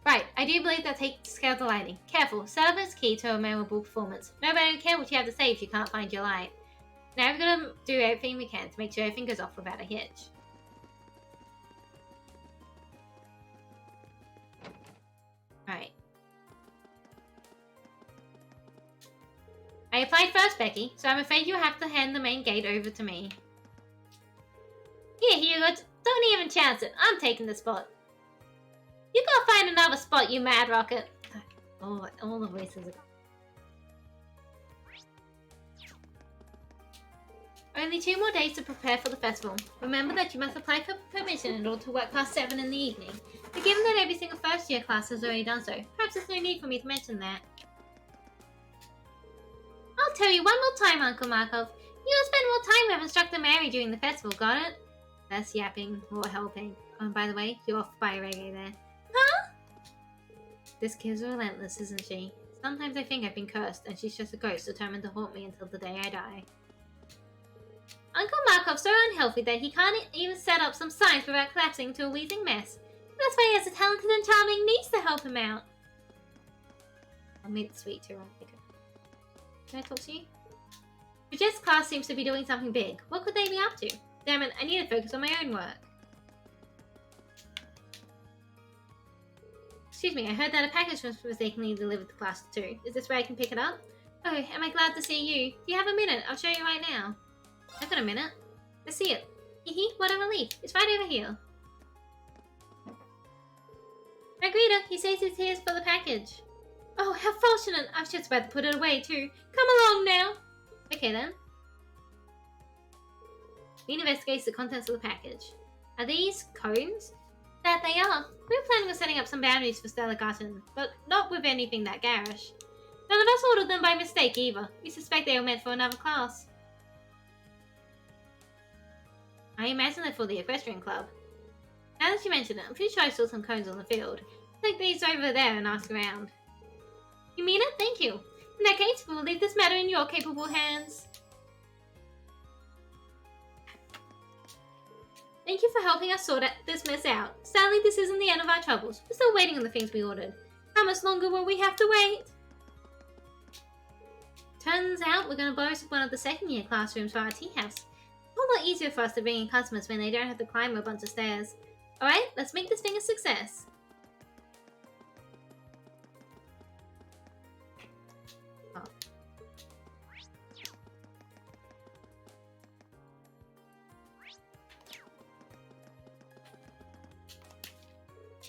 Right, I do believe that takes care of the lighting. Careful, setup is key to a memorable performance. Nobody will care what you have to say if you can't find your light. Now we're gonna do everything we can to make sure everything goes off without a hitch. Right. I applied first, Becky, so I'm afraid you'll have to hand the main gate over to me. Here, Hugo, don't even chance it. I'm taking the spot. You gotta find another spot, you mad rocket. All the voices are... Only 2 more days to prepare for the festival. Remember that you must apply for permission in order to work Class 7 in the evening. But given that every single first year class has already done so, perhaps there's no need for me to mention that. I'll tell you one more time, Uncle Markov. You'll spend more time with Instructor Mary during the festival, got it? Less yapping, more helping. Oh, and by the way, you're off by reggae there. Huh? This kid's relentless, isn't she? Sometimes I think I've been cursed, and she's just a ghost determined to haunt me until the day I die. Uncle Markov's so unhealthy that he can't even set up some signs without collapsing into a wheezing mess. That's why he has a talented and charming niece to help him out. I'll make it sweet too, right? Can I talk to you? Your Jess class seems to be doing something big. What could they be up to? Damn it, I need to focus on my own work. Excuse me, I heard that a package was mistakenly delivered to class 2. Is this where I can pick it up? Oh, am I glad to see you? Do you have a minute? I'll show you right now. I've got a minute. Let's see it. Hee, what a relief. It's right over here. Margarita, he says he's here for the package. Oh, how fortunate! I was just about to put it away too. Come along now! Okay then. He investigates the contents of the package. Are these cones? That they are. We were planning on setting up some boundaries for Stella Garten, but not with anything that garish. None of us ordered them by mistake either. We suspect they were meant for another class. I imagine they're for the equestrian club. Now that you mention it, I'm pretty sure I saw some cones on the field. Take these over there and ask around. You mean it? Thank you. In that case, we will leave this matter in your capable hands. Thank you for helping us sort this mess out. Sadly, this isn't the end of our troubles. We're still waiting on the things we ordered. How much longer will we have to wait? Turns out we're going to borrow one of the second-year classrooms for our tea house. It's a whole lot easier for us to bring in customers when they don't have to climb a bunch of stairs. Alright, let's make this thing a success. Oh.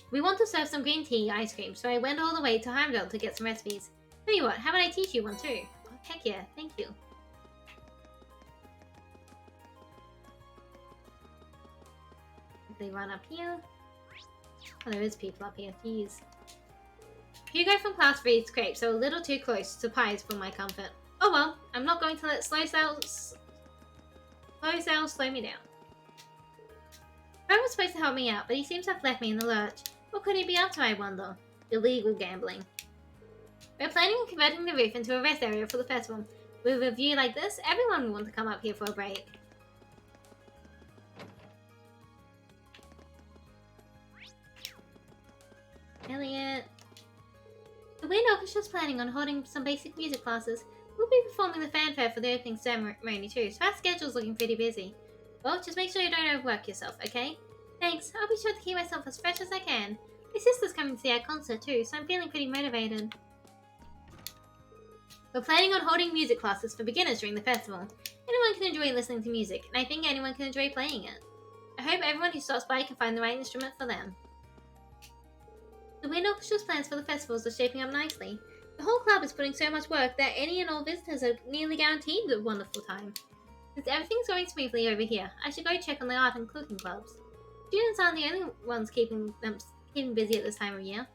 We want to serve some green tea ice cream, so I went all the way to Heimdall to get some recipes. Tell you what, how about I teach you one too? Oh, heck yeah, thank you. They run up here. Oh, there is people up here. Jeez. Hugo from class 3's crepes are a little too close to pies for my comfort. Oh well, I'm not going to let slow sales slow me down. Fred was supposed to help me out, but he seems to have left me in the lurch. What could he be up to, I wonder? Illegal gambling. We're planning on converting the roof into a rest area for the festival. With a view like this, everyone will want to come up here for a break. Elliot. The Wind Orchestra's planning on holding some basic music classes. We'll be performing the fanfare for the opening ceremony too, so our schedule's looking pretty busy. Well, just make sure you don't overwork yourself, okay? Thanks, I'll be sure to keep myself as fresh as I can. My sister's coming to see our concert too, so I'm feeling pretty motivated. We're planning on holding music classes for beginners during the festival. Anyone can enjoy listening to music, and I think anyone can enjoy playing it. I hope everyone who stops by can find the right instrument for them. The Wind Orchestra's plans for the festivals are shaping up nicely. The whole club is putting so much work that any and all visitors are nearly guaranteed a wonderful time. Since everything's going smoothly over here, I should go check on the art and cooking clubs. Students aren't the only ones keeping busy at this time of year.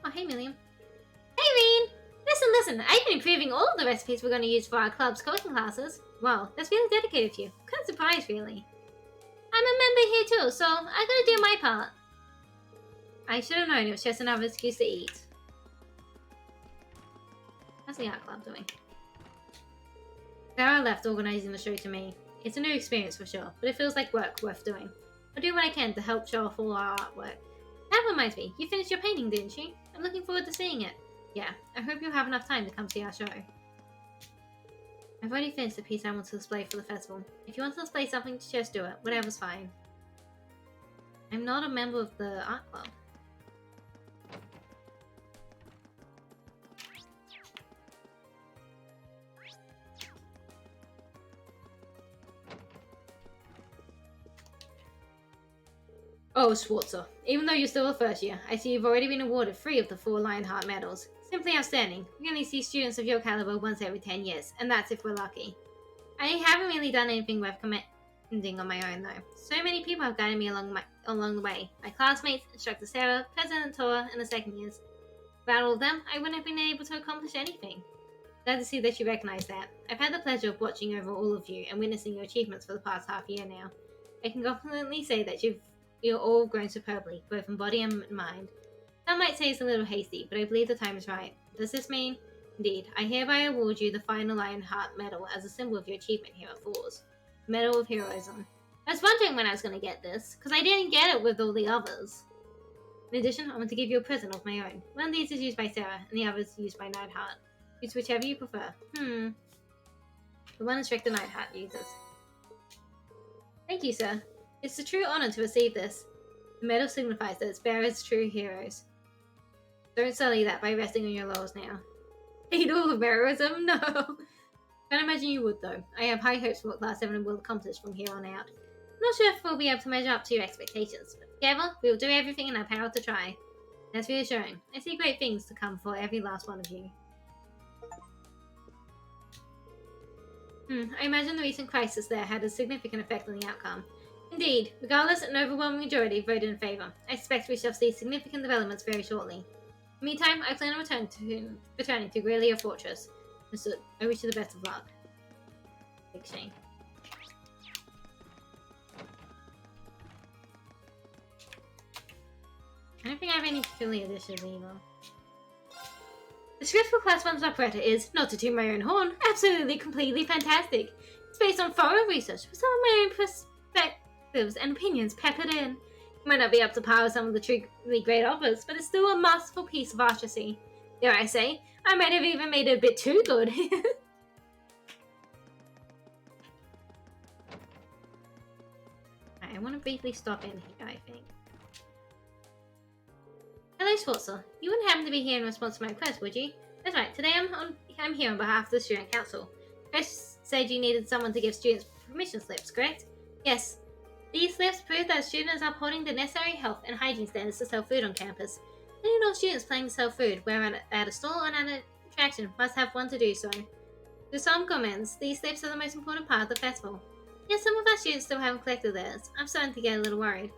Oh, hey, Milliam. Hey, Reen! Listen, I've been improving all of the recipes we're going to use for our club's cooking classes. Wow, that's really dedicated of you. I'm kind of surprised, really. I'm a member here too, so I gotta do my part. I should have known it was just another excuse to eat. How's the art club doing? Sarah left organising the show to me. It's a new experience for sure, but it feels like work worth doing. I'll do what I can to help show off all our artwork. That reminds me, you finished your painting, didn't you? I'm looking forward to seeing it. Yeah, I hope you'll have enough time to come see our show. I've already finished the piece I want to display for the festival. If you want to display something, just do it. Whatever's fine. I'm not a member of the art club. Oh, Schwarzer. Even though you're still a first year, I see you've already been awarded 3 of the 4 Lionheart medals. Simply outstanding. We only see students of your caliber once every 10 years, and that's if we're lucky. I haven't really done anything worth commending on my own, though. So many people have guided me along the way. My classmates, Instructor Sarah, President Tora, and the second years. Without all of them, I wouldn't have been able to accomplish anything. Glad to see that you recognize that. I've had the pleasure of watching over all of you and witnessing your achievements for the past half year now. I can confidently say that you're all grown superbly, both in body and mind. Some might say it's a little hasty, but I believe the time is right. Does this mean? Indeed, I hereby award you the final Lionheart Medal as a symbol of your achievement here at Falls. Medal of Heroism. I was wondering when I was going to get this, because I didn't get it with all the others. In addition, I want to give you a present of my own. One of these is used by Sarah, and the other is used by Nightheart. Use whichever you prefer. The one Instructor Nightheart uses. Thank you, sir. It's a true honor to receive this. The medal signifies that its bearers are true heroes. Don't sully that by resting on your laurels now. Hate all of heroism? No! Can't imagine you would, though. I have high hopes for what Class 7 will accomplish from here on out. not sure if we'll be able to measure up to your expectations, but together, we will do everything in our power to try. That's reassuring. I see great things to come for every last one of you. I imagine the recent crisis there had a significant effect on the outcome. Indeed, regardless, an overwhelming majority voted in favour. I expect we shall see significant developments very shortly. In the meantime, I plan on returning to Grelia Fortress. Understood. I wish you the best of luck. Big shame. I don't think I have any familiar dishes either. The script for Class 1's operetta is, not to toot my own horn, absolutely completely fantastic. It's based on thorough research with some of my own perspectives and opinions peppered in. It might not be up to par with some of the truly great operas, but it's still a masterful piece of artistry. Dare I say, I might have even made it a bit too good. I want to briefly stop in here, I think. Hello, Schwarzer. You wouldn't happen to be here in response to my request, would you? That's right. Today I'm here on behalf of the Student Council. Chris said you needed someone to give students permission slips, correct? Yes. These slips prove that students are upholding the necessary health and hygiene standards to sell food on campus. Any and all students planning to sell food, whether at a stall or at an attraction, must have one to do so. To some comments, these slips are the most important part of the festival. Yes, some of our students still haven't collected theirs. I'm starting to get a little worried.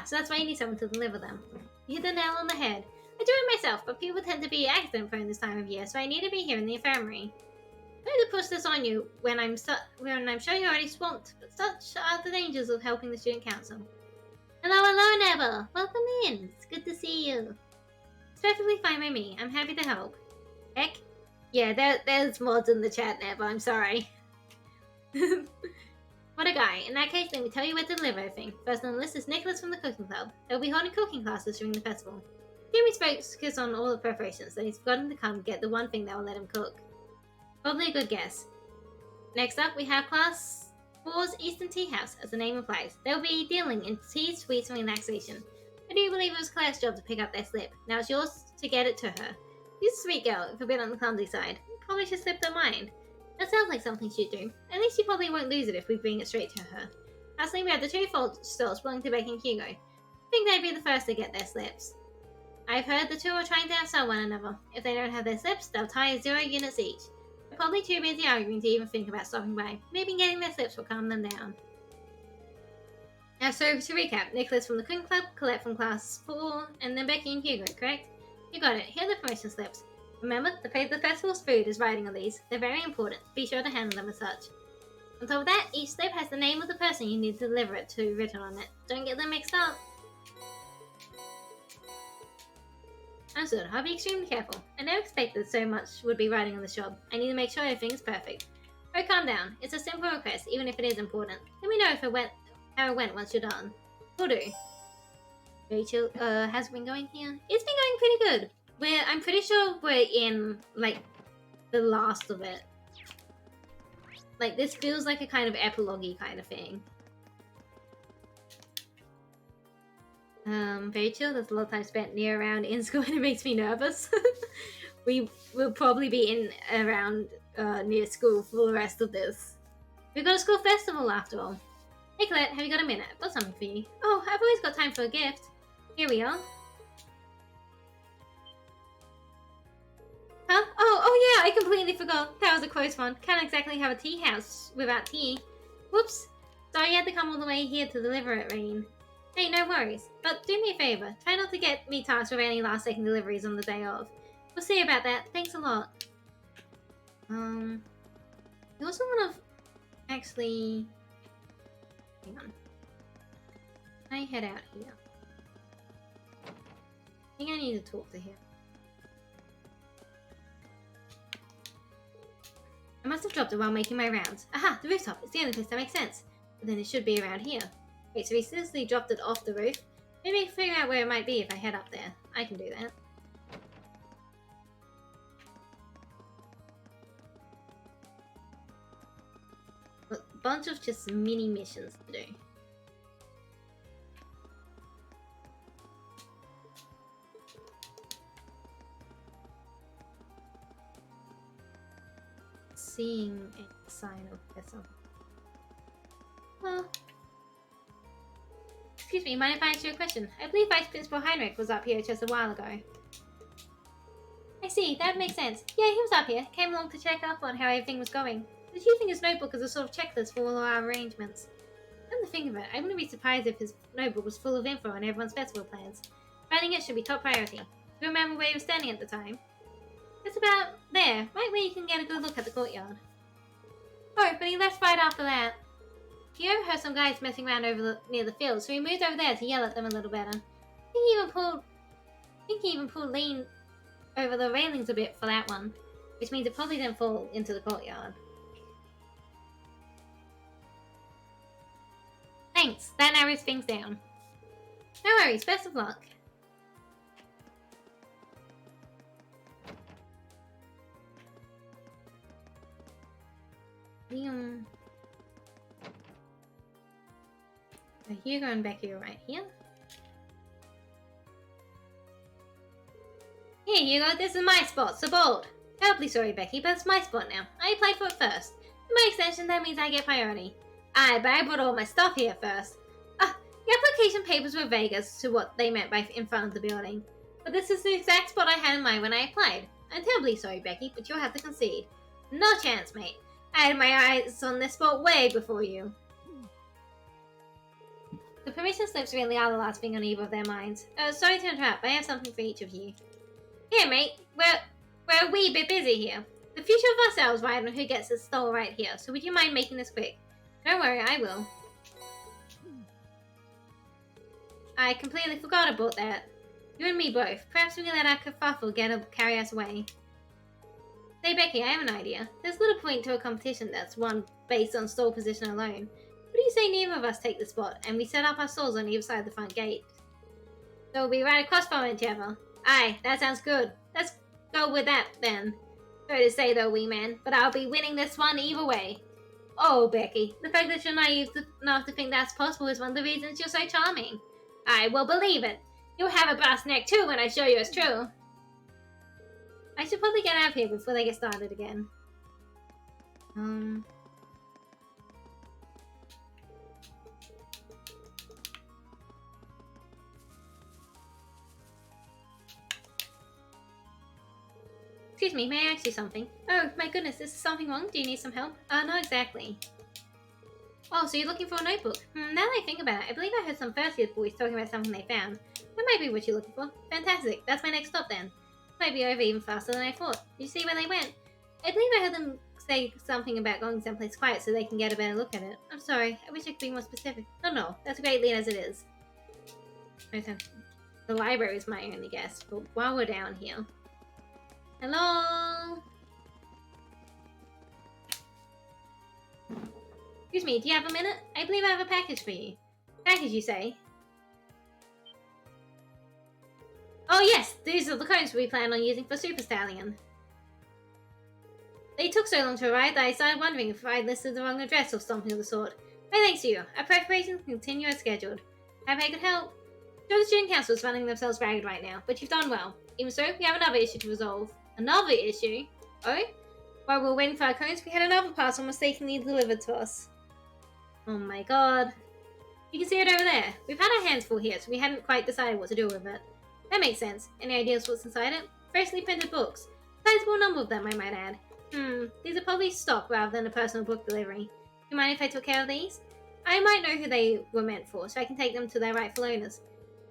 So that's why you need someone to deliver them. You hit the nail on the head. I do it myself, but people tend to be accident prone this time of year, so I need to be here in the infirmary. I'm going to push this on you when I'm sure you're already swamped, but such are the dangers of helping the student council. Hello, Neville. Welcome in. It's good to see you. It's perfectly fine by me. I'm happy to help. Heck? Yeah, there's mods in the chat, Neville. I'm sorry. What a guy. In that case, let me tell you where to deliver everything. First on the list is Nicholas from the cooking club. They'll be holding cooking classes during the festival. Jimmy's focused on all the preparations, so he's forgotten to come get the one thing that will let him cook. Probably a good guess. Next up, we have Class 4's Eastern Tea House, as the name implies. They'll be dealing in tea, sweets, and relaxation. I do believe it was Claire's job to pick up their slip. Now it's yours to get it to her. She's a sweet girl, if a bit on the clumsy side. Probably should slip her mind. That sounds like something she'd do. At least she probably won't lose it if we bring it straight to her. Lastly, we have the two stalls belonging to Becky and Hugo. I think they'd be the first to get their slips. I've heard the two are trying to outsell one another. If they don't have their slips, they'll tie 0 units each. They're probably too busy arguing to even think about stopping by. Maybe getting their slips will calm them down. Now, so to recap, Nicholas from the Cooking Club, Colette from Class 4, and then Becky and Hugo, correct? You got it. Here are the permission slips. Remember, the fate of the festival's food is riding on these. They're very important. Be sure to handle them as such. On top of that, each slip has the name of the person you need to deliver it to written on it. Don't get them mixed up. Understood. I'll be extremely careful. I never expected so much would be riding on this job. I need to make sure everything's perfect. Alright, calm down. It's a simple request, even if it is important. Let me know if how it went once you're done. Will do. Rachel, how's it been going here? It's been going pretty good. I'm pretty sure we're in, like, the last of it. Like, this feels like a kind of epilogue-y kind of thing. Very chill. There's a lot of time spent near around in school and it makes me nervous. We will probably be in around near school for the rest of this. We've got a school festival after all. Hey Colette, have you got a minute? I've got something for you. Oh, I've always got time for a gift. Here we are. Huh? Oh yeah, I completely forgot. That was a close one. Can't exactly have a tea house without tea. Whoops. Sorry you had to come all the way here to deliver it, Rain. Hey, no worries. But do me a favor. Try not to get me tasked with any last-second deliveries on the day of. We'll see about that. Thanks a lot. You also want to actually... Hang on. Can I head out here? I think I need to talk to him. I must have dropped it while making my rounds. Aha! The rooftop! It's the only place that makes sense. But then it should be around here. Wait, so he seriously dropped it off the roof? Maybe I can figure out where it might be if I head up there. I can do that. A bunch of just mini missions to do. Seeing a sign of vessel. Well, Excuse me, mind if I ask you a question? I believe Vice Principal Heinrich was up here just a while ago. I see, that makes sense. Yeah, he was up here. Came along to check up on how everything was going. He's using his notebook as a sort of checklist for all of our arrangements. Come to think of it, I wouldn't be surprised if his notebook was full of info on everyone's festival plans. Finding it should be top priority. Do you remember where he was standing at the time? It's about there, right where you can get a good look at the courtyard. Oh, but he left right after that. He overheard some guys messing around near the field, so he moved over there to yell at them a little better. I think he even pulled Lean over the railings a bit for that one, which means it probably didn't fall into the courtyard. Thanks, that narrows things down. No worries, best of luck. Hugo and Becky are right here. Here, Hugo, this is my spot, so bold. Terribly sorry, Becky, but it's my spot now. I applied for it first. By extension, that means I get priority. Aye, but I brought all my stuff here first. The application papers were vague as to what they meant by in front of the building. But this is the exact spot I had in mind when I applied. I'm terribly sorry, Becky, but you'll have to concede. No chance, mate. I had my eyes on this spot way before you. The permission slips really are the last thing on either of their minds. Sorry to interrupt, but I have something for each of you. Here, mate. We're a wee bit busy here. The future of ourselves ride on who gets this stall right here, so would you mind making this quick? Don't worry, I will. I completely forgot about that. You and me both. Perhaps we can let our kerfuffle carry us away. Say, Becky, I have an idea. There's little point to a competition that's won based on stall position alone. What do you say neither of us take the spot, and we set up our stalls on either side of the front gate? So we'll be right across from each other. Aye, that sounds good. Let's go with that, then. Sorry to say, though, wee man, but I'll be winning this one either way. Oh, Becky, the fact that you're naive enough to think that's possible is one of the reasons you're so charming. I will believe it. You'll have a brass neck, too, when I show you it's true. I should probably get out of here before they get started again. Excuse me, may I ask you something? Oh, my goodness, is something wrong? Do you need some help? Not exactly. Oh, so you're looking for a notebook? Now that I think about it, I believe I heard some first year boys talking about something they found. That might be what you're looking for. Fantastic, that's my next stop then. Might be over even faster than I thought. Did you see where they went? I believe I heard them say something about going someplace quiet so they can get a better look at it. I'm sorry, I wish I could be more specific. No, that's a great lead as it is. The library is my only guess, but while we're down here... Hello? Excuse me, do you have a minute? I believe I have a package for you. Package, you say? Oh yes, these are the cones we plan on using for Super Stallion. They took so long to arrive that I started wondering if I listed the wrong address or something of the sort. But thanks to you, our preparations continue as scheduled. Have I could help? Sure, the student council is running themselves ragged right now, but you've done well. Even so, we have another issue to resolve. Another issue? Oh? While we're waiting for our cones, we had another parcel mistakenly delivered to us. Oh my god. You can see it over there. We've had our hands full here, so we hadn't quite decided what to do with it. That makes sense. Any ideas what's inside it? Freshly printed books. A sizable number of them, I might add. These are probably stock rather than a personal book delivery. Do you mind if I took care of these? I might know who they were meant for, so I can take them to their rightful owners.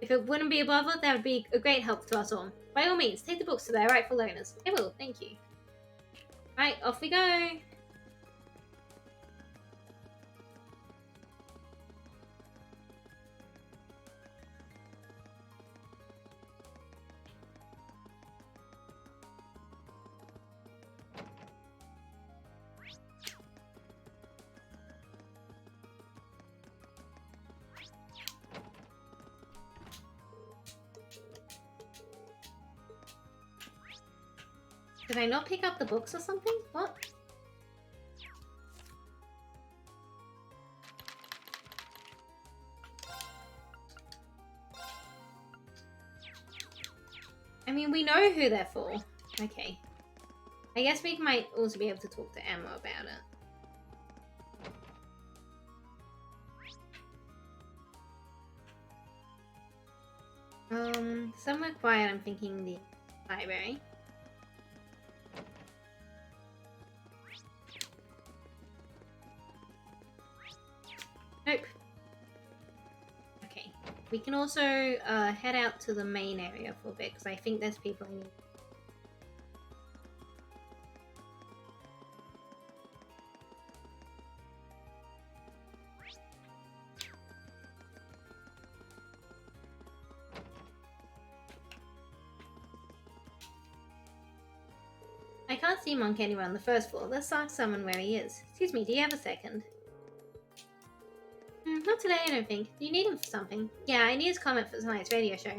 If it wouldn't be a bother, that would be a great help to us all. By all means, take the books to their rightful owners. I will, thank you. Right, off we go! Did I not pick up the books or something? What? I mean, we know who they're for. Okay. I guess we might also be able to talk to Emma about it. Somewhere quiet, I'm thinking the library. Nope. Okay. We can also head out to the main area for a bit, because I think there's people I need. I can't see Monk anywhere on the first floor. Let's ask someone where he is. Excuse me, do you have a second? Not today, I don't think. Do you need him for something? Yeah, I need his comment for tonight's radio show.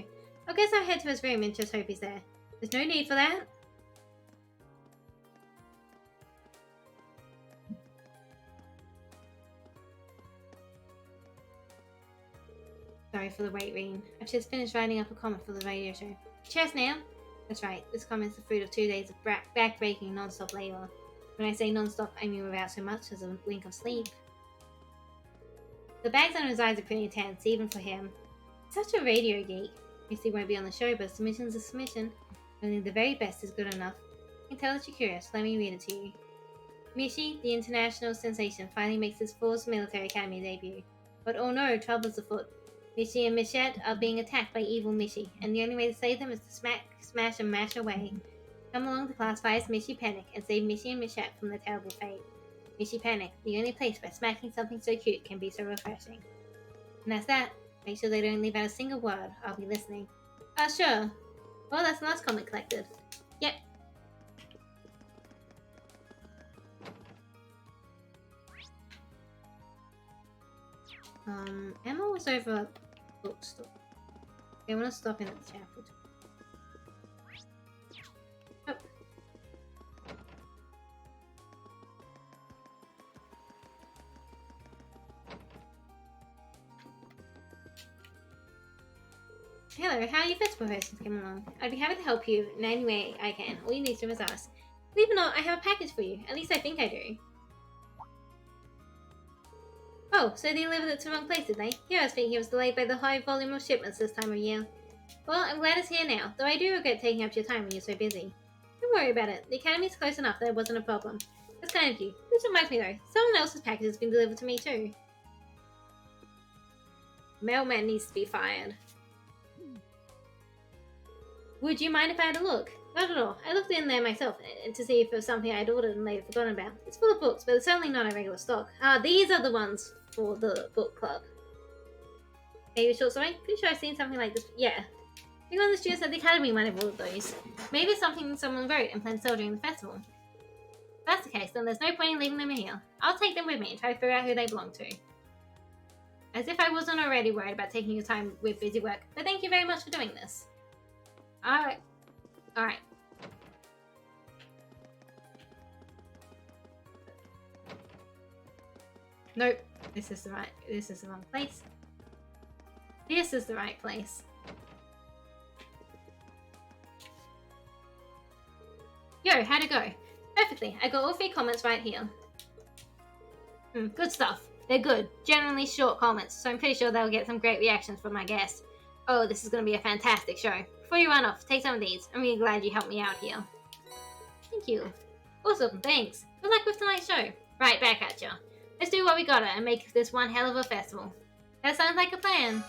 I guess I'll head to his room and just hope he's there. There's no need for that. Sorry for the wait, Reen. I've just finished writing up a comment for the radio show. Cheers now! That's right, this comment's the fruit of 2 days of back-breaking non-stop labor. When I say non-stop, I mean without so much as a wink of sleep. The bags under his eyes are pretty intense, even for him. Such a radio geek. Missy won't be on the show, but submission's a submission. Only the very best is good enough. I can tell that you're curious. Let me read it to you. Mishi, the international sensation, finally makes his Force Military Academy debut. But oh no, trouble's afoot. Mishi and Michette are being attacked by evil Mishi, and the only way to save them is to smash and mash away. Come along to Class 5's Mishi Panic and save Mishi and Michette from their terrible fate. Mishi Panic, the only place where smacking something so cute can be so refreshing. And that's that. Make sure they don't leave out a single word. I'll be listening. Sure. Well, that's the last comment collected. Yep. Emma was over at the bookstore. They want to stop in at the chapel. Oh. Hello, how are your festival hosts coming along? I'd be happy to help you in any way I can. All you need to do is ask. Believe it or not, I have a package for you. At least I think I do. Oh, so they delivered it to the wrong place, did they? Here I was thinking it was delayed by the high volume of shipments this time of year. Well, I'm glad it's here now, though I do regret taking up your time when you're so busy. Don't worry about it. The academy's close enough that it wasn't a problem. That's kind of you. This reminds me though, someone else's package has been delivered to me too. Mailman needs to be fired. Would you mind if I had a look? Not at all. I looked in there myself to see if it was something I'd ordered and they'd forgotten about. It's full of books, but it's certainly not a regular stock. These are the ones for the book club. Maybe short story? Pretty sure I've seen something like this. Yeah. I think one of the students at the academy might have ordered those. Maybe it's something someone wrote and planned to sell during the festival. If that's the case, then there's no point in leaving them in here. I'll take them with me and try to figure out who they belong to. As if I wasn't already worried about taking your time with busy work, but thank you very much for doing this. Alright. Alright. Nope. This is the wrong place. This is the right place. Yo, how'd it go? Perfectly. I got all 3 comments right here. Good stuff. They're good. Generally short comments, so I'm pretty sure they'll get some great reactions from my guests. Oh, this is going to be a fantastic show. Before you run off, take some of these. I'm really glad you helped me out here. Thank you. Awesome, thanks. Good luck with tonight's show. Right back at ya. Let's do what we gotta and make this one hell of a festival. That sounds like a plan.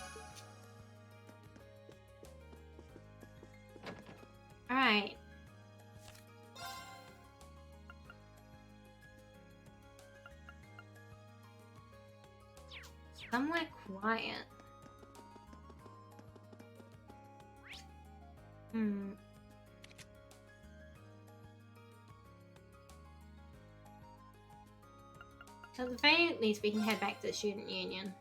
Alright. Somewhere quiet. So at the very least we can head back to the student union.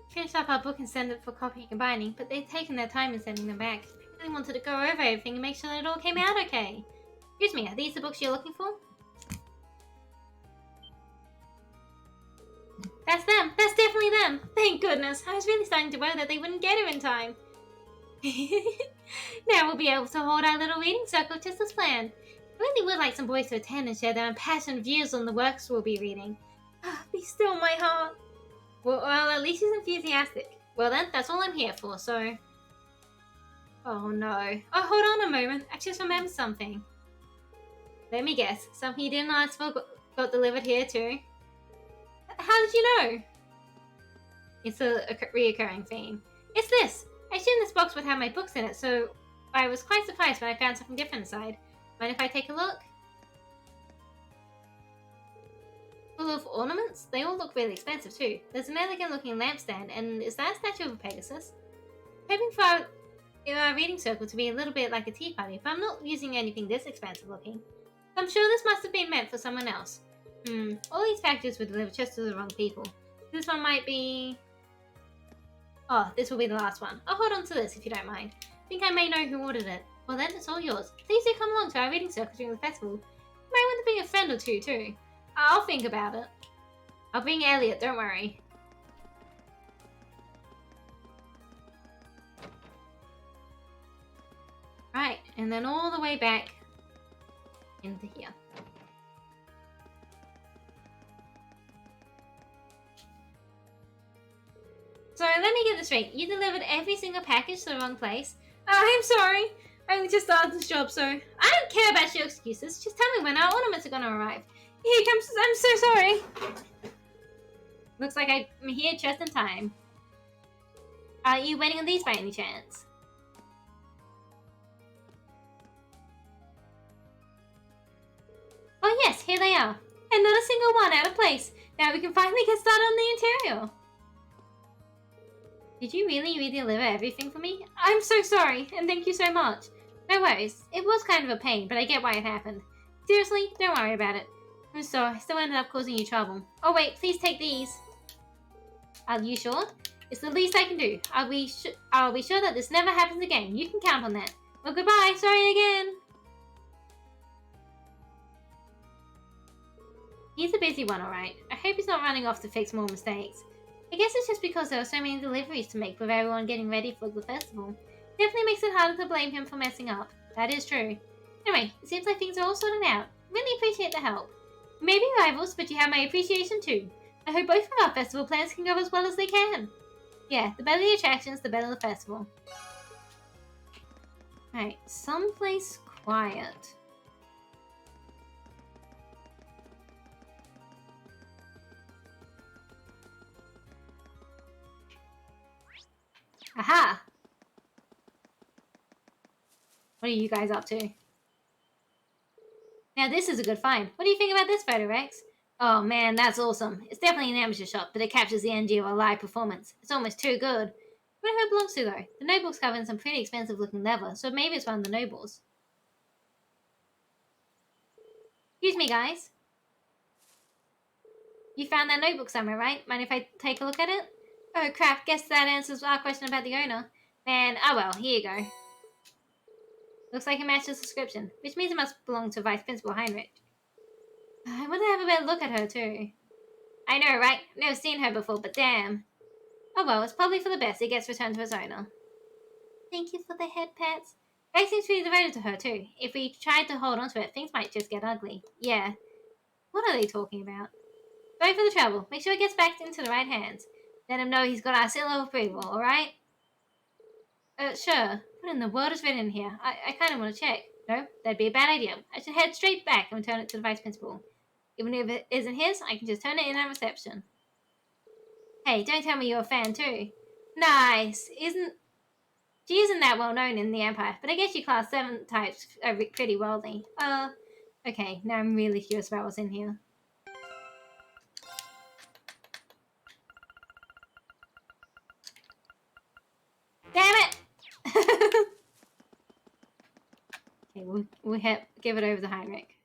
Finished up our book and sent it for copying and binding, but they'd taken their time in sending them back. I really wanted to go over everything and make sure that it all came out okay. Excuse me, are these the books you're looking for? That's them! That's definitely them! Thank goodness! I was really starting to worry that they wouldn't get her in time. Now we'll be able to hold our little reading circle just as planned. I really would like some boys to attend and share their impassioned views on the works we'll be reading. Be still, my heart. Well, at least he's enthusiastic. Well then, that's all I'm here for, so... Oh no. Oh, hold on a moment. I just remembered something. Let me guess. Something you didn't ask for got delivered here too? How did you know? It's a reoccurring theme. It's this! I assumed this box would have my books in it, so I was quite surprised when I found something different inside. Mind if I take a look? Full of ornaments? They all look really expensive too. There's an elegant looking lampstand, and is that a statue of a Pegasus? Hoping for our reading circle to be a little bit like a tea party, but I'm not using anything this expensive looking. I'm sure this must have been meant for someone else. All these packages were delivered just to the wrong people. This one might be... Oh, this will be the last one. I'll hold on to this if you don't mind. I think I may know who ordered it. Well then, it's all yours. Please do come along to our reading circle during the festival. You might want to bring a friend or two too. I'll think about it. I'll bring Elliot, don't worry. Right, and then all the way back into here. So let me get this straight. You delivered every single package to the wrong place? I'm sorry. I only just started this job, so I don't care about your excuses. Just tell me when our ornaments are gonna arrive. Here comes. I'm so sorry. Looks like I'm here just in time. Are you waiting on these by any chance? Oh yes, here they are. And not a single one out of place. Now we can finally get started on the interior. Did you really re-deliver everything for me? I'm so sorry, and thank you so much. No worries. It was kind of a pain, but I get why it happened. Seriously, don't worry about it. I'm sorry, I still ended up causing you trouble. Oh wait, please take these. Are you sure? It's the least I can do. I'll be sure that this never happens again. You can count on that. Well, goodbye. Sorry again. He's a busy one, alright. I hope he's not running off to fix more mistakes. I guess it's just because there are so many deliveries to make with everyone getting ready for the festival. Definitely makes it harder to blame him for messing up. That is true. Anyway, it seems like things are all sorted out. Really appreciate the help. We may be rivals, but you have my appreciation too. I hope both of our festival plans can go as well as they can. Yeah, the better the attractions, the better the festival. Alright, someplace quiet. Aha! What are you guys up to? Now this is a good find. What do you think about this photo, Rex? Oh man, that's awesome. It's definitely an amateur shot, but it captures the energy of a live performance. It's almost too good. I wonder who it belongs to though. The notebook's covered in some pretty expensive looking leather, so maybe it's one of the nobles. Excuse me, guys. You found that notebook somewhere, right? Mind if I take a look at it? Oh crap, guess that answers our question about the owner. Man, oh well, here you go. Looks like it matches the description, which means it must belong to Vice Principal Heinrich. I want to have a better look at her too. I know, right? Never seen her before, but damn. Oh well, it's probably for the best it gets returned to its owner. Thank you for the head pats. Rex seems to be devoted to her too. If we tried to hold on to it, things might just get ugly. Yeah. What are they talking about? Sorry for the trouble. Make sure it gets back into the right hands. Let him know he's got our seal of approval, alright? Sure. What in the world is written in here? I kind of want to check. No, that'd be a bad idea. I should head straight back and return it to the Vice Principal. Even if it isn't his, I can just turn it in at reception. Hey, don't tell me you're a fan too. Nice. She isn't that well known in the Empire, but I guess you class 7 types are pretty worldly. Okay, now I'm really curious about what's in here. Damn it! Okay, we'll give it over to Heinrich.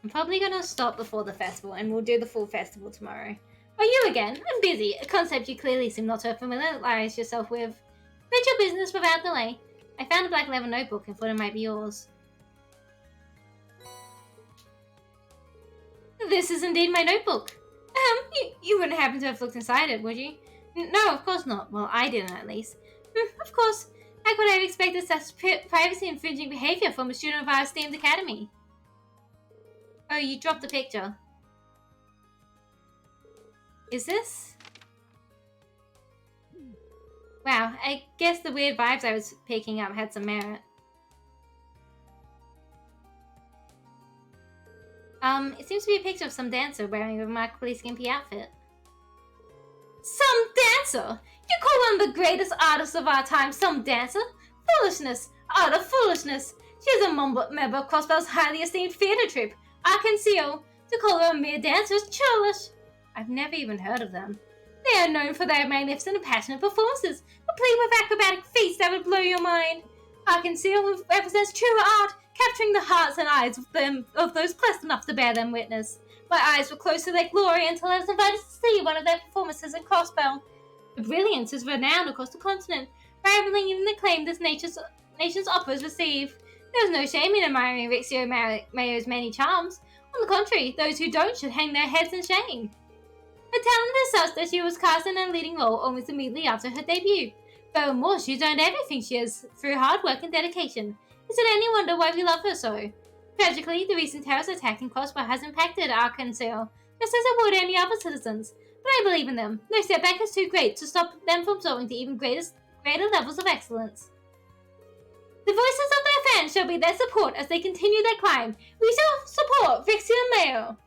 I'm probably gonna stop before the festival, and we'll do the full festival tomorrow. Oh, you again? I'm busy. A concept you clearly seem not to familiarize yourself with. Make your business without delay. I found a black leather notebook and thought it might be yours. This is indeed my notebook. You wouldn't happen to have looked inside it, would you? No, of course not. Well, I didn't at least. Of course. How could I have expected such privacy-infringing behavior from a student of our esteemed academy? Oh, you dropped the picture. Is this? Wow, I guess the weird vibes I was picking up had some merit. It seems to be a picture of some dancer wearing a remarkably skimpy outfit. Some dancer? You call one of the greatest artists of our time some dancer? Foolishness! Utter foolishness! She is a member of Crossbell's highly esteemed theatre troupe, Arkansas. To call her a mere dancer is churlish. I've never even heard of them. They are known for their magnificent and passionate performances, complete with acrobatic feats that would blow your mind. Arkansas represents true art, capturing the hearts and eyes of those blessed enough to bear them witness. My eyes were closed to their glory until I was invited to see one of their performances in Crossbell. The brilliance is renowned across the continent, rivaling even the acclaim this nation's operas receive. There is no shame in admiring Rixio Mayo's many charms. On the contrary, those who don't should hang their heads in shame. Her talent is such that she was cast in a leading role almost immediately after her debut. Furthermore, she's earned everything she is through hard work and dedication. Is it any wonder why we love her so? Tragically, the recent terrorist attack in Crossbell has impacted Arkansas, just as it would any other citizens. But I believe in them. No setback is too great to stop them from soaring to even greater levels of excellence. The voices of their fans shall be their support as they continue their climb. We shall support Rixio Mayo.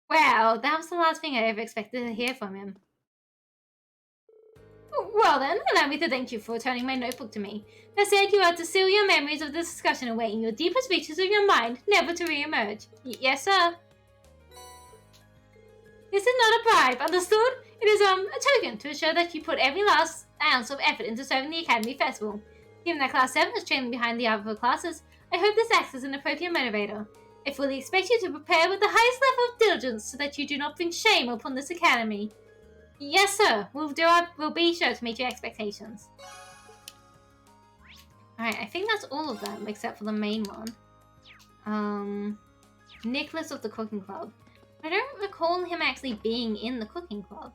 Wow, that was the last thing I ever expected to hear from him. Well then, allow me to thank you for returning my notebook to me. That said, you are to seal your memories of this discussion away in your deepest reaches of your mind, never to re-emerge. Yes, sir. This is not a bribe, understood? It is, a token to ensure that you put every last ounce of effort into serving the Academy Festival. Given that Class 7 is trailing behind the other classes, I hope this acts as an appropriate motivator. I fully expect you to prepare with the highest level of diligence so that you do not bring shame upon this Academy. Yes, sir. We'll be sure to meet your expectations. Alright, I think that's all of them, except for the main one. Nicholas of the Cooking Club. I don't recall him actually being in the Cooking Club.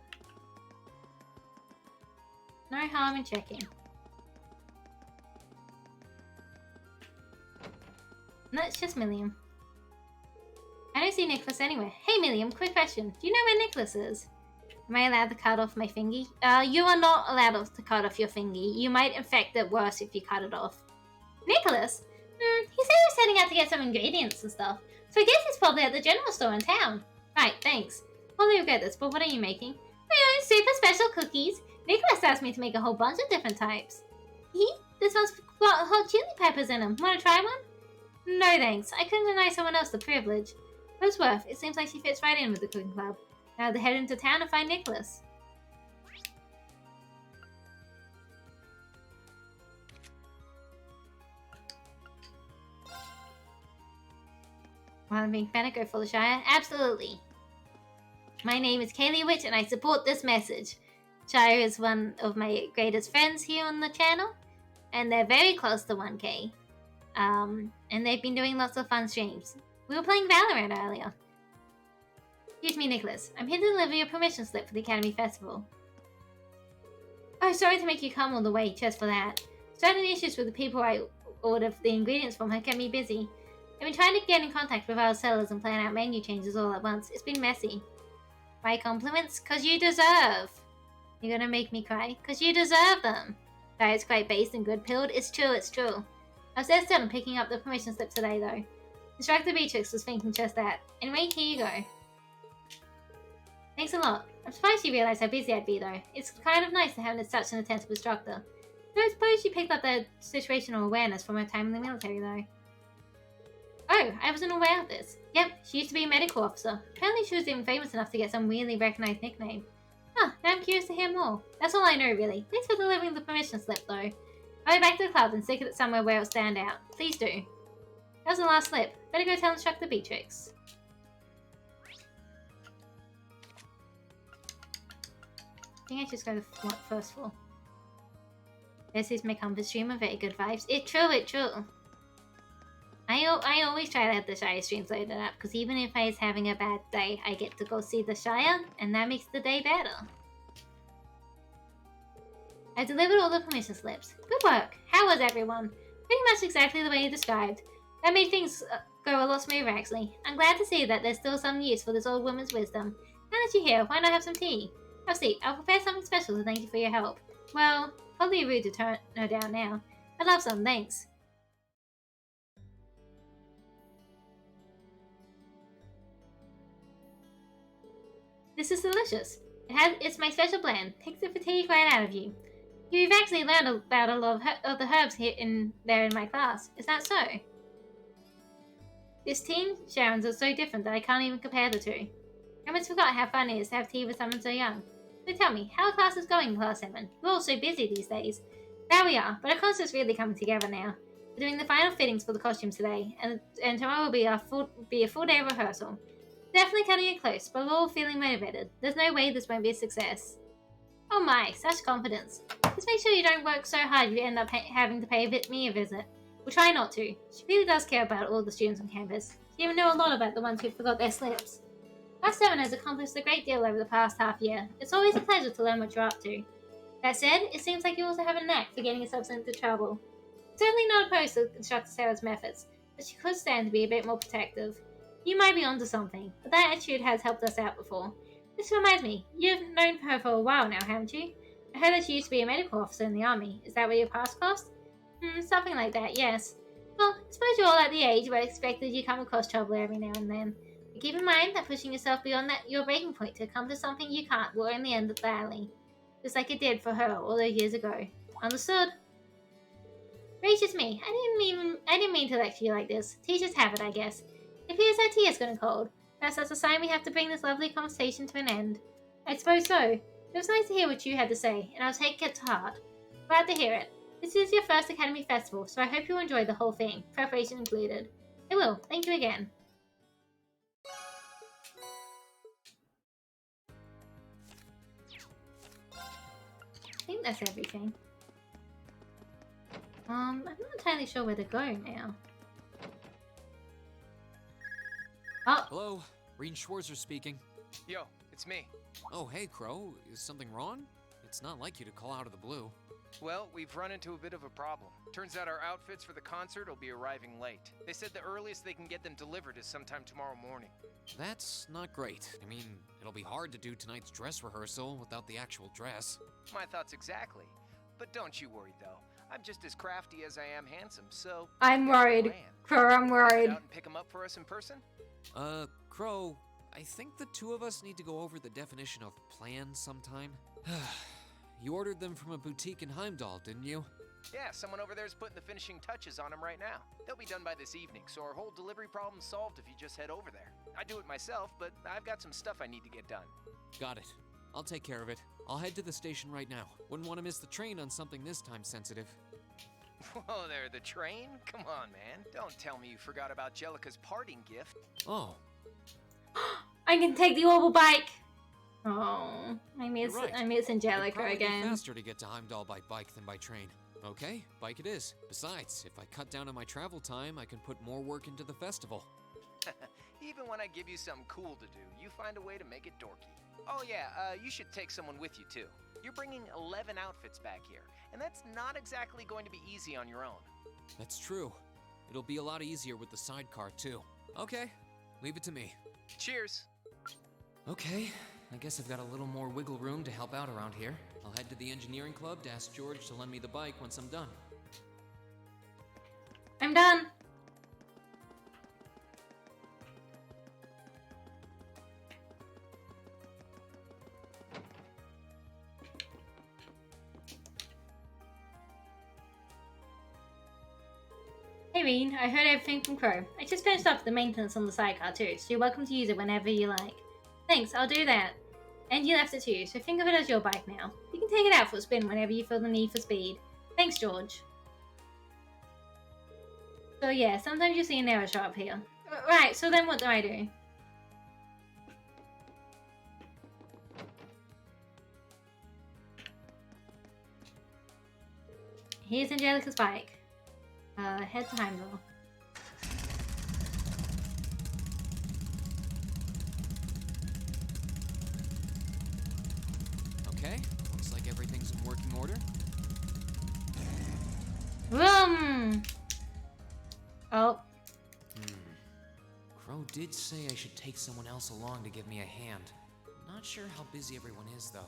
No harm in checking. No, it's just Milliam. I don't see Nicholas anywhere. Hey Milliam, quick question. Do you know where Nicholas is? Am I allowed to cut off my fingy? You are not allowed to cut off your fingy. You might infect it worse if you cut it off. Nicholas? He said he was heading out to get some ingredients and stuff. So I guess he's probably at the general store in town. Right, thanks. Probably regret this, but what are you making? My own super special cookies. Nicholas asked me to make a whole bunch of different types. This one's got hot chili peppers in them. Want to try one? No thanks. I couldn't deny someone else the privilege. For it's worth, it seems like she fits right in with the cooking club. Now to head into town and find Nicholas. Want to make Fennec for the Shire? Absolutely. My name is Kaylee Witch and I support this message. Shire is one of my greatest friends here on the channel. And they're very close to 1K. And they've been doing lots of fun streams. We were playing Valorant earlier. Excuse me, Nicholas. I'm here to deliver your permission slip for the Academy Festival. Oh, sorry to make you come all the way just for that. Certain issues with the people I ordered the ingredients from have kept me busy. I've been trying to get in contact with our sellers and plan out menu changes all at once. It's been messy. My compliments? 'Cause you deserve. You're gonna make me cry? 'Cause you deserve them. Diet's quite based and good pilled. It's true, it's true. I was dead set on picking up the permission slip today, though. Instructor Beatrix was thinking just that. Anyway, here you go. Thanks a lot. I'm surprised you realized how busy I'd be, though. It's kind of nice to have such an attentive instructor. I don't suppose you picked up the situational awareness from her time in the military, though. Oh, I wasn't aware of this. Yep, she used to be a medical officer. Apparently she was even famous enough to get some weirdly recognized nickname. Huh, now I'm curious to hear more. That's all I know, really. Thanks for delivering the permission slip, though. I'll go back to the club and stick it somewhere where it'll stand out. Please do. That was the last slip. Better go tell Instructor Beatrix. I think I just go to the first floor. This is my comfort stream and very good vibes. It's true, it's true. I always try to have the Shire streams loaded up, because even if I was having a bad day, I get to go see the Shire, and that makes the day better. I delivered all the permission slips. Good work. How was everyone? Pretty much exactly the way you described. That made things go a lot smoother, actually. I'm glad to see that there's still some use for this old woman's wisdom. Now that you're here, why not have some tea? Have a seat. I'll prepare something special to thank you for your help. Well, probably rude to turn her down now. I'd love some, thanks. This is delicious. It's my special blend. Takes the fatigue right out of you. You've actually learned about a lot of the herbs here in my class. Is that so? This tea and Sharon's are so different that I can't even compare the two. I almost forgot how fun it is to have tea with someone so young. So tell me, how are classes going in Class 7? We're all so busy these days. There we are, but our concert's really coming together now. We're doing the final fittings for the costumes today, and tomorrow will be a full day of rehearsal. Definitely cutting it close, but we're all feeling motivated. There's no way this won't be a success. Oh my, such confidence. Just make sure you don't work so hard you end up having to pay me a visit. We'll try not to. She really does care about all the students on campus. She even knows a lot about the ones who forgot their slips. Class 7 has accomplished a great deal over the past half year. It's always a pleasure to learn what you're up to. That said, it seems like you also have a knack for getting yourself into trouble. Certainly not opposed to Instructor Sarah's methods, but she could stand to be a bit more protective. You might be onto something, but that attitude has helped us out before. This reminds me, you've known her for a while now, haven't you? I heard that she used to be a medical officer in the army. Is that what your past crossed? Something like that, yes. Well, I suppose you're all at the age where I expected you come across trouble every now and then. But keep in mind that pushing yourself beyond your breaking point to accomplish something you can't will only end badly. Just like it did for her all those years ago. Understood? Gracious me, I didn't mean to lecture you like this. Teachers have it, I guess. If PSIT has gone cold, perhaps that's a sign we have to bring this lovely conversation to an end. I suppose so. It was nice to hear what you had to say, and I'll take it to heart. Glad to hear it. This is your first Academy Festival, so I hope you'll enjoy the whole thing, preparation included. I will. Thank you again. I think that's everything. I'm not entirely sure where to go now. Oh! Hello, Rean Schwarzer speaking. Yo, it's me. Oh, hey, Crow. Is something wrong? It's not like you to call out of the blue. Well, we've run into a bit of a problem. Turns out our outfits for the concert will be arriving late. They said the earliest they can get them delivered is sometime tomorrow morning. That's not great. I mean, it'll be hard to do tonight's dress rehearsal without the actual dress. My thoughts exactly. But don't you worry, though. I'm just as crafty as I am handsome, so... I'm worried. Crow, I'm worried. Out and pick them up for us in person? Crow, I think the two of us need to go over the definition of plan sometime. You ordered them from a boutique in Heimdall, didn't you? Yeah, someone over there's putting the finishing touches on them right now. They'll be done by this evening, so our whole delivery problem's solved if you just head over there. I do it myself, but I've got some stuff I need to get done. Got it. I'll take care of it. I'll head to the station right now. Wouldn't want to miss the train on something this time sensitive. Whoa there, the train? Come on, man. Don't tell me you forgot about Jellica's parting gift. Oh. I can take the orbital bike! Oh, I miss Right. Angelica It'd probably be again. faster to get to Heimdall by bike than by train. Okay, bike it is. Besides, if I cut down on my travel time, I can put more work into the festival. Even when I give you something cool to do, you find a way to make it dorky. Oh yeah, you should take someone with you too. You're bringing 11 outfits back here, and that's not exactly going to be easy on your own. That's true. It'll be a lot easier with the sidecar too. Okay, leave it to me. Cheers. Okay, I guess I've got a little more wiggle room to help out around here. I'll head to the engineering club to ask George to lend me the bike once I'm done. I'm done. Hey Rean, I heard everything from Crow. I just finished up the maintenance on the sidecar too, so you're welcome to use it whenever you like. Thanks, I'll do that. And you left it too, so think of it as your bike now. You can take it out for a spin whenever you feel the need for speed. Thanks, George. So yeah, sometimes you see an error show up here. Right, so then what do I do? Here's Angelica's bike. Head to Heimdall. order? Vroom! Oh. Crow did say I should take someone else along to give me a hand. Not sure how busy everyone is, though.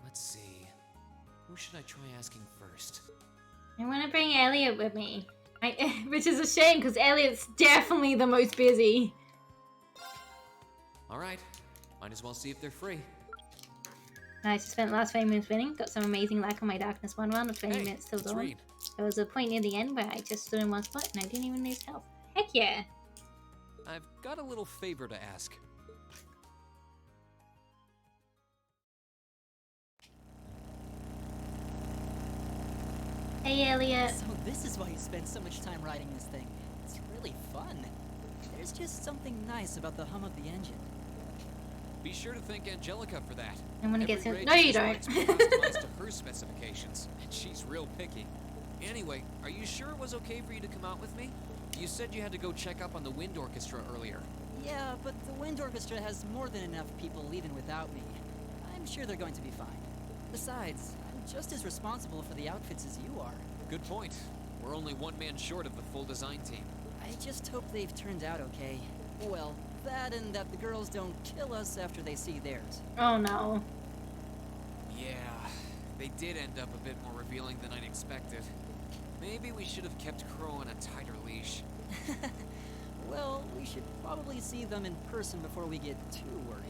Let's see. Who should I try asking first? I want to bring Elliot with me. Which is a shame, because Elliot's definitely the most busy. Alright, might as well see if they're free. Nice, I spent the last 20 minutes winning. Got some amazing luck on my Darkness 1 run with 20 minutes till dawn. Reed. There was a point near the end where I just stood in one spot and I didn't even lose health. Heck yeah! I've got a little favor to ask. Hey, Elliot. So this is why you spend so much time riding this thing. It's really fun. There's just something nice about the hum of the engine. Be sure to thank Angelica for that. I'm gonna get Every some. raid No, you just don't. likes to be customized to her specifications, and she's real picky. Anyway, are you sure it was okay for you to come out with me? You said you had to go check up on the wind orchestra earlier. Yeah, but the wind orchestra has more than enough people leaving without me. I'm sure they're going to be fine. Besides, I'm just as responsible for the outfits as you are. Good point. We're only one man short of the full design team. I just hope they've turned out okay. Well, that and that the girls don't kill us after they see theirs. Oh no. Yeah, they did end up a bit more revealing than I'd expected. Maybe we should have kept Crow on a tighter leash. Well, we should probably see them in person before we get too worried.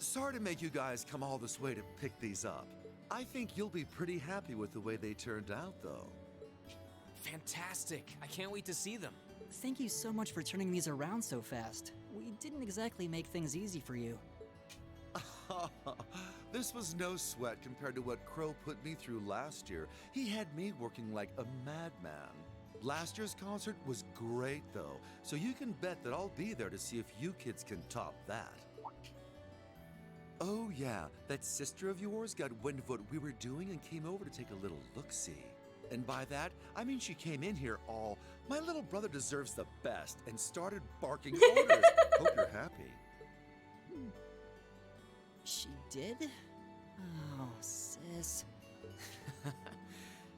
Sorry to make you guys come all this way to pick these up. I think you'll be pretty happy with the way they turned out, though. Fantastic! I can't wait to see them. Thank you so much for turning these around so fast. We didn't exactly make things easy for you. This was no sweat compared to what Crow put me through last year. He had me working like a madman. Last year's concert was great, though, so you can bet that I'll be there to see if you kids can top that. Oh yeah, that sister of yours got wind of what we were doing and came over to take a little look-see. And by that, I mean she came in here all, "My little brother deserves the best," and started barking orders. Hope you're happy. She did? Oh, sis.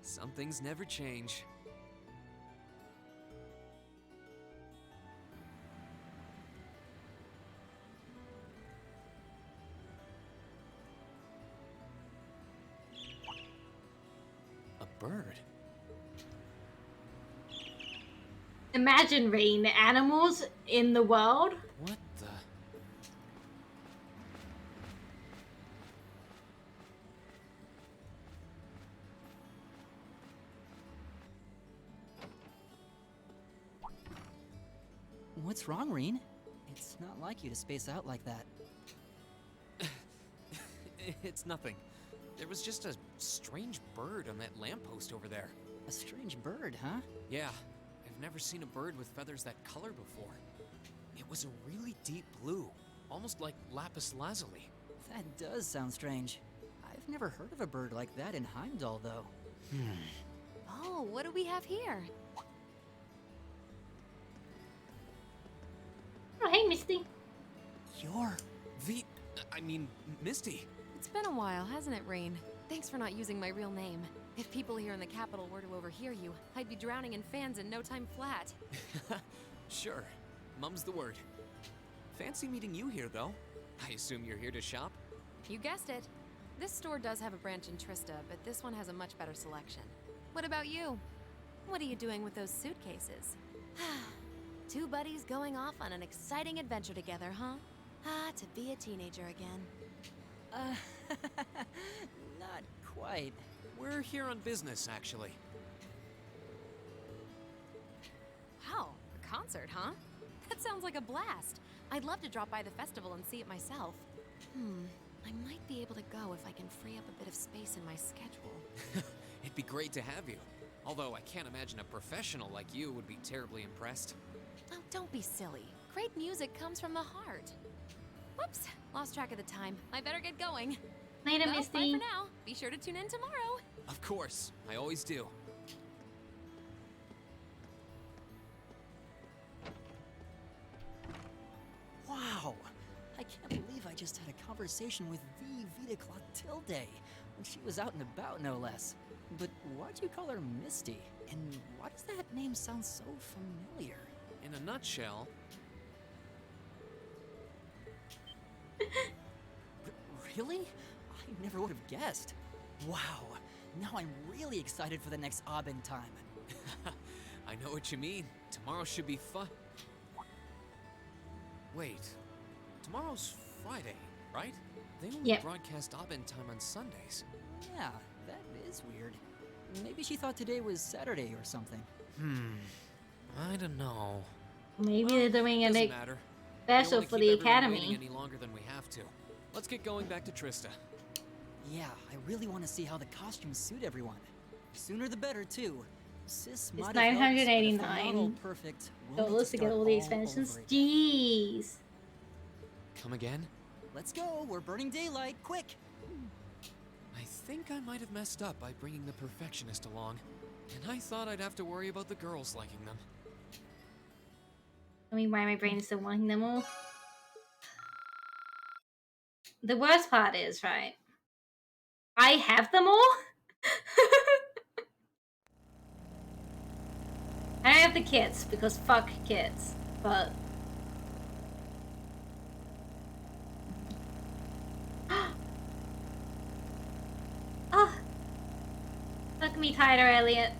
Some things never change. Bird. Imagine, Rain, animals in the world. What the? What's wrong, Reen? It's not like you to space out like that. It's nothing. There was just a strange bird on that lamppost over there. A strange bird, huh? Yeah, I've never seen a bird with feathers that color before. It was a really deep blue, almost like lapis lazuli. That does sound strange. I've never heard of a bird like that in Heimdall, though. Oh, what do we have here? Oh, hey, Misty. You're... Misty. It's been a while, hasn't it, Rain? Thanks for not using my real name. If people here in the capital were to overhear you, I'd be drowning in fans in no time flat. Sure. Mum's the word. Fancy meeting you here, though. I assume you're here to shop? You guessed it. This store does have a branch in Trista, but this one has a much better selection. What about you? What are you doing with those suitcases? Two buddies going off on an exciting adventure together, huh? Ah, to be a teenager again. Not quite. We're here on business, actually. Wow, a concert, huh? That sounds like a blast. I'd love to drop by the festival and see it myself. I might be able to go if I can free up a bit of space in my schedule. It'd be great to have you. Although I can't imagine a professional like you would be terribly impressed. Oh, don't be silly. Great music comes from the heart. Whoops, lost track of the time. I better get going. Later, Well, Misty. bye for now. Be sure to tune in tomorrow. Of course, I always do. Wow! I can't believe I just had a conversation with the Vita Clotilde when she was out and about, no less. But why'd you call her Misty? And why does that name sound so familiar? In a nutshell... Really? I never would have guessed. Wow! Now I'm really excited for the next Abend time. I know what you mean. Tomorrow should be fun. Wait, tomorrow's Friday, right? They only broadcast Abend time on Sundays. Yeah, that is weird. Maybe she thought today was Saturday or something. I don't know. Maybe they're doing a Doesn't like, matter. special We don't for wanna the keep everyone academy. waiting any longer than we have to. Let's get going back to Trista. Yeah, I really want to see how the costumes suit everyone. Sooner the better, too. Sis It's might have helped, but if they're not all $989 perfect, we'll need to get start all the all expansions. over again. Jeez. Come again? Let's go, we're burning daylight, quick! I think I might have messed up by bringing the perfectionist along. And I thought I'd have to worry about the girls liking them. I mean, why my brain is still wanting them all. The worst part is, right, I have them all. I don't have the kits because fuck kits, but oh, fuck me tighter, Elliot.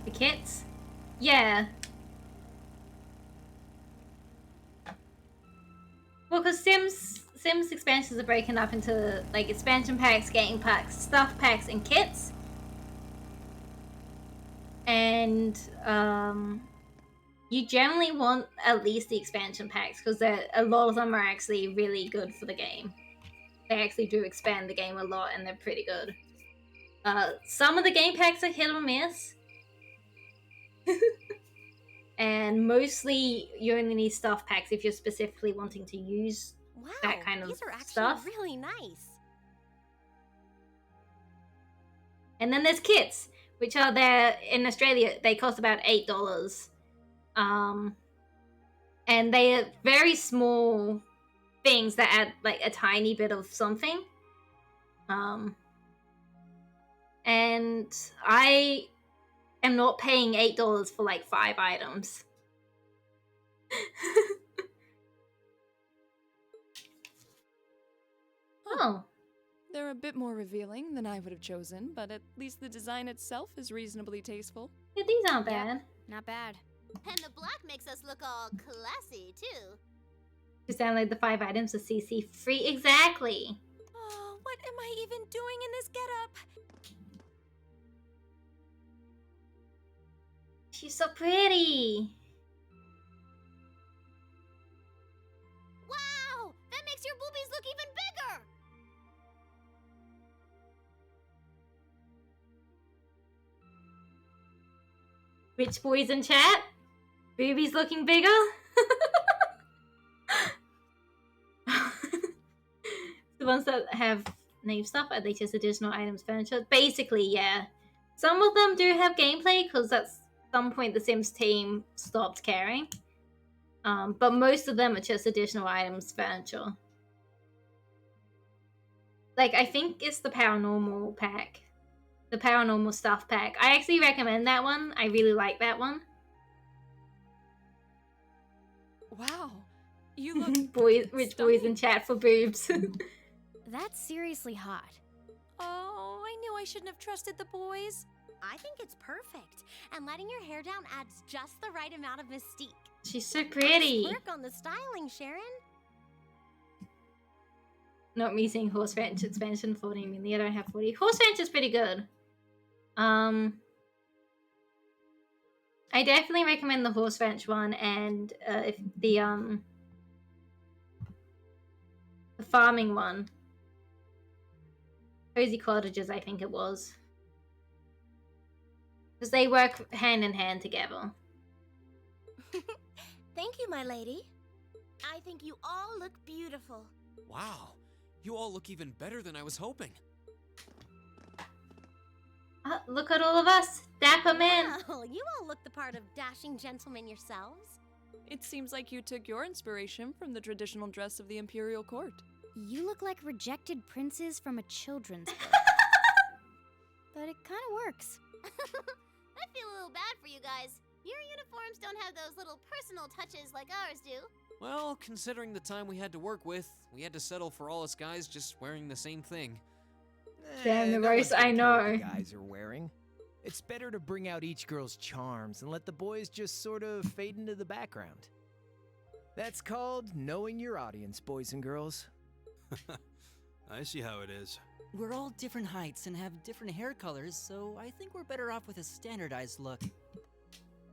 The kits? Yeah. Well, because Sims expansions are broken up into like expansion packs, game packs, stuff packs, and kits. And you generally want at least the expansion packs because a lot of them are actually really good for the game. They actually do expand the game a lot, and they're pretty good. Some of the game packs are hit or miss. And mostly you only need stuff packs if you're specifically wanting to use that kind of these are actually stuff. really nice. And then there's kits, which are there in Australia. They cost about $8. And they are very small things that add like a tiny bit of something. And I am not paying $8 for like 5 items. Oh. They're a bit more revealing than I would have chosen, but at least the design itself is reasonably tasteful. Yeah, these aren't bad. Not bad. And the black makes us look all classy, too. Just download the 5 items of CC free. Exactly. Oh, what am I even doing in this getup? She's so pretty. Wow! That makes your boobies look even bigger! Rich boys in chat. Boobies looking bigger. The ones that have name stuff, are they just additional items furniture? Basically, yeah. Some of them do have gameplay because at some point the Sims team stopped caring. But most of them are just additional items furniture. Like, I think it's the paranormal pack. The paranormal stuff pack. I actually recommend that one. I really like that one. Wow. You look Rich boys in chat for boobs. That's seriously hot. Oh, I knew I shouldn't have trusted the boys. I think it's perfect, and letting your hair down adds just the right amount of mystique. She's so pretty. Nice work on the styling, Sharon. Not me seeing Horse Ranch expansion 40. I mean, I don't have 40. Horse Ranch is pretty good. I definitely recommend the Horse Ranch one, and if the farming one. Cozy Cottages, I think it was. Because they work hand in hand together. Thank you, my lady. I think you all look beautiful. Wow, you all look even better than I was hoping. Look at all of us, dapper men. Well, you all look the part of dashing gentlemen yourselves. It seems like you took your inspiration from the traditional dress of the Imperial Court. You look like rejected princes from a children's book. But it kind of works. I feel a little bad for you guys. Your uniforms don't have those little personal touches like ours do. Well, considering the time we had to work with, we had to settle for all us guys just wearing the same thing. Damn, the no roast, one's I gonna care what know. the guys are wearing. It's better to bring out each girl's charms and let the boys just sort of fade into the background. That's called knowing your audience, boys and girls. I see how it is. We're all different heights and have different hair colors, so I think we're better off with a standardized look.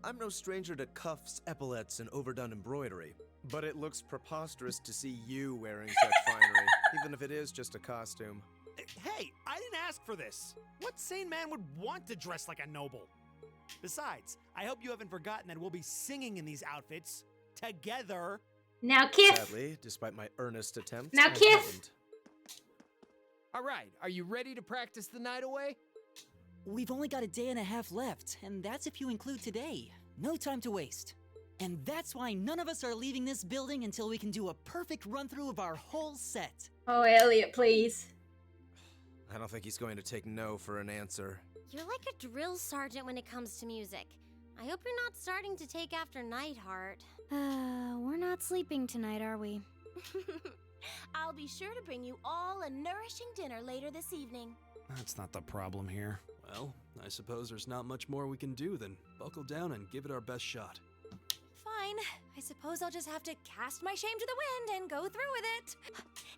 I'm no stranger to cuffs, epaulets, and overdone embroidery, but it looks preposterous to see you wearing such finery, even if it is just a costume. Hey, I didn't ask for this. What sane man would want to dress like a noble? Besides, I hope you haven't forgotten that we'll be singing in these outfits together. Now, Kith. Sadly, despite my earnest attempts, Now, I Kith. haven't. All right, are you ready to practice the night away? We've only got a day and a half left, and that's if you include today. No time to waste. And that's why none of us are leaving this building until we can do a perfect run-through of our whole set. Oh, Elliot, please. I don't think he's going to take no for an answer. You're like a drill sergeant when it comes to music. I hope you're not starting to take after Nightheart. We're not sleeping tonight, are we? I'll be sure to bring you all a nourishing dinner later this evening. That's not the problem here. Well, I suppose there's not much more we can do than buckle down and give it our best shot. Fine. I suppose I'll just have to cast my shame to the wind and go through with it.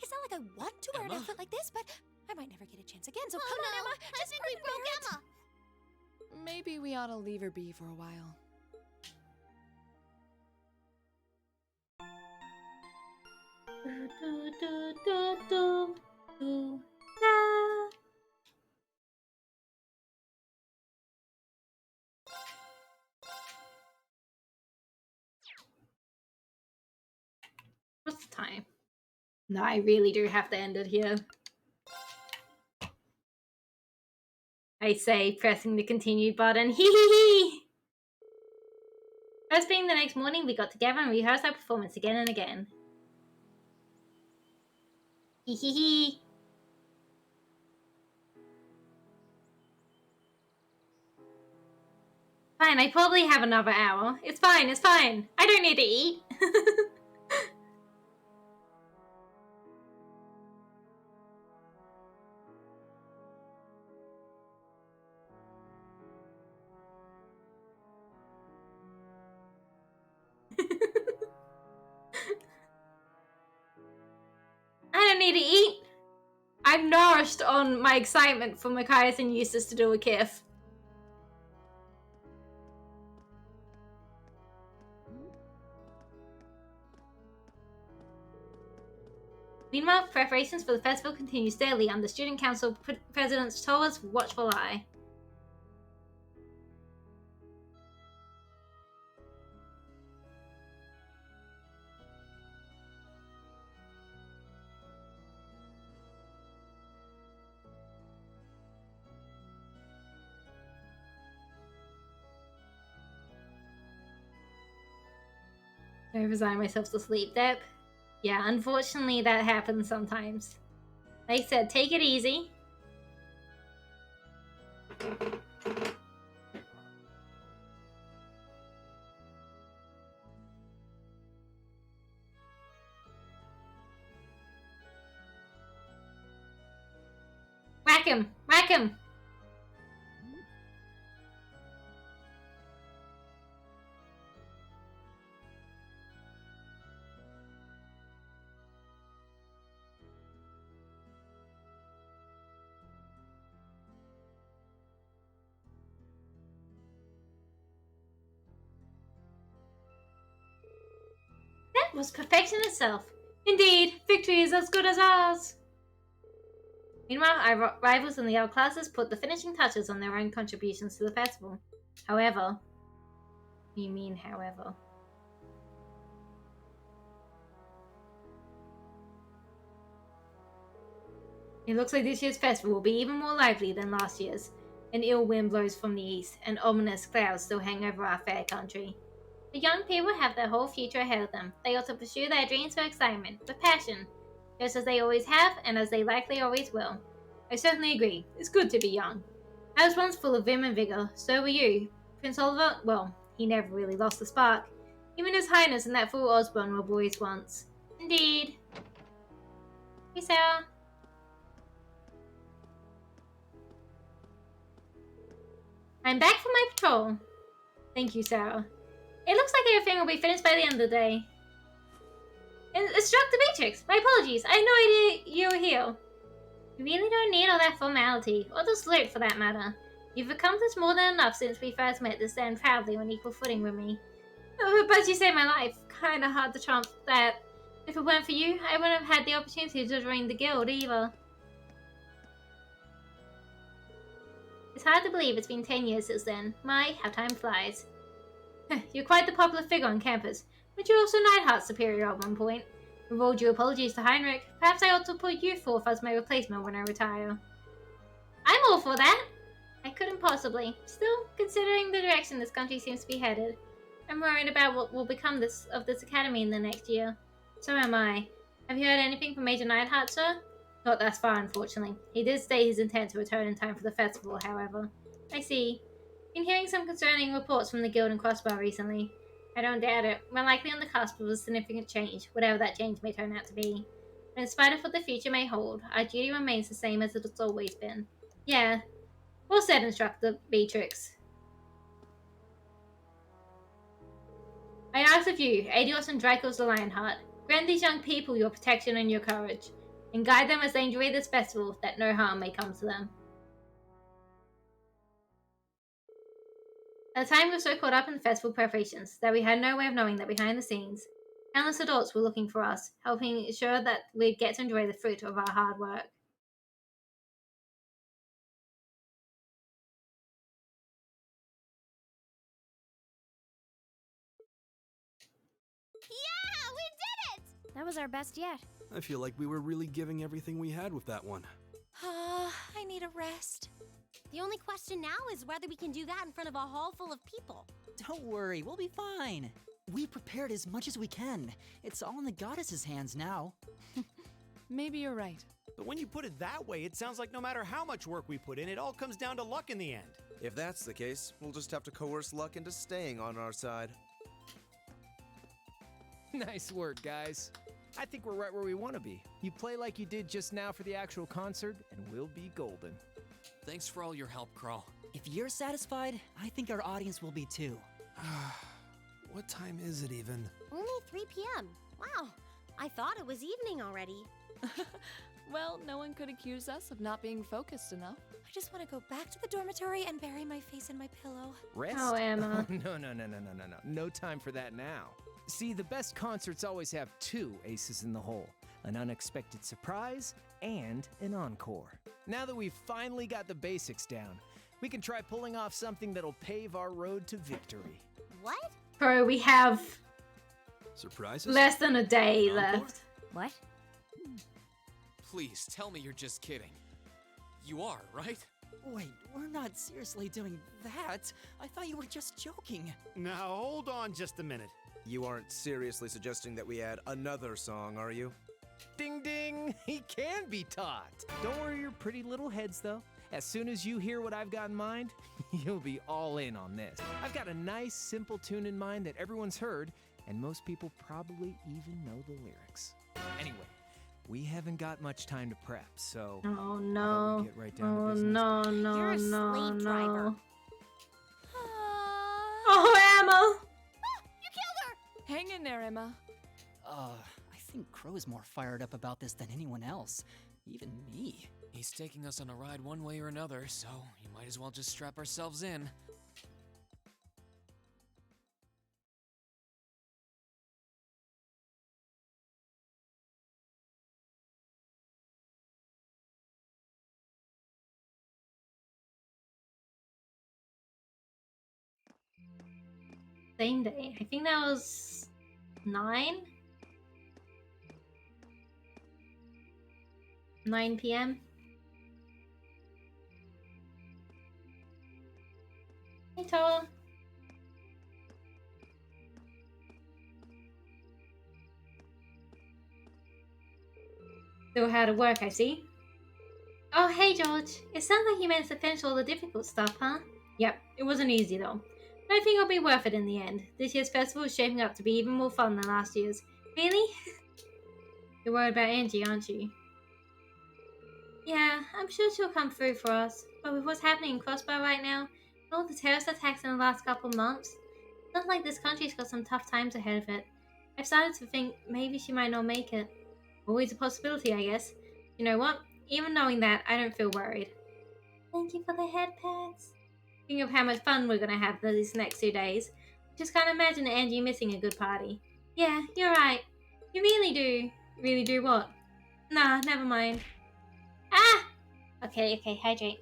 It's not like I want to wear an outfit like this, but I might never get a chance again, so come on, Emma. I think we broke Emma. Maybe we ought to leave her be for a while. What's the time? No, I really do have to end it here. I say, pressing the continue button. Hee hee hee! First being the next morning, we got together and rehearsed our performance again and again. Hee hee hee! Fine, I probably have another hour. It's fine, it's fine. I don't need to eat. I don't need to eat. I'm nourished on my excitement for Machias and Eustace to do a kiff. Meanwhile, preparations for the festival continues daily under Student Council President Toa's watchful eye. I resign myself to sleep, Deb. Yeah, unfortunately that happens sometimes. Like I said, take it easy. him! Whack him! That was perfection itself. Indeed, victory is as good as ours. Meanwhile, our rivals in the other classes put the finishing touches on their own contributions to the festival. However, you mean however. It looks like this year's festival will be even more lively than last year's. An ill wind blows from the east, and ominous clouds still hang over our fair country. The young people have their whole future ahead of them. They ought to pursue their dreams with excitement, with passion, just as they always have, and as they likely always will. I certainly agree. It's good to be young. I was once full of vim and vigor. So were you. Prince Oliver, well, he never really lost the spark. Even His Highness and that fool Osborne were boys once. Indeed. Hey, Sarah. I'm back from my patrol. Thank you, Sarah. It looks like everything will be finished by the end of the day. Instructor Beatrix, my apologies. I had no idea you were here. You really don't need all that formality, or the salute for that matter. You've accomplished more than enough since we first met to stand proudly on equal footing with me. Oh, but you saved my life. Kinda hard to trump that. If it weren't for you, I wouldn't have had the opportunity to join the guild either. It's hard to believe it's been 10 years since then. My, how time flies. You're quite the popular figure on campus, but you're also Neidhart's superior at one point. With all due apologies to Heinrich, perhaps I ought to put you forth as my replacement when I retire. I'm all for that! I couldn't possibly. Still, considering the direction this country seems to be headed, I'm worried about what will become of this academy in the next year. So am I. Have you heard anything from Major Neidhart, sir? Not thus far, unfortunately. He did state his intent to return in time for the festival, however. I see. Been hearing some concerning reports from the Guild and Crossbar recently. I don't doubt it. We're likely on the cusp of a significant change, whatever that change may turn out to be. But in spite of what the future may hold, our duty remains the same as it's always been. Yeah. Well said, Instructor Beatrix. I ask of you, Adios and Dracos the Lionheart, grant these young people your protection and your courage, and guide them as they enjoy this festival, that no harm may come to them. At the time we were so caught up in the festival preparations that we had no way of knowing that behind the scenes, countless adults were looking for us, helping ensure that we'd get to enjoy the fruit of our hard work. Yeah, we did it! That was our best yet. I feel like we were really giving everything we had with that one. I need a rest. The only question now is whether we can do that in front of a hall full of people. Don't worry, we'll be fine. We prepared as much as we can. It's all in the goddess's hands now. Maybe you're right. But when you put it that way, it sounds like no matter how much work we put in, it all comes down to luck in the end. If that's the case, we'll just have to coerce luck into staying on our side. Nice work, guys. I think we're right where we want to be. You play like you did just now for the actual concert, and we'll be golden. Thanks for all your help, Crawl. If you're satisfied, I think our audience will be too. What time is it even? Only 3 p.m. Wow, I thought it was evening already. Well, no one could accuse us of not being focused enough. I just want to go back to the dormitory and bury my face in my pillow. Rest? Oh, Emma. No. No time for that now. See, the best concerts always have 2 aces in the hole. An unexpected surprise and an encore. Now that we've finally got the basics down, we can try pulling off something that'll pave our road to victory. What? Bro, we have surprises? Less than a day left. What? Please, tell me you're just kidding. You are, right? Wait, we're not seriously doing that. I thought you were just joking. Now, hold on just a minute. You aren't seriously suggesting that we add another song, are you? Ding ding! He can be taught! Don't worry your pretty little heads, though. As soon as you hear what I've got in mind, you'll be all in on this. I've got a nice, simple tune in mind that everyone's heard, and most people probably even know the lyrics. Anyway, we haven't got much time to prep, so Oh how about no. we get right down to Oh business? no, no, You're a no, slave no. driver. Oh, Emma! You killed her! Hang in there, Emma. I think Crow's more fired up about this than anyone else. Even me. He's taking us on a ride one way or another, so you might as well just strap ourselves in. Same day. I think that was 9? 9 p.m. Hey, Toa. Still hard at work, I see. Oh, hey, George. It sounds like you managed to finish all the difficult stuff, huh? Yep, it wasn't easy, though. But I think it'll be worth it in the end. This year's festival is shaping up to be even more fun than last year's. Really? You're worried about Angie, aren't you? Yeah, I'm sure she'll come through for us. But with what's happening in Crossbar right now, and all the terrorist attacks in the last couple months, it sounds like this country's got some tough times ahead of it. I've started to think maybe she might not make it. Always a possibility, I guess. You know what? Even knowing that, I don't feel worried. Thank you for the head pats. Thinking of how much fun we're gonna have these next 2 days. Just can't imagine Angie missing a good party. Yeah, you're right. You really do. Really do what? Nah, never mind. Ah! Okay, hydrate.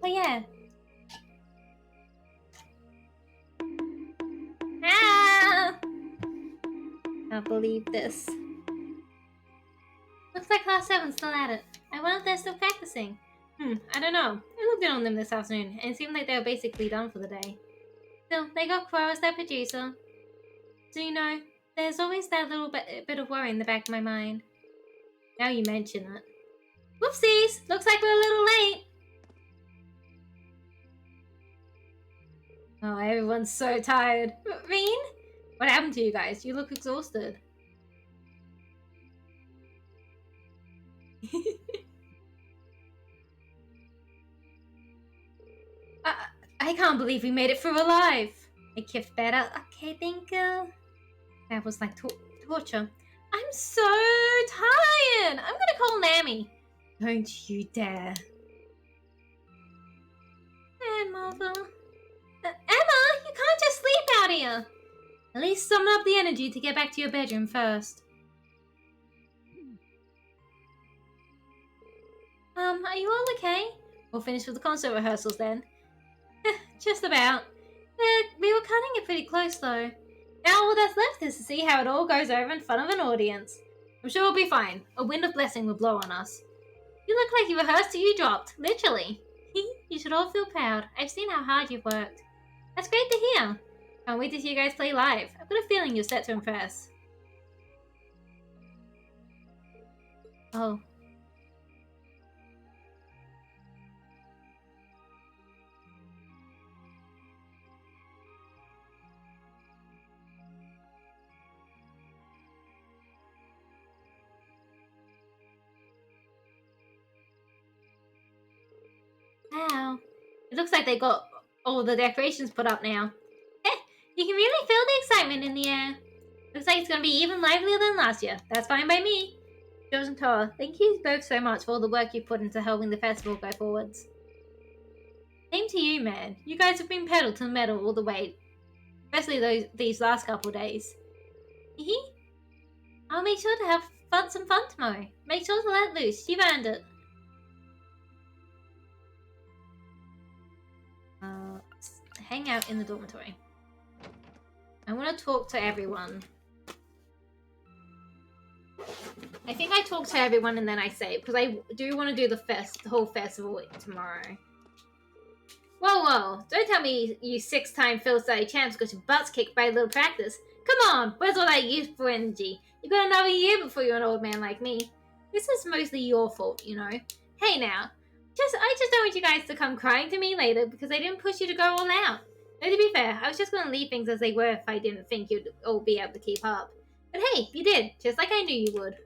Oh yeah. Ah! Can't believe this. Looks like Class 7's still at it. I wonder if they're still practicing. I don't know. I looked in on them this afternoon, and it seemed like they were basically done for the day. Still, they got Crow as their producer. So you know, there's always that little bit of worry in the back of my mind. Now you mention it. Whoopsies! Looks like we're a little late! Oh, everyone's so tired. Reen? What happened to you guys? You look exhausted. I can't believe we made it through alive. I kiffed better. Okay, think that was like torture. I'm so tired. I'm gonna call Nami. Don't you dare. Mother. Emma, you can't just sleep out here. At least summon up the energy to get back to your bedroom first. Are you all okay? We'll finish with the concert rehearsals then. Just about. We were cutting it pretty close though. Now all that's left is to see how it all goes over in front of an audience. I'm sure we'll be fine. A wind of blessing will blow on us. You look like you rehearsed till you dropped, literally. You should all feel proud. I've seen how hard you've worked. That's great to hear. Can't wait to see you guys play live. I've got a feeling you're set to impress. Oh. Wow. It looks like they got all the decorations put up now. You can really feel the excitement in the air. Looks like it's going to be even livelier than last year. That's fine by me. George and Toa, thank you both so much for all the work you've put into helping the festival go forwards. Same to you, man. You guys have been pedal to the metal all the way. Especially these last couple days. I'll make sure to have some fun tomorrow. Make sure to let loose. You've earned it. Hang out in the dormitory. I want to talk to everyone. I think I talk to everyone and then I save, because I do want to do the whole festival tomorrow. Whoa, don't tell me you 6-time Phil Study champs got your butts kicked by a little practice. Come on, where's all that youthful energy? You got another year before you're an old man like me. This is mostly your fault, you know. Hey now, I just don't want you guys to come crying to me later because I didn't push you to go all out. No, to be fair, I was just going to leave things as they were if I didn't think you'd all be able to keep up. But hey, you did, just like I knew you would.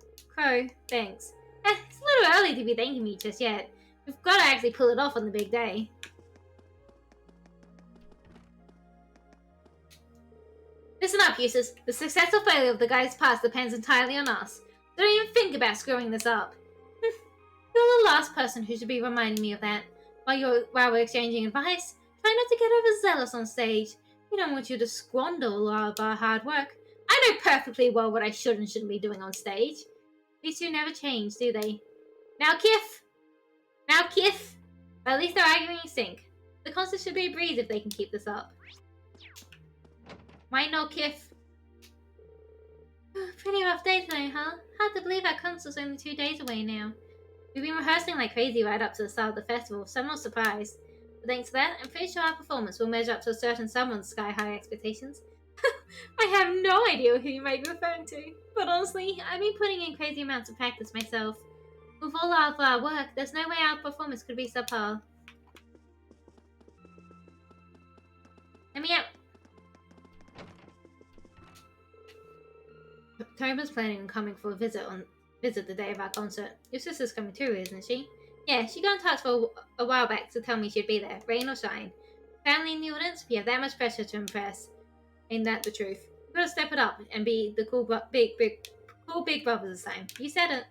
pro. Thanks. It's a little early to be thanking me just yet. We've got to actually pull it off on the big day. Listen up, users. The success or failure of the guy's past depends entirely on us. Don't even think about screwing this up. You're the last person who should be reminding me of that. While we're exchanging advice, try not to get overzealous on stage. We don't want you to squander a lot of our hard work. I know perfectly well what I should and shouldn't be doing on stage. These two never change, do they? Now, Kif! Now, Kif! But at least they're arguing in sync. The concert should be a breeze if they can keep this up. Why no, Kif? Pretty rough day today, huh? Hard to believe our concert's only 2 days away now. We've been rehearsing like crazy right up to the start of the festival, so I'm not surprised. But thanks to that, I'm pretty sure our performance will measure up to a certain someone's sky-high expectations. I have no idea who you might be referring to, but honestly, I've been putting in crazy amounts of practice myself. With all of our work, there's no way our performance could be subpar. Let me out. Toba's planning on coming for a visit the day of our concert. Your sister's coming too, isn't she? Yeah, she got in touch for a while back to tell me she'd be there, rain or shine. Family in the audience, we have that much pressure to impress. Ain't that the truth? We've got to step it up and be the cool big brothers this time. You said it.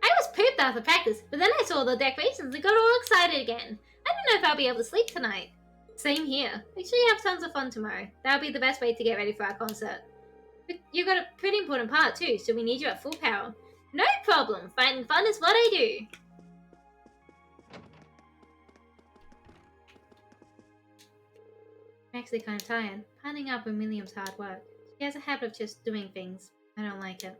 I was pooped after practice, but then I saw the decorations and got all excited again. I don't know if I'll be able to sleep tonight. Same here. Make sure you have tons of fun tomorrow. That'll be the best way to get ready for our concert. You've got a pretty important part too, so we need you at full power. No problem. Finding fun is what I do. I'm actually kind of tired. Piling up on William's hard work. She has a habit of just doing things. I don't like it.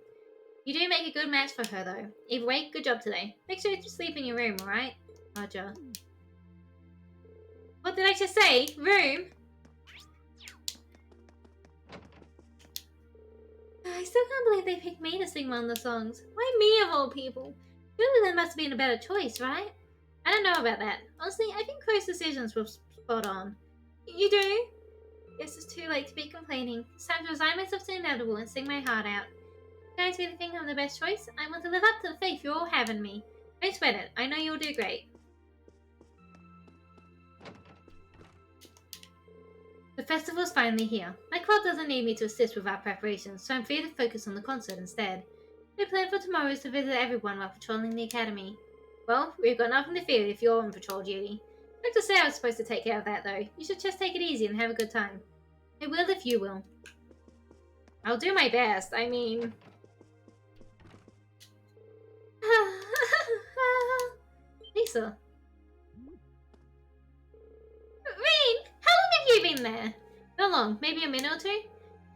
You do make a good match for her though. Either way, good job today. Make sure you sleep in your room, alright? Roger. What did I just say? Room? I still can't believe they picked me to sing one of the songs. Why me of all people? Surely there must have been a better choice, right? I don't know about that. Honestly, I think Crow's decisions were spot on. You do? Guess it's too late to be complaining. It's time to resign myself to the inevitable and sing my heart out. You guys really think I'm the best choice? I want to live up to the faith you all have in me. Don't sweat it. I know you'll do great. The festival's finally here. My club doesn't need me to assist with our preparations, so I'm free to focus on the concert instead. My plan for tomorrow is to visit everyone while patrolling the academy. Well, we've got nothing to fear if you're on patrol duty. Dr. Sarah was supposed to take care of that though. You should just take it easy and have a good time. I will if you will. I'll do my best. I mean... Lisa. Rain! How long have you been there? Not long. Maybe a minute or two?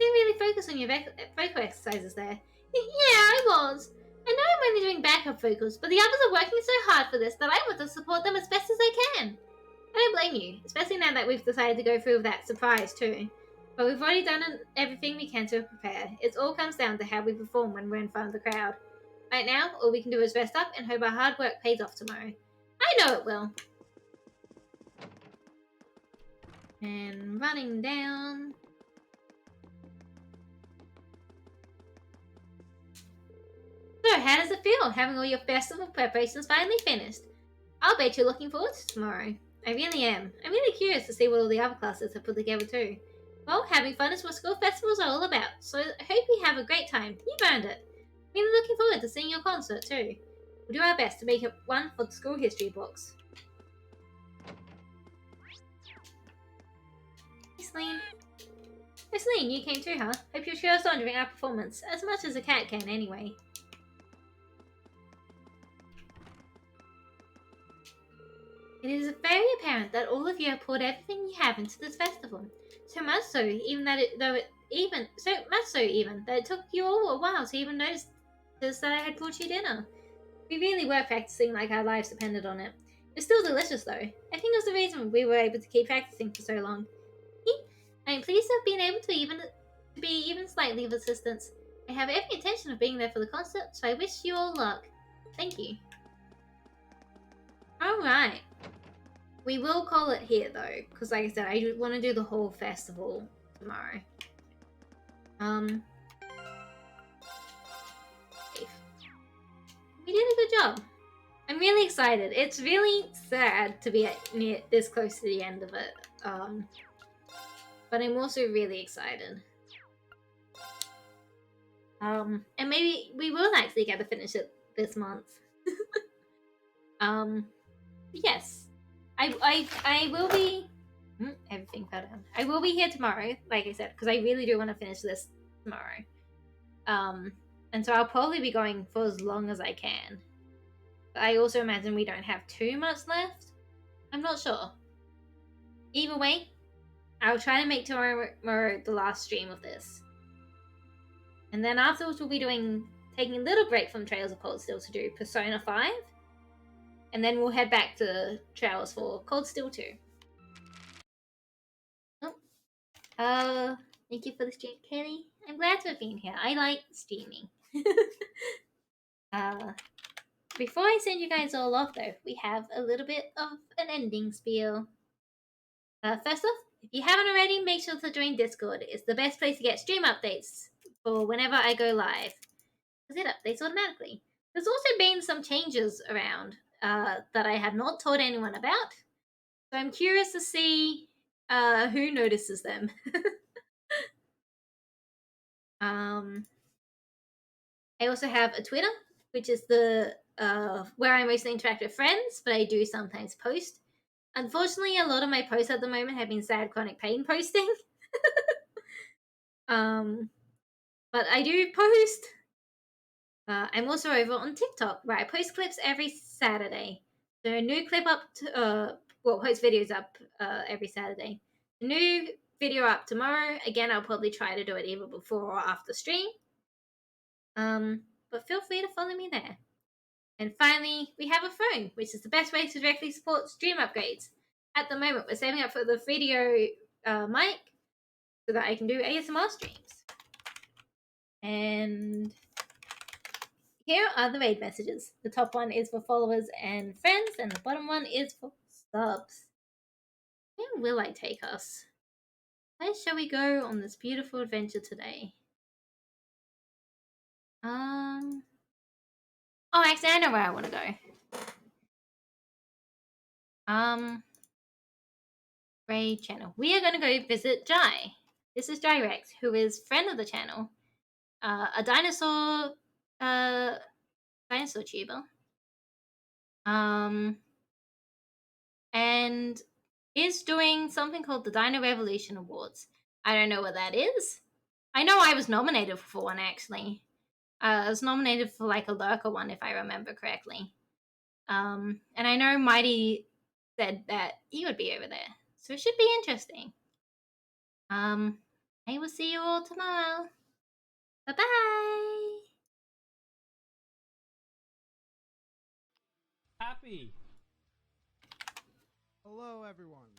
Didn't really focus on your vocal exercises there. Yeah, I was. I know I'm only doing backup vocals, but the others are working so hard for this that I want to support them as best as I can. I don't blame you, especially now that we've decided to go through with that surprise too. But we've already done everything we can to prepare. It all comes down to how we perform when we're in front of the crowd. Right now, all we can do is rest up and hope our hard work pays off tomorrow. I know it will. And running down. So, how does it feel having all your festival preparations finally finished? I'll bet you're looking forward to tomorrow. I really am. I'm really curious to see what all the other classes have put together too. Well, having fun is what school festivals are all about, so I hope you have a great time. You've earned it. I'm really looking forward to seeing your concert too. We'll do our best to make it one for the school history books. Hey, Celine. Hey, Celine, you came too, huh? Hope you're sure during our performance, as much as a cat can anyway. It is very apparent that all of you have poured everything you have into this festival. So much so, that it took you all a while to even notice that I had brought you dinner. We really were practicing like our lives depended on it. It's still delicious though. I think it was the reason we were able to keep practicing for so long. I am pleased to have been able to be even slightly of assistance. I have every intention of being there for the concert, so I wish you all luck. Thank you. Alright. we will call it here though, because like I said, I want to do the whole festival tomorrow. We did a good job. I'm really excited. It's really sad to be near this close to the end of it. But I'm also really excited. And maybe we will actually get to finish it this month. Yes. I will be everything fell down. I will be here tomorrow, like I said, because I really do want to finish this tomorrow. And so I'll probably be going for as long as I can. But I also imagine we don't have too much left. I'm not sure. Either way, I'll try to make tomorrow the last stream of this. And then afterwards we'll be taking a little break from Trails of Cold Steel to do Persona 5. And then we'll head back to Trails for Cold Steel 2. Oh, thank you for the stream, Kelly. I'm glad to have been here. I like streaming. Before I send you guys all off though, we have a little bit of an ending spiel. First off, if you haven't already, make sure to join Discord. It's the best place to get stream updates for whenever I go live, because it updates automatically. There's also been some changes around that I have not told anyone about, so I'm curious to see who notices them. I also have a Twitter, which is the where I mostly interact with friends, but I do sometimes post. Unfortunately, a lot of my posts at the moment have been sad chronic pain posting. But I do post. I'm also over on TikTok, where I post clips every Saturday. So a new clip up, post videos up every Saturday. The new video up tomorrow. Again, I'll probably try to do it either before or after stream. But feel free to follow me there. And finally, we have a phone, which is the best way to directly support stream upgrades. At the moment, we're saving up for the video mic so that I can do ASMR streams. And here are the raid messages. The top one is for followers and friends, and the bottom one is for subs. Where will I take us? Where shall we go on this beautiful adventure today? Oh, actually, I know where I want to go. Raid channel. We are going to go visit Jai. This is Jai Rex, who is friend of the channel, a dinosaur tuber, and is doing something called the Dino Revolution Awards. I don't know what that is. I know I was nominated for one, actually. I was nominated for like a lurker one, if I remember correctly. And I know Mighty said that he would be over there, so it should be interesting. I will see you all tomorrow. Bye-bye! Happy! Hello, everyone.